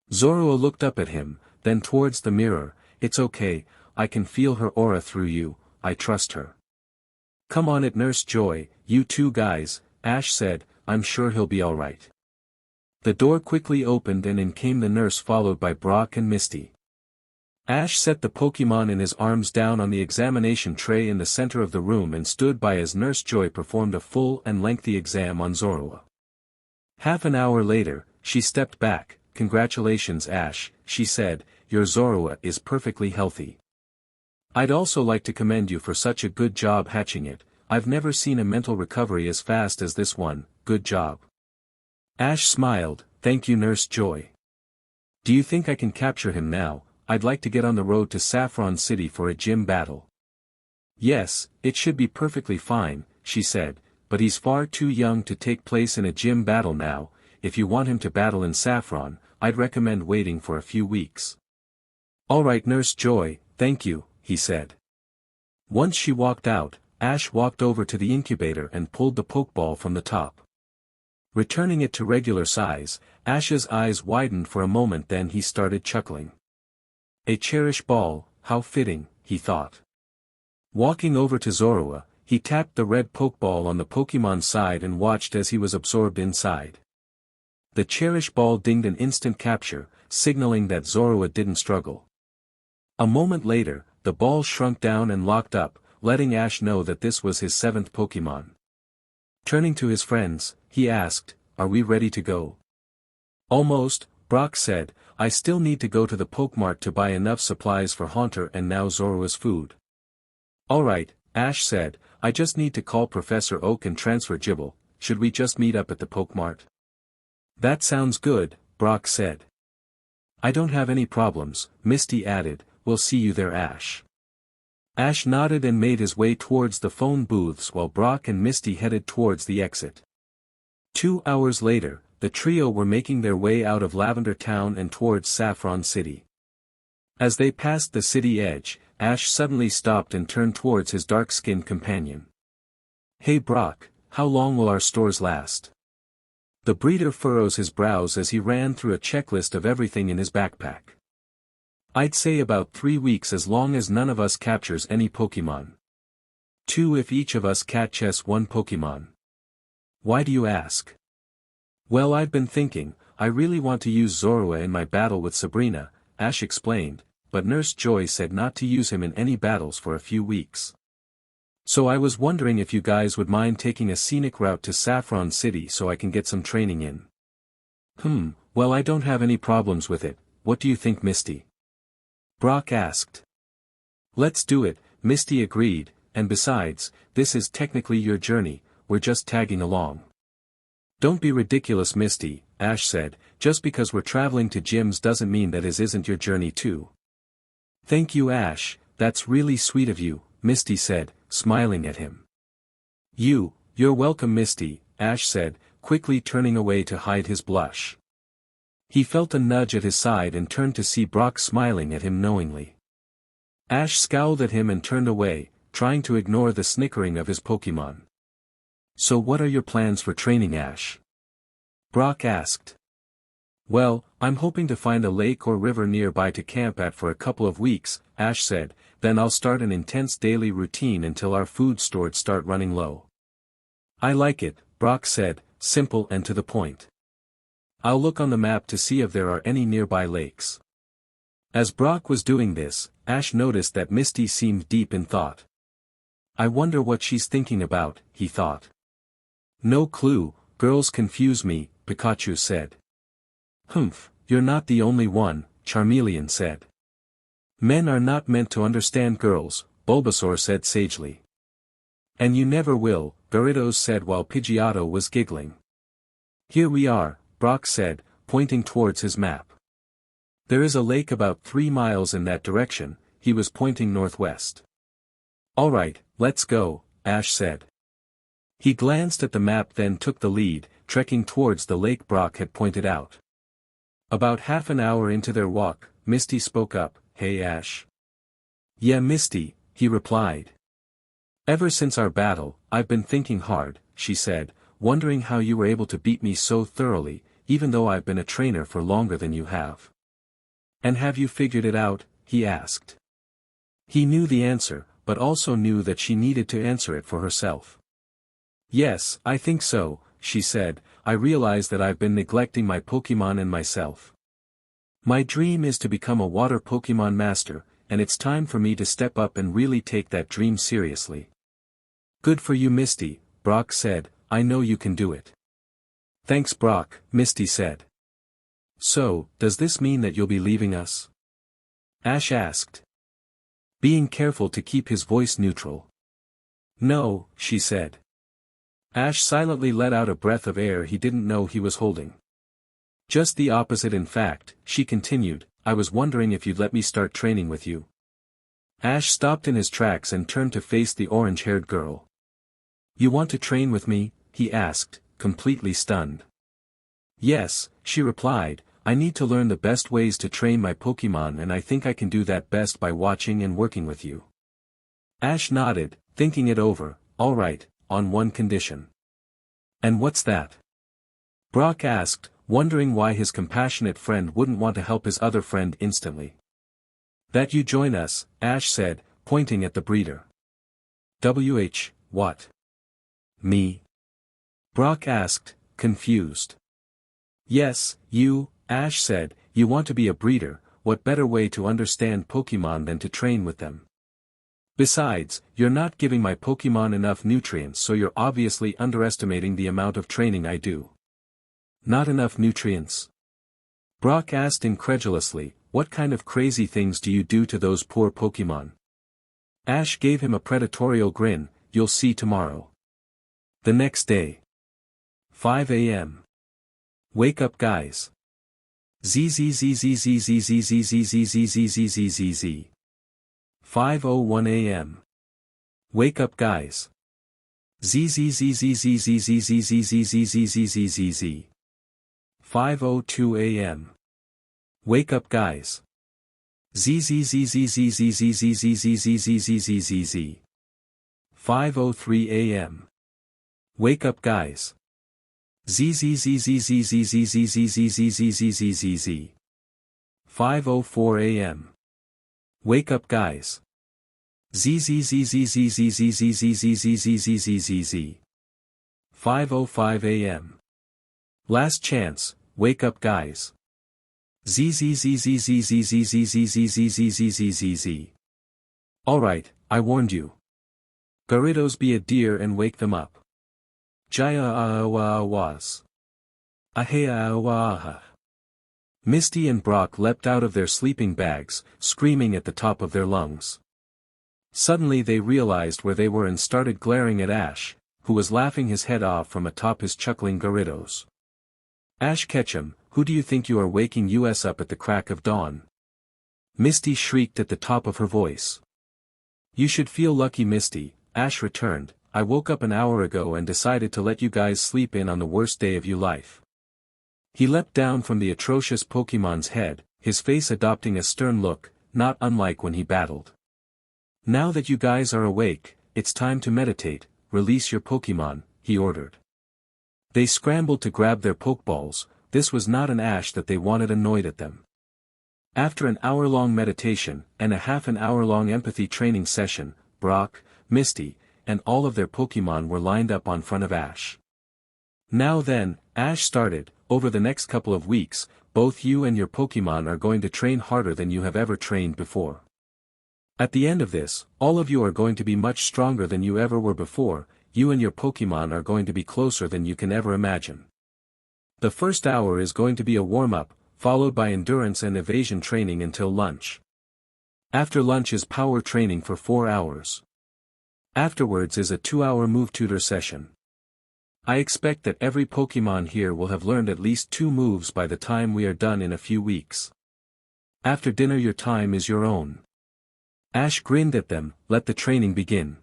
[SPEAKER 1] Zorua looked up at him, then towards the mirror. "It's okay, I can feel her aura through you, I trust her." "Come on it Nurse Joy, you two guys," Ash said, "I'm sure he'll be alright." The door quickly opened and in came the nurse followed by Brock and Misty. Ash set the Pokémon in his arms down on the examination tray in the center of the room and stood by as Nurse Joy performed a full and lengthy exam on Zorua. Half an hour later, she stepped back. "Congratulations Ash," she said, "your Zorua is perfectly healthy. I'd also like to commend you for such a good job hatching it. I've never seen a mental recovery as fast as this one, good job." Ash smiled. "Thank you Nurse Joy. Do you think I can capture him now? I'd like to get on the road to Saffron City for a gym battle." "Yes, it should be perfectly fine," she said, "but he's far too young to take place in a gym battle now. If you want him to battle in Saffron, I'd recommend waiting for a few weeks." "Alright Nurse Joy, thank you," he said. Once she walked out, Ash walked over to the incubator and pulled the Pokeball from the top. Returning it to regular size, Ash's eyes widened for a moment, then he started chuckling. "A Cherish Ball, how fitting," he thought. Walking over to Zorua, he tapped the red Pokeball on the Pokémon's side and watched as he was absorbed inside. The Cherish Ball dinged an instant capture, signaling that Zorua didn't struggle. A moment later, the ball shrunk down and locked up, letting Ash know that this was his 7th Pokémon. Turning to his friends, he asked, "Are we ready to go?" "Almost," Brock said, "I still need to go to the Pokemart to buy enough supplies for Haunter and now Zorua's food." "Alright," Ash said, "I just need to call Professor Oak and transfer Gibble. Should we just meet up at the Pokemart?" "That sounds good," Brock said. "I don't have any problems," Misty added, "we'll see you there Ash." Ash nodded and made his way towards the phone booths while Brock and Misty headed towards the exit. 2 hours later, the trio were making their way out of Lavender Town and towards Saffron City. As they passed the city edge, Ash suddenly stopped and turned towards his dark-skinned companion. "Hey Brock, how long will our stores last?" The breeder furrows his brows as he ran through a checklist of everything in his backpack. "I'd say about 3 weeks as long as none of us captures any Pokémon. 2 if each of us catches 1 Pokémon." "Why do you ask?" "Well I've been thinking, I really want to use Zorua in my battle with Sabrina," Ash explained, "but Nurse Joy said not to use him in any battles for a few weeks. So I was wondering if you guys would mind taking a scenic route to Saffron City so I can get some training in." Well I don't have any problems with it, what do you think Misty?" Brock asked. "Let's do it," Misty agreed, "and besides, this is technically your journey, we're just tagging along." "Don't be ridiculous Misty," Ash said, "just because we're traveling to gyms doesn't mean that it isn't your journey too." "Thank you Ash, that's really sweet of you," Misty said, smiling at him. You're welcome Misty," Ash said, quickly turning away to hide his blush. He felt a nudge at his side and turned to see Brock smiling at him knowingly. Ash scowled at him and turned away, trying to ignore the snickering of his Pokémon. "So what are your plans for training Ash?" Brock asked. Well, I'm hoping to find a lake or river nearby to camp at for a couple of weeks, Ash said, then I'll start an intense daily routine until our food stores start running low. I like it, Brock said, simple and to the point. I'll look on the map to see if there are any nearby lakes. As Brock was doing this, Ash noticed that Misty seemed deep in thought. I wonder what she's thinking about, he thought. No clue, girls confuse me, Pikachu said. Humph, you're not the only one, Charmeleon said. Men are not meant to understand girls, Bulbasaur said sagely. And you never will, Gyarados said while Pidgeotto was giggling. Here we are, Brock said, pointing towards his map. There is a lake about 3 miles in that direction, he was pointing northwest. Alright, let's go, Ash said. He glanced at the map then took the lead, trekking towards the lake Brock had pointed out. About half an hour into their walk, Misty spoke up, Hey Ash. Yeah Misty, he replied. Ever since our battle, I've been thinking hard, she said, wondering how you were able to beat me so thoroughly, even though I've been a trainer for longer than you have. And have you figured it out, he asked. He knew the answer, but also knew that she needed to answer it for herself. Yes, I think so, she said, I realize that I've been neglecting my Pokémon and myself. My dream is to become a water Pokémon master, and it's time for me to step up and really take that dream seriously. Good for you Misty, Brock said, I know you can do it. Thanks Brock, Misty said. So, does this mean that you'll be leaving us? Ash asked. Being careful to keep his voice neutral. No, she said. Ash silently let out a breath of air he didn't know he was holding. Just the opposite in fact, she continued, I was wondering if you'd let me start training with you. Ash stopped in his tracks and turned to face the orange-haired girl. You want to train with me? He asked, completely stunned. Yes, she replied, I need to learn the best ways to train my Pokémon and I think I can do that best by watching and working with you. Ash nodded, thinking it over, alright, on one condition. And what's that? Brock asked, wondering why his compassionate friend wouldn't want to help his other friend instantly. That you join us, Ash said, pointing at the breeder. What? Me? Brock asked, confused. Yes, you, Ash said, you want to be a breeder, what better way to understand Pokémon than to train with them? Besides, you're not giving my Pokémon enough nutrients so you're obviously underestimating the amount of training I do. Not enough nutrients? Brock asked incredulously, what kind of crazy things do you do to those poor Pokémon? Ash gave him a predatorial grin, you'll see tomorrow. The next day. 5 a.m. Wake up guys. ZZZZZZZZZZZZZZZZ. 5:01 a.m. Wake up guys. ZZZZZZZZZZZZZZZZ. 5:02 a.m. Wake up guys. ZZZZZZZZZZZZZZZ. 5:03 a.m. Wake up guys. ZZZZZZZZZZZZZZZ. 5:04 a.m. Wake up guys. ZZZZZZZZZZZZZZZ. 5:05 a.m. Last chance, wake up guys. ZZZZZZZZZZZZZZZ. Alright, I warned you. Gyarados be a deer and wake them up. Jaya-ah-ah-was. Ahea-ah-ah-ah. Misty and Brock leapt out of their sleeping bags, screaming at the top of their lungs. Suddenly they realized where they were and started glaring at Ash, who was laughing his head off from atop his chuckling Gyarados. Ash Ketchum, who do you think you are waking us up at the crack of dawn? Misty shrieked at the top of her voice. You should feel lucky Misty, Ash returned, I woke up an hour ago and decided to let you guys sleep in on the worst day of your life. He leapt down from the atrocious Pokémon's head, his face adopting a stern look, not unlike when he battled. Now that you guys are awake, it's time to meditate, release your Pokémon, he ordered. They scrambled to grab their Pokeballs, this was not an Ash that they wanted annoyed at them. After an hour-long meditation, and a half an hour-long empathy training session, Brock, Misty, and all of their Pokémon were lined up on front of Ash. Now then, Ash started, over the next couple of weeks, both you and your Pokémon are going to train harder than you have ever trained before. At the end of this, all of you are going to be much stronger than you ever were before, you and your Pokémon are going to be closer than you can ever imagine. The first hour is going to be a warm-up, followed by endurance and evasion training until lunch. After lunch is power training for 4 hours. Afterwards is a 2-hour move tutor session. I expect that every Pokémon here will have learned at least 2 moves by the time we are done in a few weeks. After dinner your time is your own. Ash grinned at them. Let the training begin.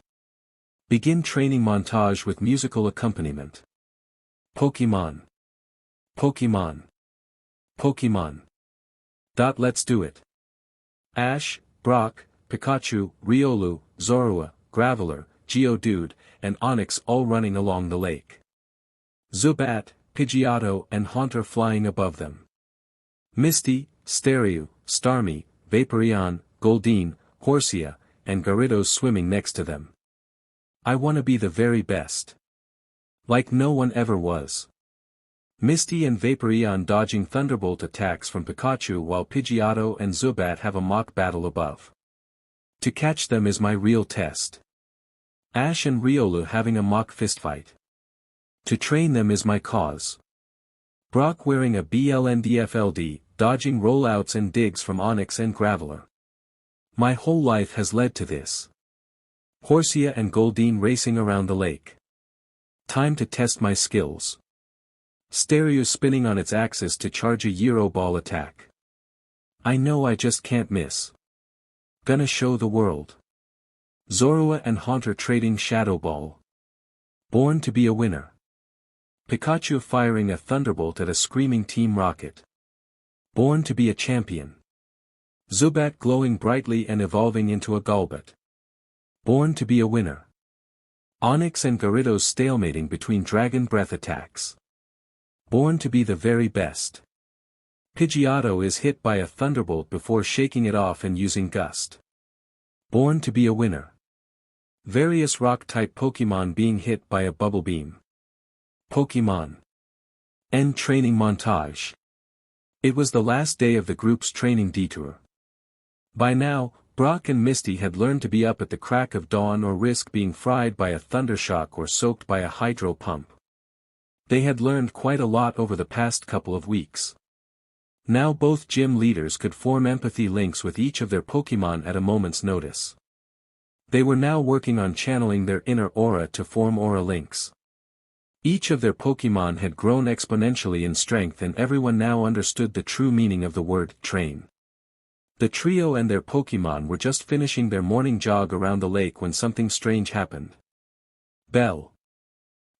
[SPEAKER 1] Begin training montage with musical accompaniment. Pokémon. Pokémon. Pokémon. Let's do it. Ash, Brock, Pikachu, Riolu, Zorua, Graveler, Geodude, and Onix all running along the lake. Zubat, Pidgeotto and Haunter flying above them. Misty, Staryu, Starmie, Vaporeon, Goldeen, Horsea, and Gyarados swimming next to them. I wanna be the very best. Like no one ever was. Misty and Vaporeon dodging Thunderbolt attacks from Pikachu while Pidgeotto and Zubat have a mock battle above. To catch them is my real test. Ash and Riolu having a mock fistfight. To train them is my cause. Brock wearing a BLNDFLD, dodging rollouts and digs from Onix and Graveler. My whole life has led to this. Horsea and Goldeen racing around the lake. Time to test my skills. Staryu spinning on its axis to charge a Euro Ball attack. I know I just can't miss. Gonna show the world. Zorua and Haunter trading Shadow Ball. Born to be a winner. Pikachu firing a Thunderbolt at a screaming Team Rocket. Born to be a champion. Zubat glowing brightly and evolving into a Golbat. Born to be a winner. Onix and Gyarados stalemating between Dragon Breath attacks. Born to be the very best. Pidgeotto is hit by a Thunderbolt before shaking it off and using Gust. Born to be a winner. Various Rock-type Pokémon being hit by a Bubble Beam. Pokémon. End training montage. It was the last day of the group's training detour. By now, Brock and Misty had learned to be up at the crack of dawn or risk being fried by a thundershock or soaked by a hydro pump. They had learned quite a lot over the past couple of weeks. Now both gym leaders could form empathy links with each of their Pokémon at a moment's notice. They were now working on channeling their inner aura to form aura links. Each of their Pokémon had grown exponentially in strength and everyone now understood the true meaning of the word train. The trio and their Pokémon were just finishing their morning jog around the lake when something strange happened. Bell.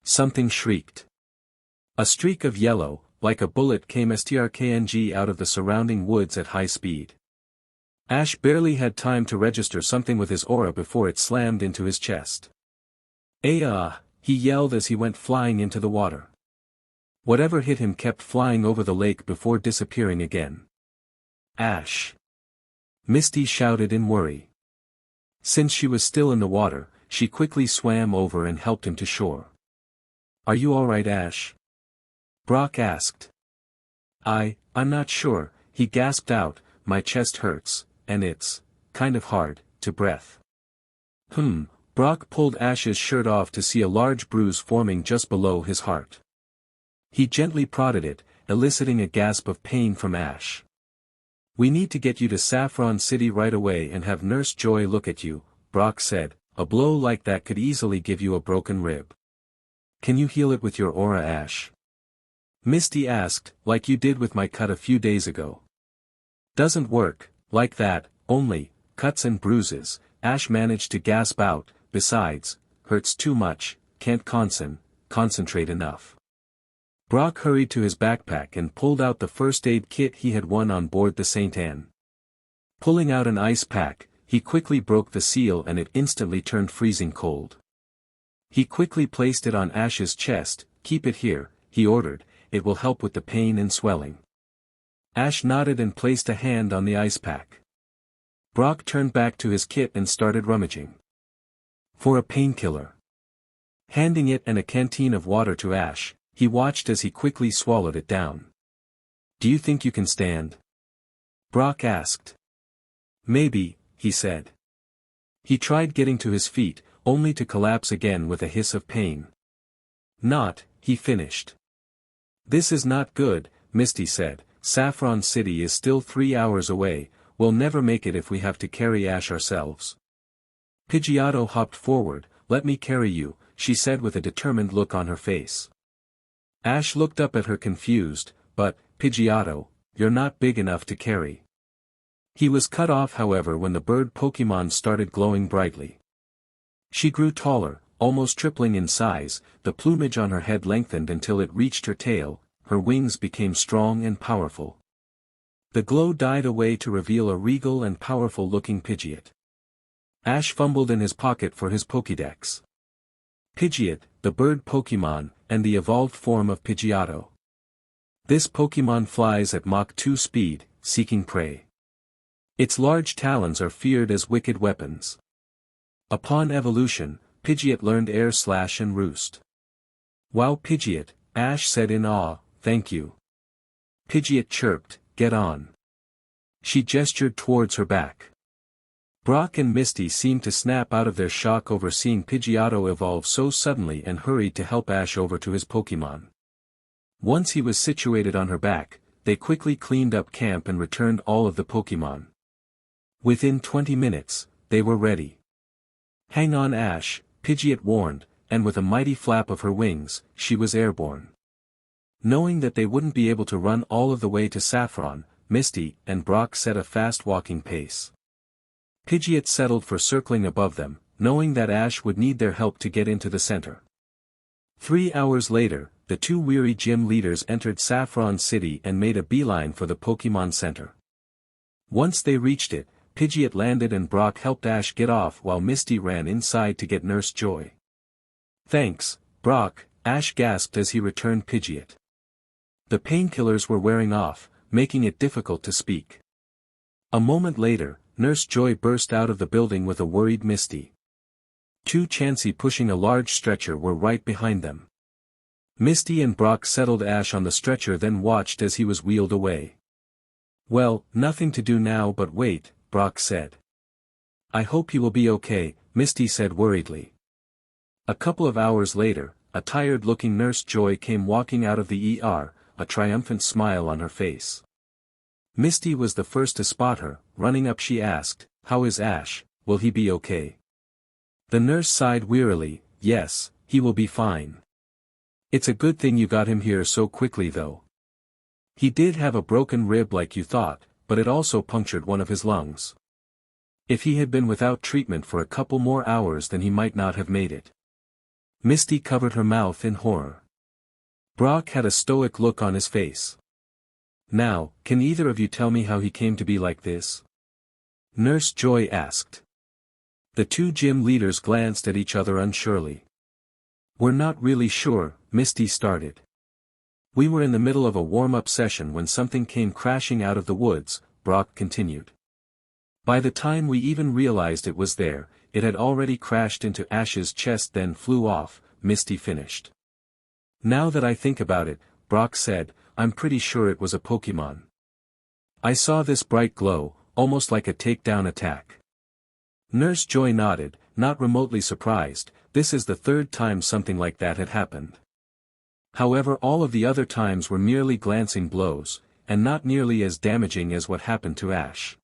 [SPEAKER 1] Something shrieked. A streak of yellow, like a bullet came strkng out of the surrounding woods at high speed. Ash barely had time to register something with his aura before it slammed into his chest. He yelled as he went flying into the water. Whatever hit him kept flying over the lake before disappearing again. Ash. Misty shouted in worry. Since she was still in the water, she quickly swam over and helped him to shore. Are you alright, Ash? Brock asked. I'm not sure, he gasped out, my chest hurts, and it's kind of hard to breathe. Brock pulled Ash's shirt off to see a large bruise forming just below his heart. He gently prodded it, eliciting a gasp of pain from Ash. We need to get you to Saffron City right away and have Nurse Joy look at you, Brock said, a blow like that could easily give you a broken rib. Can you heal it with your aura, Ash? Misty asked, like you did with my cut a few days ago. Doesn't work, like that, only, cuts and bruises, Ash managed to gasp out, besides, hurts too much, can't concentrate enough. Brock hurried to his backpack and pulled out the first aid kit he had won on board the St. Anne. Pulling out an ice pack, he quickly broke the seal and it instantly turned freezing cold. He quickly placed it on Ash's chest, keep it here, he ordered, it will help with the pain and swelling. Ash nodded and placed a hand on the ice pack. Brock turned back to his kit and started rummaging for a painkiller. Handing it and a canteen of water to Ash, he watched as he quickly swallowed it down. "Do you think you can stand?" Brock asked. "Maybe," he said. He tried getting to his feet, only to collapse again with a hiss of pain. "Not," he finished. "This is not good," Misty said. "Saffron City is still 3 hours away, we'll never make it if we have to carry Ash ourselves." Pidgeotto hopped forward. "Let me carry you," she said with a determined look on her face. Ash looked up at her confused, "But, Pidgeotto, you're not big enough to carry." He was cut off however when the bird Pokémon started glowing brightly. She grew taller, almost tripling in size, the plumage on her head lengthened until it reached her tail, her wings became strong and powerful. The glow died away to reveal a regal and powerful-looking Pidgeot. Ash fumbled in his pocket for his Pokédex. Pidgeot, the bird Pokémon, and the evolved form of Pidgeotto. This Pokémon flies at Mach 2 speed, seeking prey. Its large talons are feared as wicked weapons. Upon evolution, Pidgeot learned Air Slash and Roost. "Wow Pidgeot," Ash said in awe, "thank you." Pidgeot chirped, "Get on." She gestured towards her back. Brock and Misty seemed to snap out of their shock over seeing Pidgeotto evolve so suddenly and hurried to help Ash over to his Pokémon. Once he was situated on her back, they quickly cleaned up camp and returned all of the Pokémon. Within 20 minutes, they were ready. "Hang on Ash," Pidgeot warned, and with a mighty flap of her wings, she was airborne. Knowing that they wouldn't be able to run all of the way to Saffron, Misty and Brock set a fast walking pace. Pidgeot settled for circling above them, knowing that Ash would need their help to get into the center. 3 hours later, the two weary gym leaders entered Saffron City and made a beeline for the Pokémon Center. Once they reached it, Pidgeot landed and Brock helped Ash get off while Misty ran inside to get Nurse Joy. "Thanks, Brock," Ash gasped as he returned Pidgeot. The painkillers were wearing off, making it difficult to speak. A moment later, Nurse Joy burst out of the building with a worried Misty. Two Chansey pushing a large stretcher were right behind them. Misty and Brock settled Ash on the stretcher then watched as he was wheeled away. "Well, nothing to do now but wait," Brock said. "I hope he will be okay," Misty said worriedly. A couple of hours later, a tired-looking Nurse Joy came walking out of the ER, a triumphant smile on her face. Misty was the first to spot her. Running up she asked, "How is Ash, will he be okay?" The nurse sighed wearily, "Yes, he will be fine. It's a good thing you got him here so quickly though. He did have a broken rib like you thought, but it also punctured one of his lungs. If he had been without treatment for a couple more hours then he might not have made it." Misty covered her mouth in horror. Brock had a stoic look on his face. "Now, can either of you tell me how he came to be like this?" Nurse Joy asked. The two gym leaders glanced at each other unsurely. "We're not really sure," Misty started. "We were in the middle of a warm-up session when something came crashing out of the woods," Brock continued. "By the time we even realized it was there, it had already crashed into Ash's chest then flew off," Misty finished. "Now that I think about it," Brock said, "I'm pretty sure it was a Pokémon. I saw this bright glow, almost like a takedown attack." Nurse Joy nodded, not remotely surprised. This is the third time something like that had happened. However, all of the other times were merely glancing blows, and not nearly as damaging as what happened to Ash.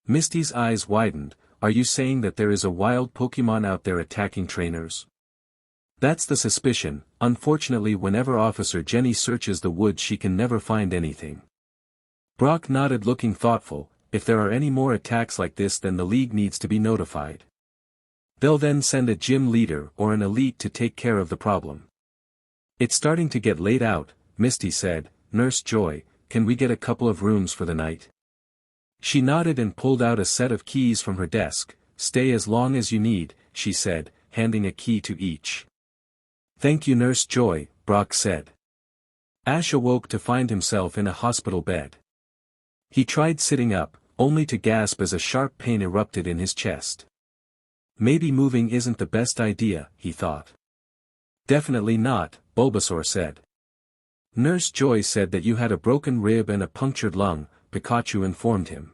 [SPEAKER 1] Misty's eyes widened. "Are you saying that there is a wild Pokémon out there attacking trainers?" "That's the suspicion. Unfortunately, whenever Officer Jenny searches the woods she can never find anything." Brock nodded looking thoughtful. "If there are any more attacks like this then the League needs to be notified. They'll then send a gym leader or an elite to take care of the problem." "It's starting to get late out," Misty said. "Nurse Joy, can we get a couple of rooms for the night?" She nodded and pulled out a set of keys from her desk. "Stay as long as you need," she said, handing a key to each. "Thank you Nurse Joy," Brock said. Ash awoke to find himself in a hospital bed. He tried sitting up, only to gasp as a sharp pain erupted in his chest. Maybe moving isn't the best idea, he thought. Definitely not, Bulbasaur said. Nurse Joy said that you had a broken rib and a punctured lung, Pikachu informed him.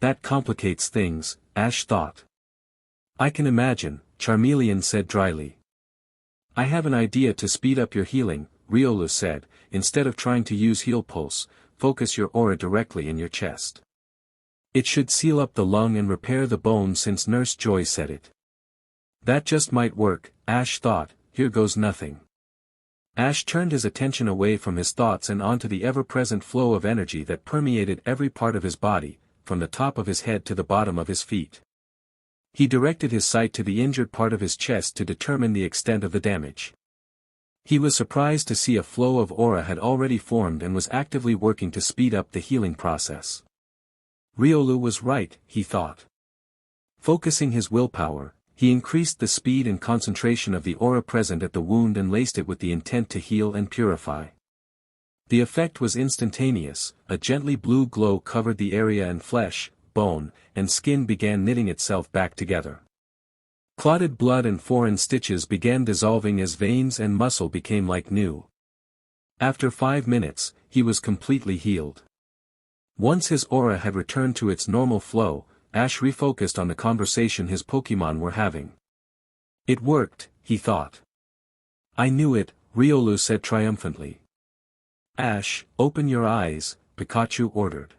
[SPEAKER 1] That complicates things, Ash thought. I can imagine, Charmeleon said dryly. I have an idea to speed up your healing, Riolu said. Instead of trying to use Heal Pulse, focus your aura directly in your chest. It should seal up the lung and repair the bone since Nurse Joy said it. That just might work, Ash thought. Here goes nothing. Ash turned his attention away from his thoughts and onto the ever-present flow of energy that permeated every part of his body, from the top of his head to the bottom of his feet. He directed his sight to the injured part of his chest to determine the extent of the damage. He was surprised to see a flow of aura had already formed and was actively working to speed up the healing process. Riolu was right, he thought. Focusing his willpower, he increased the speed and concentration of the aura present at the wound and laced it with the intent to heal and purify. The effect was instantaneous. A gently blue glow covered the area and flesh, bone, and skin began knitting itself back together. Clotted blood and foreign stitches began dissolving as veins and muscle became like new. After 5 minutes, he was completely healed. Once his aura had returned to its normal flow, Ash refocused on the conversation his Pokémon were having. It worked, he thought. I knew it, Riolu said triumphantly. Ash, open your eyes, Pikachu ordered.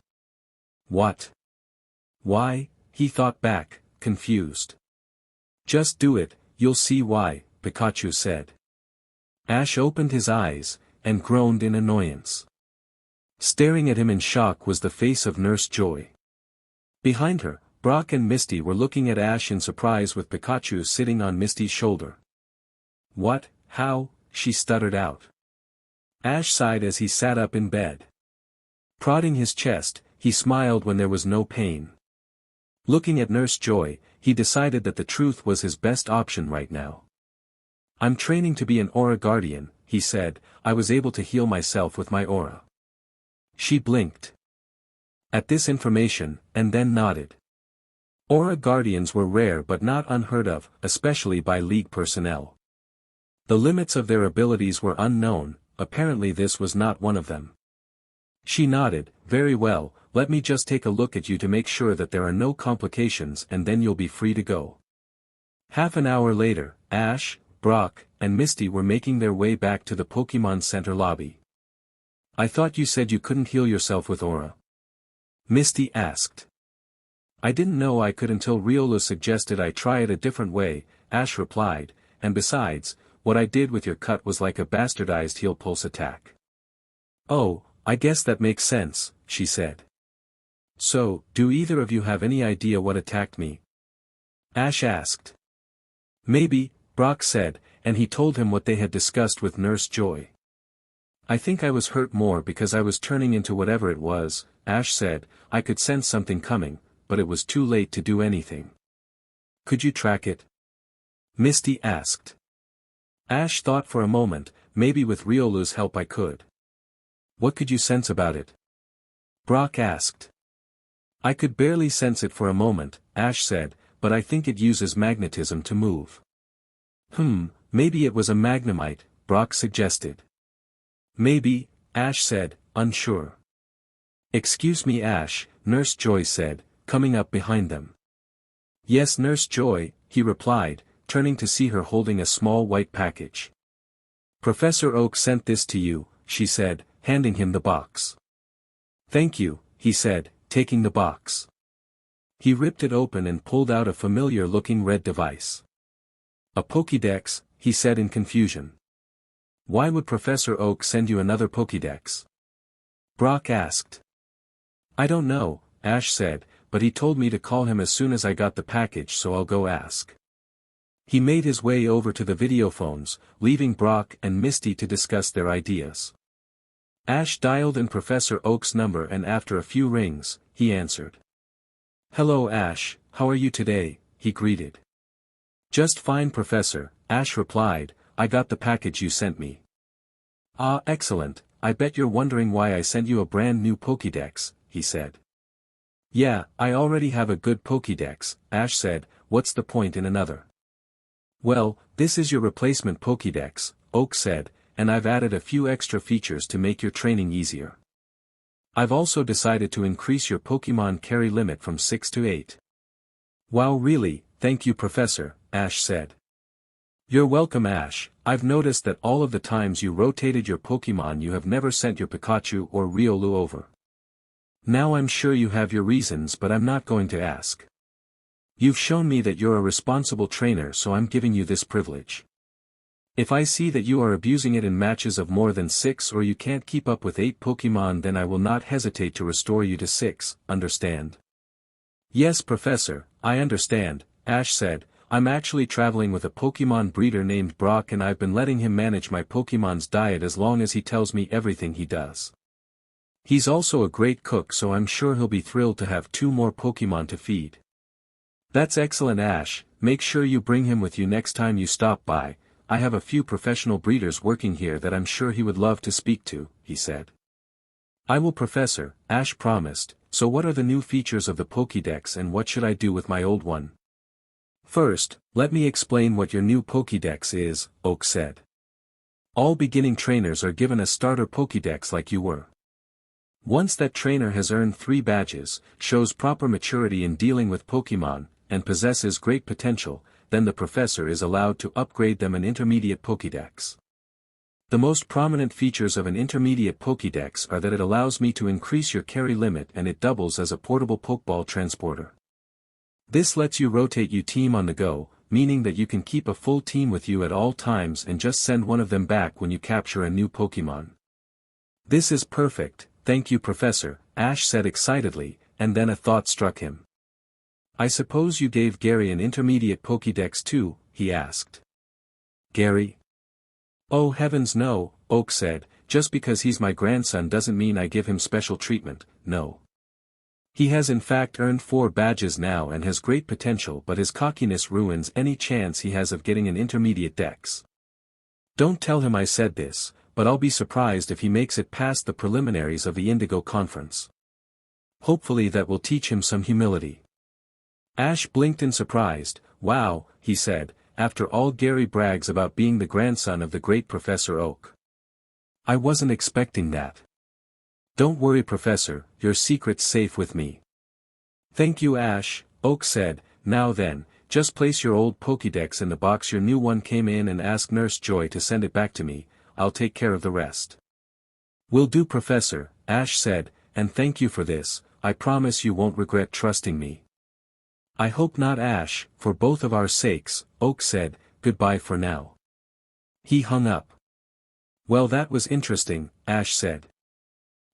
[SPEAKER 1] What? Why? He thought back, confused. Just do it, you'll see why, Pikachu said. Ash opened his eyes, and groaned in annoyance. Staring at him in shock was the face of Nurse Joy. Behind her, Brock and Misty were looking at Ash in surprise with Pikachu sitting on Misty's shoulder. What, how, she stuttered out. Ash sighed as he sat up in bed. Prodding his chest, he smiled when there was no pain. Looking at Nurse Joy, he decided that the truth was his best option right now. I'm training to be an Aura Guardian, he said. I was able to heal myself with my aura. She blinked at this information, and then nodded. Aura Guardians were rare but not unheard of, especially by League personnel. The limits of their abilities were unknown, apparently this was not one of them. She nodded. Very well, let me just take a look at you to make sure that there are no complications and then you'll be free to go. Half an hour later, Ash, Brock, and Misty were making their way back to the Pokémon Center lobby. I thought you said you couldn't heal yourself with aura. Misty asked. I didn't know I could until Riolu suggested I try it a different way, Ash replied, and besides, what I did with your cut was like a bastardized heal pulse attack. Oh, I guess that makes sense, she said. So, do either of you have any idea what attacked me? Ash asked. Maybe, Brock said, and he told him what they had discussed with Nurse Joy. I think I was hurt more because I was turning into whatever it was, Ash said. I could sense something coming, but it was too late to do anything. Could you track it? Misty asked. Ash thought for a moment. Maybe with Riolu's help I could. What could you sense about it? Brock asked. I could barely sense it for a moment, Ash said, but I think it uses magnetism to move. Maybe it was a Magnemite, Brock suggested. Maybe, Ash said, unsure. Excuse me Ash, Nurse Joy said, coming up behind them. Yes Nurse Joy, he replied, turning to see her holding a small white package. Professor Oak sent this to you, she said, handing him the box. Thank you, he said, taking the box. He ripped it open and pulled out a familiar-looking red device. A Pokédex, he said in confusion. Why would Professor Oak send you another Pokédex? Brock asked. I don't know, Ash said, but he told me to call him as soon as I got the package, so I'll go ask. He made his way over to the videophones, leaving Brock and Misty to discuss their ideas. Ash dialed in Professor Oak's number and after a few rings, he answered. Hello Ash, how are you today? He greeted. Just fine Professor, Ash replied. I got the package you sent me. Ah, excellent, I bet you're wondering why I sent you a brand new Pokédex, he said. Yeah, I already have a good Pokédex, Ash said, what's the point in another? Well, this is your replacement Pokédex, Oak said, and I've added a few extra features to make your training easier. I've also decided to increase your Pokémon carry limit from 6 to 8. Wow, really, thank you Professor, Ash said. You're welcome Ash, I've noticed that all of the times you rotated your Pokémon you have never sent your Pikachu or Riolu over. Now I'm sure you have your reasons but I'm not going to ask. You've shown me that you're a responsible trainer so I'm giving you this privilege. If I see that you are abusing it in matches of more than 6 or you can't keep up with 8 Pokémon then I will not hesitate to restore you to 6, understand? Yes Professor, I understand, Ash said, I'm actually traveling with a Pokémon breeder named Brock and I've been letting him manage my Pokémon's diet as long as he tells me everything he does. He's also a great cook so I'm sure he'll be thrilled to have 2 more Pokémon to feed. That's excellent Ash, make sure you bring him with you next time you stop by, I have a few professional breeders working here that I'm sure he would love to speak to, he said. I will Professor, Ash promised, so what are the new features of the Pokédex and what should I do with my old one? First, let me explain what your new Pokédex is, Oak said. All beginning trainers are given a starter Pokédex like you were. Once that trainer has earned 3 badges, shows proper maturity in dealing with Pokémon, and possesses great potential, then the professor is allowed to upgrade them an intermediate Pokédex. The most prominent features of an intermediate Pokédex are that it allows me to increase your carry limit and it doubles as a portable Pokeball transporter. This lets you rotate your team on the go, meaning that you can keep a full team with you at all times and just send one of them back when you capture a new Pokémon. This is perfect, thank you Professor, Ash said excitedly, and then a thought struck him. I suppose you gave Gary an intermediate Pokédex too, he asked. Gary? Oh heavens no, Oak said, just because he's my grandson doesn't mean I give him special treatment, no. He has in fact earned 4 badges now and has great potential but his cockiness ruins any chance he has of getting an intermediate dex. Don't tell him I said this, but I'll be surprised if he makes it past the preliminaries of the Indigo Conference. Hopefully that will teach him some humility. Ash blinked in surprise. Wow, he said, after all Gary brags about being the grandson of the great Professor Oak. I wasn't expecting that. Don't worry Professor, your secret's safe with me. Thank you Ash, Oak said, now then, just place your old Pokédex in the box your new one came in and ask Nurse Joy to send it back to me, I'll take care of the rest. Will do Professor, Ash said, and thank you for this, I promise you won't regret trusting me. I hope not Ash, for both of our sakes, Oak said, goodbye for now. He hung up. Well that was interesting, Ash said.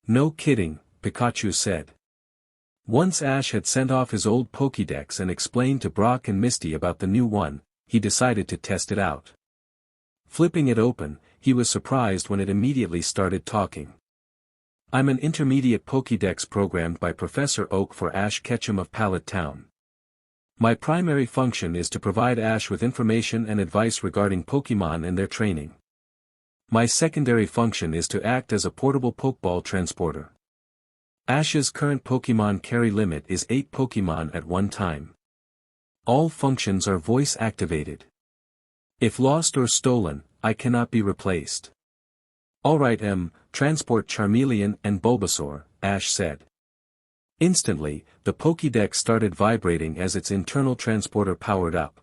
[SPEAKER 1] No kidding, Pikachu said. Once Ash had sent off his old Pokédex and explained to Brock and Misty about the new one, he decided to test it out. Flipping it open, he was surprised when it immediately started talking. I'm an intermediate Pokédex programmed by Professor Oak for Ash Ketchum of Pallet Town. My primary function is to provide Ash with information and advice regarding Pokémon and their training. My secondary function is to act as a portable Pokeball transporter. Ash's current Pokémon carry limit is 8 Pokémon at one time. All functions are voice activated. If lost or stolen, I cannot be replaced. Alright transport Charmeleon and Bulbasaur, Ash said. Instantly, the Pokédex started vibrating as its internal transporter powered up.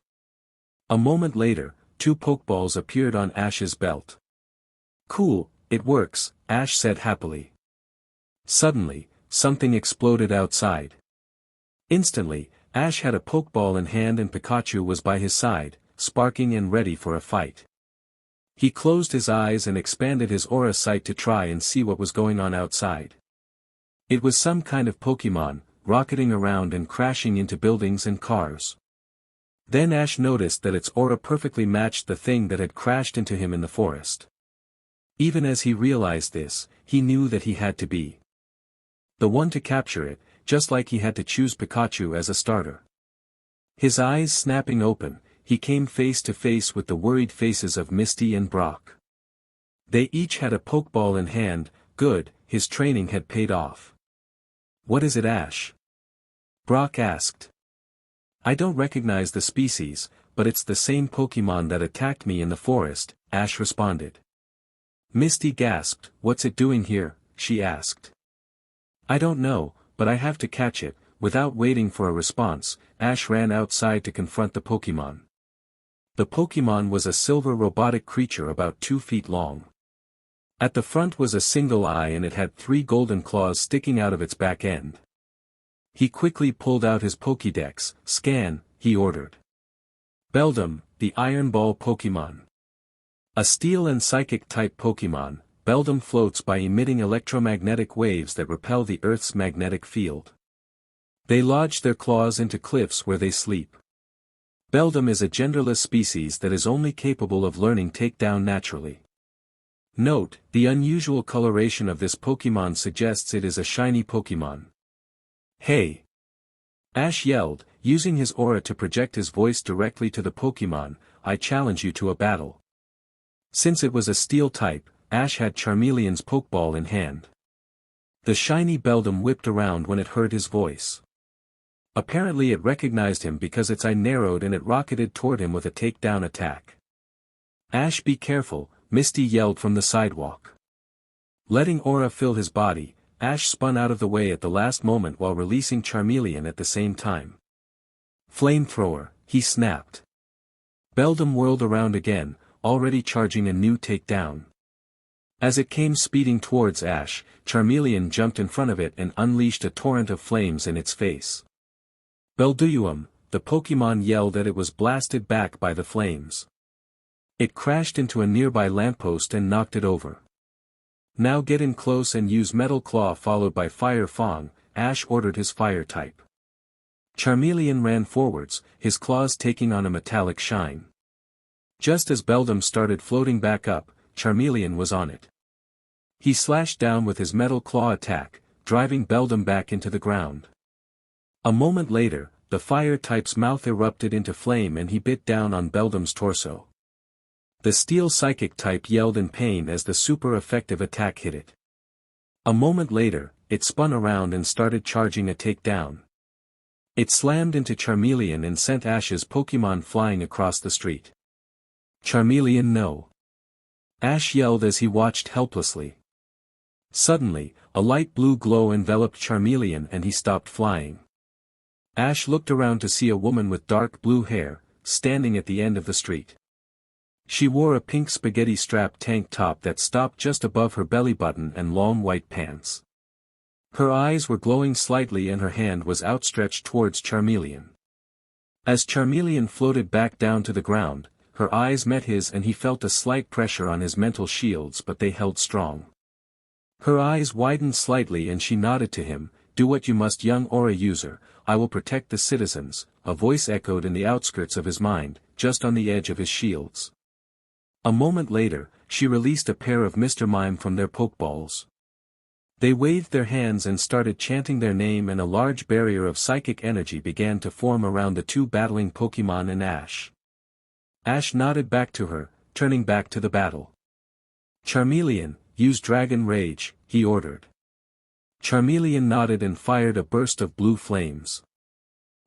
[SPEAKER 1] A moment later, 2 Pokeballs appeared on Ash's belt. Cool, it works, Ash said happily. Suddenly, something exploded outside. Instantly, Ash had a Pokeball in hand and Pikachu was by his side, sparking and ready for a fight. He closed his eyes and expanded his aura sight to try and see what was going on outside. It was some kind of Pokémon, rocketing around and crashing into buildings and cars. Then Ash noticed that its aura perfectly matched the thing that had crashed into him in the forest. Even as he realized this, he knew that he had to be the one to capture it, just like he had to choose Pikachu as a starter. His eyes snapping open, he came face to face with the worried faces of Misty and Brock. They each had a Pokeball in hand. Good, his training had paid off. What is it, Ash? Brock asked. I don't recognize the species, but it's the same Pokemon that attacked me in the forest, Ash responded. Misty gasped. What's it doing here? She asked. I don't know, but I have to catch it. Without waiting for a response, Ash ran outside to confront the Pokemon. The Pokemon was a silver robotic creature about 2 feet long. At the front was a single eye and it had 3 golden claws sticking out of its back end. He quickly pulled out his Pokédex. Scan, he ordered. Beldum, the Iron Ball Pokemon. A steel and psychic type Pokemon, Beldum floats by emitting electromagnetic waves that repel the Earth's magnetic field. They lodge their claws into cliffs where they sleep. Beldum is a genderless species that is only capable of learning takedown naturally. Note, the unusual coloration of this Pokemon suggests it is a shiny Pokemon. Hey! Ash yelled, using his aura to project his voice directly to the Pokemon. I challenge you to a battle. Since it was a steel type, Ash had Charmeleon's Pokeball in hand. The shiny Beldum whipped around when it heard his voice. Apparently it recognized him because its eye narrowed and it rocketed toward him with a takedown attack. Ash, be careful, Misty yelled from the sidewalk. Letting aura fill his body, Ash spun out of the way at the last moment while releasing Charmeleon at the same time. Flamethrower, he snapped. Beldum whirled around again, already charging a new takedown. As it came speeding towards Ash, Charmeleon jumped in front of it and unleashed a torrent of flames in its face. Beldum, the Pokemon yelled as it was blasted back by the flames. It crashed into a nearby lamppost and knocked it over. Now get in close and use Metal Claw followed by Fire Fang, Ash ordered his fire type. Charmeleon ran forwards, his claws taking on a metallic shine. Just as Beldum started floating back up, Charmeleon was on it. He slashed down with his Metal Claw attack, driving Beldum back into the ground. A moment later, the fire type's mouth erupted into flame and he bit down on Beldum's torso. The steel psychic type yelled in pain as the super effective attack hit it. A moment later, it spun around and started charging a takedown. It slammed into Charmeleon and sent Ash's Pokemon flying across the street. Charmeleon, no! Ash yelled as he watched helplessly. Suddenly, a light blue glow enveloped Charmeleon and he stopped flying. Ash looked around to see a woman with dark blue hair, standing at the end of the street. She wore a pink spaghetti-strap tank top that stopped just above her belly button and long white pants. Her eyes were glowing slightly and her hand was outstretched towards Charmeleon. As Charmeleon floated back down to the ground, her eyes met his and he felt a slight pressure on his mental shields, but they held strong. Her eyes widened slightly and she nodded to him. Do what you must, young aura user, I will protect the citizens, a voice echoed in the outskirts of his mind, just on the edge of his shields. A moment later, she released a pair of Mr. Mime from their Pokeballs. They waved their hands and started chanting their name, and a large barrier of psychic energy began to form around the two battling Pokemon and Ash. Ash nodded back to her, turning back to the battle. Charmeleon, use Dragon Rage, he ordered. Charmeleon nodded and fired a burst of blue flames.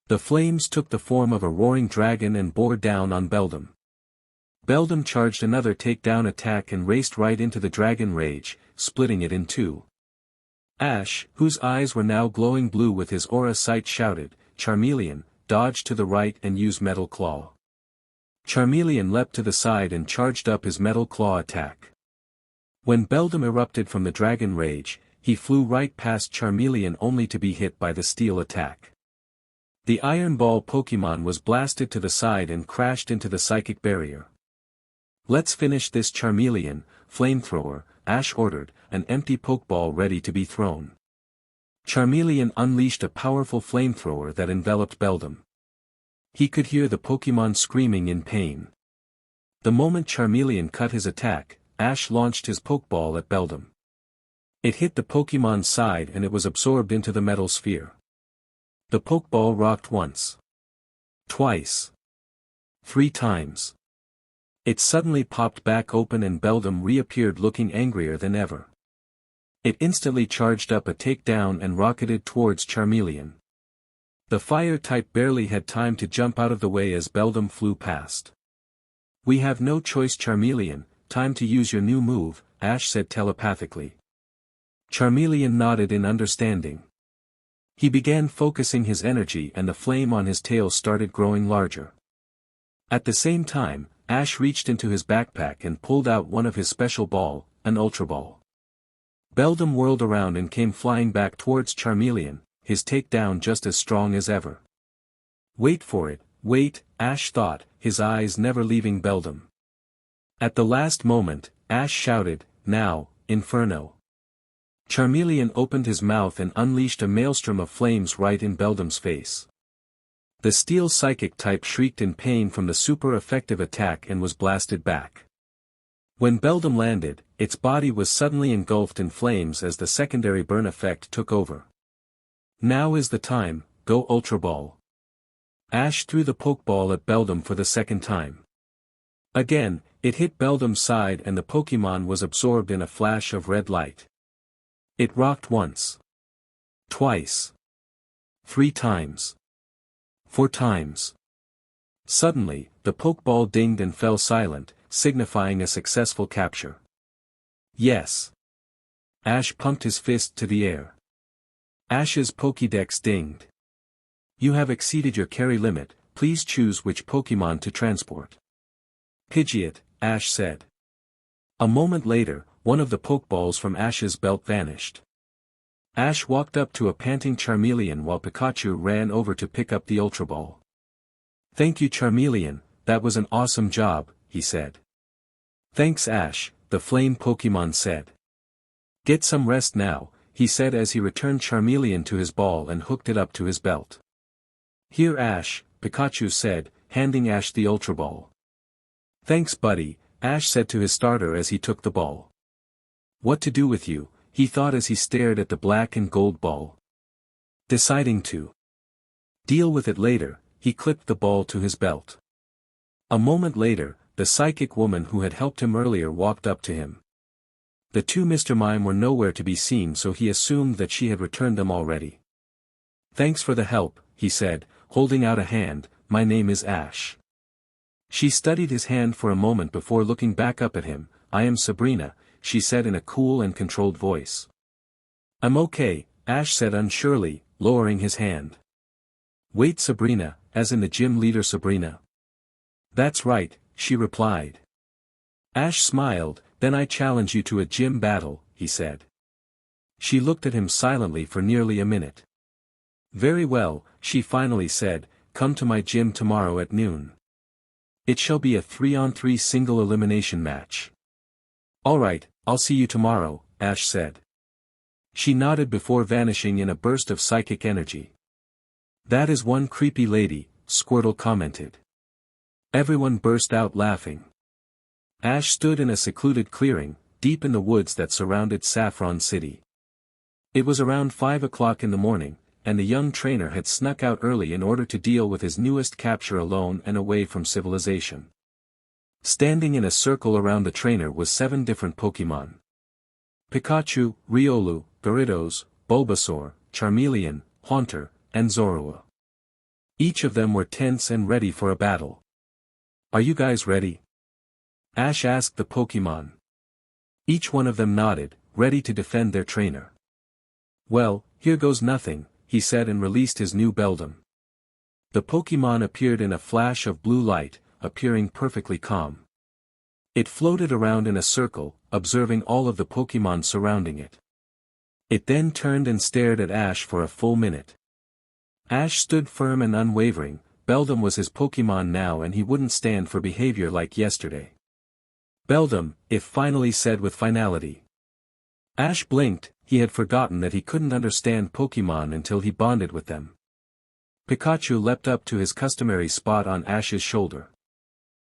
[SPEAKER 1] The flames took the form of a roaring dragon and bore down on Beldum. Beldum charged another takedown attack and raced right into the Dragon Rage, splitting it in two. Ash, whose eyes were now glowing blue with his aura sight, shouted, Charmeleon, dodge to the right and use Metal Claw. Charmeleon leapt to the side and charged up his Metal Claw attack. When Beldum erupted from the Dragon Rage, he flew right past Charmeleon only to be hit by the steel attack. The Iron Ball Pokemon was blasted to the side and crashed into the psychic barrier. Let's finish this, Charmeleon, Flamethrower, Ash ordered, an empty Pokeball ready to be thrown. Charmeleon unleashed a powerful flamethrower that enveloped Beldum. He could hear the Pokemon screaming in pain. The moment Charmeleon cut his attack, Ash launched his Pokeball at Beldum. It hit the Pokemon's side and it was absorbed into the metal sphere. The Pokeball rocked once. Twice. 3 times. It suddenly popped back open and Beldum reappeared looking angrier than ever. It instantly charged up a takedown and rocketed towards Charmeleon. The fire type barely had time to jump out of the way as Beldum flew past. "We have no choice, Charmeleon, time to use your new move," Ash said telepathically. Charmeleon nodded in understanding. He began focusing his energy and the flame on his tail started growing larger. At the same time, Ash reached into his backpack and pulled out one of his special ball, an Ultra Ball. Beldum whirled around and came flying back towards Charmeleon, his takedown just as strong as ever. "Wait for it, wait," Ash thought, his eyes never leaving Beldum. At the last moment, Ash shouted, "Now, Inferno!" Charmeleon opened his mouth and unleashed a maelstrom of flames right in Beldum's face. The steel psychic type shrieked in pain from the super effective attack and was blasted back. When Beldum landed, its body was suddenly engulfed in flames as the secondary burn effect took over. "Now is the time, go Ultra Ball." Ash threw the Pokeball at Beldum for the second time. Again, it hit Beldum's side and the Pokemon was absorbed in a flash of red light. It rocked once. Twice. 3 times. 4 times. Suddenly, the Pokeball dinged and fell silent, signifying a successful capture. "Yes." Ash pumped his fist to the air. Ash's Pokédex dinged. "You have exceeded your carry limit, please choose which Pokémon to transport." "Pidgeot," Ash said. A moment later, one of the Pokeballs from Ash's belt vanished. Ash walked up to a panting Charmeleon while Pikachu ran over to pick up the Ultra Ball. "Thank you, Charmeleon, that was an awesome job," he said. "Thanks, Ash," the flame Pokemon said. "Get some rest now," he said as he returned Charmeleon to his ball and hooked it up to his belt. "Here, Ash," Pikachu said, handing Ash the Ultra Ball. "Thanks, buddy," Ash said to his starter as he took the ball. "What to do with you," he thought as he stared at the black and gold ball. Deciding to deal with it later, he clipped the ball to his belt. A moment later, the psychic woman who had helped him earlier walked up to him. The two Mr. Mime were nowhere to be seen, so he assumed that she had returned them already. "Thanks for the help," he said, holding out a hand, "my name is Ash." She studied his hand for a moment before looking back up at him. "I am Sabrina," she said in a cool and controlled voice. "I'm okay," Ash said unsurely, lowering his hand. "Wait, Sabrina, as in the gym leader Sabrina?" "That's right," she replied. Ash smiled, "Then I challenge you to a gym battle," he said. She looked at him silently for nearly a minute. "Very well," she finally said, "come to my gym tomorrow at noon. It shall be a 3-on-3 single elimination match." "All right, I'll see you tomorrow," Ash said. She nodded before vanishing in a burst of psychic energy. "That is one creepy lady," Squirtle commented. Everyone burst out laughing. Ash stood in a secluded clearing, deep in the woods that surrounded Saffron City. It was around 5 o'clock in the morning, and the young trainer had snuck out early in order to deal with his newest capture alone and away from civilization. Standing in a circle around the trainer was 7 different Pokemon. Pikachu, Riolu, Gyarados, Bulbasaur, Charmeleon, Haunter, and Zorua. Each of them were tense and ready for a battle. "Are you guys ready?" Ash asked the Pokemon. Each one of them nodded, ready to defend their trainer. "Well, here goes nothing," he said and released his new Beldum. The Pokemon appeared in a flash of blue light, appearing perfectly calm. It floated around in a circle, observing all of the Pokemon surrounding it. It then turned and stared at Ash for a full minute. Ash stood firm and unwavering. Beldum was his Pokemon now and he wouldn't stand for behavior like yesterday. "Beldum," it finally said with finality. Ash blinked, he had forgotten that he couldn't understand Pokemon until he bonded with them. Pikachu leapt up to his customary spot on Ash's shoulder.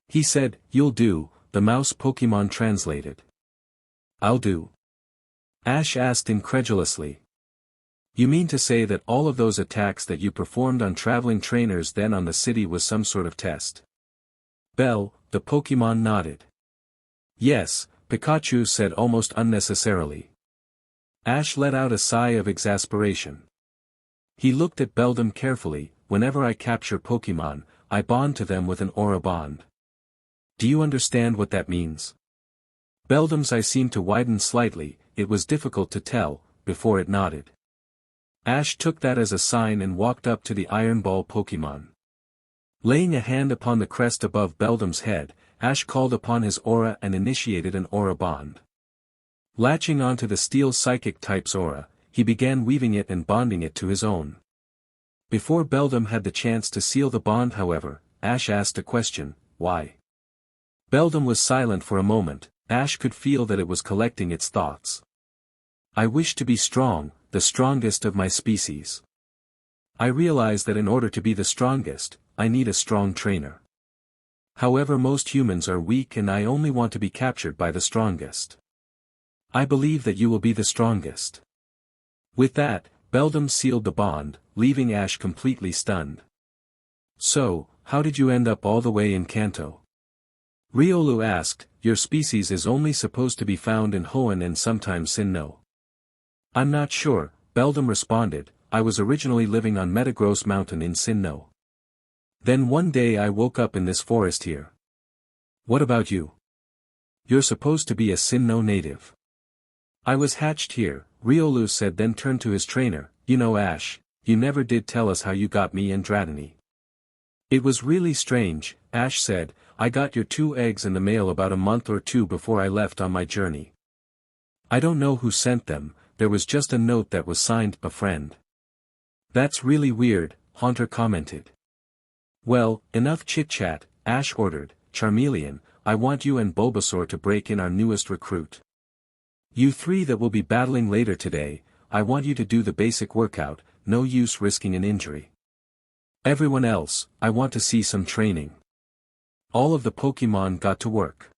[SPEAKER 1] He said, "You'll do," the mouse Pokemon translated. "I'll do?" Ash asked incredulously. "You mean to say that all of those attacks that you performed on traveling trainers then on the city was some sort of test?" "Bell," the Pokémon nodded. Yes, Pikachu said almost unnecessarily. Ash let out a sigh of exasperation. He looked at Beldum carefully. Whenever I capture Pokémon, I bond to them with an aura bond. Do you understand what that means? Beldum's eye seemed to widen slightly. It was difficult to tell, before it nodded. Ash took that as a sign and walked up to the Iron Ball Pokémon. Laying a hand upon the crest above Beldum's head, Ash called upon his aura and initiated an aura bond. Latching onto the Steel Psychic type's aura, he began weaving it and bonding it to his own. Before Beldum had the chance to seal the bond, however, Ash asked a question: why? Beldum was silent for a moment. Ash could feel that it was collecting its thoughts. I wish to be strong, the strongest of my species. I realize that in order to be the strongest, I need a strong trainer. However, most humans are weak and I only want to be captured by the strongest. I believe that you will be the strongest. With that, Beldum sealed the bond, leaving Ash completely stunned. So, how did you end up all the way in Kanto? Riolu asked. Your species is only supposed to be found in Hoenn and sometimes Sinnoh. I'm not sure, Beldum responded. I was originally living on Metagross Mountain in Sinnoh. Then one day I woke up in this forest here. What about you? You're supposed to be a Sinnoh native. I was hatched here, Riolu said, then turned to his trainer. You know, Ash, you never did tell us how you got me and Dratini. It was really strange, Ash said. I got your 2 eggs in the mail about a month or 2 before I left on my journey. I don't know who sent them, there was just a note that was signed, a friend. That's really weird, Haunter commented. Well, enough chit-chat, Ash ordered. Charmeleon, I want you and Bulbasaur to break in our newest recruit. You 3 that will be battling later today, I want you to do the basic workout, no use risking an injury. Everyone else, I want to see some training. All of the Pokémon got to work.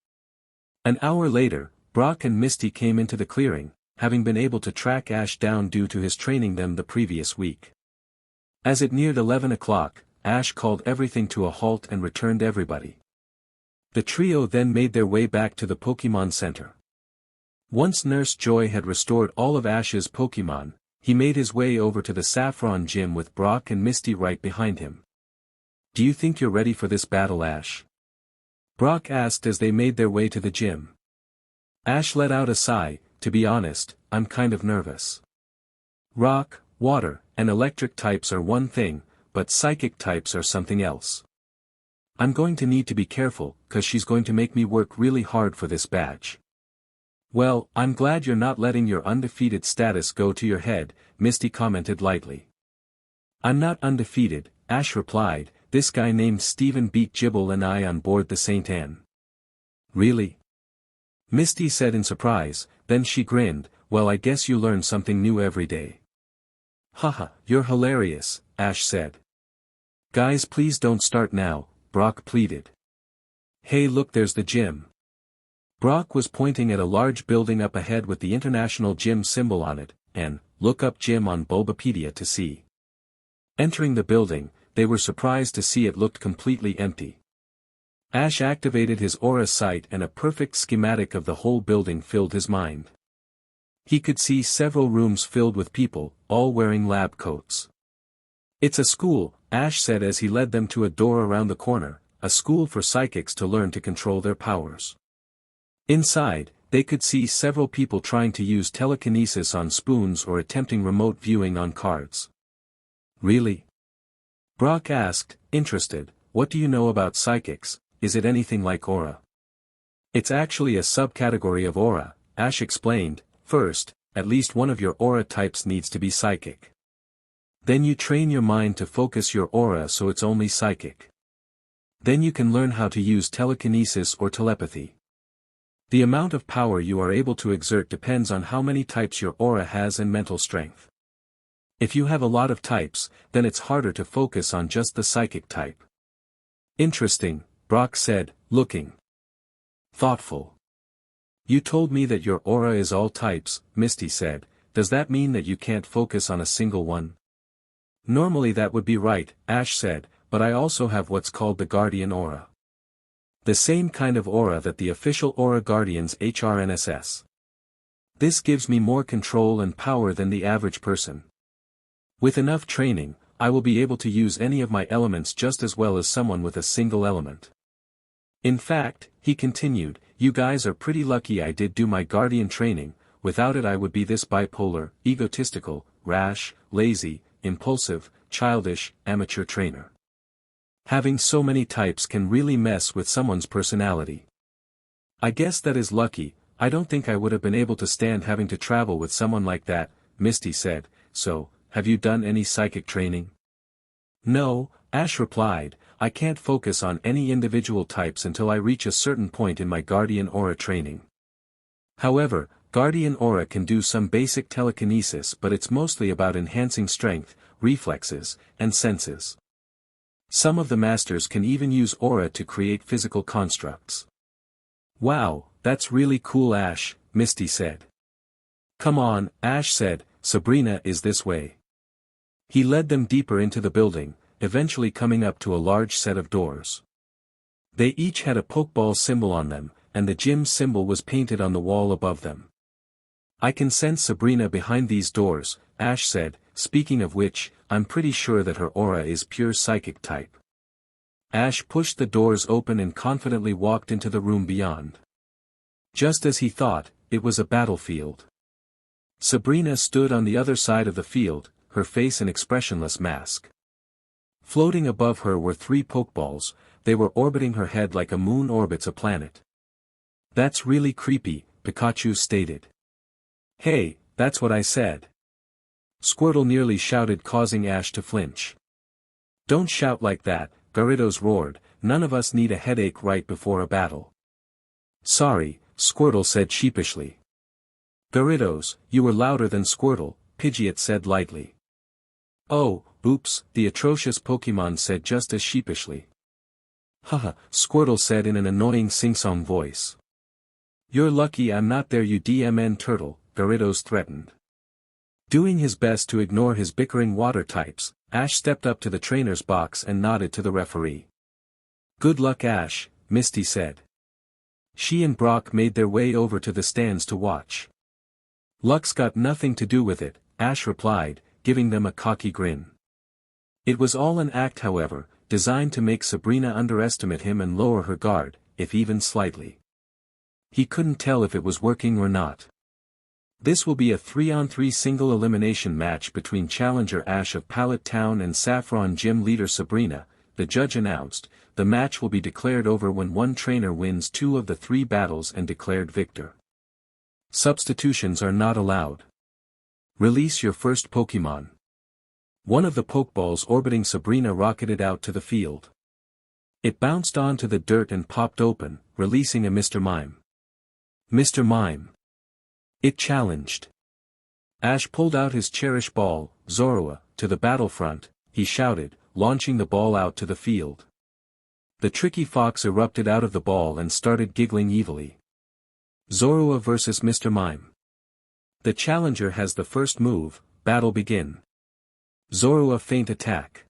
[SPEAKER 1] An hour later, Brock and Misty came into the clearing, having been able to track Ash down due to his training them the previous week. As it neared 11 o'clock, Ash called everything to a halt and returned everybody. The trio then made their way back to the Pokémon Center. Once Nurse Joy had restored all of Ash's Pokémon, he made his way over to the Saffron Gym with Brock and Misty right behind him. Do you think you're ready for this battle, Ash? Brock asked as they made their way to the gym. Ash let out a sigh. To be honest, I'm kind of nervous. Rock, water, and electric types are one thing, but psychic types are something else. I'm going to need to be careful, 'cause she's going to make me work really hard for this badge. Well, I'm glad you're not letting your undefeated status go to your head, Misty commented lightly. I'm not undefeated, Ash replied. This guy named Steven beat Gibble and I on board the St. Anne. Really? Misty said in surprise, then she grinned. Well, I guess you learn something new every day. Haha, you're hilarious, Ash said. Guys, please don't start now, Brock pleaded. Hey, look, there's the gym. Brock was pointing at a large building up ahead with the International Gym symbol on it, and look up gym on Bulbapedia to see. Entering the building, they were surprised to see it looked completely empty. Ash activated his aura sight and a perfect schematic of the whole building filled his mind. He could see several rooms filled with people, all wearing lab coats. It's a school, Ash said as he led them to a door around the corner, a school for psychics to learn to control their powers. Inside, they could see several people trying to use telekinesis on spoons or attempting remote viewing on cards. Really? Brock asked, interested. What do you know about psychics? Is it anything like aura? It's actually a subcategory of aura, Ash explained. First, at least one of your aura types needs to be psychic. Then you train your mind to focus your aura so it's only psychic. Then you can learn how to use telekinesis or telepathy. The amount of power you are able to exert depends on how many types your aura has and mental strength. If you have a lot of types, then it's harder to focus on just the psychic type. Interesting, Brock said, looking thoughtful. You told me that your aura is all types, Misty said. Does that mean that you can't focus on a single one? Normally that would be right, Ash said, but I also have what's called the Guardian Aura. The same kind of aura that the official Aura Guardians HRNSS. This gives me more control and power than the average person. With enough training, I will be able to use any of my elements just as well as someone with a single element. In fact, he continued, you guys are pretty lucky I did do my guardian training, without it I would be this bipolar, egotistical, rash, lazy, impulsive, childish, amateur trainer. Having so many types can really mess with someone's personality. I guess that is lucky. I don't think I would have been able to stand having to travel with someone like that, Misty said. So, have you done any psychic training? No, Ash replied, I can't focus on any individual types until I reach a certain point in my Guardian Aura training. However, Guardian Aura can do some basic telekinesis, but it's mostly about enhancing strength, reflexes, and senses. Some of the masters can even use aura to create physical constructs. Wow, that's really cool, Ash, Misty said. Come on, Ash said, Sabrina is this way. He led them deeper into the building, eventually coming up to a large set of doors. They each had a Pokeball symbol on them, and the gym symbol was painted on the wall above them. I can sense Sabrina behind these doors, Ash said, speaking of which, I'm pretty sure that her aura is pure psychic type. Ash pushed the doors open and confidently walked into the room beyond. Just as he thought, it was a battlefield. Sabrina stood on the other side of the field, her face an expressionless mask. Floating above her were 3 Pokeballs, they were orbiting her head like a moon orbits a planet. That's really creepy, Pikachu stated. Hey, that's what I said. Squirtle nearly shouted, causing Ash to flinch. Don't shout like that, Gyarados roared, none of us need a headache right before a battle. Sorry, Squirtle said sheepishly. Gyarados, you were louder than Squirtle, Pidgeot said lightly. Oh, oops, the atrocious Pokemon said just as sheepishly. Haha, Squirtle said in an annoying sing-song voice. You're lucky I'm not there, you DMN turtle, Gyarados threatened. Doing his best to ignore his bickering water types, Ash stepped up to the trainer's box and nodded to the referee. Good luck, Ash, Misty said. She and Brock made their way over to the stands to watch. Luck's got nothing to do with it, Ash replied, giving them a cocky grin. It was all an act, however, designed to make Sabrina underestimate him and lower her guard, if even slightly. He couldn't tell if it was working or not. This will be a 3-on-3 single elimination match between challenger Ash of Pallet Town and Saffron Gym leader Sabrina, the judge announced. The match will be declared over when one trainer wins 2 of the 3 battles and declared victor. Substitutions are not allowed. Release your first Pokemon. One of the Pokeballs orbiting Sabrina rocketed out to the field. It bounced onto the dirt and popped open, releasing a Mr. Mime. Mr. Mime. It challenged. Ash pulled out his cherished ball, Zorua, to the battlefront, he shouted, launching the ball out to the field. The tricky fox erupted out of the ball and started giggling evilly. Zorua versus Mr. Mime. The challenger has the first move, battle begin. Zorua feint attack.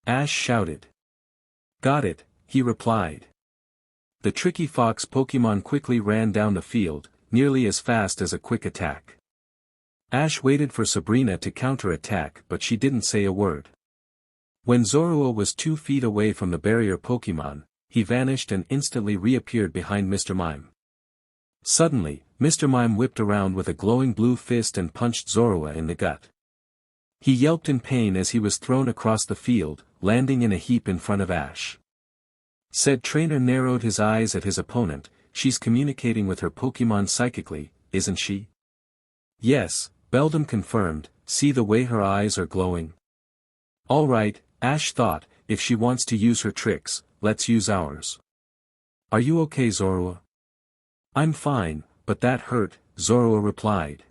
[SPEAKER 1] Ash shouted. Got it, he replied. The tricky fox Pokemon quickly ran down the field, nearly as fast as a quick attack. Ash waited for Sabrina to counter-attack, but she didn't say a word. When Zorua was 2 feet away from the barrier Pokemon, he vanished and instantly reappeared behind Mr. Mime. Suddenly, Mr. Mime whipped around with a glowing blue fist and punched Zorua in the gut. He yelped in pain as he was thrown across the field, landing in a heap in front of Ash. Said trainer narrowed his eyes at his opponent. She's communicating with her Pokemon psychically, isn't she? Yes, Beldum confirmed, see the way her eyes are glowing? Alright, Ash thought, if she wants to use her tricks, let's use ours. Are you okay, Zorua? I'm fine, but that hurt, Zorua replied.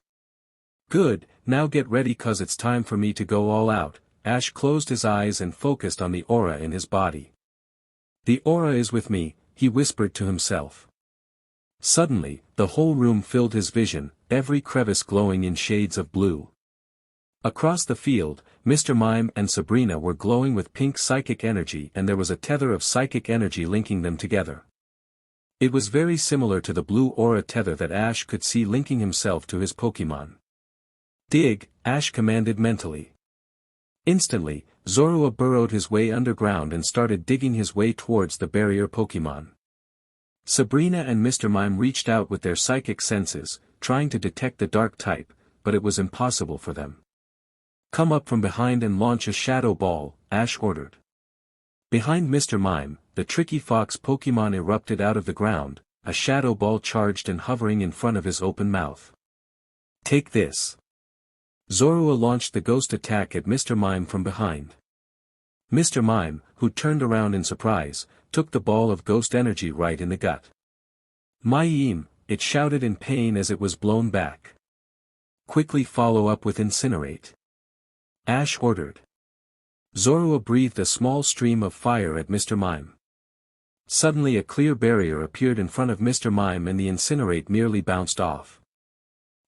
[SPEAKER 1] Good, now get ready cause it's time for me to go all out. Ash closed his eyes and focused on the aura in his body. The aura is with me, he whispered to himself. Suddenly, the whole room filled his vision, every crevice glowing in shades of blue. Across the field, Mr. Mime and Sabrina were glowing with pink psychic energy and there was a tether of psychic energy linking them together. It was very similar to the blue aura tether that Ash could see linking himself to his Pokémon. Dig, Ash commanded mentally. Instantly, Zorua burrowed his way underground and started digging his way towards the barrier Pokémon. Sabrina and Mr. Mime reached out with their psychic senses, trying to detect the dark type, but it was impossible for them. Come up from behind and launch a shadow ball, Ash ordered. Behind Mr. Mime, the tricky fox Pokémon erupted out of the ground, a shadow ball charged and hovering in front of his open mouth. Take this. Zorua launched the ghost attack at Mr. Mime from behind. Mr. Mime, who turned around in surprise, took the ball of ghost energy right in the gut. Mayim, it shouted in pain as it was blown back. Quickly follow up with Incinerate. Ash ordered. Zorua breathed a small stream of fire at Mr. Mime. Suddenly a clear barrier appeared in front of Mr. Mime and the Incinerate merely bounced off.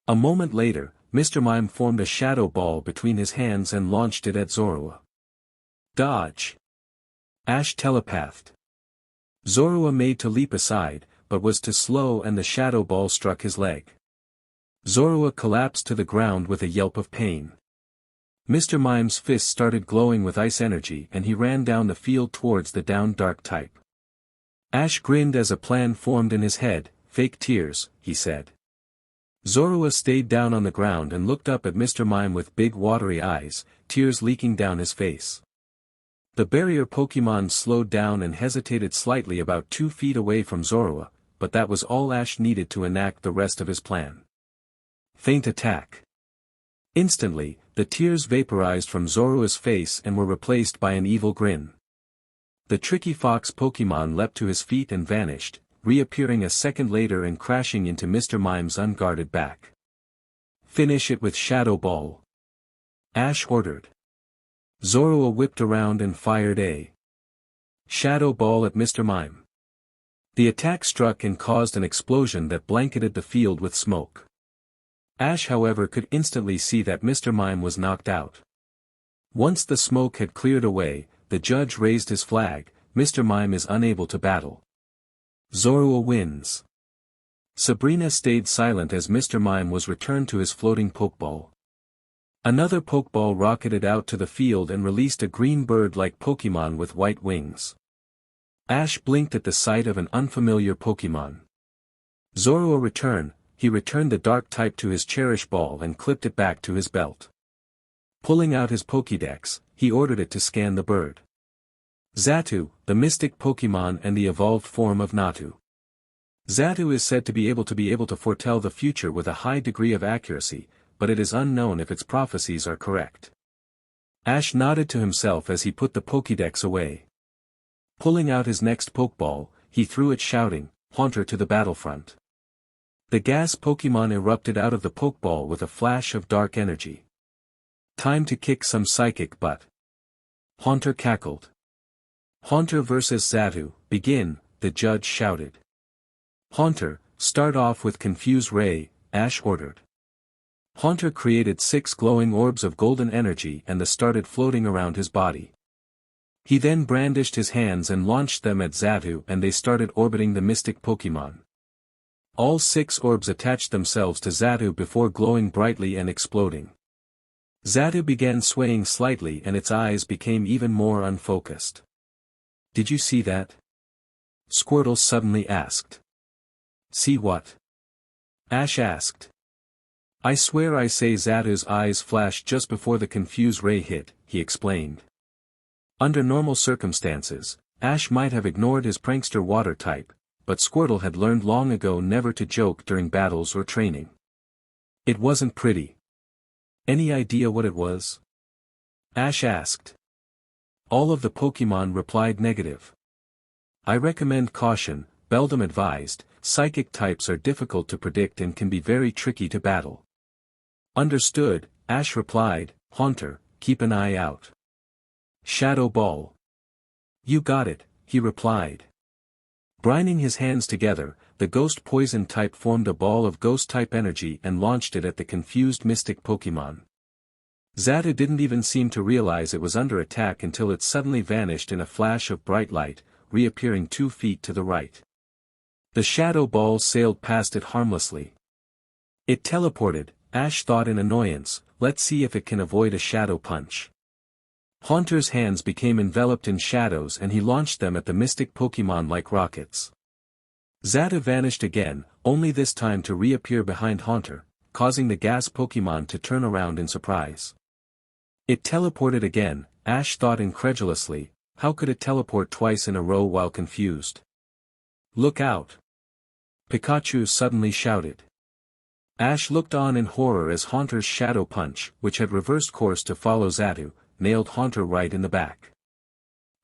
[SPEAKER 1] A moment later, Mr. Mime formed a shadow ball between his hands and launched it at Zorua. Dodge! Ash telepathed. Zorua made to leap aside, but was too slow and the shadow ball struck his leg. Zorua collapsed to the ground with a yelp of pain. Mr. Mime's fist started glowing with ice energy and he ran down the field towards the downed dark type. Ash grinned as a plan formed in his head. Fake tears, he said. Zorua stayed down on the ground and looked up at Mr. Mime with big watery eyes, tears leaking down his face. The barrier Pokémon slowed down and hesitated slightly about 2 feet away from Zorua, but that was all Ash needed to enact the rest of his plan. Feint attack. Instantly, the tears vaporized from Zorua's face and were replaced by an evil grin. The tricky fox Pokémon leapt to his feet and vanished, reappearing a second later and crashing into Mr. Mime's unguarded back. Finish it with Shadow Ball. Ash ordered. Zorua whipped around and fired a Shadow Ball at Mr. Mime. The attack struck and caused an explosion that blanketed the field with smoke. Ash however could instantly see that Mr. Mime was knocked out. Once the smoke had cleared away, the judge raised his flag. Mr. Mime is unable to battle. Zorua wins. Sabrina stayed silent as Mr. Mime was returned to his floating Pokeball. Another Pokeball rocketed out to the field and released a green bird-like Pokémon with white wings. Ash blinked at the sight of an unfamiliar Pokémon. Zorua returned. He returned the dark type to his Cherish Ball and clipped it back to his belt. Pulling out his Pokédex, he ordered it to scan the bird. Xatu, the mystic Pokémon and the evolved form of Natu. Xatu is said to be able to foretell the future with a high degree of accuracy, but it is unknown if its prophecies are correct. Ash nodded to himself as he put the Pokédex away. Pulling out his next Pokeball, he threw it shouting, "Haunter to the battlefront." The gas Pokémon erupted out of the Pokeball with a flash of dark energy. Time to kick some psychic butt. Haunter cackled. Haunter vs. Xatu, begin, the judge shouted. Haunter, start off with Confuse Ray, Ash ordered. Haunter created 6 glowing orbs of golden energy and they started floating around his body. He then brandished his hands and launched them at Xatu and they started orbiting the mystic Pokémon. All 6 orbs attached themselves to Xatu before glowing brightly and exploding. Xatu began swaying slightly and its eyes became even more unfocused. Did you see that? Squirtle suddenly asked. See what? Ash asked. I swear I say Xatu's eyes flashed just before the Confuse Ray hit, he explained. Under normal circumstances, Ash might have ignored his prankster water type, but Squirtle had learned long ago never to joke during battles or training. It wasn't pretty. Any idea what it was? Ash asked. All of the Pokémon replied negative. I recommend caution, Beldum advised. Psychic types are difficult to predict and can be very tricky to battle. Understood, Ash replied. Haunter, keep an eye out. Shadow Ball. You got it, he replied. Brining his hands together, the ghost poison type formed a ball of ghost type energy and launched it at the confused mystic Pokémon. Xatu didn't even seem to realize it was under attack until it suddenly vanished in a flash of bright light, reappearing 2 feet to the right. The shadow ball sailed past it harmlessly. It teleported, Ash thought in annoyance, let's see if it can avoid a shadow punch. Haunter's hands became enveloped in shadows and he launched them at the mystic Pokemon like rockets. Zeta vanished again, only this time to reappear behind Haunter, causing the gas Pokemon to turn around in surprise. It teleported again, Ash thought incredulously, how could it teleport twice in a row while confused? Look out! Pikachu suddenly shouted. Ash looked on in horror as Haunter's shadow punch, which had reversed course to follow Zatu, nailed Haunter right in the back.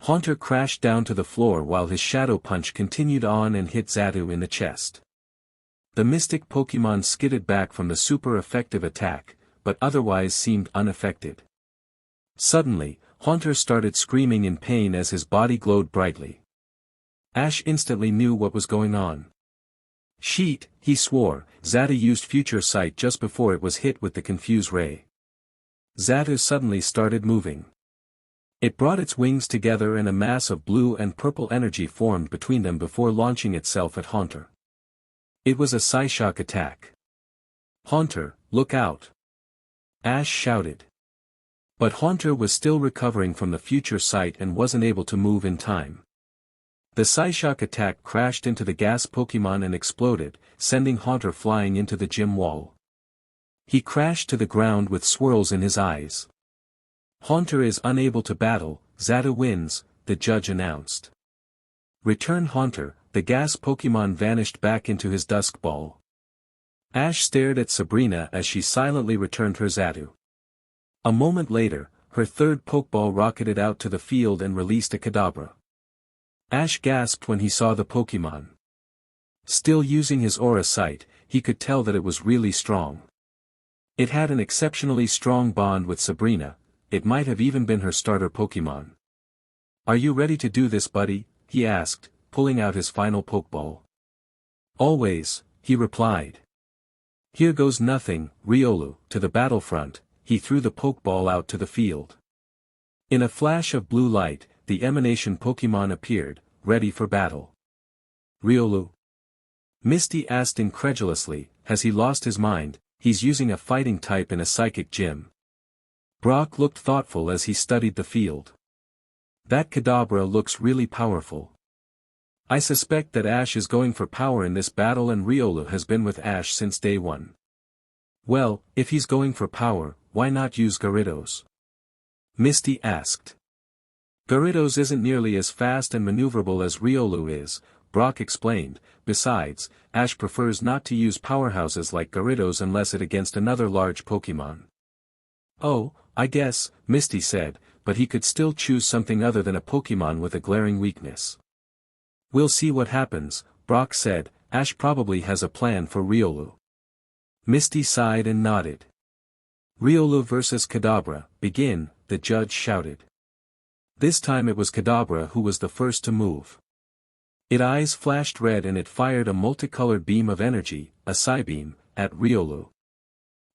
[SPEAKER 1] Haunter crashed down to the floor while his shadow punch continued on and hit Zatu in the chest. The mystic Pokemon skidded back from the super effective attack, but otherwise seemed unaffected. Suddenly, Haunter started screaming in pain as his body glowed brightly. Ash instantly knew what was going on. Sheet, he swore, Zatu used Future Sight just before it was hit with the Confuse Ray. Zatu suddenly started moving. It brought its wings together and a mass of blue and purple energy formed between them before launching itself at Haunter. It was a Psyshock attack. Haunter, look out! Ash shouted. But Haunter was still recovering from the Future Sight and wasn't able to move in time. The Psyshock attack crashed into the gas Pokemon and exploded, sending Haunter flying into the gym wall. He crashed to the ground with swirls in his eyes. Haunter is unable to battle, Zatu wins, the judge announced. Return Haunter, the gas Pokemon vanished back into his dusk ball. Ash stared at Sabrina as she silently returned her Zatu. A moment later, her third Pokeball rocketed out to the field and released a Kadabra. Ash gasped when he saw the Pokemon. Still using his aura sight, he could tell that it was really strong. It had an exceptionally strong bond with Sabrina, it might have even been her starter Pokemon. Are you ready to do this, buddy? He asked, pulling out his final Pokeball. Always, he replied. Here goes nothing, Riolu, to the battlefront, he threw the Pokeball out to the field. In a flash of blue light, the emanation Pokemon appeared, ready for battle. Riolu? Misty asked incredulously, has he lost his mind? He's using a fighting type in a psychic gym. Brock looked thoughtful as he studied the field. That Kadabra looks really powerful. I suspect that Ash is going for power in this battle and Riolu has been with Ash since day one. Well, if he's going for power, why not use Gyarados? Misty asked. Gyarados isn't nearly as fast and maneuverable as Riolu is, Brock explained, besides, Ash prefers not to use powerhouses like Gyarados unless it against another large Pokemon. Oh, I guess, Misty said, but he could still choose something other than a Pokemon with a glaring weakness. We'll see what happens, Brock said, Ash probably has a plan for Riolu. Misty sighed and nodded. Riolu versus Kadabra, begin, the judge shouted. This time it was Kadabra who was the first to move. Its eyes flashed red and it fired a multicolored beam of energy, a Psybeam, at Riolu.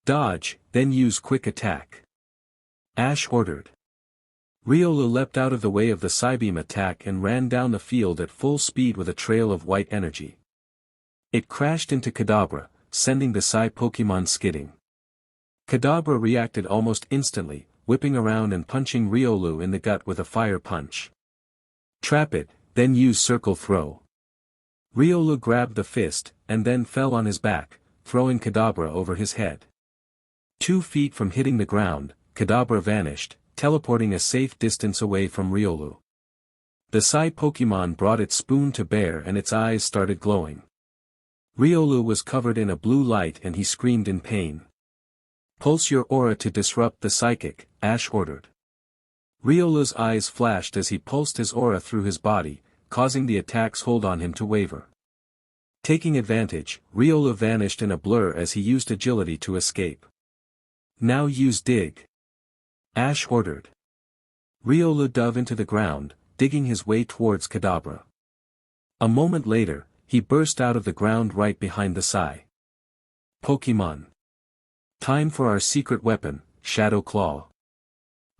[SPEAKER 1] Dodge, then use quick attack. Ash ordered. Riolu leapt out of the way of the Psybeam attack and ran down the field at full speed with a trail of white energy. It crashed into Kadabra, sending the Psy Pokemon skidding. Kadabra reacted almost instantly, whipping around and punching Riolu in the gut with a fire punch. Trap it, then use Circle Throw. Riolu grabbed the fist, and then fell on his back, throwing Kadabra over his head. 2 feet from hitting the ground, Kadabra vanished, teleporting a safe distance away from Riolu. The Psy Pokemon brought its spoon to bear and its eyes started glowing. Riolu was covered in a blue light and he screamed in pain. Pulse your aura to disrupt the psychic, Ash ordered. Riolu's eyes flashed as he pulsed his aura through his body, causing the attack's hold on him to waver. Taking advantage, Riolu vanished in a blur as he used agility to escape. Now use Dig. Ash ordered. Riolu dove into the ground, digging his way towards Kadabra. A moment later, he burst out of the ground right behind the Psy Pokemon. Time for our secret weapon, Shadow Claw.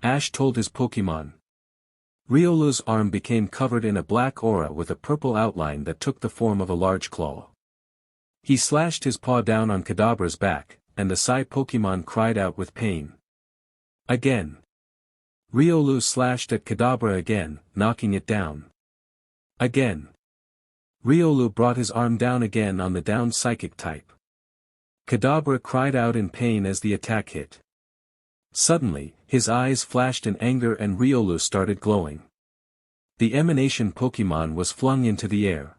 [SPEAKER 1] Ash told his Pokemon. Riolu's arm became covered in a black aura with a purple outline that took the form of a large claw. He slashed his paw down on Kadabra's back, and the Psy Pokemon cried out with pain. Again. Riolu slashed at Kadabra again, knocking it down. Again. Riolu brought his arm down again on the down psychic type. Kadabra cried out in pain as the attack hit. Suddenly, his eyes flashed in anger and Riolu started glowing. The emanation Pokemon was flung into the air.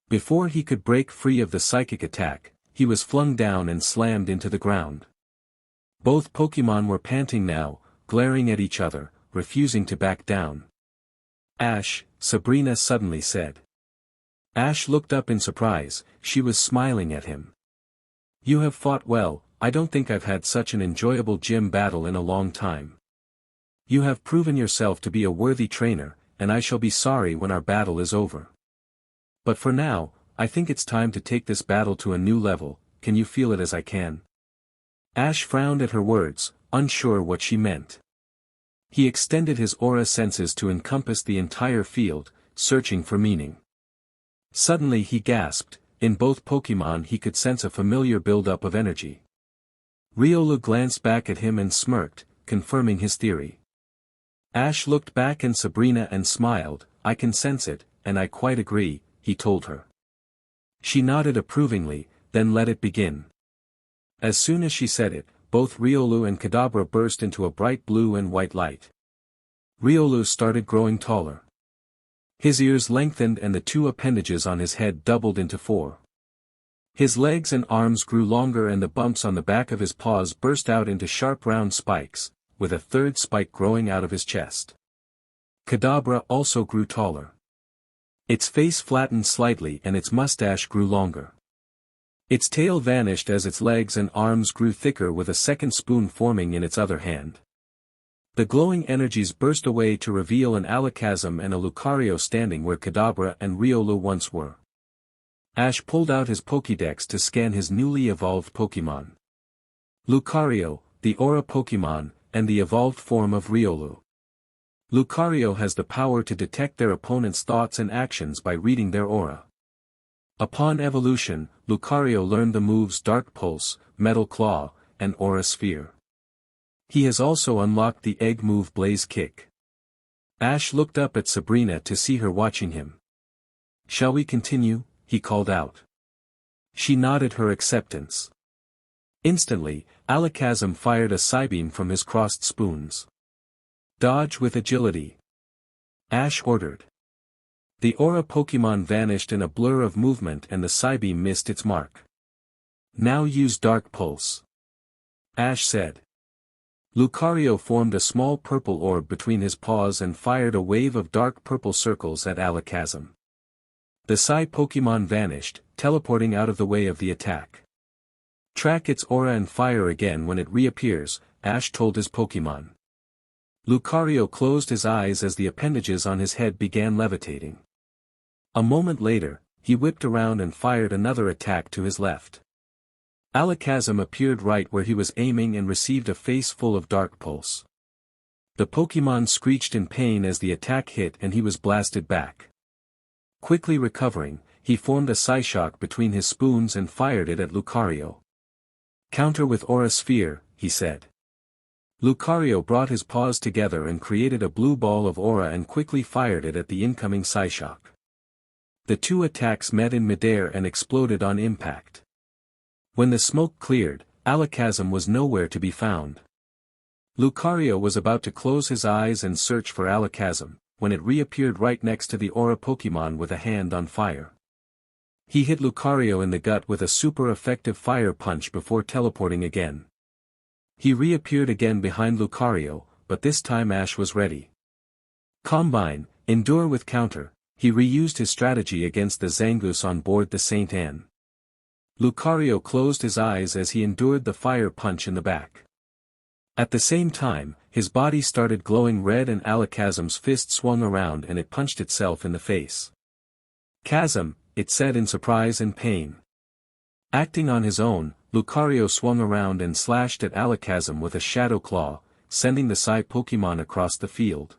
[SPEAKER 1] Before he could break free of the psychic attack, he was flung down and slammed into the ground. Both Pokemon were panting now, glaring at each other, refusing to back down. Ash, Sabrina suddenly said. Ash looked up in surprise, she was smiling at him. You have fought well, I don't think I've had such an enjoyable gym battle in a long time. You have proven yourself to be a worthy trainer, and I shall be sorry when our battle is over. But for now, I think it's time to take this battle to a new level, can you feel it as I can? Ash frowned at her words, unsure what she meant. He extended his aura senses to encompass the entire field, searching for meaning. Suddenly he gasped, in both Pokemon he could sense a familiar buildup of energy. Riolu glanced back at him and smirked, confirming his theory. Ash looked back at Sabrina and smiled, I can sense it, and I quite agree, he told her. She nodded approvingly, then let it begin. As soon as she said it, both Riolu and Kadabra burst into a bright blue and white light. Riolu started growing taller. His ears lengthened and the two appendages on his head doubled into 4. His legs and arms grew longer and the bumps on the back of his paws burst out into sharp round spikes, with a third spike growing out of his chest. Kadabra also grew taller. Its face flattened slightly and its mustache grew longer. Its tail vanished as its legs and arms grew thicker with a second spoon forming in its other hand. The glowing energies burst away to reveal an Alakazam and a Lucario standing where Kadabra and Riolu once were. Ash pulled out his Pokédex to scan his newly evolved Pokémon. Lucario, the Aura Pokémon, and the evolved form of Riolu. Lucario has the power to detect their opponent's thoughts and actions by reading their aura. Upon evolution, Lucario learned the moves Dark Pulse, Metal Claw, and Aura Sphere. He has also unlocked the egg move Blaze Kick. Ash looked up at Sabrina to see her watching him. Shall we continue? He called out. She nodded her acceptance. Instantly, Alakazam fired a Psybeam from his crossed spoons. Dodge with agility. Ash ordered. The Aura Pokemon vanished in a blur of movement and the Psybeam missed its mark. Now use Dark Pulse. Ash said. Lucario formed a small purple orb between his paws and fired a wave of dark purple circles at Alakazam. The Psy Pokemon vanished, teleporting out of the way of the attack. Track its aura and fire again when it reappears, Ash told his Pokemon. Lucario closed his eyes as the appendages on his head began levitating. A moment later, he whipped around and fired another attack to his left. Alakazam appeared right where he was aiming and received a face full of Dark Pulse. The Pokemon screeched in pain as the attack hit and he was blasted back. Quickly recovering, he formed a Psyshock between his spoons and fired it at Lucario. Counter with Aura Sphere, he said. Lucario brought his paws together and created a blue ball of aura and quickly fired it at the incoming Psyshock. The two attacks met in midair and exploded on impact. When the smoke cleared, Alakazam was nowhere to be found. Lucario was about to close his eyes and search for Alakazam, when it reappeared right next to the Aura Pokemon with a hand on fire. He hit Lucario in the gut with a super effective fire punch before teleporting again. He reappeared again behind Lucario, but this time Ash was ready. Combine, endure with counter, he reused his strategy against the Zangoose on board the Saint Anne. Lucario closed his eyes as he endured the fire punch in the back. At the same time, his body started glowing red and Alakazam's fist swung around and it punched itself in the face. Chasm, it said in surprise and pain. Acting on his own, Lucario swung around and slashed at Alakazam with a Shadow Claw, sending the Psy Pokemon across the field.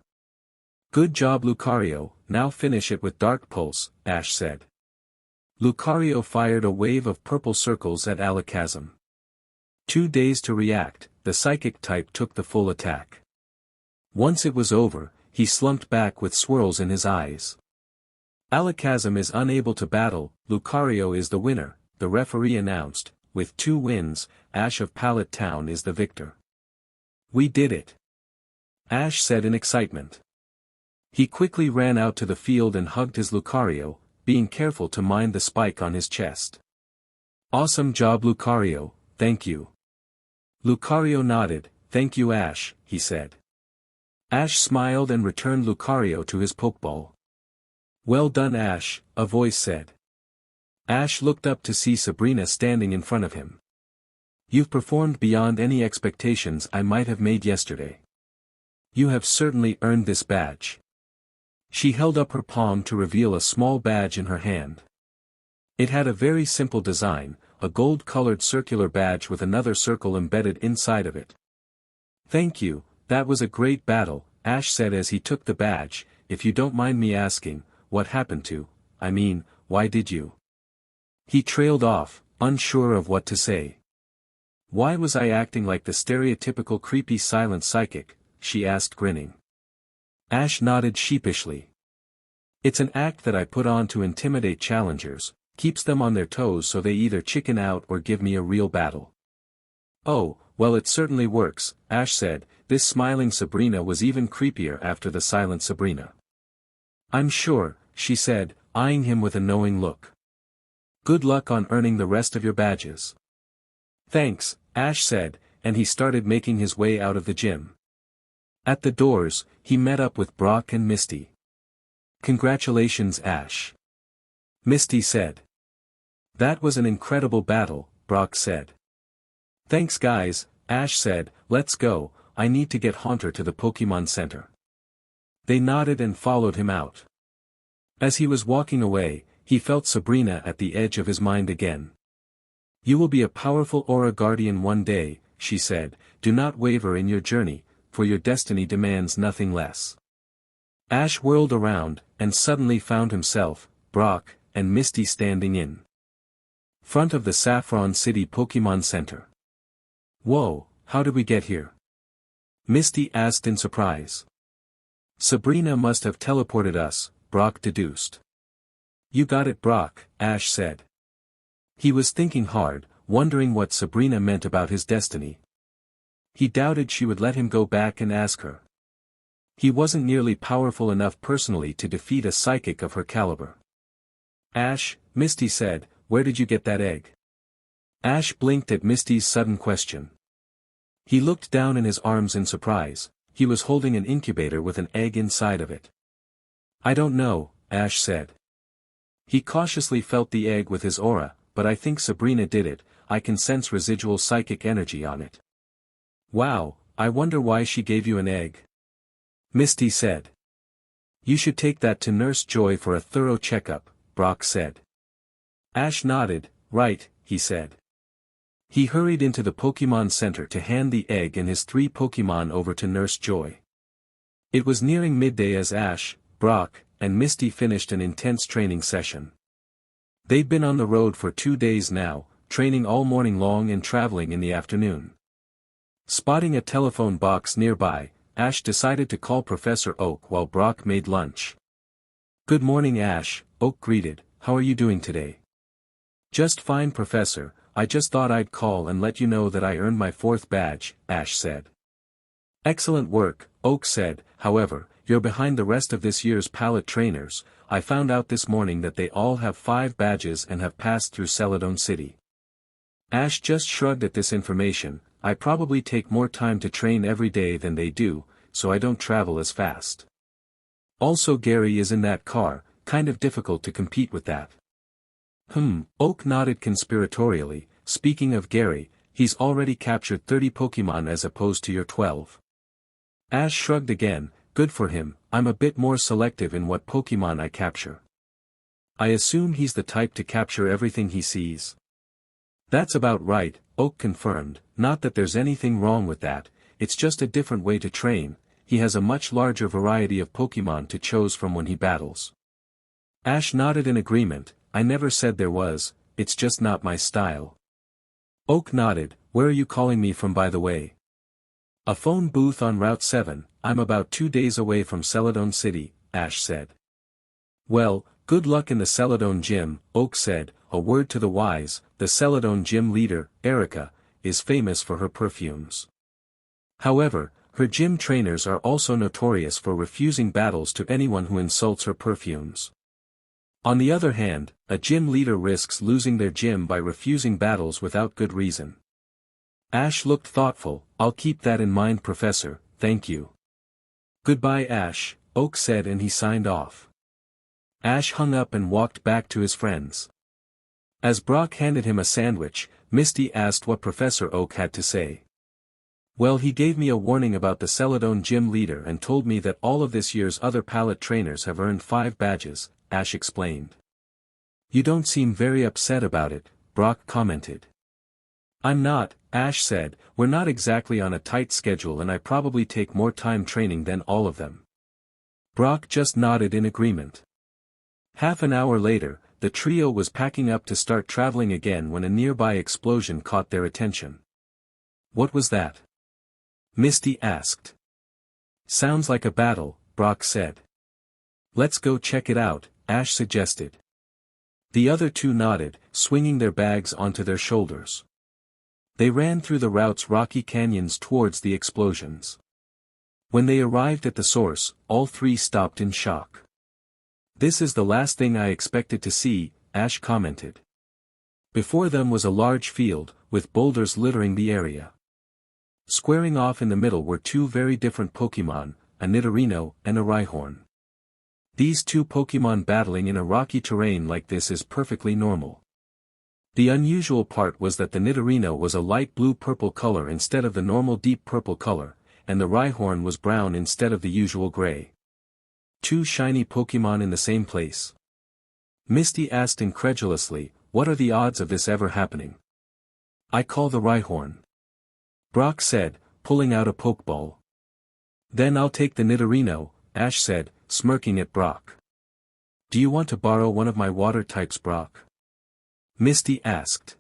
[SPEAKER 1] Good job Lucario, now finish it with Dark Pulse, Ash said. Lucario fired a wave of purple circles at Alakazam. 2 days to react, the psychic type took the full attack. Once it was over, he slumped back with swirls in his eyes. Alakazam is unable to battle, Lucario is the winner, the referee announced, with 2 wins, Ash of Pallet Town is the victor. We did it! Ash said in excitement. He quickly ran out to the field and hugged his Lucario, being careful to mind the spike on his chest. Awesome job Lucario, thank you. Lucario nodded, thank you Ash, he said. Ash smiled and returned Lucario to his Pokeball. Well done Ash, a voice said. Ash looked up to see Sabrina standing in front of him. You've performed beyond any expectations I might have made yesterday. You have certainly earned this badge. She held up her palm to reveal a small badge in her hand. It had a very simple design, a gold-colored circular badge with another circle embedded inside of it. Thank you, that was a great battle, Ash said as he took the badge. If you don't mind me asking, what happened to, why did you? He trailed off, unsure of what to say. Why was I acting like the stereotypical creepy silent psychic, she asked grinning. Ash nodded sheepishly. It's an act that I put on to intimidate challengers, keeps them on their toes so they either chicken out or give me a real battle. Oh, well it certainly works, Ash said. This smiling Sabrina was even creepier after the silent Sabrina. I'm sure, she said, eyeing him with a knowing look. Good luck on earning the rest of your badges. Thanks, Ash said, and he started making his way out of the gym. At the doors, he met up with Brock and Misty. Congratulations Ash. Misty said. That was an incredible battle, Brock said. Thanks guys, Ash said, let's go, I need to get Haunter to the Pokemon Center. They nodded and followed him out. As he was walking away, he felt Sabrina at the edge of his mind again. You will be a powerful Aura Guardian one day, she said, do not waver in your journey, for your destiny demands nothing less. Ash whirled around, and suddenly found himself, Brock, and Misty standing in front of the Saffron City Pokemon Center. Whoa, how did we get here? Misty asked in surprise. Sabrina must have teleported us, Brock deduced. You got it Brock, Ash said. He was thinking hard, wondering what Sabrina meant about his destiny. He doubted she would let him go back and ask her. He wasn't nearly powerful enough personally to defeat a psychic of her caliber. Ash, Misty said, where did you get that egg? Ash blinked at Misty's sudden question. He looked down in his arms in surprise. He was holding an incubator with an egg inside of it. I don't know, Ash said. He cautiously felt the egg with his aura, but I think Sabrina did it. I can sense residual psychic energy on it. Wow, I wonder why she gave you an egg. Misty said. You should take that to Nurse Joy for a thorough checkup, Brock said. Ash nodded, right, he said. He hurried into the Pokemon Center to hand the egg and his 3 Pokemon over to Nurse Joy. It was nearing midday as Ash, Brock, and Misty finished an intense training session. They'd been on the road for 2 days now, training all morning long and traveling in the afternoon. Spotting a telephone box nearby, Ash decided to call Professor Oak while Brock made lunch. Good morning Ash, Oak greeted, how are you doing today? Just fine Professor, I just thought I'd call and let you know that I earned my 4th badge, Ash said. Excellent work, Oak said, however, you're behind the rest of this year's pallet trainers. I found out this morning that they all have 5 badges and have passed through Celadone City. Ash just shrugged at this information. I probably take more time to train every day than they do, so I don't travel as fast. Also Gary is in that car, kind of difficult to compete with that. Oak nodded conspiratorially, speaking of Gary, he's already captured 30 Pokemon as opposed to your 12. Ash shrugged again, good for him, I'm a bit more selective in what Pokemon I capture. I assume he's the type to capture everything he sees. That's about right, Oak confirmed, not that there's anything wrong with that, it's just a different way to train, he has a much larger variety of Pokémon to choose from when he battles. Ash nodded in agreement. I never said there was, it's just not my style. Oak nodded. Where are you calling me from by the way? A phone booth on Route 7, I'm about 2 days away from Celadone City, Ash said. Well, good luck in the Celadone gym, Oak said. A word to the wise, the Celadone gym leader, Erica, is famous for her perfumes. However, her gym trainers are also notorious for refusing battles to anyone who insults her perfumes. On the other hand, a gym leader risks losing their gym by refusing battles without good reason. Ash looked thoughtful. I'll keep that in mind, Professor, thank you. Goodbye, Ash, Oak said, and he signed off. Ash hung up and walked back to his friends. As Brock handed him a sandwich, Misty asked what Professor Oak had to say. Well, he gave me a warning about the Celadone gym leader and told me that all of this year's other palette trainers have earned 5 badges, Ash explained. You don't seem very upset about it, Brock commented. I'm not, Ash said. We're not exactly on a tight schedule and I probably take more time training than all of them. Brock just nodded in agreement. Half an hour later, the trio was packing up to start traveling again when a nearby explosion caught their attention. What was that? Misty asked. Sounds like a battle, Brock said. Let's go check it out, Ash suggested. The other two nodded, swinging their bags onto their shoulders. They ran through the route's rocky canyons towards the explosions. When they arrived at the source, all three stopped in shock. This is the last thing I expected to see, Ash commented. Before them was a large field, with boulders littering the area. Squaring off in the middle were two very different Pokémon, a Nidorino and a Rhyhorn. These two Pokémon battling in a rocky terrain like this is perfectly normal. The unusual part was that the Nidorino was a light blue-purple color instead of the normal deep purple color, and the Rhyhorn was brown instead of the usual gray. Two shiny Pokémon in the same place. Misty asked incredulously, what are the odds of this ever happening? I call the Rhyhorn. Brock said, pulling out a Pokeball. Then I'll take the Nidorino, Ash said, smirking at Brock. Do you want to borrow one of my water types, Brock? Misty asked.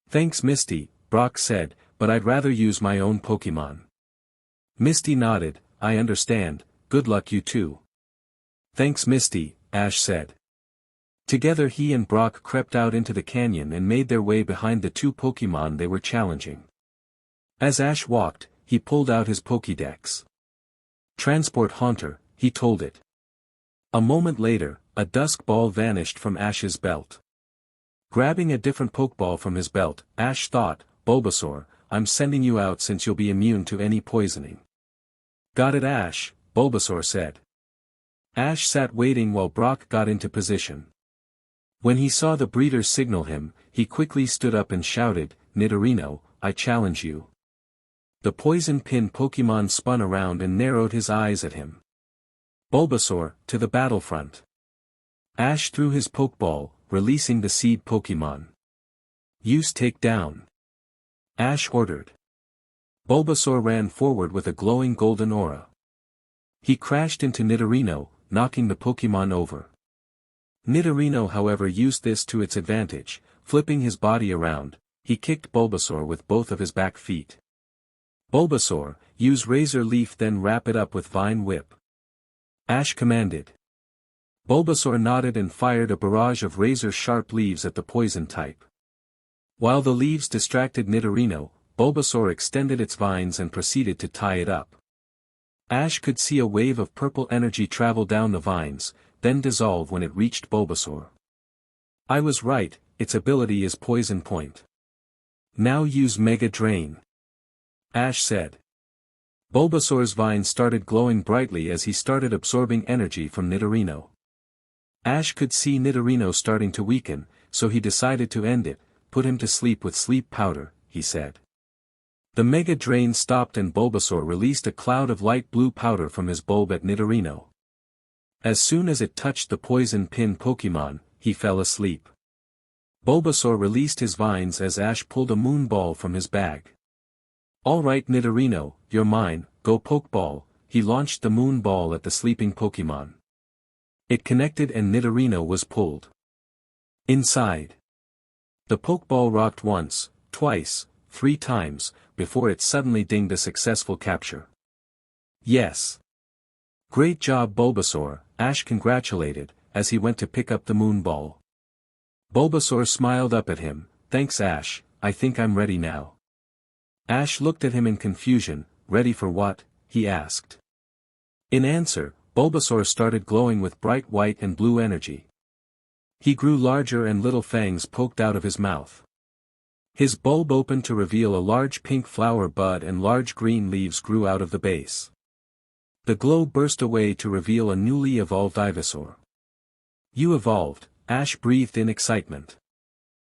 [SPEAKER 1] Thanks, Misty, Brock said, but I'd rather use my own Pokémon. Misty nodded, I understand, good luck you two. Thanks, Misty, Ash said. Together he and Brock crept out into the canyon and made their way behind the two Pokémon they were challenging. As Ash walked, he pulled out his Pokédex. Transport Haunter, he told it. A moment later, a dusk ball vanished from Ash's belt. Grabbing a different Pokeball from his belt, Ash thought, Bulbasaur, I'm sending you out since you'll be immune to any poisoning. Got it, Ash, Bulbasaur said. Ash sat waiting while Brock got into position. When he saw the breeders signal him, he quickly stood up and shouted, Nidorino, I challenge you. The poison pin Pokémon spun around and narrowed his eyes at him. Bulbasaur, to the battlefront. Ash threw his Pokeball, releasing the seed Pokémon. Use takedown. Ash ordered. Bulbasaur ran forward with a glowing golden aura. He crashed into Nidorino, knocking the Pokémon over. Nidorino however used this to its advantage, flipping his body around, he kicked Bulbasaur with both of his back feet. Bulbasaur, use Razor Leaf then wrap it up with Vine Whip. Ash commanded. Bulbasaur nodded and fired a barrage of razor-sharp leaves at the poison type. While the leaves distracted Nidorino, Bulbasaur extended its vines and proceeded to tie it up. Ash could see a wave of purple energy travel down the vines, then dissolve when it reached Bulbasaur. I was right, its ability is Poison Point. Now use Mega Drain. Ash said. Bulbasaur's vines started glowing brightly as he started absorbing energy from Nidorino. Ash could see Nidorino starting to weaken, so he decided to end it, put him to sleep with sleep powder, he said. The Mega Drain stopped and Bulbasaur released a cloud of light blue powder from his bulb at Nidorino. As soon as it touched the poison pin Pokémon, he fell asleep. Bulbasaur released his vines as Ash pulled a moon ball from his bag. Alright Nidorino, you're mine, go Pokeball, he launched the moon ball at the sleeping Pokémon. It connected and Nidorino was pulled inside. The Pokeball rocked once, twice, 3 times, before it suddenly dinged a successful capture. Yes. Great job Bulbasaur, Ash congratulated, as he went to pick up the moon ball. Bulbasaur smiled up at him, thanks Ash, I think I'm ready now. Ash looked at him in confusion, ready for what, he asked. In answer, Bulbasaur started glowing with bright white and blue energy. He grew larger and little fangs poked out of his mouth. His bulb opened to reveal a large pink flower bud and large green leaves grew out of the base. The glow burst away to reveal a newly evolved Ivysaur. You evolved, Ash breathed in excitement.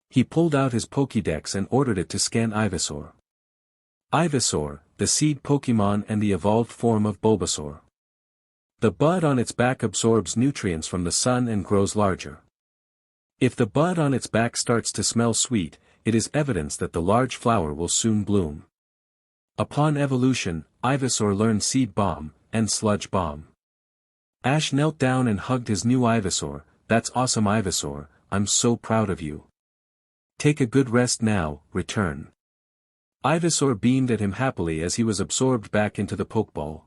[SPEAKER 1] He pulled out his Pokédex and ordered it to scan Ivysaur. Ivysaur, the seed Pokémon and the evolved form of Bulbasaur. The bud on its back absorbs nutrients from the sun and grows larger. If the bud on its back starts to smell sweet, it is evidence that the large flower will soon bloom. Upon evolution, Ivysaur learned Seed Bomb and Sludge Bomb. Ash knelt down and hugged his new Ivysaur. That's awesome Ivysaur, I'm so proud of you. Take a good rest now, return. Ivysaur beamed at him happily as he was absorbed back into the Pokeball.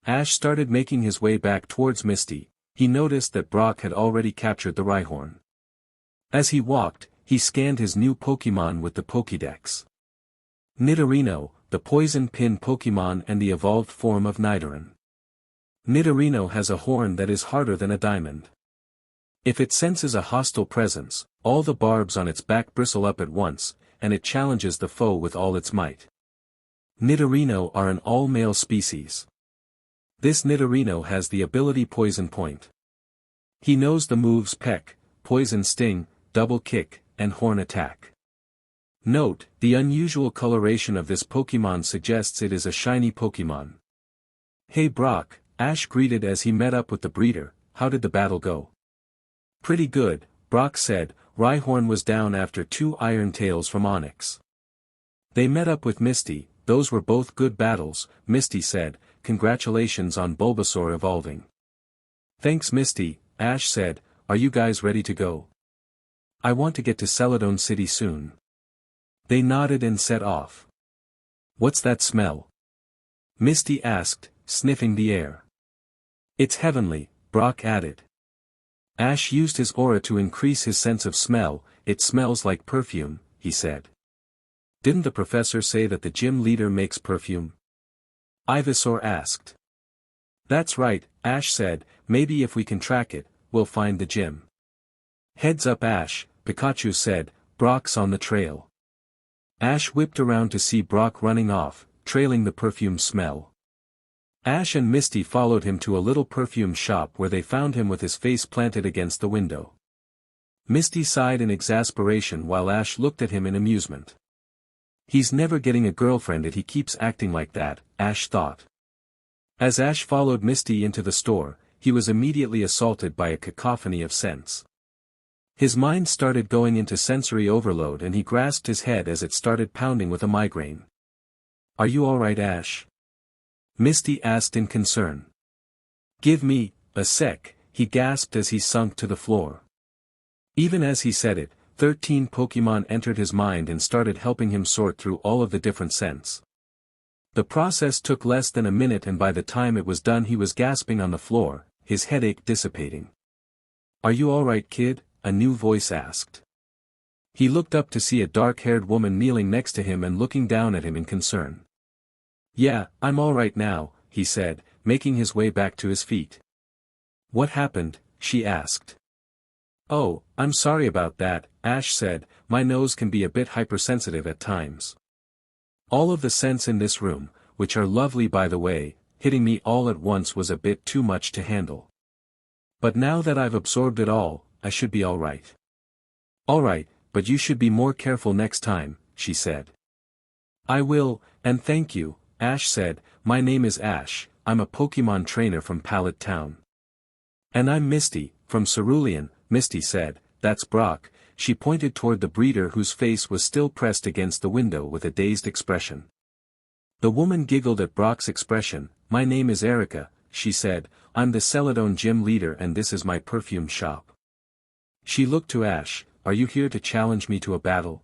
[SPEAKER 1] Ash started making his way back towards Misty. He noticed that Brock had already captured the Rhyhorn. As he walked, he scanned his new Pokémon with the Pokédex. Nidorino, the poison pin Pokémon and the evolved form of Nidoran. Nidorino has a horn that is harder than a diamond. If it senses a hostile presence, all the barbs on its back bristle up at once, and it challenges the foe with all its might. Nidorino are an all-male species. This Nidorino has the ability Poison Point. He knows the moves Peck, Poison Sting, Double Kick, and Horn Attack. Note, the unusual coloration of this Pokémon suggests it is a shiny Pokémon. Hey Brock, Ash greeted as he met up with the breeder, how did the battle go? Pretty good, Brock said, Rhyhorn was down after 2 Iron Tails from Onix. They met up with Misty, those were both good battles, Misty said, congratulations on Bulbasaur evolving. Thanks Misty, Ash said, are you guys ready to go? I want to get to Celadone City soon. They nodded and set off. What's that smell? Misty asked, sniffing the air. It's heavenly, Brock added. Ash used his aura to increase his sense of smell, it smells like perfume, he said. Didn't the professor say that the gym leader makes perfume? Ivysaur asked. That's right, Ash said, maybe if we can track it, we'll find the gym. Heads up Ash, Pikachu said, Brock's on the trail. Ash whipped around to see Brock running off, trailing the perfume smell. Ash and Misty followed him to a little perfume shop where they found him with his face planted against the window. Misty sighed in exasperation while Ash looked at him in amusement. He's never getting a girlfriend if he keeps acting like that, Ash thought. As Ash followed Misty into the store, he was immediately assaulted by a cacophony of scents. His mind started going into sensory overload and he grasped his head as it started pounding with a migraine. Are you alright Ash? Misty asked in concern. Give me a sec, he gasped as he sunk to the floor. Even as he said it, 13 Pokémon entered his mind and started helping him sort through all of the different scents. The process took less than a minute and by the time it was done he was gasping on the floor, his headache dissipating. Are you alright kid? A new voice asked. He looked up to see a dark-haired woman kneeling next to him and looking down at him in concern. Yeah, I'm alright now, he said, making his way back to his feet. What happened? She asked. Oh, I'm sorry about that, Ash said, my nose can be a bit hypersensitive at times. All of the scents in this room, which are lovely by the way, hitting me all at once was a bit too much to handle. But now that I've absorbed it all, I should be alright. Alright, but you should be more careful next time, she said. I will, and thank you, Ash said, my name is Ash, I'm a Pokemon trainer from Pallet Town. And I'm Misty, from Cerulean, Misty said, that's Brock, she pointed toward the breeder whose face was still pressed against the window with a dazed expression. The woman giggled at Brock's expression. "My name is Erica," she said. "I'm the Celadone gym leader and this is my perfume shop." She looked to Ash. "Are you here to challenge me to a battle?"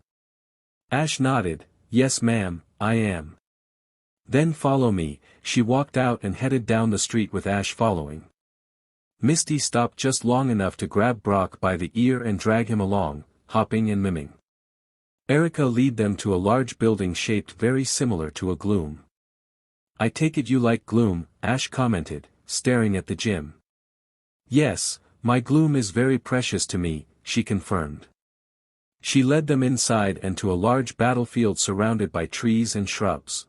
[SPEAKER 1] Ash nodded. "Yes ma'am, I am." "Then follow me." She walked out and headed down the street with Ash following. Misty stopped just long enough to grab Brock by the ear and drag him along, hopping and miming. Erica led them to a large building shaped very similar to a gloom. "I take it you like gloom," Ash commented, staring at the gym. "Yes, my gloom is very precious to me," she confirmed. She led them inside and to a large battlefield surrounded by trees and shrubs.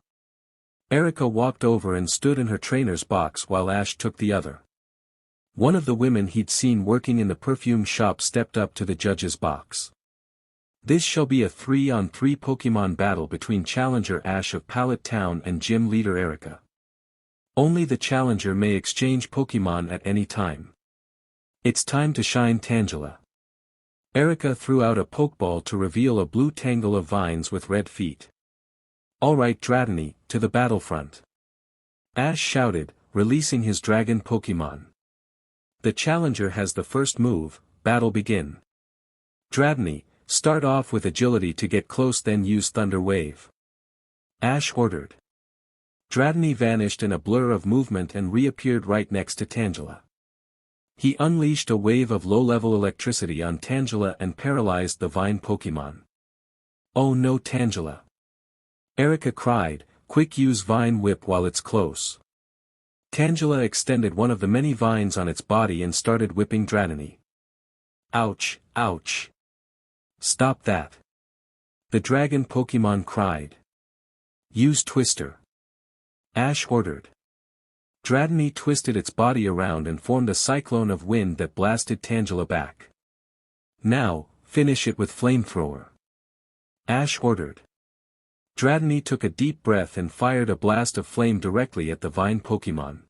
[SPEAKER 1] Erica walked over and stood in her trainer's box while Ash took the other. One of the women he'd seen working in the perfume shop stepped up to the judge's box. "This shall be a 3-on-3 Pokemon battle between Challenger Ash of Pallet Town and Gym Leader Erica. Only the Challenger may exchange Pokemon at any time. It's time to shine, Tangela." Erica threw out a Pokeball to reveal a blue tangle of vines with red feet. "Alright Dratini, to the battlefront," Ash shouted, releasing his dragon Pokemon. "The Challenger has the first move, battle begin. Dratini, start off with agility to get close then use Thunder Wave," Ash ordered. Dratini vanished in a blur of movement and reappeared right next to Tangela. He unleashed a wave of low-level electricity on Tangela and paralyzed the vine Pokemon. "Oh no Tangela!" Erica cried, "Quick, use Vine Whip while it's close." Tangela extended one of the many vines on its body and started whipping Dratini. "Ouch, ouch! Stop that!" the dragon Pokemon cried. "Use Twister," Ash ordered. Dratini twisted its body around and formed a cyclone of wind that blasted Tangela back. "Now, finish it with Flamethrower," Ash ordered. Dratini took a deep breath and fired a blast of flame directly at the vine Pokemon.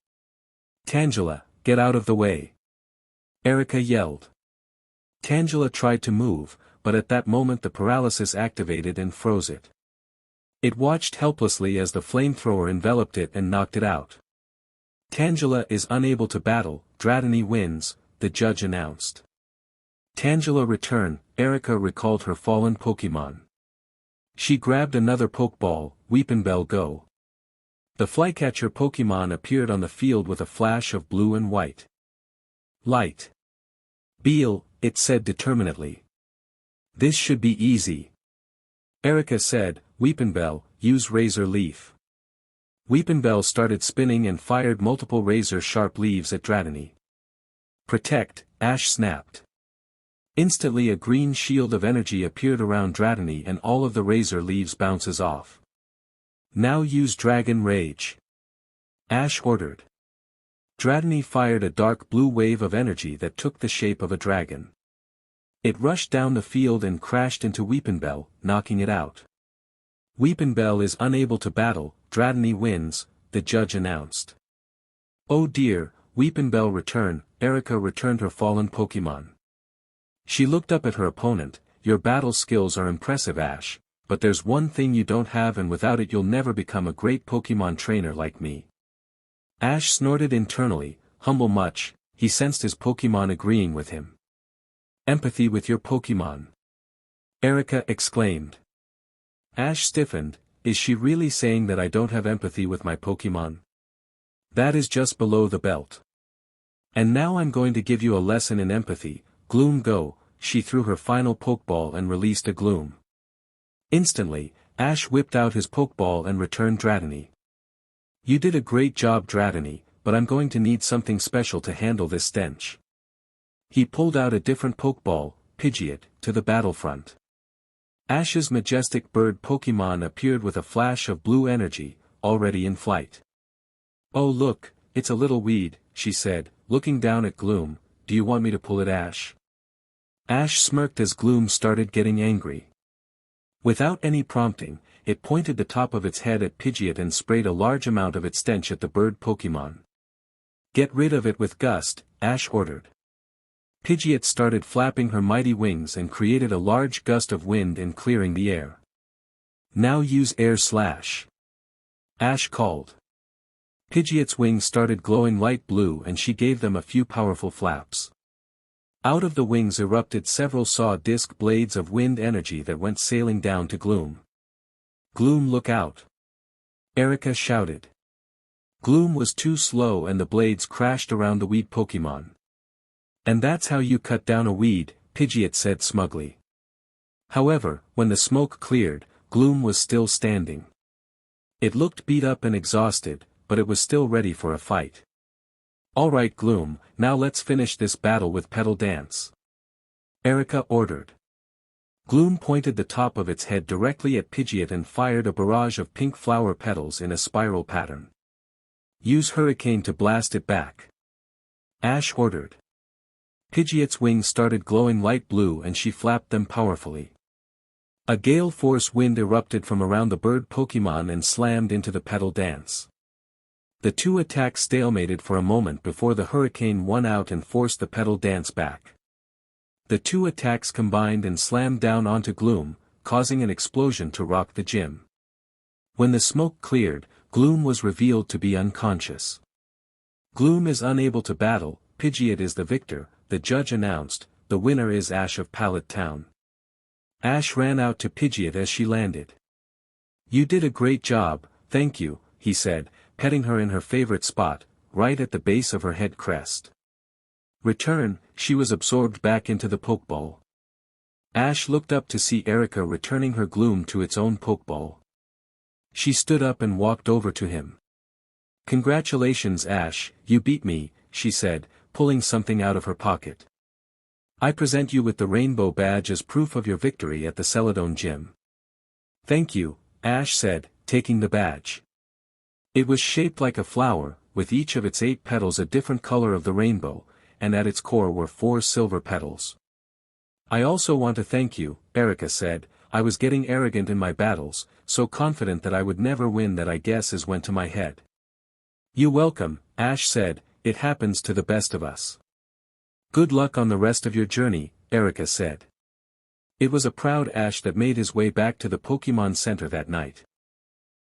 [SPEAKER 1] "Tangela, get out of the way!" Erica yelled. Tangela tried to move, but at that moment the paralysis activated and froze it. It watched helplessly as the flamethrower enveloped it and knocked it out. "Tangela is unable to battle, Dratini wins," the judge announced. Tangela returned. Erica recalled her fallen Pokemon. She grabbed another Pokeball. "Weepinbell, go!" The Flycatcher Pokemon appeared on the field with a flash of blue and white light. "Beal," it said determinedly. "This should be easy." Erica said, "Weepinbell, use Razor Leaf." Weepinbell started spinning and fired multiple razor-sharp leaves at Dratini. "Protect," Ash snapped. Instantly a green shield of energy appeared around Dratini and all of the razor leaves bounces off. "Now use Dragon Rage," Ash ordered. Dratini fired a dark blue wave of energy that took the shape of a dragon. It rushed down the field and crashed into Weepinbell, knocking it out. "Weepinbell is unable to battle, Dratini wins," the judge announced. "Oh dear," Weepinbell returned. Erica returned her fallen Pokemon. She looked up at her opponent. "Your battle skills are impressive, Ash, but there's one thing you don't have and without it you'll never become a great Pokemon trainer like me." Ash snorted internally, humble much, he sensed his Pokemon agreeing with him. "Empathy with your Pokemon," Erica exclaimed. Ash stiffened. "Is she really saying that I don't have empathy with my Pokemon? That is just below the belt. And now I'm going to give you a lesson in empathy. Gloom, go!" She threw her final Pokeball and released a Gloom. Instantly, Ash whipped out his Pokeball and returned Dratini. "You did a great job, Dratini, but I'm going to need something special to handle this stench." He pulled out a different Pokeball, Pidgeot, to the battlefront. Ash's majestic bird Pokemon appeared with a flash of blue energy, already in flight. "Oh look, it's a little weed," she said, looking down at Gloom. "Do you want me to pull it, Ash?" Ash smirked as Gloom started getting angry. Without any prompting, it pointed the top of its head at Pidgeot and sprayed a large amount of its stench at the bird Pokemon. "Get rid of it with gust," Ash ordered. Pidgeot started flapping her mighty wings and created a large gust of wind in clearing the air. "Now use Air Slash," Ash called. Pidgeot's wings started glowing light blue and she gave them a few powerful flaps. Out of the wings erupted several saw-disc blades of wind energy that went sailing down to Gloom. "Gloom, look out!" Erica shouted. Gloom was too slow and the blades crashed around the weed Pokemon. "And that's how you cut down a weed," Pidgeot said smugly. However, when the smoke cleared, Gloom was still standing. It looked beat up and exhausted, but it was still ready for a fight. "All right, Gloom, now let's finish this battle with Petal Dance," Erica ordered. Gloom pointed the top of its head directly at Pidgeot and fired a barrage of pink flower petals in a spiral pattern. "Use Hurricane to blast it back," Ash ordered. Pidgeot's wings started glowing light blue and she flapped them powerfully. A gale force wind erupted from around the bird Pokemon and slammed into the Petal Dance. The two attacks stalemated for a moment before the Hurricane won out and forced the Petal Dance back. The two attacks combined and slammed down onto Gloom, causing an explosion to rock the gym. When the smoke cleared, Gloom was revealed to be unconscious. "Gloom is unable to battle, Pidgeot is the victor," the judge announced. "The winner is Ash of Pallet Town." Ash ran out to Pidgeot as she landed. "You did a great job, thank you," he said, petting her in her favorite spot, right at the base of her head crest. Return, she was absorbed back into the Pokeball. Ash looked up to see Erica returning her Gloom to its own Pokeball. She stood up and walked over to him. "Congratulations, Ash, you beat me," she said, pulling something out of her pocket. "I present you with the rainbow badge as proof of your victory at the Celadone gym." "Thank you," Ash said, taking the badge. It was shaped like a flower, with each of its 8 petals a different color of the rainbow, and at its core were 4 silver petals. "I also want to thank you," Erica said. "I was getting arrogant in my battles, so confident that I would never win that I guess is went to my head." "You're welcome," Ash said, "it happens to the best of us." "Good luck on the rest of your journey," Erica said. It was a proud Ash that made his way back to the Pokemon Center that night.